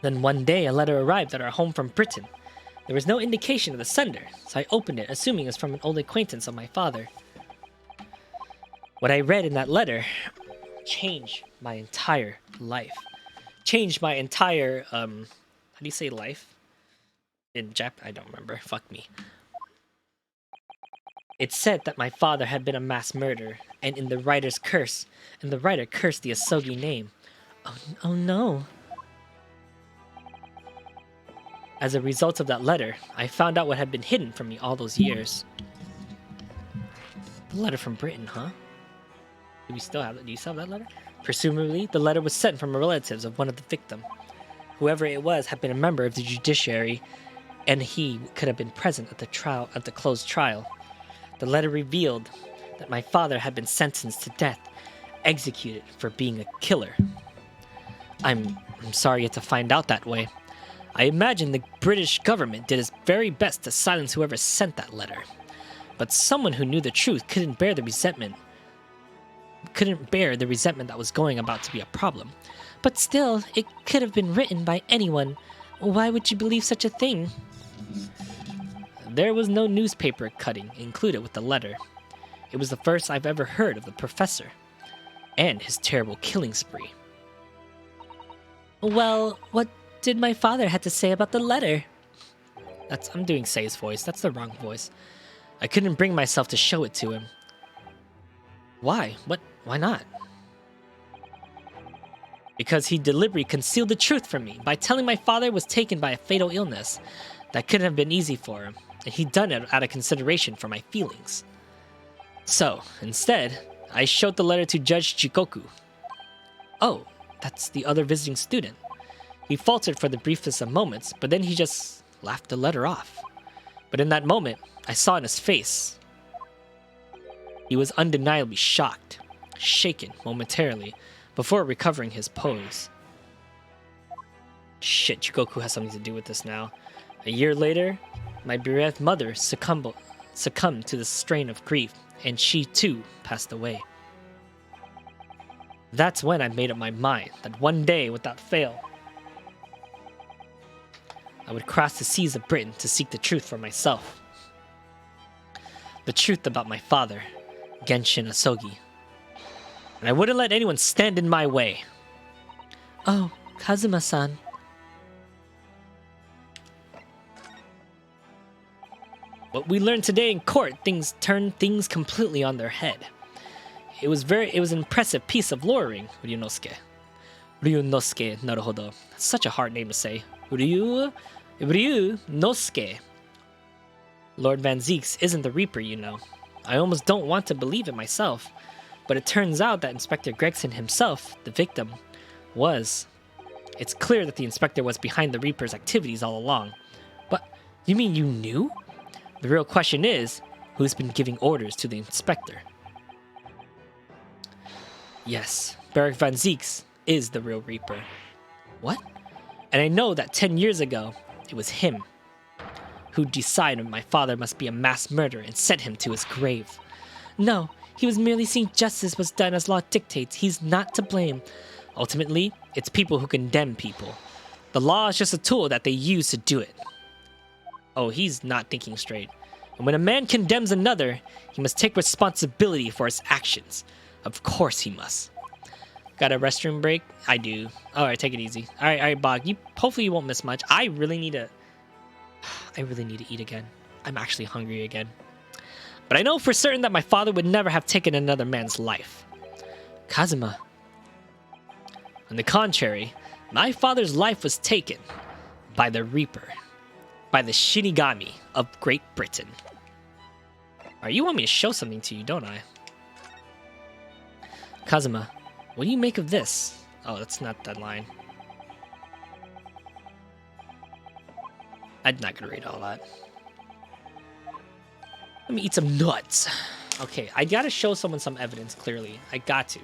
Then one day a letter arrived at our home from Britain. There was no indication of the sender, so I opened it, assuming it was from an old acquaintance of my father. What I read in that letter changed my entire life. Changed my entire, how do you say life? In Jap? I don't remember. Fuck me. It said that my father had been a mass murderer, and the writer cursed the Asogi name. Oh no. As a result of that letter, I found out what had been hidden from me all those years. The letter from Britain, huh? Do you still have that letter? Presumably, the letter was sent from relatives of one of the victims. Whoever it was had been a member of the judiciary, and he could have been present at the closed trial. The letter revealed that my father had been sentenced to death, executed for being a killer. I'm sorry you had to find out that way. I imagine the British government did its very best to silence whoever sent that letter. But someone who knew the truth couldn't bear the resentment that was going about to be a problem. But still, it could have been written by anyone. Why would you believe such a thing? There was no newspaper cutting included with the letter. It was the first I've ever heard of the professor and his terrible killing spree. Well, what did my father have to say about the letter? I'm doing Say's voice. That's the wrong voice. I couldn't bring myself to show it to him. Why? Why not? Because he deliberately concealed the truth from me by telling my father was taken by a fatal illness. That couldn't have been easy for him, and he'd done it out of consideration for my feelings. So, instead, I showed the letter to Judge Chikoku. Oh, that's the other visiting student. He faltered for the briefest of moments, but then he just laughed the letter off. But in that moment, I saw in his face. He was undeniably shocked, shaken momentarily, before recovering his pose. Shit, Chugoku has something to do with this now. A year later, my bereaved mother succumbed to the strain of grief, and she too passed away. That's when I made up my mind that one day, without fail, I would cross the seas of Britain to seek the truth for myself. The truth about my father, Genshin Asogi. And I wouldn't let anyone stand in my way. Oh, Kazuma-san. What we learned today in court turned things completely on their head. It was an impressive piece of lawyering, Ryunosuke. Ryunosuke, naruhodo. That's such a hard name to say. Ryunosuke. Lord Van Zeeks isn't the Reaper, you know. I almost don't want to believe it myself, but it turns out that Inspector Gregson himself, the victim, was. It's clear that the inspector was behind the Reaper's activities all along. But you mean you knew? The real question is, who's been giving orders to the inspector? Yes, Barrack Van Zeeks is the real Reaper. What? And I know that 10 years ago, it was him who decided my father must be a mass murderer and sent him to his grave. No, he was merely seeing justice was done as law dictates. He's not to blame. Ultimately, it's people who condemn people. The law is just a tool that they use to do it. Oh, he's not thinking straight. And when a man condemns another, he must take responsibility for his actions. Of course he must. Got a restroom break? I do. Alright, take it easy. Alright, Bog. Hopefully you won't miss much. I really need to eat again. I'm actually hungry again. But I know for certain that my father would never have taken another man's life. Kazuma. On the contrary, my father's life was taken by the Reaper. By the Shinigami of Great Britain. Alright, you want me to show something to you, don't I? Kazuma, what do you make of this? Oh, that's not that line. I'm not gonna read all that. Let me eat some nuts. Okay, I gotta show someone some evidence, clearly. I got to.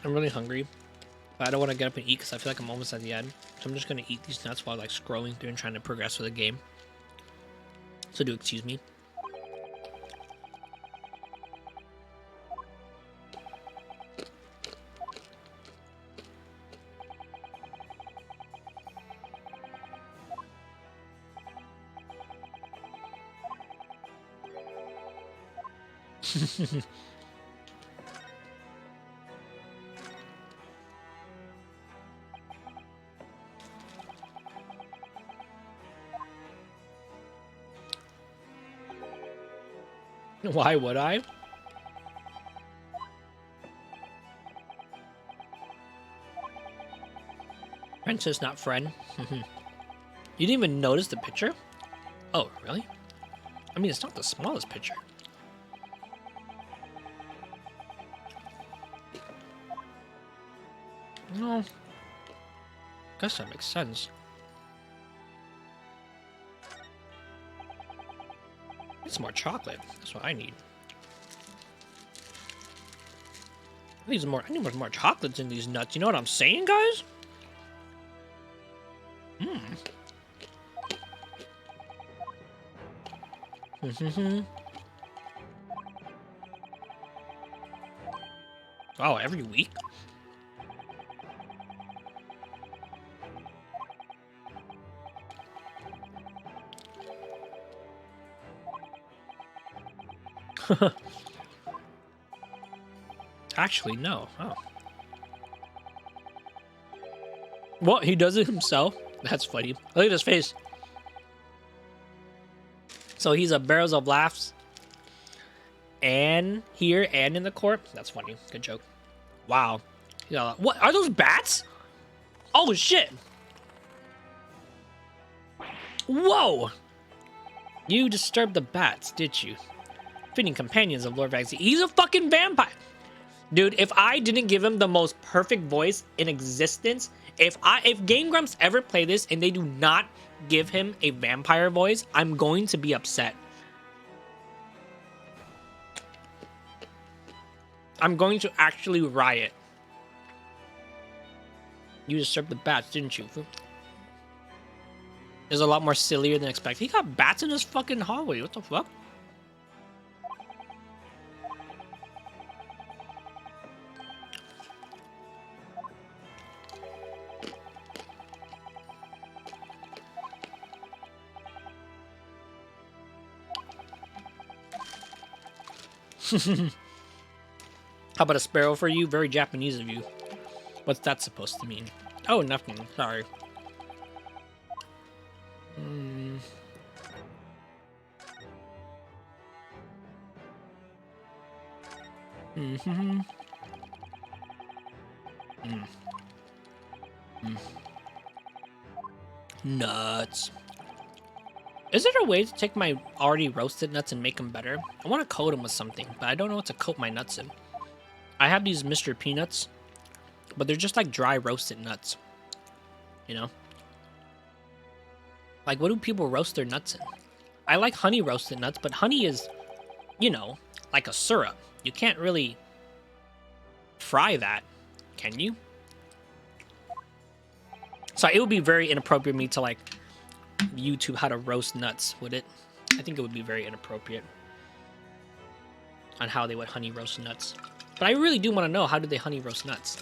I'm really hungry, but I don't want to get up and eat because I feel like I'm almost at the end. So I'm just going to eat these nuts while like scrolling through and trying to progress with the game. So do excuse me. Why would I? Princess, not friend. You didn't even notice the picture? Oh, really? I mean, it's not the smallest picture. No. Guess that makes sense. It's more chocolate. That's what I need. I need more chocolates in these nuts. You know what I'm saying, guys? Wow, every week? Actually, no. Oh. What? He does it himself? That's funny. Look at his face. So he's a barrels of laughs. And here and in the court. That's funny. Good joke. Wow. Yeah. What are those bats? Oh shit. Whoa. You disturbed the bats, did you? Fitting companions of Lord Vaxi. He's a fucking vampire. Dude, if I didn't give him the most perfect voice in existence, if Game Grumps ever play this and they do not give him a vampire voice, I'm going to be upset. I'm going to actually riot. You disturbed the bats, didn't you? Is a lot more sillier than expected. He got bats in his fucking hallway. What the fuck? How about a sparrow for you? Very Japanese of you. What's that supposed to mean? Oh, nothing. Sorry. Nuts. Is there a way to take my already roasted nuts and make them better? I want to coat them with something, but I don't know what to coat my nuts in. I have these Mr. Peanuts, but they're just like dry roasted nuts. You know? Like, what do people roast their nuts in? I like honey roasted nuts, but honey is, you know, like a syrup. You can't really fry that, can you? So it would be very inappropriate for me to, like, YouTube how to roast nuts, would it? I think it would be very inappropriate on how they would honey roast nuts. But I really do want to know, how do they honey roast nuts?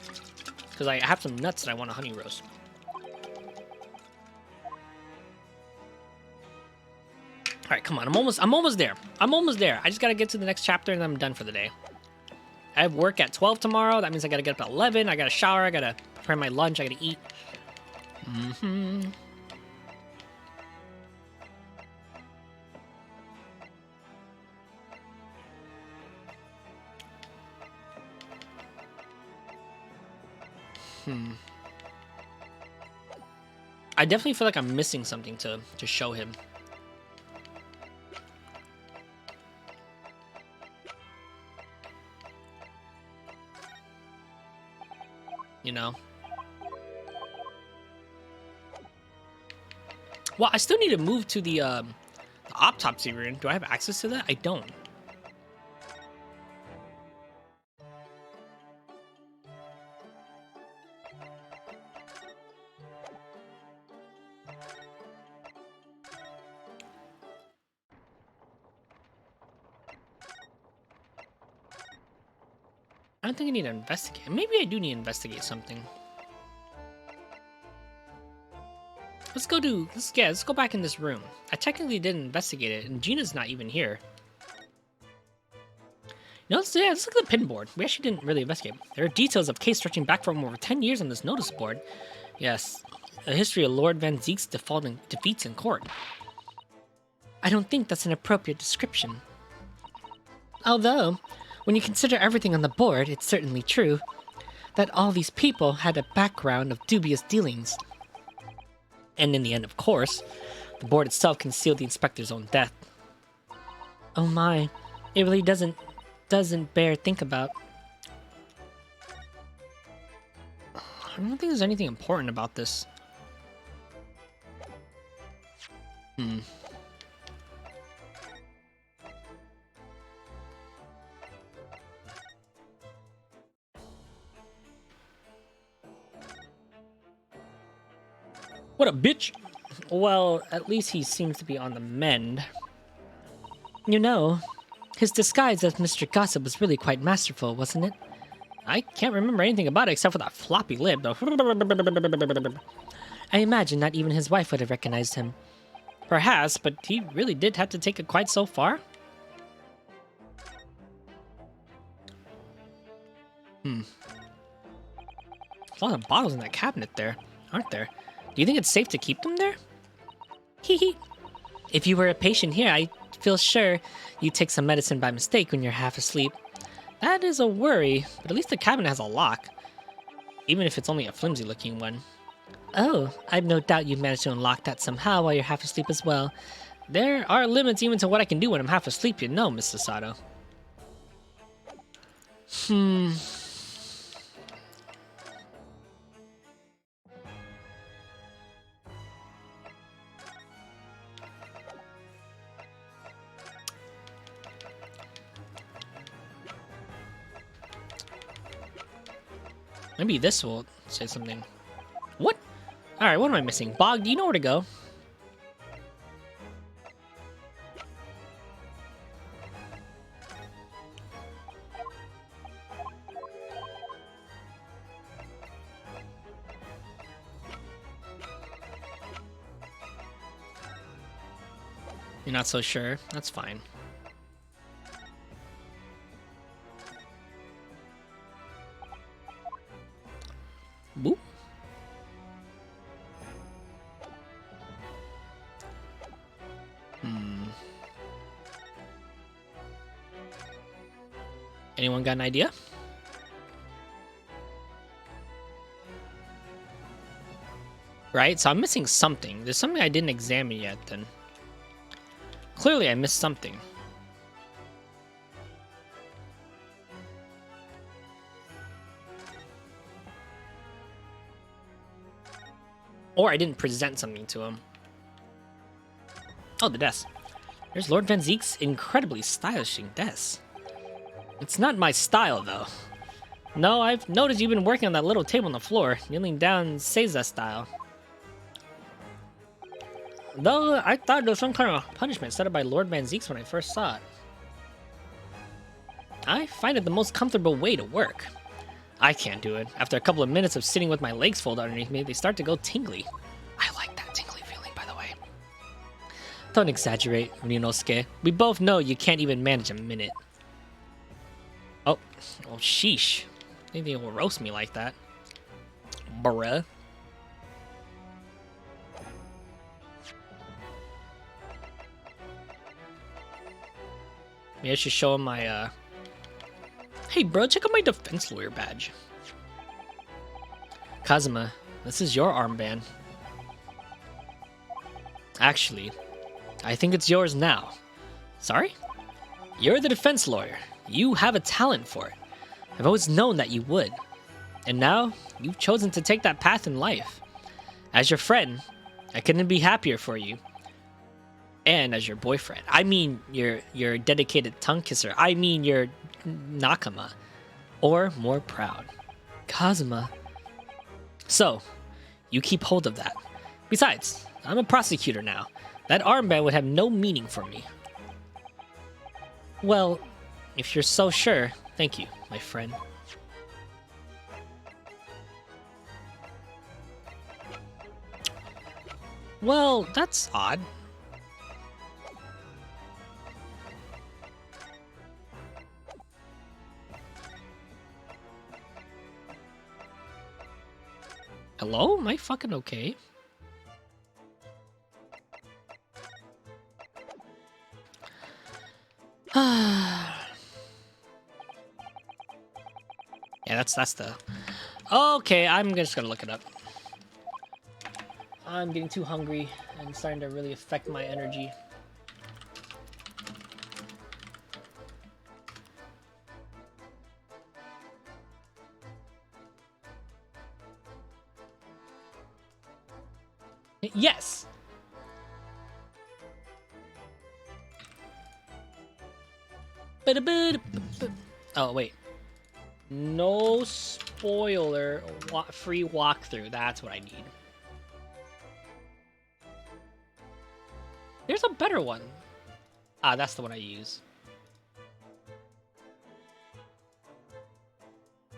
Because I have some nuts that I want to honey roast. All right, come on. I'm almost there. I'm almost there. I just got to get to the next chapter and then I'm done for the day. I have work at 12 tomorrow. That means I got to get up at 11. I got to shower. I got to prepare my lunch. I got to eat. I definitely feel like I'm missing something to show him. You know? Well, I still need to move to the autopsy room. Do I have access to that? I don't. I don't think I need to investigate. Maybe I do need to investigate something. Let's go back in this room. I technically didn't investigate it, and Gina's not even here. You know, let's look at the pin board. We actually didn't really investigate. There are details of case stretching back from over 10 years on this notice board. Yes, a history of Lord Van Zeek's defeats in court. I don't think that's an appropriate description. Although, when you consider everything on the board, it's certainly true that all these people had a background of dubious dealings. And in the end, of course, the board itself concealed the inspector's own death. Oh my, it really doesn't bear think about. I don't think there's anything important about this. What a bitch! Well, at least he seems to be on the mend. You know, his disguise as Mr. Gossip was really quite masterful, wasn't it? I can't remember anything about it except for that floppy lip, though. I imagine not even his wife would have recognized him. Perhaps, but he really did have to take it quite so far. There's a lot of bottles in that cabinet there, aren't there? Do you think it's safe to keep them there? Hee hee. If you were a patient here, I feel sure you take some medicine by mistake when you're half asleep. That is a worry, but at least the cabin has a lock. Even if it's only a flimsy looking one. Oh, I've no doubt you managed to unlock that somehow while you're half asleep as well. There are limits even to what I can do when I'm half asleep, you know, Mr. Sato. Maybe this will say something. What? Alright, what am I missing? Bog, do you know where to go? You're not so sure? That's fine. Boop. Anyone got an idea? Right, so I'm missing something. There's something I didn't examine yet then. Clearly I missed something. Or I didn't present something to him. Oh, the desk. There's Lord Van Zeek's incredibly stylish desk. It's not my style, though. No, I've noticed you've been working on that little table on the floor, kneeling down Seiza style. Though I thought there was some kind of punishment set up by Lord Van Zeek's when I first saw it. I find it the most comfortable way to work. I can't do it. After a couple of minutes of sitting with my legs folded underneath me, they start to go tingly. I like that tingly feeling, by the way. Don't exaggerate, Ryunosuke. We both know you can't even manage a minute. Oh, sheesh. Maybe it will roast me like that. Bruh. Maybe I should show him my, Hey, bro, check out my defense lawyer badge. Kazuma, this is your armband. Actually, I think it's yours now. Sorry? You're the defense lawyer. You have a talent for it. I've always known that you would. And now, you've chosen to take that path in life. As your friend, I couldn't be happier for you. And as your boyfriend. I mean, your dedicated tongue kisser. I mean, your nakama. Or more proud. Kazuma. So, you keep hold of that. Besides, I'm a prosecutor now. That armband would have no meaning for me. Well, if you're so sure, thank you, my friend. Well, that's odd. Hello? Am I fucking okay? Yeah, that's the... Okay, I'm just gonna look it up. I'm getting too hungry and starting to really affect my energy. Yes! Oh, wait. No spoiler free walkthrough. That's what I need. There's a better one. Ah, that's the one I use.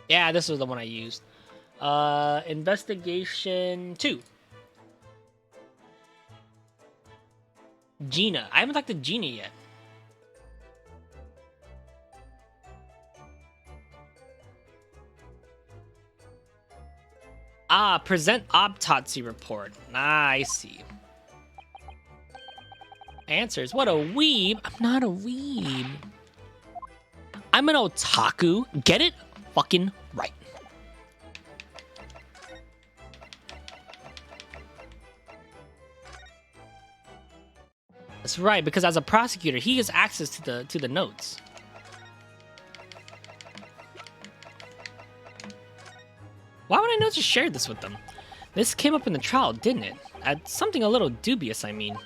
Yeah, this was the one I used. Investigation 2. Gina. I haven't talked to Gina yet. Ah, present autopsy report. Ah, I see. Answers. What a weeb. I'm not a weeb. I'm an otaku. Get it? Fucking right. That's right, because as a prosecutor, he has access to the notes. Why would I not just share this with them? This came up in the trial, didn't it? Something a little dubious, I mean.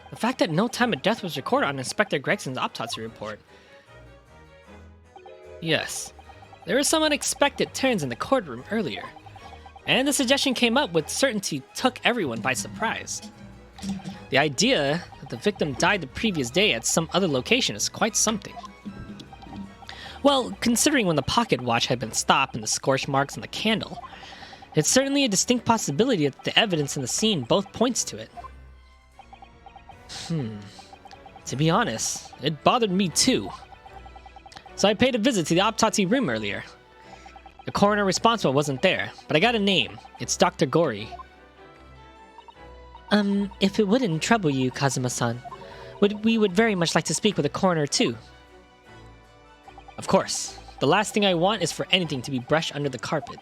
The fact that no time of death was recorded on Inspector Gregson's autopsy report. Yes, there were some unexpected turns in the courtroom earlier, and the suggestion came up with certainty took everyone by surprise. The idea that the victim died the previous day at some other location is quite something. Well, considering when the pocket watch had been stopped and the scorch marks on the candle, it's certainly a distinct possibility that the evidence in the scene both points to it. To be honest, it bothered me too. So I paid a visit to the autopsy room earlier. The coroner responsible wasn't there, but I got a name. It's Dr. Gori. If it wouldn't trouble you, Kazuma-san, we would very much like to speak with the coroner too. Of course. The last thing I want is for anything to be brushed under the carpet.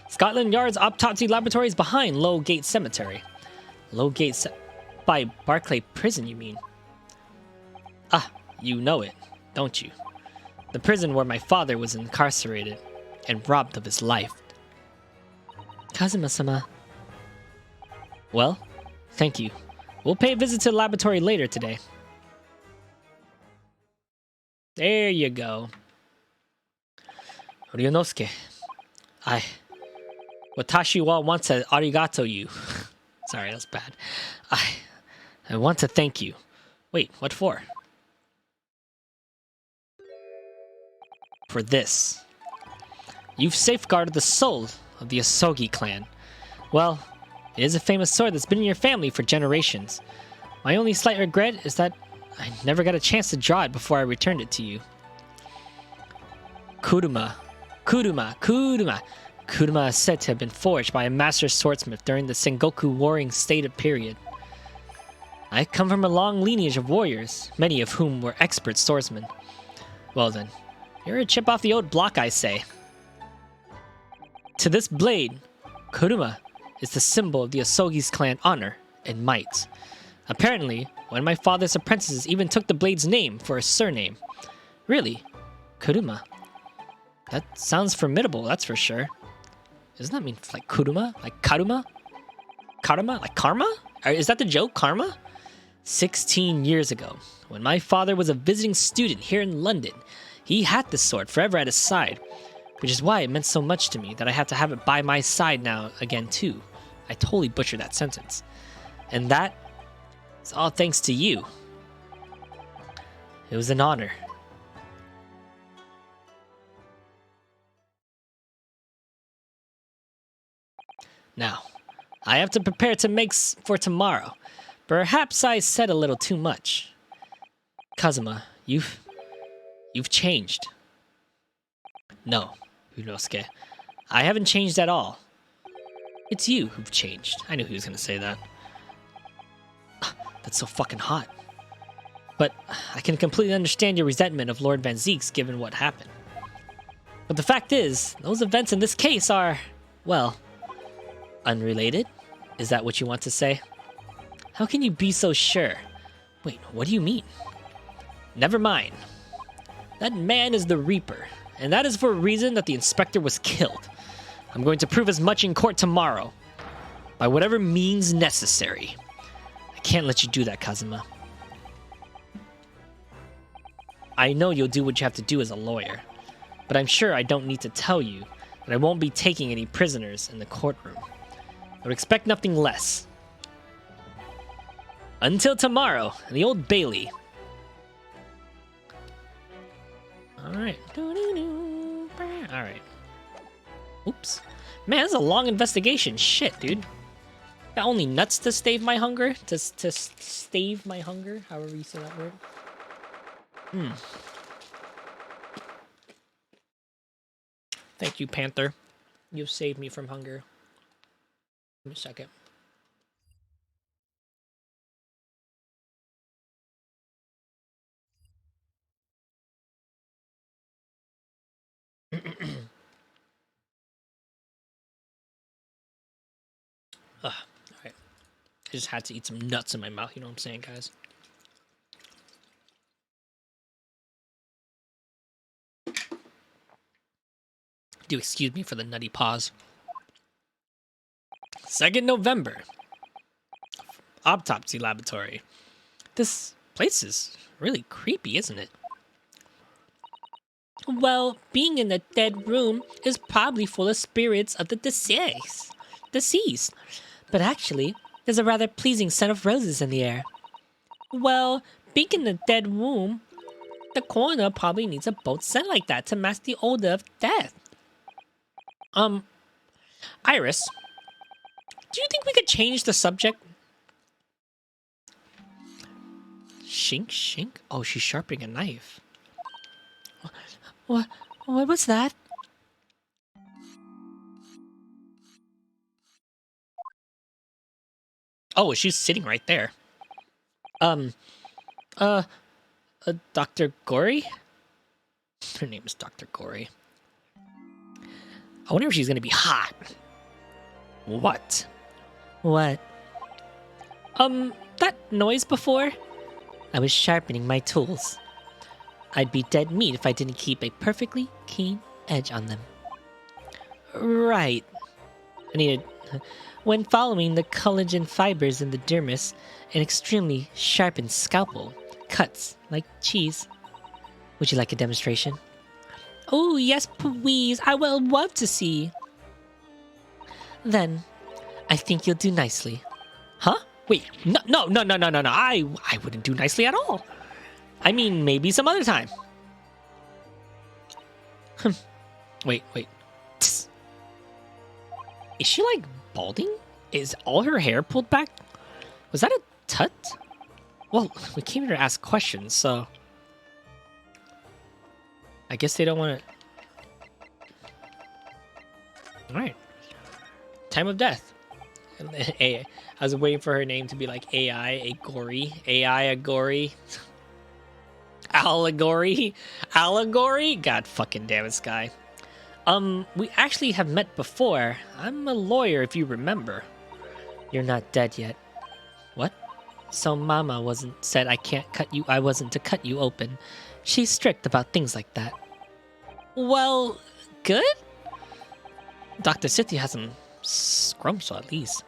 Scotland Yard's autopsy laboratory is behind Low Gate Cemetery. By Barclay Prison, you mean? Ah, you know it, don't you? The prison where my father was incarcerated and robbed of his life. Kazuma-sama. Well, thank you. We'll pay a visit to the laboratory later today. There you go. Ryunosuke. Watashi wa wants to arigato you. Sorry, that's bad. I want to thank you. Wait, what for? For this. You've safeguarded the soul of the Asogi clan. Well, it is a famous sword that's been in your family for generations. My only slight regret is that I never got a chance to draw it before I returned it to you. Kuruma is said to have been forged by a master swordsmith during the Sengoku Warring State period. I come from a long lineage of warriors, many of whom were expert swordsmen. Well then, you're a chip off the old block, I say. To this blade, Kuruma is the symbol of the Asogi's clan honor and might. Apparently, one of my father's apprentices even took the blade's name for a surname. Really? Kuruma? That sounds formidable, that's for sure. Doesn't that mean like Kuruma? Like Karuma? Karma? Like karma? Is that the joke? Karma? 16 years ago, when my father was a visiting student here in London, he had this sword forever at his side, which is why it meant so much to me that I had to have it by my side now again too. I totally butchered that sentence. And that is all thanks to you. It was an honor. Now, I have to prepare to make for tomorrow. Perhaps I said a little too much. Kazuma, you've changed. No, Ryunosuke. I haven't changed at all. It's you who've changed. I knew he was gonna say that. That's so fucking hot. But I can completely understand your resentment of Lord Van Zeek's given what happened. But the fact is, those events in this case are, well, unrelated? Is that what you want to say? How can you be so sure? Wait, what do you mean? Never mind. That man is the Reaper, and that is for a reason that the inspector was killed. I'm going to prove as much in court tomorrow, by whatever means necessary. I can't let you do that, Kazuma. I know you'll do what you have to do as a lawyer, but I'm sure I don't need to tell you that I won't be taking any prisoners in the courtroom. I would expect nothing less. Until tomorrow, in the Old Bailey. Alright. Alright. Oops. Man, this is a long investigation. Shit, dude. Got only nuts to stave my hunger? To stave my hunger? However you say that word. Thank you, Panther. You've saved me from hunger. Give me a second. Alright. I just had to eat some nuts in my mouth, you know what I'm saying, guys? Do excuse me for the nutty pause. 2nd November. Autopsy laboratory. This place is really creepy, isn't it? Well, being in a dead room is probably full of spirits of the deceased. But actually, there's a rather pleasing scent of roses in the air. Well, being in a dead room, the coroner probably needs a bold scent like that to mask the odor of death. Iris, do you think we could change the subject? Shink, shink? Oh, she's sharpening a knife. What was that? Oh, she's sitting right there. Dr. Gory? Her name is Dr. Gory. I wonder if she's gonna be hot. What? What? That noise before? I was sharpening my tools. I'd be dead meat if I didn't keep a perfectly keen edge on them. Right. I needed... When following the collagen fibers in the dermis, an extremely sharpened scalpel cuts like cheese. Would you like a demonstration? Oh, yes, please. I will love to see. Then, I think you'll do nicely. Huh? Wait, no. I wouldn't do nicely at all. I mean, maybe some other time. Wait. Tss. Is she like balding? Is all her hair pulled back? Was that a tut? Well, we came here to ask questions, so... I guess they don't want to... Alright. Time of death. I was waiting for her name to be like AI, a gory. AI, a gory. Allegory? Allegory? God fucking damn it, Sky. We actually have met before. I'm a lawyer, if you remember. You're not dead yet. What? So Mama said I wasn't to cut you open. She's strict about things like that. Well, good? Dr. City has some scrumptious at least.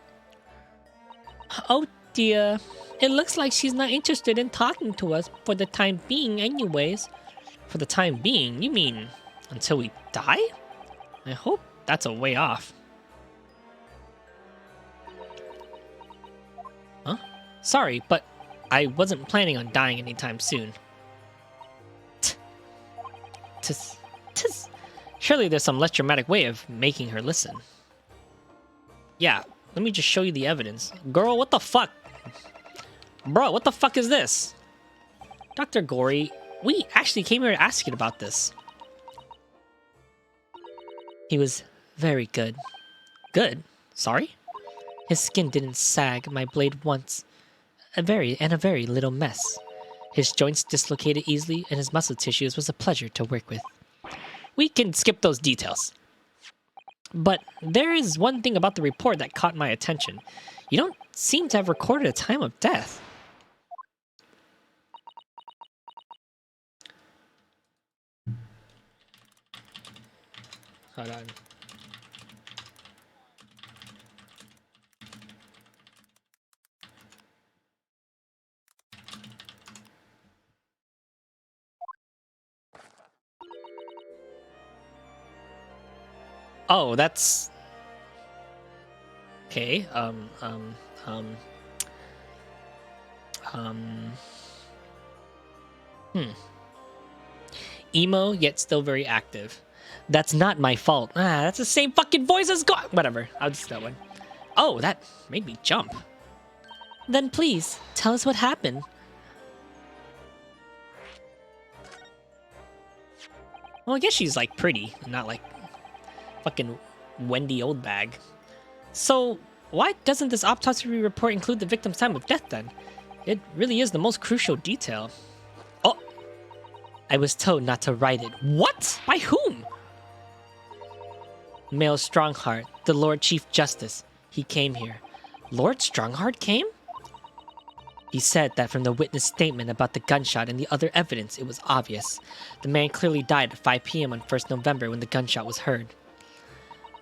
Oh dear. It looks like she's not interested in talking to us for the time being anyways. For the time being? You mean until we die? I hope that's a way off. Huh? Sorry, but I wasn't planning on dying anytime soon. Surely there's some less dramatic way of making her listen. Yeah, let me just show you the evidence. Girl, what the fuck? Bro, what the fuck is this? Dr. Gory, we actually came here to ask you about this. He was very good. Good? Sorry? His skin didn't sag my blade once. A very little mess. His joints dislocated easily, and his muscle tissues was a pleasure to work with. We can skip those details. But there is one thing about the report that caught my attention. You don't seem to have recorded a time of death. Hold on. Oh, that's... Okay, Emo, yet still very active. That's not my fault. That's the same fucking voice as God. Whatever, I'll just that one. Oh, that made me jump. Then please, tell us what happened. Well, I guess she's like pretty, not like fucking Wendy Oldbag. So, why doesn't this autopsy report include the victim's time of death then? It really is the most crucial detail. Oh! I was told not to write it. What? By whom? Male Strongheart, the Lord Chief Justice. He came here. Lord Strongheart came? He said that from the witness statement about the gunshot and the other evidence, it was obvious. The man clearly died at 5 p.m. on 1st November when the gunshot was heard.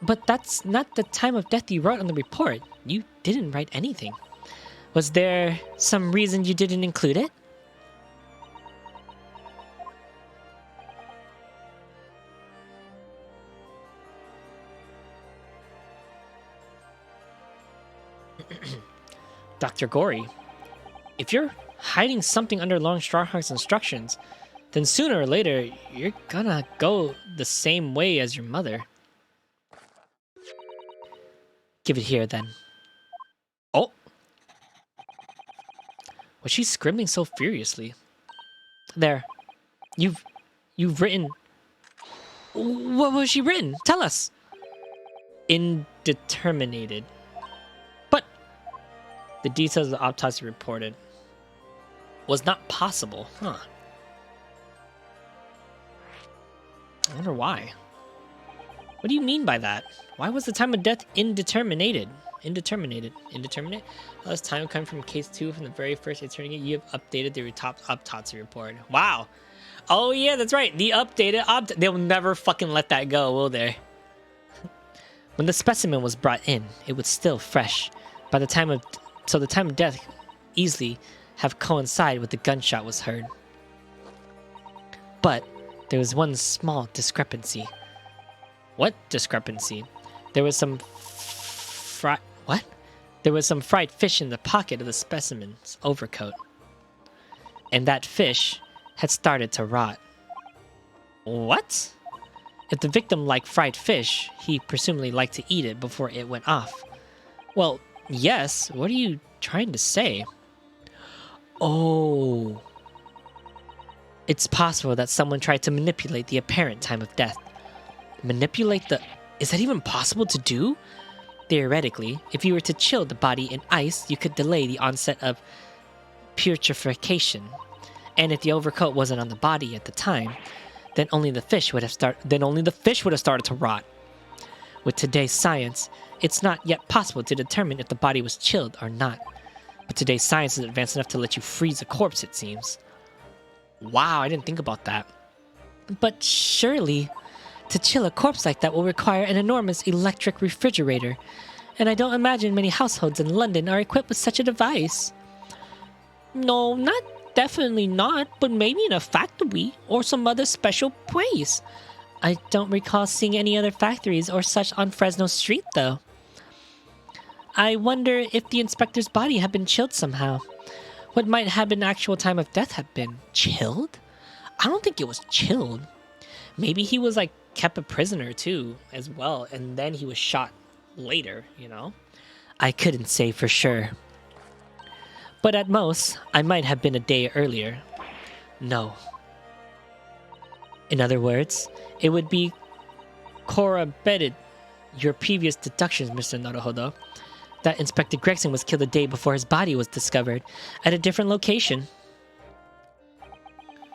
But that's not the time of death you wrote on the report. You didn't write anything. Was there some reason you didn't include it? Dr. Gory, if you're hiding something under Long Strawheart's instructions, then sooner or later, you're gonna go the same way as your mother. Give it here, then. Oh! Was she scribbling so furiously? There. You've written... What was she written? Tell us! Indeterminated. But the details of the autopsy reported was not possible, huh? I wonder why. What do you mean by that? Why was the time of death indeterminated? Indeterminate? Well, this time coming from case 2 from the very first eternity, you have updated the autopsy report. Wow. Oh yeah, that's right. The updated they'll never fucking let that go, will they? When the specimen was brought in, it was still fresh. So the time of death easily have coincided with the gunshot was heard. But there was one small discrepancy. What discrepancy? There was some There was some fried fish in the pocket of the specimen's overcoat. And that fish had started to rot. What? If the victim liked fried fish, he presumably liked to eat it before it went off. Well, yes. What are you trying to say? Oh. It's possible that someone tried to manipulate the apparent time of death. Manipulate the... Is that even possible to do? Theoretically, if you were to chill the body in ice, you could delay the onset of putrefaction. And if the overcoat wasn't on the body at the time, then only the fish would have started to rot. With today's science, it's not yet possible to determine if the body was chilled or not. But today's science is advanced enough to let you freeze a corpse, it seems. Wow, I didn't think about that. But surely, to chill a corpse like that will require an enormous electric refrigerator, and I don't imagine many households in London are equipped with such a device. No, definitely not, but maybe in a factory or some other special place. I don't recall seeing any other factories or such on Fresno Street, though. I wonder if the inspector's body had been chilled somehow. What might have been actual time of death have been? Chilled? I don't think it was chilled. Maybe he was, kept a prisoner, too, as well, and then he was shot later, you know? I couldn't say for sure. But at most, I might have been a day earlier. No. In other words, it would be corroborated your previous deductions, Mr. Naruhodo, that Inspector Gregson was killed a day before his body was discovered at a different location.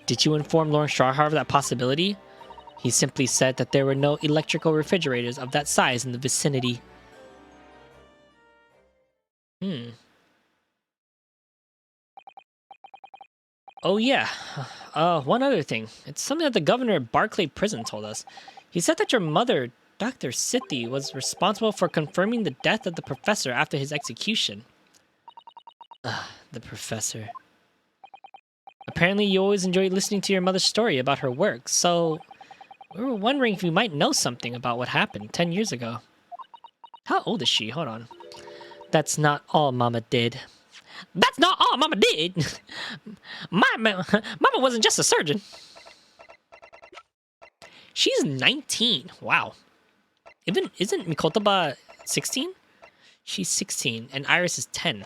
Did you inform Lawrence Strawheart of that possibility? He simply said that there were no electrical refrigerators of that size in the vicinity. Oh yeah, one other thing. It's something that the governor of Barclay Prison told us. He said that your mother, Dr. Sithi, was responsible for confirming the death of the professor after his execution. The professor. Apparently you always enjoyed listening to your mother's story about her work, so we were wondering if you might know something about what happened 10 years ago. How old is she? Hold on. That's not all Mama did. That's not all Mama did! Mama wasn't just a surgeon. She's 19. Wow. Isn't Mikotaba 16? She's 16, and Iris is 10.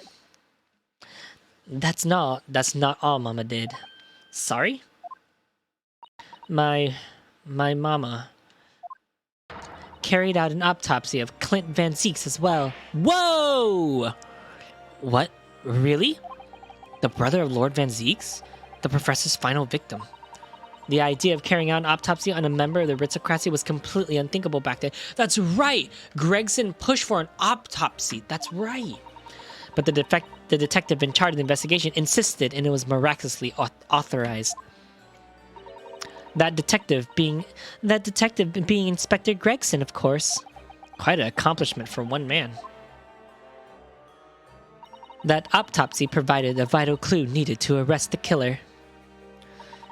That's not all Mama did. Sorry? My mama carried out an autopsy of Clint Van Zeeks as well. Whoa! What? Really? The brother of Lord Van Zeeks? The professor's final victim. The idea of carrying out an autopsy on a member of the aristocracy was completely unthinkable back then. That's right! Gregson pushed for an autopsy. That's right. But the detective in charge of the investigation insisted, and it was miraculously authorized. That detective being Inspector Gregson, of course. Quite an accomplishment for one man. That autopsy provided a vital clue needed to arrest the killer.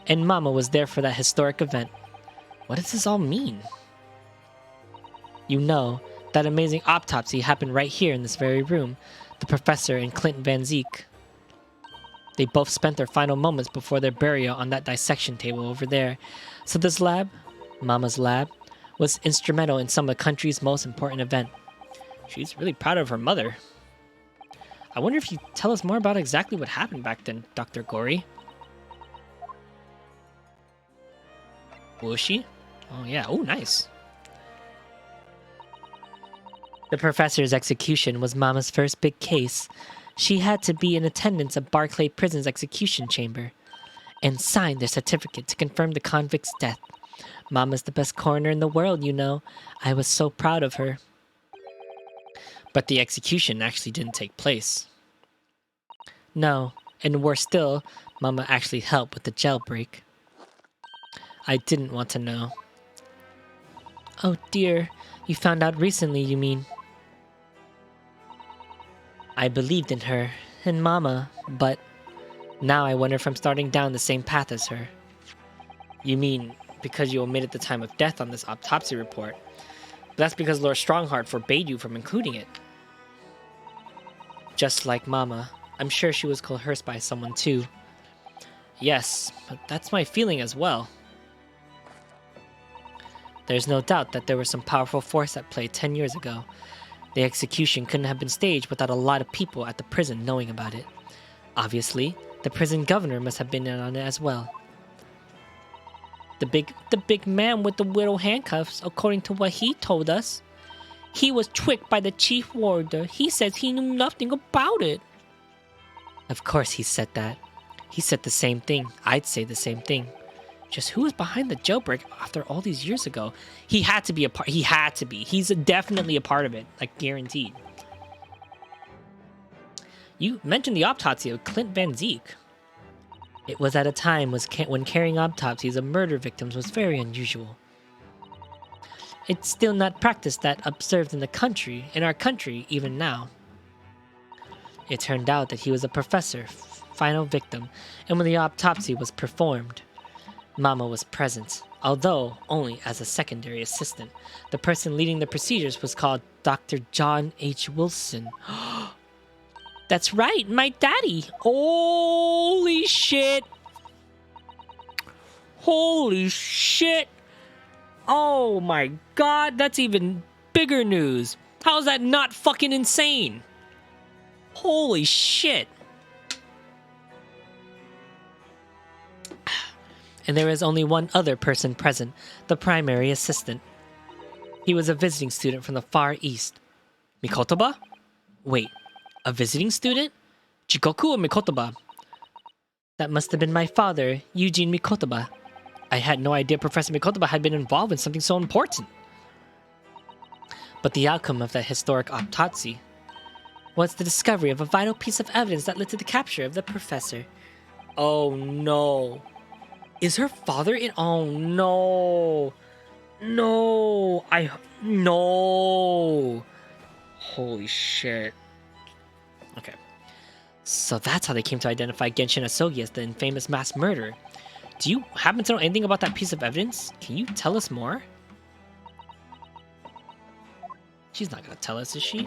And Mama was there for that historic event. What does this all mean? You know, that amazing autopsy happened right here in this very room. The professor and Clint Van Zeke. They both spent their final moments before their burial on that dissection table over there. So this lab, Mama's lab, was instrumental in some of the country's most important event. She's really proud of her mother. I wonder if you tell us more about exactly what happened back then, Dr. Gory. Will she? Oh yeah, oh nice. The professor's execution was Mama's first big case. She had to be in attendance at Barclay Prison's execution chamber and sign their certificate to confirm the convict's death. Mama's the best coroner in the world, you know. I was so proud of her. But the execution actually didn't take place. No, and worse still, Mama actually helped with the jailbreak. I didn't want to know. Oh dear, you found out recently, you mean? I believed in her and Mama, but now I wonder if I'm starting down the same path as her. You mean because you omitted the time of death on this autopsy report? That's because Lord Strongheart forbade you from including it. Just like Mama, I'm sure she was coerced by someone too. Yes, but that's my feeling as well. There's no doubt that there was some powerful force at play 10 years ago. The execution couldn't have been staged without a lot of people at the prison knowing about it. Obviously, the prison governor must have been in on it as well. The big man with the widow handcuffs, according to what he told us. He was tricked by the chief warder. He says he knew nothing about it. Of course he said that. He said the same thing. I'd say the same thing. Just who was behind the jailbreak after all these years ago? He had to be a part. He had to be. He's definitely a part of it. Like, guaranteed. You mentioned the autopsy of Clint Van Zeke. It was at a time when carrying autopsies of murder victims was very unusual. It's still not practice that observed in our country, even now. It turned out that he was a professor, final victim, and when the autopsy was performed, Mama was present, although only as a secondary assistant. The person leading the procedures was called Dr. John H. Wilson. That's right, my daddy. Holy shit. Holy shit. Oh my god, that's even bigger news. How's that not fucking insane? Holy shit. And there is only one other person present, the primary assistant. He was a visiting student from the Far East. Mikotoba? Wait, a visiting student? Chikoku or Mikotoba? That must have been my father, Eugene Mikotoba. I had no idea Professor Mikotoba had been involved in something so important. But the outcome of that historic autopsy was the discovery of a vital piece of evidence that led to the capture of the professor. Oh no. Is her father in? Oh no. No. No. Holy shit. Okay. So that's how they came to identify Genshin Asogi as the infamous mass murderer. Do you happen to know anything about that piece of evidence? Can you tell us more? She's not gonna tell us, is she?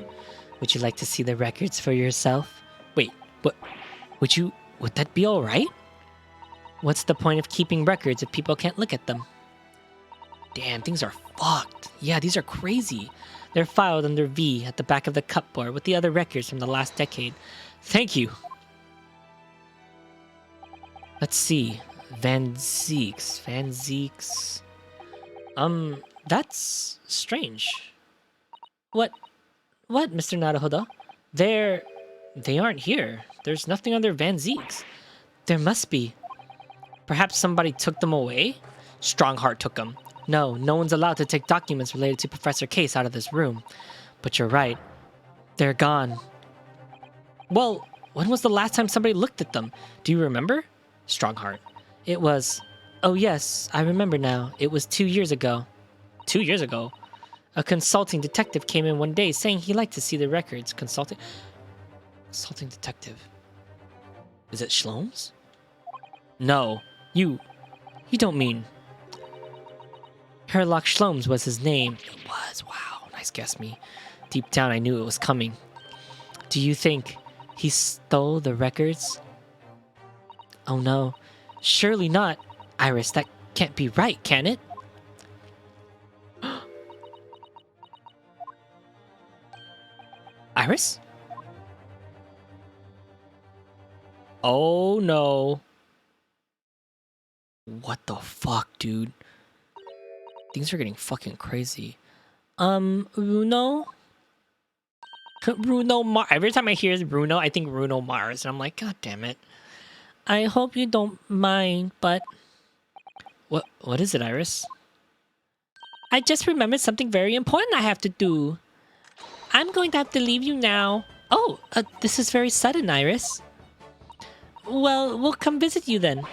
Would you like to see the records for yourself? Wait, what? Would that be alright? What's the point of keeping records if people can't look at them? Damn, things are fucked. Yeah, these are crazy. They're filed under V at the back of the cupboard with the other records from the last decade. Thank you. Let's see. Van Zeeks. That's strange. What, Mr. Naruhodo? They aren't here. There's nothing under Van Zeeks. There must be. Perhaps somebody took them away? Strongheart took them. No, no one's allowed to take documents related to Professor Case out of this room. But you're right. They're gone. Well, when was the last time somebody looked at them? Do you remember? Strongheart. It was... Oh yes, I remember now. It was 2 years ago. 2 years ago? A consulting detective came in one day saying he liked to see the records. Consulting detective. Is it Shlom's? No, you don't mean... Herlock Shlom's was his name. It was, wow, nice guess me. Deep down I knew it was coming. Do you think he stole the records? Oh no, surely not. Iris, that can't be right, can it? Iris? Oh no. What the fuck, dude? Things are getting fucking crazy. Bruno? Every time I hear Bruno, I think Bruno Mars, and I'm like, God damn it. I hope you don't mind, but... What is it, Iris? I just remembered something very important I have to do. I'm going to have to leave you now. Oh, this is very sudden, Iris. Well, we'll come visit you then.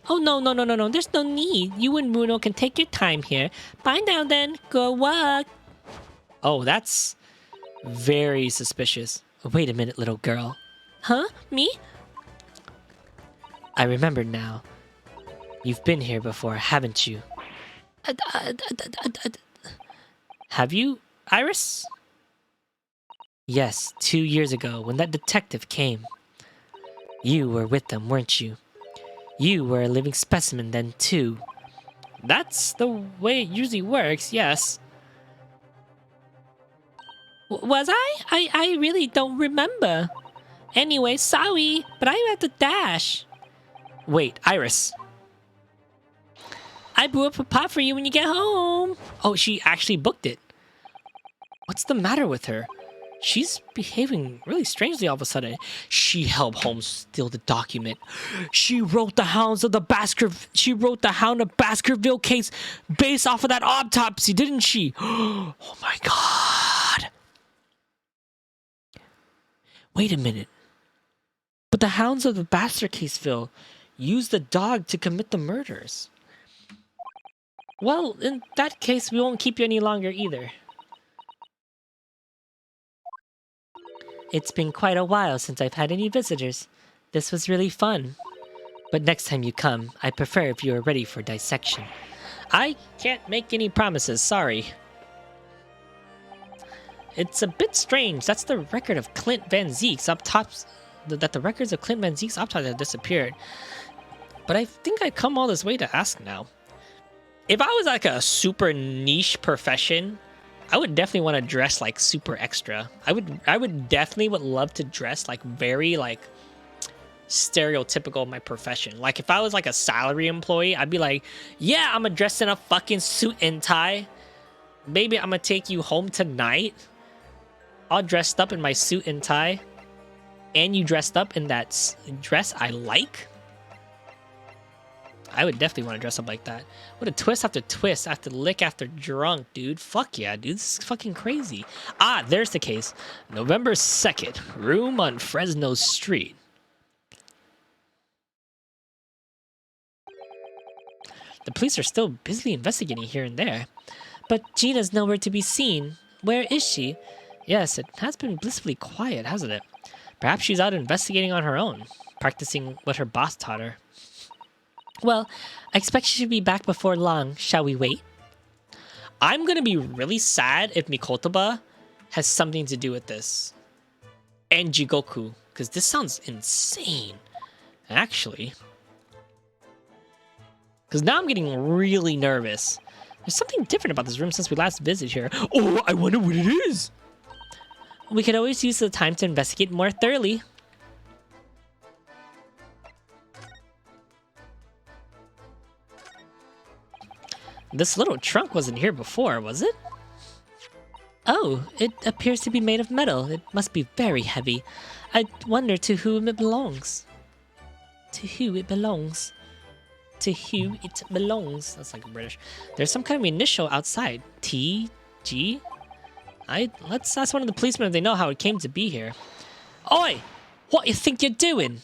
Oh, no. There's no need. You and Bruno can take your time here. Bye now then. Good luck. Oh, that's very suspicious. Wait a minute, little girl. Huh? Me? I remember now. You've been here before, haven't you? Have you, Iris? Yes, 2 years ago, when that detective came. You were with them, weren't you? You were a living specimen then, too. That's the way it usually works, yes. Was I? I really don't remember. Anyway, sorry, but I have to dash. Wait, Iris. I blew up a pot for you when you get home. Oh, she actually booked it. What's the matter with her? She's behaving really strangely all of a sudden. She helped Holmes steal the document. She wrote the Hound of Baskerville case based off of that autopsy, didn't she? Oh my god. Wait a minute. But the Hounds of the Baskerville used the dog to commit the murders. Well, in that case, we won't keep you any longer either. It's been quite a while since I've had any visitors. This was really fun. But next time you come, I prefer if you are ready for dissection. I can't make any promises, sorry. It's a bit strange. That's the record of Clint Van Zeek's autopsy. That the records of Clint Van Zeek's autopsy have disappeared. But I think I come all this way to ask now. If I was like a super niche profession, I would definitely want to dress like super extra. I would definitely love to dress like very like stereotypical of my profession. Like if I was like a salary employee, I'd be like, yeah, I'm gonna dress in a fucking suit and tie. Maybe I'm gonna take you home tonight, all dressed up in my suit and tie, and you dressed up in that dress I like. I would definitely want to dress up like that. What a twist after twist, after lick after drunk, dude. Fuck yeah, dude. This is fucking crazy. Ah, there's the case. November 2nd, room on Fresno Street. The police are still busily investigating here and there. But Gina's nowhere to be seen. Where is she? Yes, it has been blissfully quiet, hasn't it? Perhaps she's out investigating on her own, practicing what her boss taught her. Well, I expect she should be back before long. Shall we wait? I'm gonna be really sad if Mikotoba has something to do with this. And Jigoku, because this sounds insane. Actually. Because now I'm getting really nervous. There's something different about this room since we last visited here. Oh, I wonder what it is. We could always use the time to investigate more thoroughly. This little trunk wasn't here before, was it? Oh, it appears to be made of metal. It must be very heavy. I wonder to whom it belongs. To who it belongs. to who it belongs. That's like British. There's some kind of initial outside. T, G. Let's ask one of the policemen if they know how it came to be here. Oi! What you think you're doing?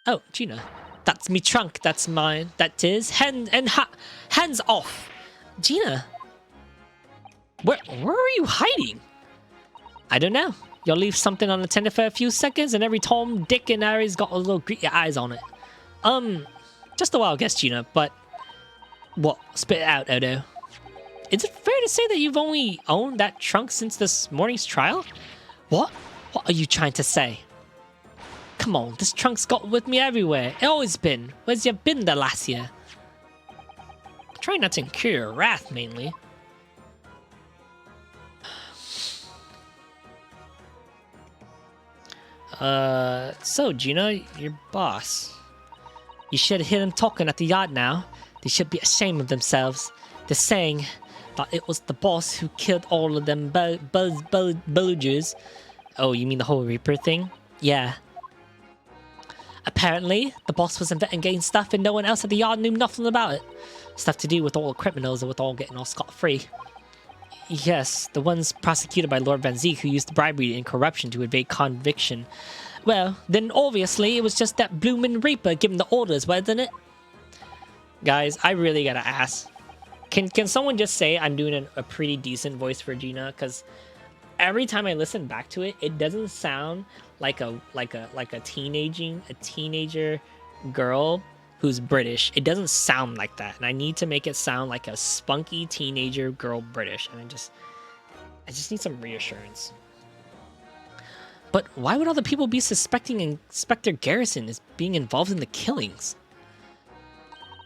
Oh, Gina. That's me trunk. That's mine. That is. Hands off. Gina. Where are you hiding? I don't know. You'll leave something unattended for a few seconds, and every Tom, Dick, and Harry's got a little greedy eyes on it. Just a wild guess, Gina, but... What? Spit it out, Odo. Is it fair to say that you've only owned that trunk since this morning's trial? What? What are you trying to say? Come on, this trunk's got with me everywhere. It always been. Where's you been the last year? Try not to incur your wrath, mainly. So, Gina, your boss. You should hear them talking at the yard now. They should be ashamed of themselves. They're saying that it was the boss who killed all of them villagers. Oh, you mean the whole Reaper thing? Yeah. Apparently, the boss was investigating stuff and no one else at the yard knew nothing about it. Stuff to do with all the criminals and with all getting all scot-free. Yes, the ones prosecuted by Lord Van Zeek who used bribery and corruption to evade conviction. Well, then obviously it was just that bloomin' Reaper giving the orders, wasn't it? Guys, I really gotta ask. Can someone just say I'm doing a pretty decent voice for Gina? Because every time I listen back to it, it doesn't sound like a teenager girl who's British. It doesn't sound like that, and I need to make it sound like a spunky teenager girl British. And I just need some reassurance. But why would all the people be suspecting Inspector Garrison as being involved in the killings?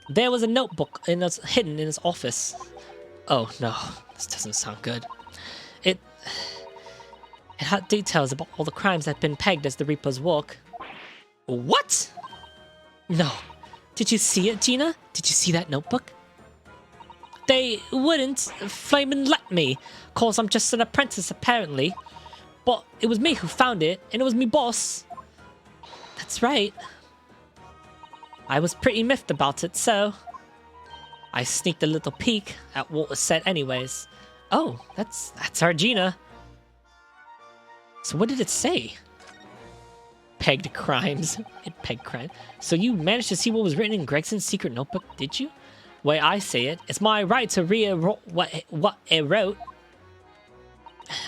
There was a notebook hidden in his office. Oh no, this doesn't sound good. It had details about all the crimes that had been pegged as the Reaper's work. What? No. Did you see it, Gina? Did you see that notebook? They wouldn't flamin' let me, cause I'm just an apprentice apparently. But it was me who found it, and it was me boss. That's right. I was pretty miffed about it, so... I sneaked a little peek at what was said anyways. Oh, that's our Gina. So what did it say? Pegged crimes. It pegged crime. So you managed to see what was written in Gregson's secret notebook, did you? Way I say it, it's my right to read what it wrote.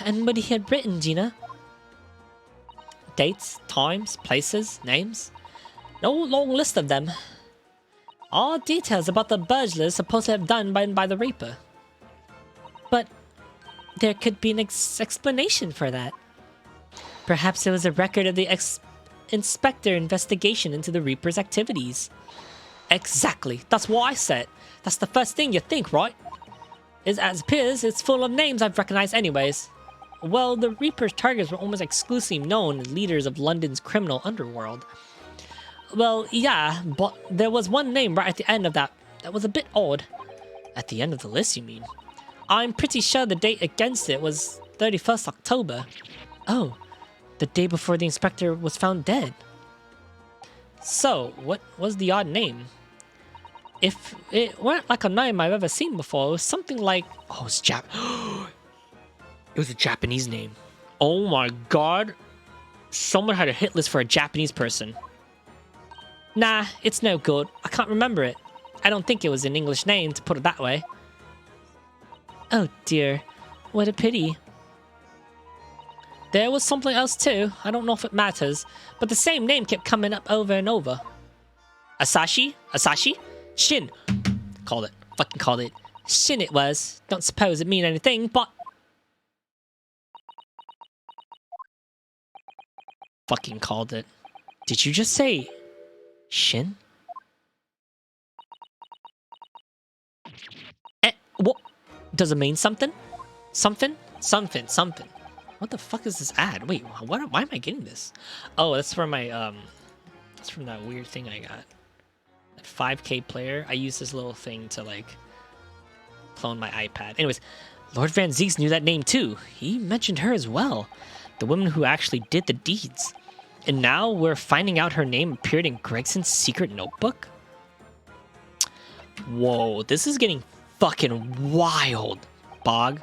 And what he had written, Gina? Dates, times, places, names. No long list of them. All details about the burglars supposed to have done by the Reaper. But there could be an explanation for that. Perhaps it was a record of the inspector investigation into the Reaper's activities. Exactly. That's what I said. That's the first thing you think, right? As appears, it's full of names I've recognized anyways. Well, the Reaper's targets were almost exclusively known as leaders of London's criminal underworld. Well, yeah, but there was one name right at the end of that was a bit odd. At the end of the list, you mean? I'm pretty sure the date against it was 31st October. Oh, the day before the inspector was found dead. So, what was the odd name? If it weren't like a name I've ever seen before, it was something like... Oh, it's it was a Japanese name. Oh my god. Someone had a hit list for a Japanese person. Nah, it's no good. I can't remember it. I don't think it was an English name, to put it that way. Oh dear. What a pity. There was something else too. I don't know if it matters. But the same name kept coming up over and over. Asashi? Asashi? Shin. Called it. Fucking called it. Shin it was. Don't suppose it mean anything, but... Fucking called it. Did you just say... Shin? What? Does it mean something? Something? Something. What the fuck is this ad? Wait, why am I getting this? Oh, that's from my, that's from that weird thing I got. That 5K player. I use this little thing to, like, clone my iPad. Anyways, Lord Van Zeeks knew that name too. He mentioned her as well. The woman who actually did the deeds. And now we're finding out her name appeared in Gregson's secret notebook? Whoa, this is getting fucking wild, Bog.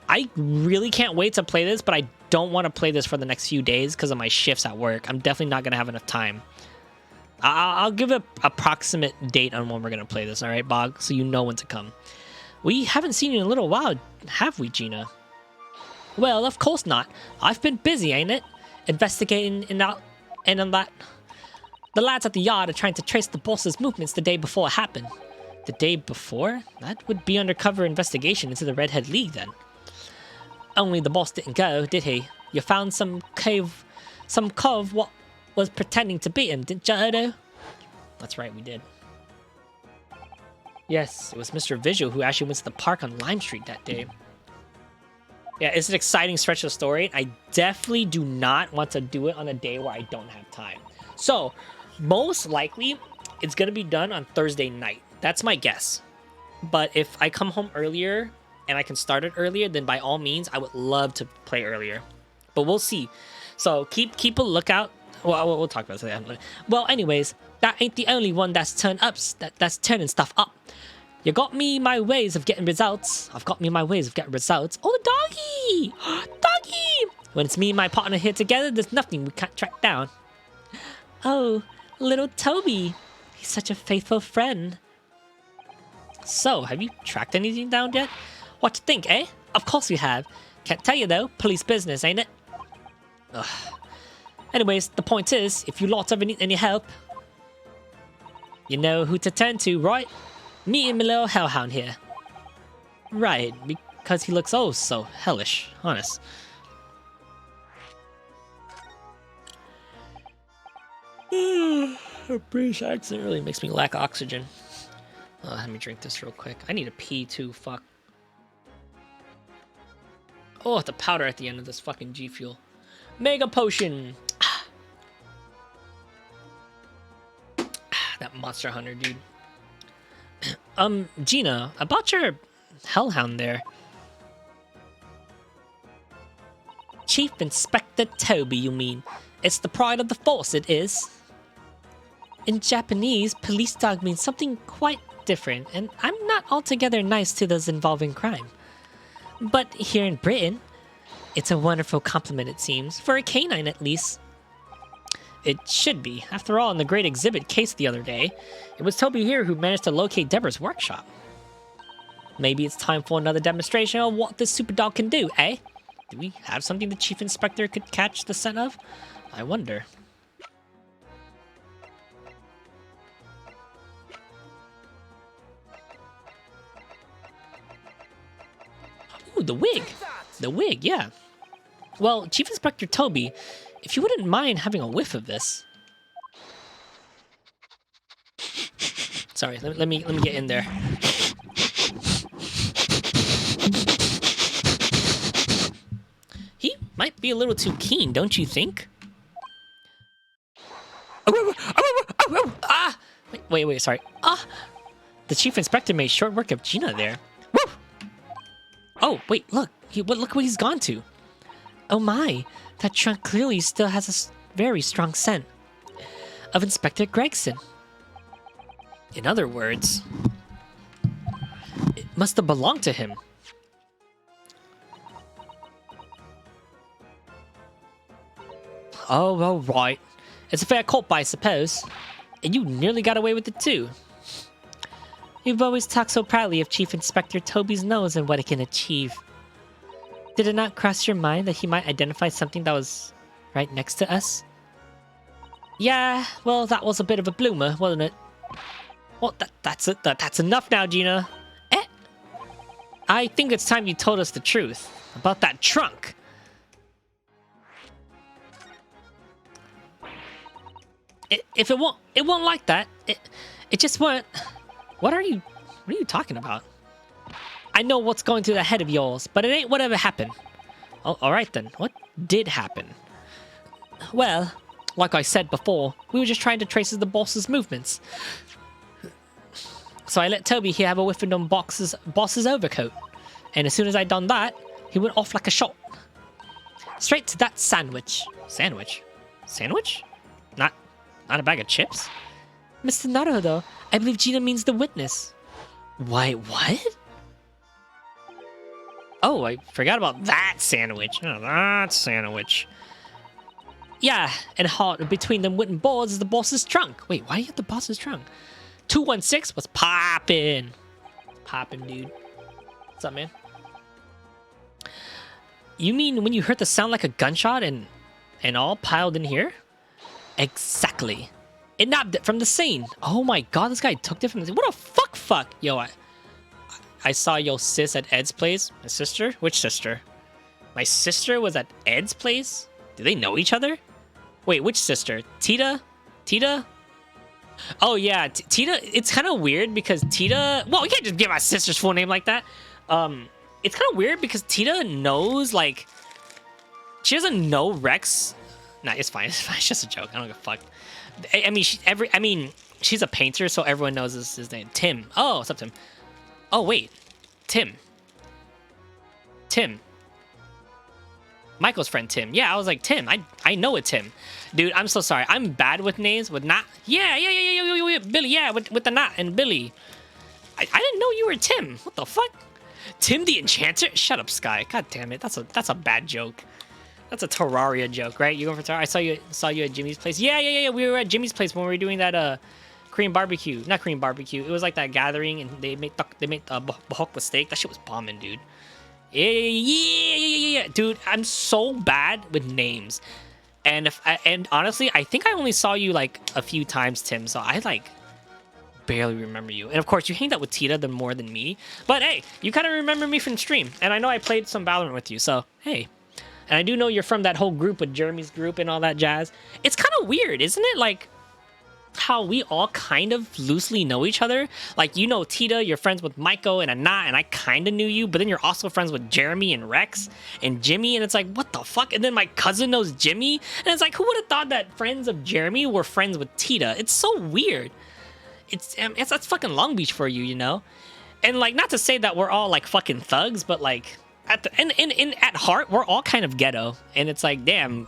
I really can't wait to play this, but I don't want to play this for the next few days because of my shifts at work. I'm definitely not going to have enough time. I'll give an approximate date on when we're going to play this, all right, Bog? So you know when to come. We haven't seen you in a little while, have we, Gina? Well, of course not. I've been busy, ain't it? Investigating and on that. The lads at the yard are trying to trace the boss's movements the day before it happened. The day before? That would be undercover investigation into the Redhead League, then. Only the boss didn't go, did he? You found some cove what was pretending to be him, didn't you, Odo? That's right, we did. Yes, it was Mr. Visual who actually went to the park on Lime Street that day. Yeah, it's an exciting stretch of the story. I definitely do not want to do it on a day where I don't have time. So, most likely, it's going to be done on Thursday night. That's my guess. But if I come home earlier and I can start it earlier, then by all means, I would love to play earlier. But we'll see. So keep a lookout. Well, we'll talk about that. Well, anyways, that ain't the only one that's turned up. That's turning stuff up. You got me my ways of getting results. I've got me my ways of getting results. Oh, the doggy! Doggy! When it's me and my partner here together, there's nothing we can't track down. Oh, little Toby. He's such a faithful friend. So, have you tracked anything down yet? What to think, eh? Of course we have. Can't tell you though. Police business, ain't it? Ugh. Anyways, the point is, if you lots ever need any help, you know who to turn to, right? Me and my little hellhound here. Right, because he looks oh so hellish, honest. A British accent really makes me lack oxygen. Let me drink this real quick. I need a pee too, fuck. Oh, the powder at the end of this fucking G Fuel. Mega Potion! That Monster Hunter, dude. Gina, about your hellhound there. Chief Inspector Toby, you mean? It's the pride of the force, it is. In Japanese, police dog means something quite different, and I'm not altogether nice to those involving crime. But here in Britain, it's a wonderful compliment, it seems, for a canine at least. It should be. After all, in the great exhibit case the other day, it was Toby here who managed to locate Deborah's workshop. Maybe it's time for another demonstration of what this super dog can do, eh? Do we have something the Chief Inspector could catch the scent of? I wonder. Ooh, the wig! The wig, yeah. Well, Chief Inspector Toby, if you wouldn't mind having a whiff of this. Sorry, let me get in there. He might be a little too keen, don't you think? Ah! Wait, sorry. Ah! The Chief Inspector made short work of Gina there. Woo! Oh, wait, look. Look what he's gone to. Oh my, that trunk clearly still has a very strong scent of Inspector Gregson. In other words, it must have belonged to him. Oh, well, right. It's a fair culp, I suppose. And you nearly got away with it, too. You've always talked so proudly of Chief Inspector Toby's nose and what it can achieve. Did it not cross your mind that he might identify something that was right next to us? Yeah, well, that was a bit of a bloomer, wasn't it? Well, that's enough now, Gina. Eh? I think it's time you told us the truth about that trunk. If it won't like that. It just won't. What are you talking about? I know what's going through the head of yours, but it ain't whatever happened. Oh, all right then. What did happen? Well, like I said before, we were just trying to trace the boss's movements. So I let Toby here have a whiff of on boss's overcoat, and as soon as I done that, he went off like a shot. Straight to that sandwich. Sandwich? Sandwich? Not a bag of chips? Mr. Naruto, I believe Gina means the witness. Why, what? Oh, I forgot about that sandwich. Oh, that sandwich. Yeah, and hot between them wooden boards is the boss's trunk. Wait, why you have the boss's trunk? 216 was poppin'. Poppin', dude. What's up, man? You mean when you heard the sound like a gunshot and all piled in here? Exactly. It nabbed it from the scene. Oh my god, this guy took it from the scene. What a fuck. Yo, I saw your sis at Ed's place. My sister? Which sister? My sister was at Ed's place? Do they know each other? Wait, which sister? Tita? Oh yeah, Tita. It's kind of weird because Tita. Well, you can't just give my sister's full name like that. It's kind of weird because Tita knows like she doesn't know Rex. Nah, it's fine. It's fine. It's just a joke. I don't give a fuck. I mean, she's a painter, so everyone knows his name. Tim. Oh, what's up, Tim? Oh wait, Tim. Michael's friend Tim. Yeah, I was like Tim. I know a Tim. Dude, I'm so sorry. I'm bad with names. With not. Yeah. Billy. Yeah, with the not and Billy. I didn't know you were Tim. What the fuck? Tim the Enchanter? Shut up, Sky. God damn it. That's a bad joke. That's a Terraria joke, right? You going for Terraria? I saw you at Jimmy's place. Yeah. We were at Jimmy's place when we were doing that Korean barbecue. Not Korean barbecue. It was like that gathering, and they made bahok with steak. That shit was bombing, dude. Yeah. Dude, I'm so bad with names. And honestly, I think I only saw you like a few times, Tim. So I like barely remember you. And of course, you hanged out with Tita more than me. But hey, you kind of remember me from stream. And I know I played some Valorant with you. So hey. And I do know you're from that whole group with Jeremy's group and all that jazz. It's kind of weird, isn't it? Like how we all kind of loosely know each other. Like, you know Tita, you're friends with Maiko and Anat, and I kind of knew you, but then you're also friends with Jeremy and Rex and Jimmy, and it's like, what the fuck? And then my cousin knows Jimmy, and it's like, who would have thought that friends of Jeremy were friends with Tita? It's so weird. That's fucking Long Beach for you, you know? And like, not to say that we're all like fucking thugs, but like, at heart, we're all kind of ghetto, and it's like, damn,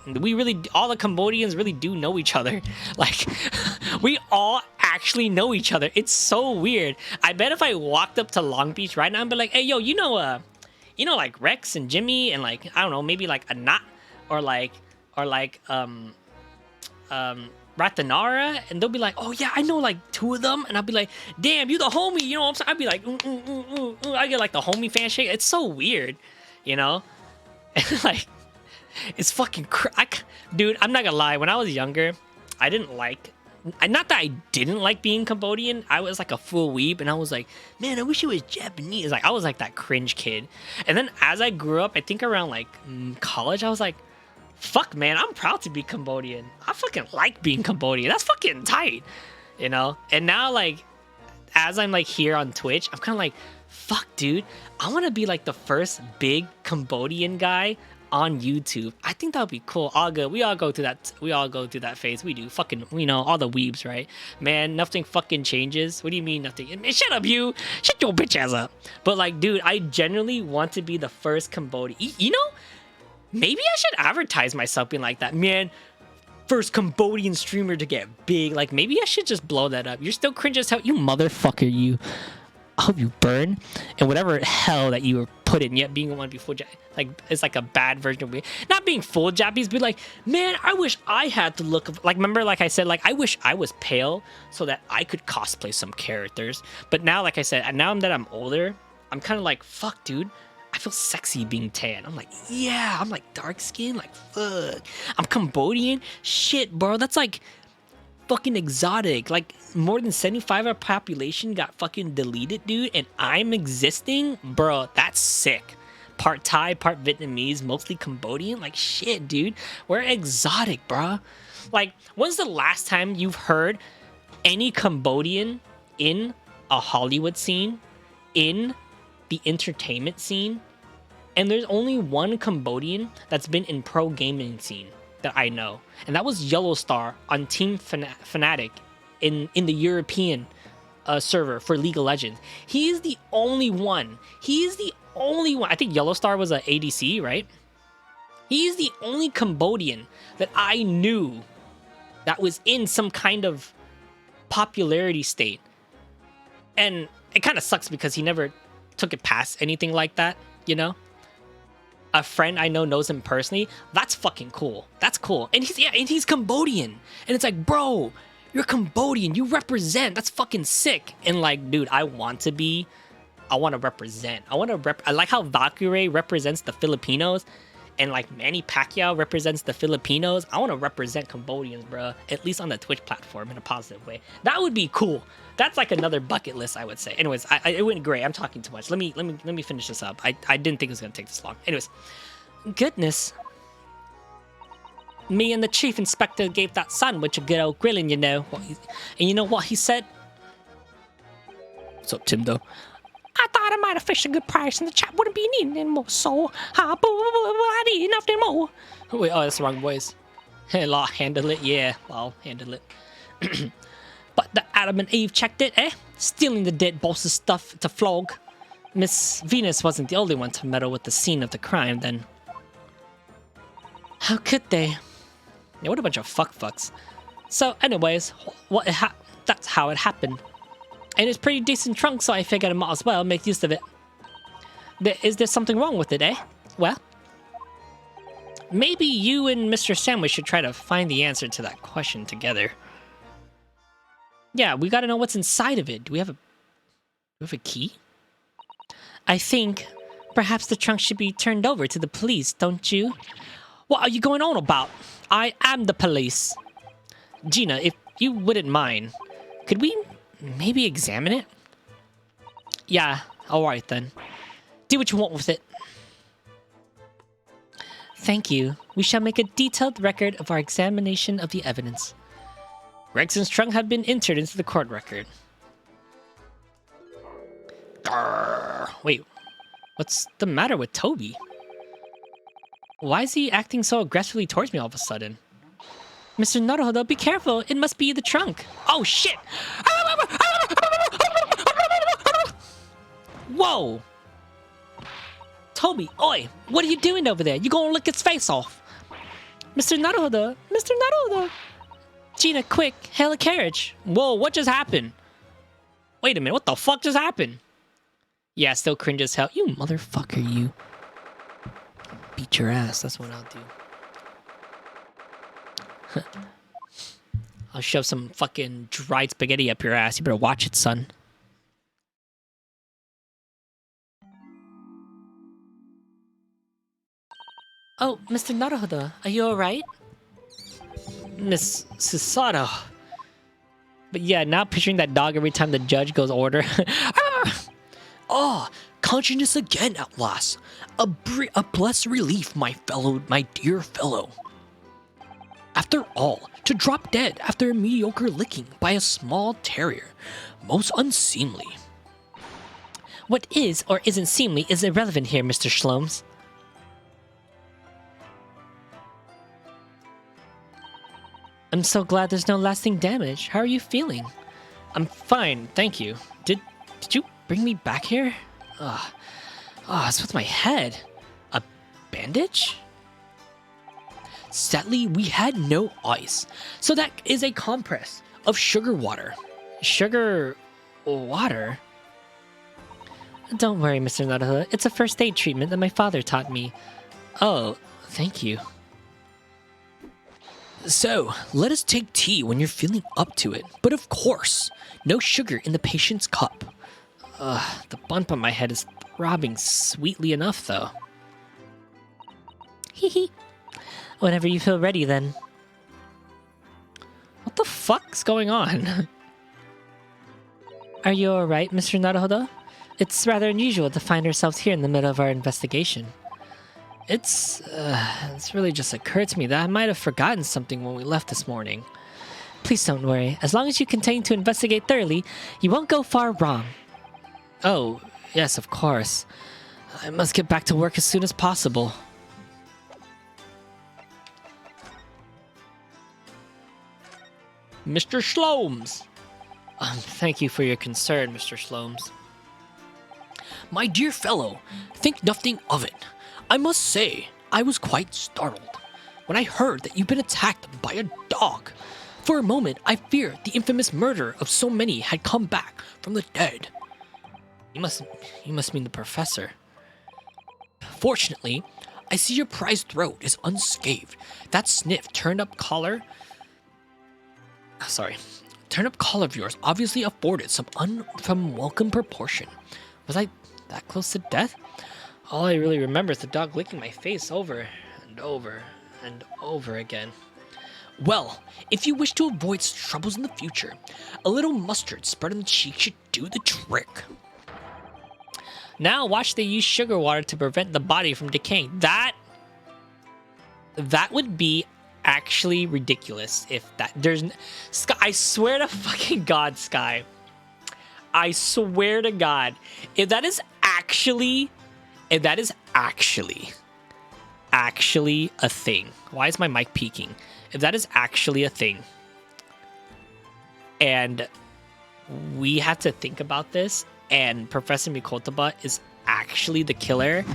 all the Cambodians really do know each other. Like, we all actually know each other. It's so weird. I bet if I walked up to Long Beach right now and be like, hey, yo, you know, like Rex and Jimmy and like, I don't know, maybe like Anat or like Ratanara, and they'll be like, oh yeah, I know like two of them, and I'll be like, damn, you the homie, you know what I'm saying? I'd be like, I get like the homie fan shake. It's so weird, you know? And like, it's fucking dude, I'm not gonna lie, when I was younger, I didn't like, not that I didn't like being Cambodian, I was like a full weeb, and I was like, man, I wish it was Japanese. Like, I was like that cringe kid. And then as I grew up, I think around like college, I was like, fuck, man, I'm proud to be Cambodian. I fucking like being Cambodian. That's fucking tight, you know? And now, like, as I'm, like, here on Twitch, I'm kind of like, fuck, dude, I want to be, like, the first big Cambodian guy on YouTube. I think that would be cool. All good. We all go through that phase. We do. Fucking, you know, all the weebs, right? Man, nothing fucking changes. What do you mean nothing? Man, shut up, you. Shut your bitch ass up. But, like, dude, I genuinely want to be the first Cambodian. You know? Maybe I should advertise myself being like that. Man, first Cambodian streamer to get big. Like, maybe I should just blow that up. You're still cringe as hell. You motherfucker, you. I hope you burn. And whatever hell that you were put in, yet being one before, like, it's like a bad version of me. Not being full Japanese, but like, man, I wish I had to look, like, remember, like I said, like, I wish I was pale so that I could cosplay some characters. But now, like I said, now that I'm older, I'm kind of like, fuck, dude. I feel sexy being tan. I'm like, yeah, I'm like dark skin. Like, fuck. I'm Cambodian. Shit, bro. That's like fucking exotic. Like, more than 75% of our population got fucking deleted, dude. And I'm existing? Bro, that's sick. Part Thai, part Vietnamese, mostly Cambodian. Like, shit, dude. We're exotic, bro. Like, when's the last time you've heard any Cambodian in a Hollywood scene? In the entertainment scene? And there's only one Cambodian that's been in pro gaming scene that I know, and that was Yellow Star on Team Fnatic in the European server for League of Legends. He is the only one. I think Yellow Star was a ADC, right? He's the only Cambodian that I knew that was in some kind of popularity state. And it kind of sucks because he never took it past anything like that, you know? A friend I know knows him personally. That's fucking cool. That's cool. And he's Cambodian. And it's like, bro, you're Cambodian. You represent. That's fucking sick. And like, dude, I want to represent. I like how Valkyrie represents the Filipinos and like Manny Pacquiao represents the Filipinos. I want to represent Cambodians, bro. At least on the Twitch platform in a positive way. That would be cool. That's like another bucket list, I would say. Anyways, it went great. I'm talking too much. Let me finish this up. I didn't think it was gonna take this long. Anyways, goodness. Me and the chief inspector gave that sandwich a good old grilling, you know. And you know what he said? What's up, Tim, though? I thought I might have fished a good price and the chap wouldn't be needing anymore, so I need nothing more. Wait, oh, that's the wrong voice. Hey, I'll handle it. Yeah, I'll handle it. But the Adam and Eve checked it, eh? Stealing the dead boss's stuff to flog. Miss Venus wasn't the only one to meddle with the scene of the crime, then. How could they? Yeah, what a bunch of fucks. So, anyways, that's how it happened. And it's pretty decent trunk, so I figured I might as well make use of it. Is there something wrong with it, eh? Well, maybe you and Mr. Sandwich should try to find the answer to that question together. Yeah, we gotta know what's inside of it. Do we have a key? I think perhaps the trunk should be turned over to the police, don't you? What are you going on about? I am the police. Gina, if you wouldn't mind, could we maybe examine it? Yeah, alright then. Do what you want with it. Thank you. We shall make a detailed record of our examination of the evidence. Gregson's trunk had been entered into the court record. Wait, what's the matter with Toby? Why is he acting so aggressively towards me all of a sudden? Mr. Naruhodo, be careful. It must be the trunk. Oh, shit! Whoa! Toby, oi! What are you doing over there? You gonna lick its face off? Mr. Naruhodo! Mr. Naruhodo! Gina, quick! Hail a carriage! Whoa, what just happened? Wait a minute, what the fuck just happened? Yeah, still cringe as hell. You motherfucker, you. Beat your ass, that's what I'll do. I'll shove some fucking dried spaghetti up your ass. You better watch it, son. Oh, Mr. Naruhodo, are you alright? Miss Susato. But yeah, now picturing that dog every time the judge goes order. Oh, consciousness again at last. A blessed relief, my dear fellow. After all, to drop dead after a mediocre licking by a small terrier, most unseemly. What is or isn't seemly is irrelevant here, Mr. Shlomes. I'm so glad there's no lasting damage. How are you feeling? I'm fine, thank you. Did you bring me back here? It's with my head. A bandage? Sadly, we had no ice, so that is a compress of sugar water. Sugar water? Don't worry, Mr. Naruhodo. It's a first aid treatment that my father taught me. Oh, thank you. So, let us take tea when you're feeling up to it. But of course, no sugar in the patient's cup. The bump on my head is throbbing sweetly enough, though. Hee. Whenever you feel ready, then. What the fuck's going on? Are you alright, Mr. Naruhodo? It's rather unusual to find ourselves here in the middle of our investigation. It's really just occurred to me that I might have forgotten something when we left this morning. Please don't worry. As long as you continue to investigate thoroughly, you won't go far wrong. Oh, yes, of course. I must get back to work as soon as possible. Mr. Shlomes! Thank you for your concern, Mr. Shlomes. My dear fellow, think nothing of it. I must say, I was quite startled when I heard that you've been attacked by a dog. For a moment, I feared the infamous murder of so many had come back from the dead. You must mean the professor. Fortunately, I see your prized throat is unscathed. That turned up collar of yours obviously afforded some unwelcome proportion. Was I that close to death? All I really remember is the dog licking my face over and over and over again. Well, if you wish to avoid troubles in the future, a little mustard spread on the cheek should do the trick. Now watch they use sugar water to prevent the body from decaying. That would be actually ridiculous if Sky, I swear to fucking God, Sky. I swear to God. If that is actually a thing. Why is my mic peaking? If that is actually a thing, and we have to think about this, and Professor Mikotoba is actually the killer,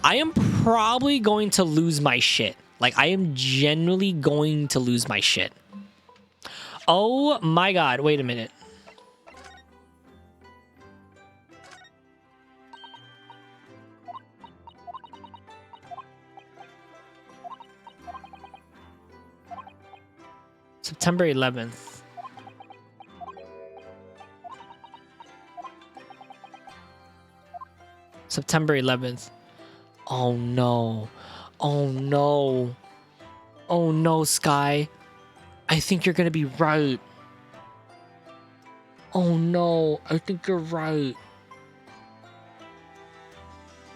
I am probably going to lose my shit. Like, I am genuinely going to lose my shit. Oh my God, wait a minute. September 11th. September 11th. Oh no. Oh no. Oh no, Sky. I think you're gonna be right. Oh no, I think you're right.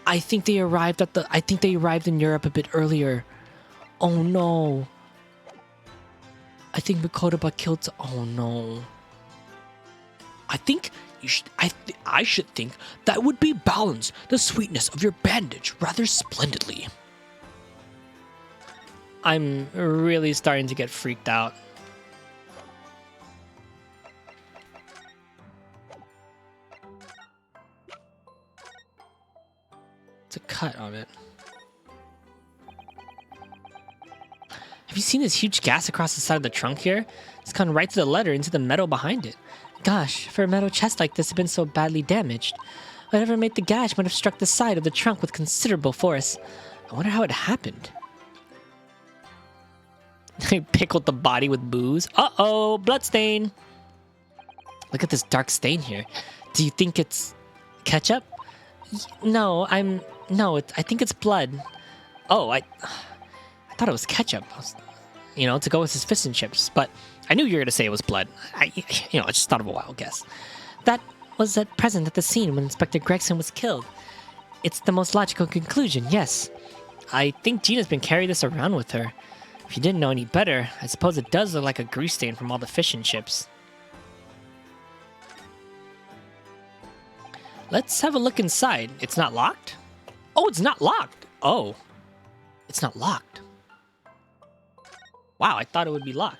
I think they arrived in Europe a bit earlier. Oh no. I think Mikotoba killed. Oh no. I think I should think that would be balance the sweetness of your bandage rather splendidly. I'm really starting to get freaked out. It's a cut on it. Have you seen this huge gas across the side of the trunk here? It's gone right to the letter into the metal behind it. Gosh, for a metal chest like this had been so badly damaged. Whatever made the gash might have struck the side of the trunk with considerable force. I wonder how it happened. They pickled the body with booze. Uh-oh, bloodstain. Look at this dark stain here. Do you think it's ketchup? No, I think it's blood. Oh, I thought it was ketchup. To go with his fish and chips, but I knew you were going to say it was blood. I just thought of a wild guess. That was present at the scene when Inspector Gregson was killed. It's the most logical conclusion, yes. I think Gina's been carrying this around with her. If you didn't know any better, I suppose it does look like a grease stain from all the fish and chips. Let's have a look inside. It's not locked? Oh, it's not locked. Oh, it's not locked. Wow, I thought it would be locked.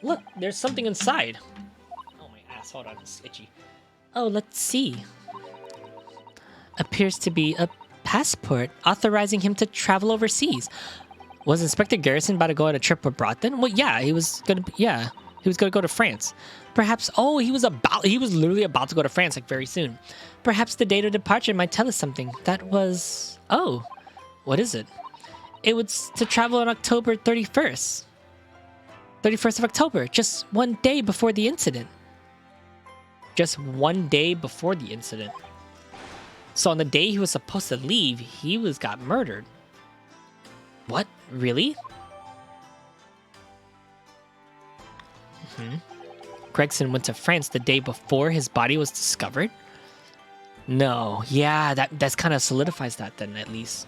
Look, there's something inside. Oh, my ass. Hold on, it's itchy. Oh, let's see. Appears to be a passport authorizing him to travel overseas. Was Inspector Garrison about to go on a trip abroad then? Well, yeah, he was gonna go to France. Perhaps, he was literally about to go to France, like, very soon. Perhaps the date of departure might tell us something. That was, what is it? It was to travel on October 31st. 31st of October, just one day before the incident. Just one day before the incident. So on the day he was supposed to leave, he got murdered. What? Really? Gregson went to France the day before his body was discovered? No. Yeah, that's kind of solidifies that then, at least.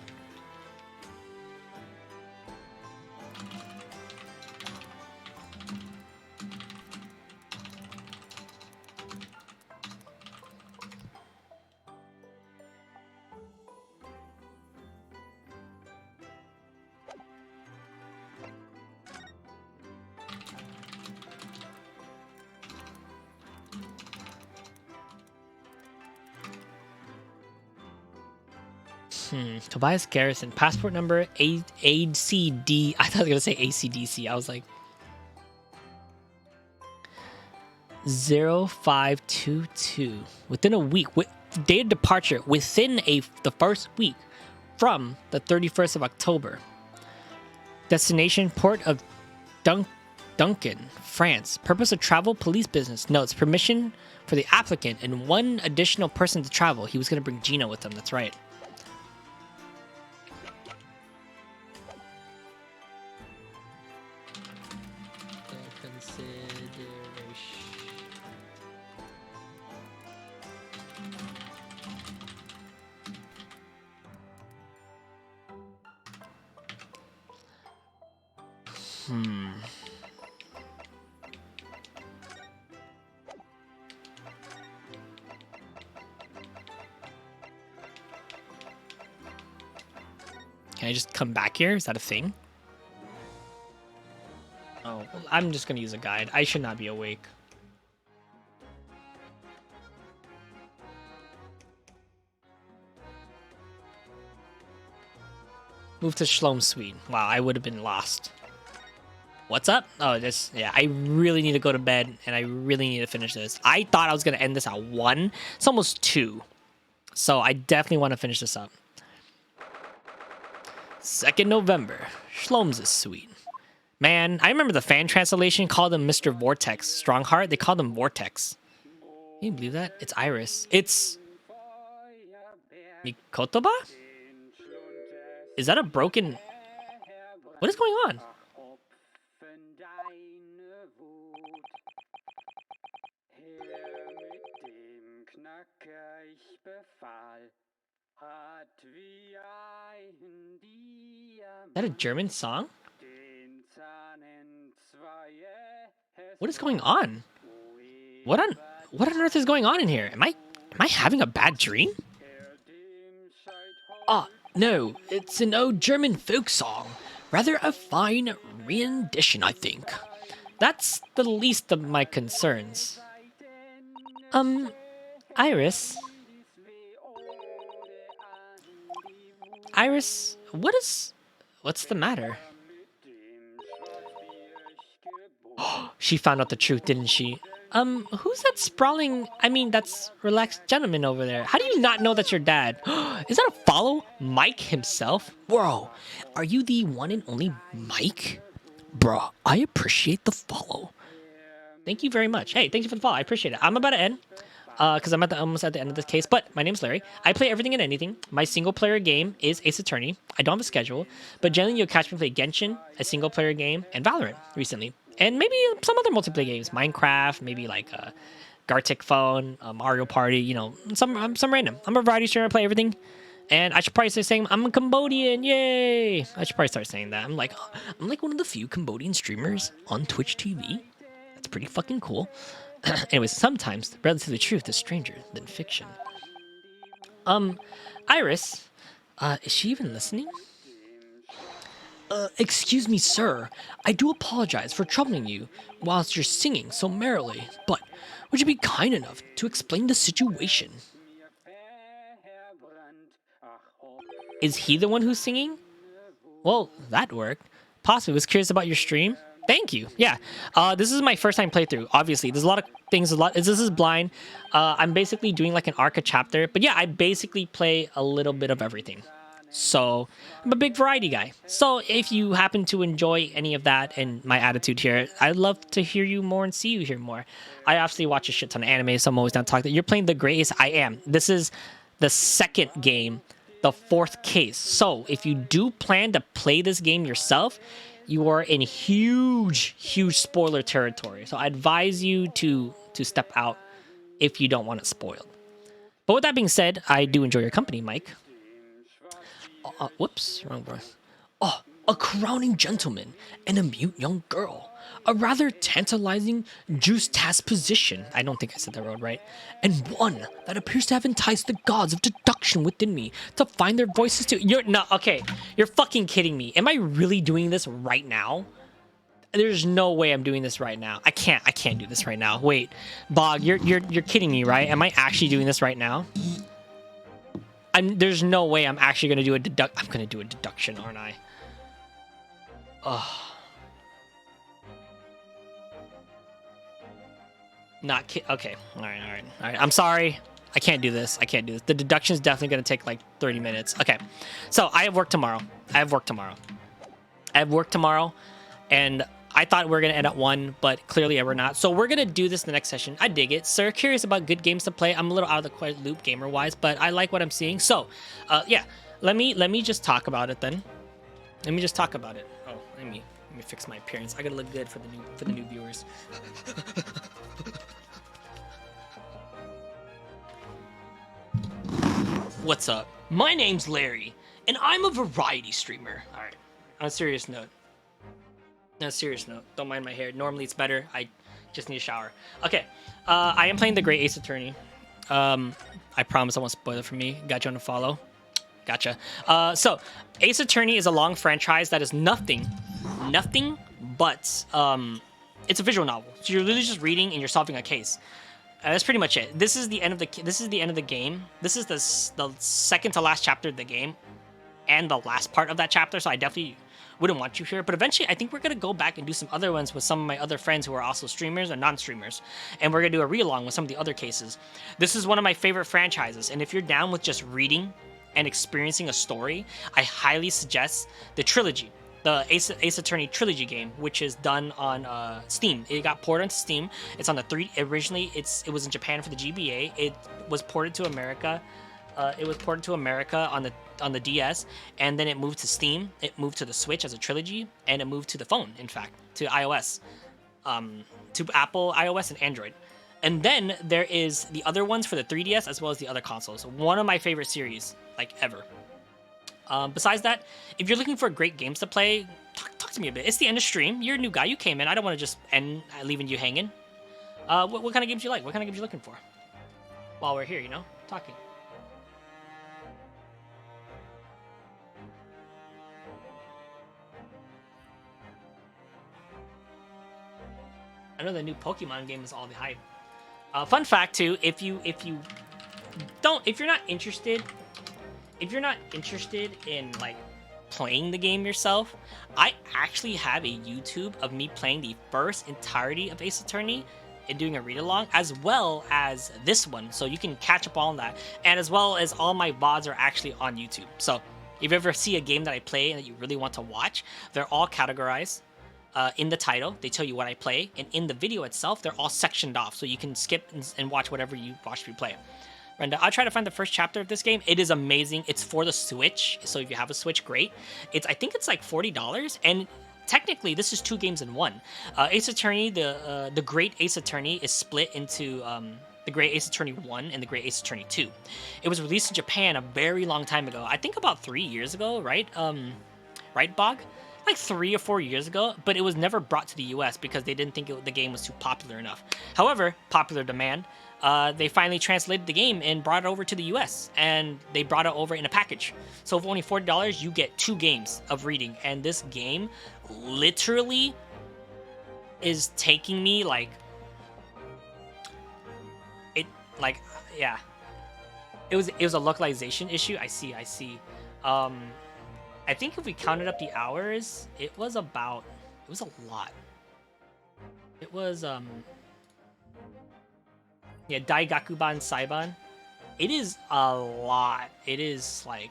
Tobias Garrison, passport number ACD. I thought I was gonna say ACDC. I was like 0522. Within a week, date of departure within the first week from the 31st of October. Destination port of Duncan, France. Purpose of travel, police business. Notes, permission for the applicant and one additional person to travel. He was gonna bring Gino with him. That's right. Can I just come back here? Is that a thing? Oh, I'm just gonna use a guide. I should not be awake. Move to Shlom Suite. Wow, I would have been lost. What's up? Oh, yeah, I really need to go to bed, and I really need to finish this. I thought I was gonna end this at 1. It's almost 2. So I definitely want to finish this up. 2nd November. Shlom's Suite. Man, I remember the fan translation called him Mr. Vortex. Strongheart, they called him Vortex. Can you believe that? It's Iris. It's Mikotoba? Is that a broken... What is going on? Is that a German song? What is going on? What on earth is going on in here? Am I having a bad dream? Ah, no, it's an old German folk song. Rather a fine rendition, I think. That's the least of my concerns. Iris? Iris, what's the matter? She found out the truth, didn't she? Who's that sprawling, that's relaxed gentleman over there? How do you not know that's your dad? Is that a follow? Mike himself? Bro, are you the one and only Mike? Bruh, I appreciate the follow. Thank you very much. Hey, thank you for the follow. I appreciate it. I'm about to end. Because I'm almost at the end of this case. But my name's Larry. I play everything and anything. My single-player game is Ace Attorney. I don't have a schedule. But generally, you'll catch me play Genshin, a single-player game, and Valorant recently. And maybe some other multiplayer games. Minecraft, maybe like Gartic Phone, Mario Party, some random. I'm a variety streamer. I play everything. And I should probably start saying, I'm a Cambodian. Yay! I should probably start saying that. I'm like one of the few Cambodian streamers on Twitch TV. That's pretty fucking cool. Anyways, sometimes the relative truth is stranger than fiction. Iris, is she even listening? Excuse me, sir. I do apologize for troubling you whilst you're singing so merrily, but would you be kind enough to explain the situation? Is he the one who's singing? Well, that worked. Possibly was curious about your stream. Thank you. Yeah. This is my first time playthrough. Obviously, there's a lot of things. This is blind. I'm basically doing like an arc a chapter. But yeah, I basically play a little bit of everything. So I'm a big variety guy. So if you happen to enjoy any of that and my attitude here, I'd love to hear you more and see you here more. I obviously watch a shit ton of anime, so I'm always down to talk. You're playing the greatest. I am. This is the second game, the 4th case. So if you do plan to play this game yourself, you are in huge spoiler territory. So I advise you to step out if you don't want it spoiled. But with that being said, I do enjoy your company, Mike. Whoops, wrong bro. Oh, a crowning gentleman and a mute young girl. A rather tantalizing juxtaposition. I don't think I said that word right. And one that appears to have enticed the gods of deduction within me to find their voices too. You're not okay. You're fucking kidding me. Am I really doing this right now? There's no way I'm doing this right now. I can't do this right now. Wait, Bog, you're kidding me, right? Am I actually doing this right now? There's no way I'm actually gonna do a deduct. I'm gonna do a deduction, aren't I? Oh. Okay. All right. I'm sorry. I can't do this. The deduction is definitely gonna take like 30 minutes. Okay. So I have work tomorrow. And I thought we were gonna end at 1, but clearly we're not. So we're gonna do this in the next session. I dig it. Sir, curious about good games to play. I'm a little out of the loop gamer-wise, but I like what I'm seeing. So, yeah. Let me just talk about it then. Let me just talk about it. Oh, let me fix my appearance. I gotta look good for the new viewers. What's up? My name's Larry, and I'm a variety streamer. All right. On a serious note. Don't mind my hair. Normally it's better. I just need a shower. Okay. I am playing the Great Ace Attorney. I promise I won't spoil it for me. Got you on a follow. Gotcha. So Ace Attorney is a long franchise that is nothing but it's a visual novel. So you're literally just reading and you're solving a case. That's pretty much it. This is the end of the game. This is the second to last chapter of the game, and the last part of that chapter. So I definitely wouldn't want you here. But eventually, I think we're gonna go back and do some other ones with some of my other friends who are also streamers or non-streamers, and we're gonna do a read-along with some of the other cases. This is one of my favorite franchises, and if you're down with just reading and experiencing a story, I highly suggest the trilogy. The Ace Attorney trilogy game, which is done on Steam. It got ported onto Steam. It's on the originally it was in Japan for the GBA. It was ported to America. On the DS, and then it moved to Steam. It moved to the Switch as a trilogy, and it moved to the phone. In fact, to iOS, to Apple iOS and Android. And then there is the other ones for the 3DS as well as the other consoles. One of my favorite series, like ever. Besides that, if you're looking for great games to play, talk to me a bit. It's the end of stream. You're a new guy. You came in. I don't want to just end leaving you hanging. What kind of games you like? What kind of games you looking for? While we're here, talking. I know the new Pokemon game is all the hype. Fun fact too, if you're not interested in like playing the game yourself, I actually have a YouTube of me playing the first entirety of Ace Attorney and doing a read along, as well as this one, so you can catch up on that, and as well as all my VODs are actually on YouTube. So if you ever see a game that I play and that you really want to watch, they're all categorized. In the title, they tell you what I play, and in the video itself, they're all sectioned off, so you can skip and watch whatever you watch me play. And I'll try to find the first chapter of this game. It is amazing. It's for the Switch, so if you have a Switch, great. I think it's like $40, and technically, this is 2 games in one. Ace Attorney, the Great Ace Attorney, is split into the Great Ace Attorney 1 and the Great Ace Attorney 2. It was released in Japan a very long time ago. I think about 3 years ago, right? Right, Bog? Like 3 or 4 years ago, but it was never brought to the US because they didn't think the game was too popular enough. However, popular demand, they finally translated the game and brought it over to the US, and they brought it over in a package. So for only $40, you get 2 games of reading, and this game literally is taking me yeah. It was a localization issue. I see. I think if we counted up the hours, it was a lot. It was, yeah, Daigakuban Saiban. It is a lot. It is like,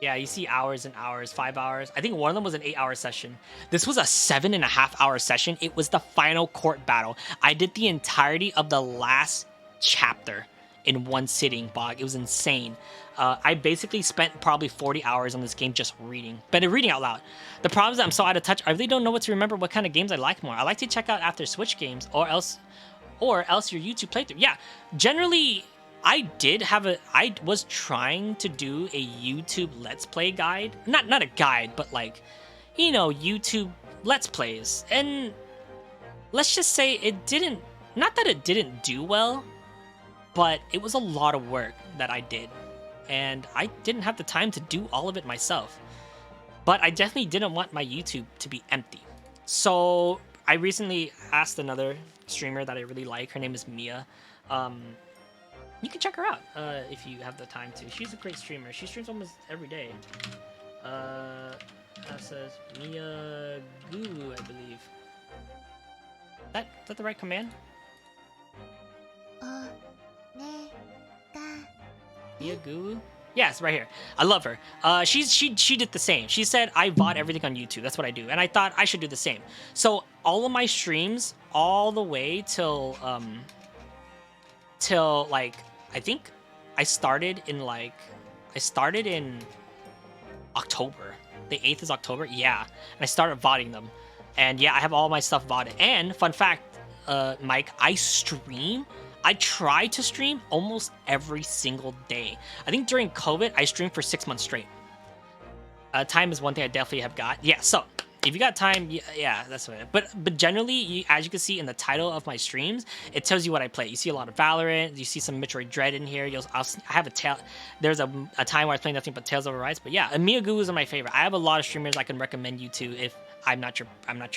yeah, you see hours and hours, 5 hours. I think one of them was an 8-hour session. This was a 7.5-hour session. It was the final court battle. I did the entirety of the last chapter in one sitting, Bog. It was insane. I basically spent probably 40 hours on this game just reading, but reading out loud. The problem is that I'm so out of touch. I really don't know what to remember what kind of games I like more. I like to check out after Switch games or else your YouTube playthrough. Yeah, generally, I was trying to do a YouTube Let's Play guide. Not a guide, but like, YouTube Let's Plays. And let's just say not that it didn't do well, but it was a lot of work that I did. And I didn't have the time to do all of it myself. But I definitely didn't want my YouTube to be empty. So I recently asked another streamer that I really like. Her name is Mia. You can check her out if you have the time to. She's a great streamer. She streams almost every day. That says Mia Guru, I believe. Is that the right command? Mia Guru? Yes, right here. I love her. She did the same. She said I VOD everything on YouTube. That's what I do, and I thought I should do the same. So all of my streams, all the way till like I think I started in October. The 8th is October. Yeah, and I started VODing them, and yeah, I have all my stuff VODed. And fun fact, Mike, I try to stream almost every single day. I think during COVID, I streamed for 6 months straight. Time is one thing I definitely have got. Yeah, so if you got time, yeah, that's what. But generally, as you can see in the title of my streams, it tells you what I play. You see a lot of Valorant. You see some Metroid Dread in here. I have a tail. There's a time where I was playing nothing but Tales of Arise. But yeah, Amiga is my favorite. I have a lot of streamers I can recommend you to if I'm not your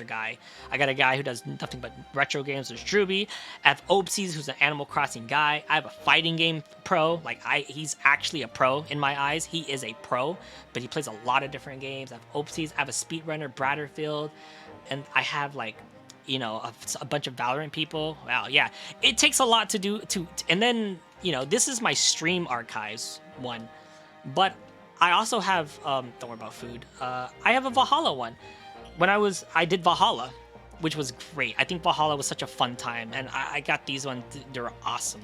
guy. I got a guy who does nothing but retro games. There's Druby. I have Opsies, who's an Animal Crossing guy. I have a fighting game pro. Like he's actually a pro in my eyes. He is a pro, but he plays a lot of different games. I have Opsies. I have a speedrunner, Bratterfield, and I have like, you know, a bunch of Valorant people. Wow, yeah, it takes a lot to do and then, you know, this is my stream archives one, but I also have don't worry about food. I have a Valhalla one. When I did Valhalla, which was great. I think Valhalla was such a fun time, and I got these ones. They were awesome.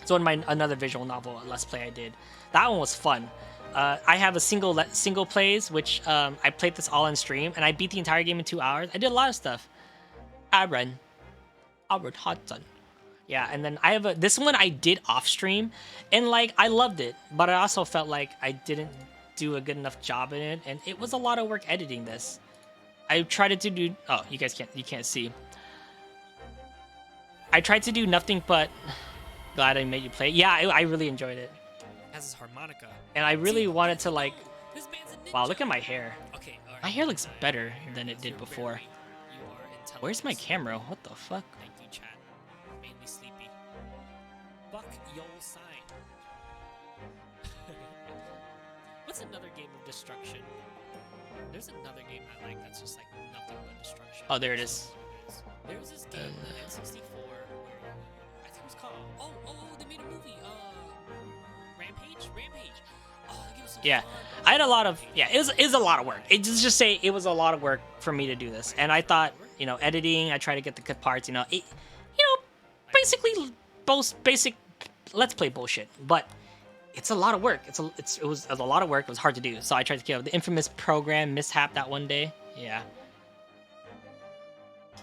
So in another visual novel Let's Play I did, that one was fun. I have a single plays, which I played this all on stream, and I beat the entire game in 2 hours. I did a lot of stuff. Albert Hudson. Yeah, and then I have this one I did off stream, and like I loved it, but I also felt like I didn't do a good enough job in it, and it was a lot of work editing this. I tried to do. Oh, you can't see. I tried to do nothing but. Glad I made you play. Yeah, I really enjoyed it. Has his harmonica. And I really wanted to like. This man's a ninja. Wow, look at my hair. Okay, all right. My hair looks better than it did before. You are intelligent. Where's my camera? What the fuck? Thank you, chat. Mainly sleepy. Buck Yol Sign. What's another game of destruction? There's another game I like that's just like nothing but destruction. Oh, there it is. There was this game on N64 where I think it was called. Oh, they made a movie. Rampage. Oh, that game was so Yeah, fun. I had a lot of. Yeah, it was a lot of work. It just say it was a lot of work for me to do this, and I thought, you know, editing. I try to get the good parts. You know, basically both basic Let's Play bullshit, but. It's a lot of work. It was a lot of work. It was hard to do. So I tried to get the infamous program mishap that one day. Yeah.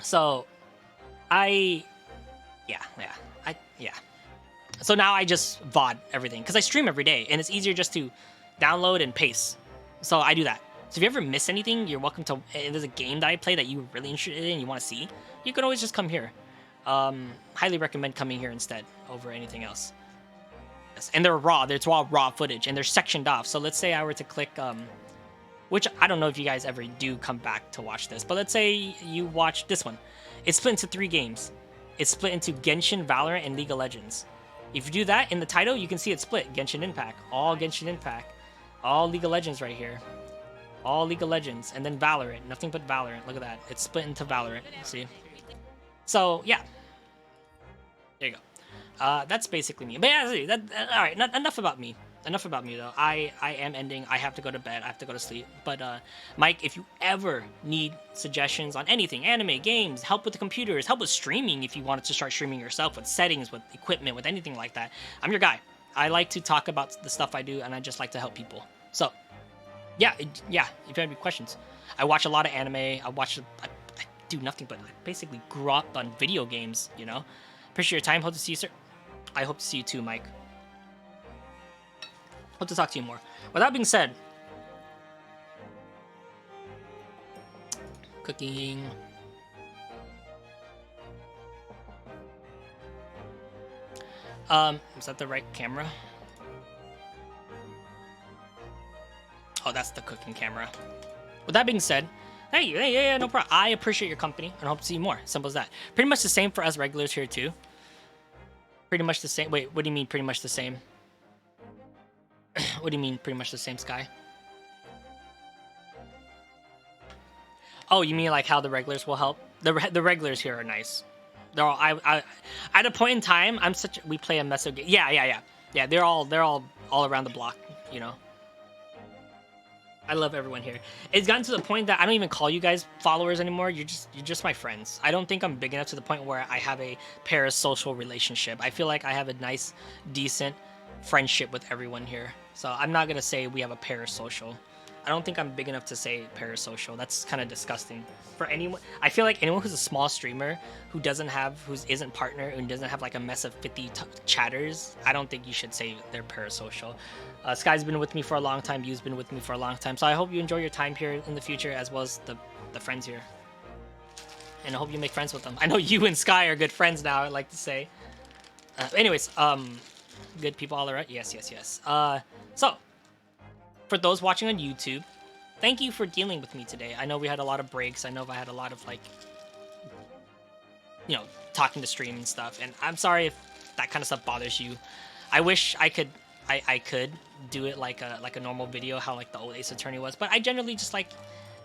So yeah. So now I just VOD everything because I stream every day and it's easier just to download and paste. So I do that. So if you ever miss anything, you're welcome to. If there's a game that I play that you're really interested in and you want to see, you can always just come here. Highly recommend coming here instead over anything else. And they're raw. It's raw footage, and they're sectioned off. So let's say I were to click, which I don't know if you guys ever do come back to watch this, but let's say you watch this one. It's split into 3 games. It's split into Genshin, Valorant, and League of Legends. If you do that in the title, you can see it split. Genshin Impact, all Genshin Impact, all League of Legends right here, all League of Legends, and then Valorant. Nothing but Valorant. Look at that. It's split into Valorant. See? So yeah. There you go. That's basically me. But yeah, all right. Enough about me. Enough about me though. I am ending. I have to go to bed. I have to go to sleep. But Mike, if you ever need suggestions on anything, anime, games, help with the computers, help with streaming, if you wanted to start streaming yourself with settings, with equipment, with anything like that, I'm your guy. I like to talk about the stuff I do, and I just like to help people. So yeah. If you have any questions, I watch a lot of anime. I do nothing but basically grew up on video games. You know. Appreciate your time. Hope to see you, sir. I hope to see you too, Mike. Hope to talk to you more. With that being said, cooking. Is that the right camera? Oh, that's the cooking camera. With that being said, hey, no problem. I appreciate your company and hope to see you more. Simple as that. Pretty much the same for us regulars here too. Pretty much the same. Wait, what do you mean pretty much the same? What do you mean pretty much the same, Sky? Oh, you mean like how the regulars will help? The regulars here are nice. They're all I at a point in time, we play a mess of game. Yeah. They're all around the block, you know. I love everyone here. It's gotten to the point that I don't even call you guys followers anymore. You're just my friends. I don't think I'm big enough to the point where I have a parasocial relationship. I feel like I have a nice, decent friendship with everyone here. So I'm not gonna say we have a parasocial. I don't think I'm big enough to say parasocial. That's kind of disgusting. For anyone, I feel like anyone who's a small streamer who isn't partner and doesn't have like a mess of 50 chatters, I don't think you should say they're parasocial. Sky's been with me for a long time. You've been with me for a long time. So I hope you enjoy your time here in the future, as well as the friends here. And I hope you make friends with them. I know you and Sky are good friends now, I'd like to say. Anyways, good people all around. Yes. So, for those watching on YouTube, thank you for dealing with me today. I know we had a lot of breaks. I know I had a lot of like, you know, talking to stream and stuff. And I'm sorry if that kind of stuff bothers you. I wish I could do it like a normal video, how like the old Ace Attorney was. But I generally just like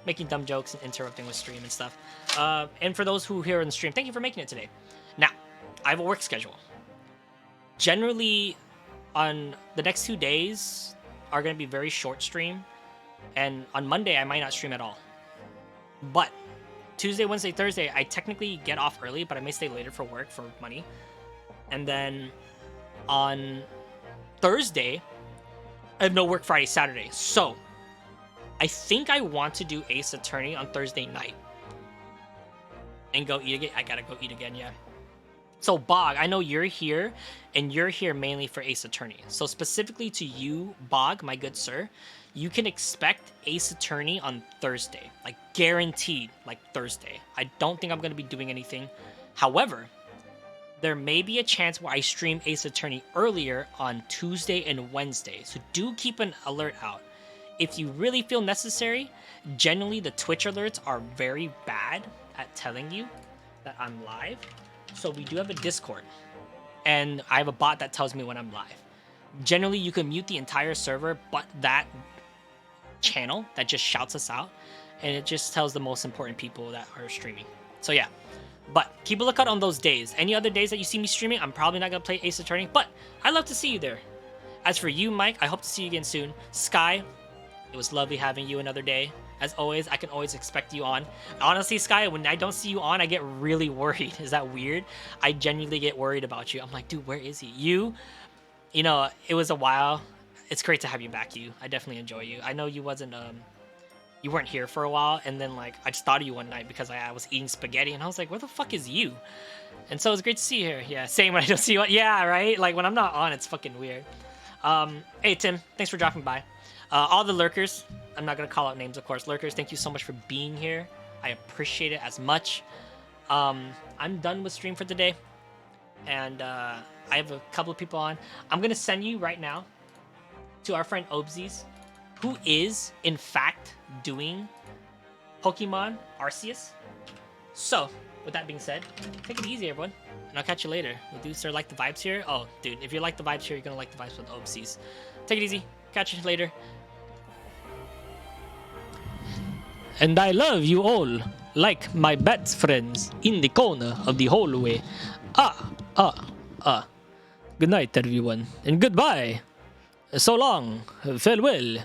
making dumb jokes and interrupting with stream and stuff. And for those who here in the stream, thank you for making it today. Now, I have a work schedule. Generally, on the next 2 days are going to be very short stream, and on Monday I might not stream at all. But Tuesday, Wednesday, Thursday, I technically get off early, but I may stay later for work for money. And then on Thursday, I have no work Friday, Saturday. So I think I want to do Ace Attorney on Thursday night and go eat again. I gotta go eat again, yeah. So Bog, I know you're here, and you're here mainly for Ace Attorney. So specifically to you, Bog, my good sir, you can expect Ace Attorney on Thursday. Like guaranteed, like Thursday. I don't think I'm going to be doing anything. However, there may be a chance where I stream Ace Attorney earlier on Tuesday and Wednesday. So do keep an alert out. If you really feel necessary, generally the Twitch alerts are very bad at telling you that I'm live. So we do have a Discord, and I have a bot that tells me when I'm live. Generally, you can mute the entire server, but that channel that just shouts us out, and it just tells the most important people that are streaming. So yeah, but keep a lookout on those days. Any other days that you see me streaming, I'm probably not going to play Ace Attorney, but I'd love to see you there. As for you, Mike, I hope to see you again soon. Sky, it was lovely having you another day. As always, I can always expect you on. Honestly, Sky, when I don't see you on, I get really worried. Is that weird? I genuinely get worried about you. I'm like, dude, where is he? You know, it was a while. It's great to have you back, you. I definitely enjoy you. I know you weren't here for a while, and then like I just thought of you one night because I was eating spaghetti, and I was like, where the fuck is you? And so it's great to see you here. Yeah, same when I don't see you on. Yeah, right? Like when I'm not on, it's fucking weird. Hey, Tim, thanks for dropping by. All the lurkers, I'm not going to call out names, of course. Lurkers, thank you so much for being here. I appreciate it as much. I'm done with stream for the day. And I have a couple of people on. I'm going to send you right now to our friend Obesies, who is, in fact, doing Pokemon Arceus. So, with that being said, take it easy, everyone. And I'll catch you later. Do sir like the vibes here? Oh, dude, if you like the vibes here, you're going to like the vibes with Obesies. Take it easy. Catch you later. And I love you all, like my best friends in the corner of the hallway. Good night, everyone, and goodbye. So long, farewell.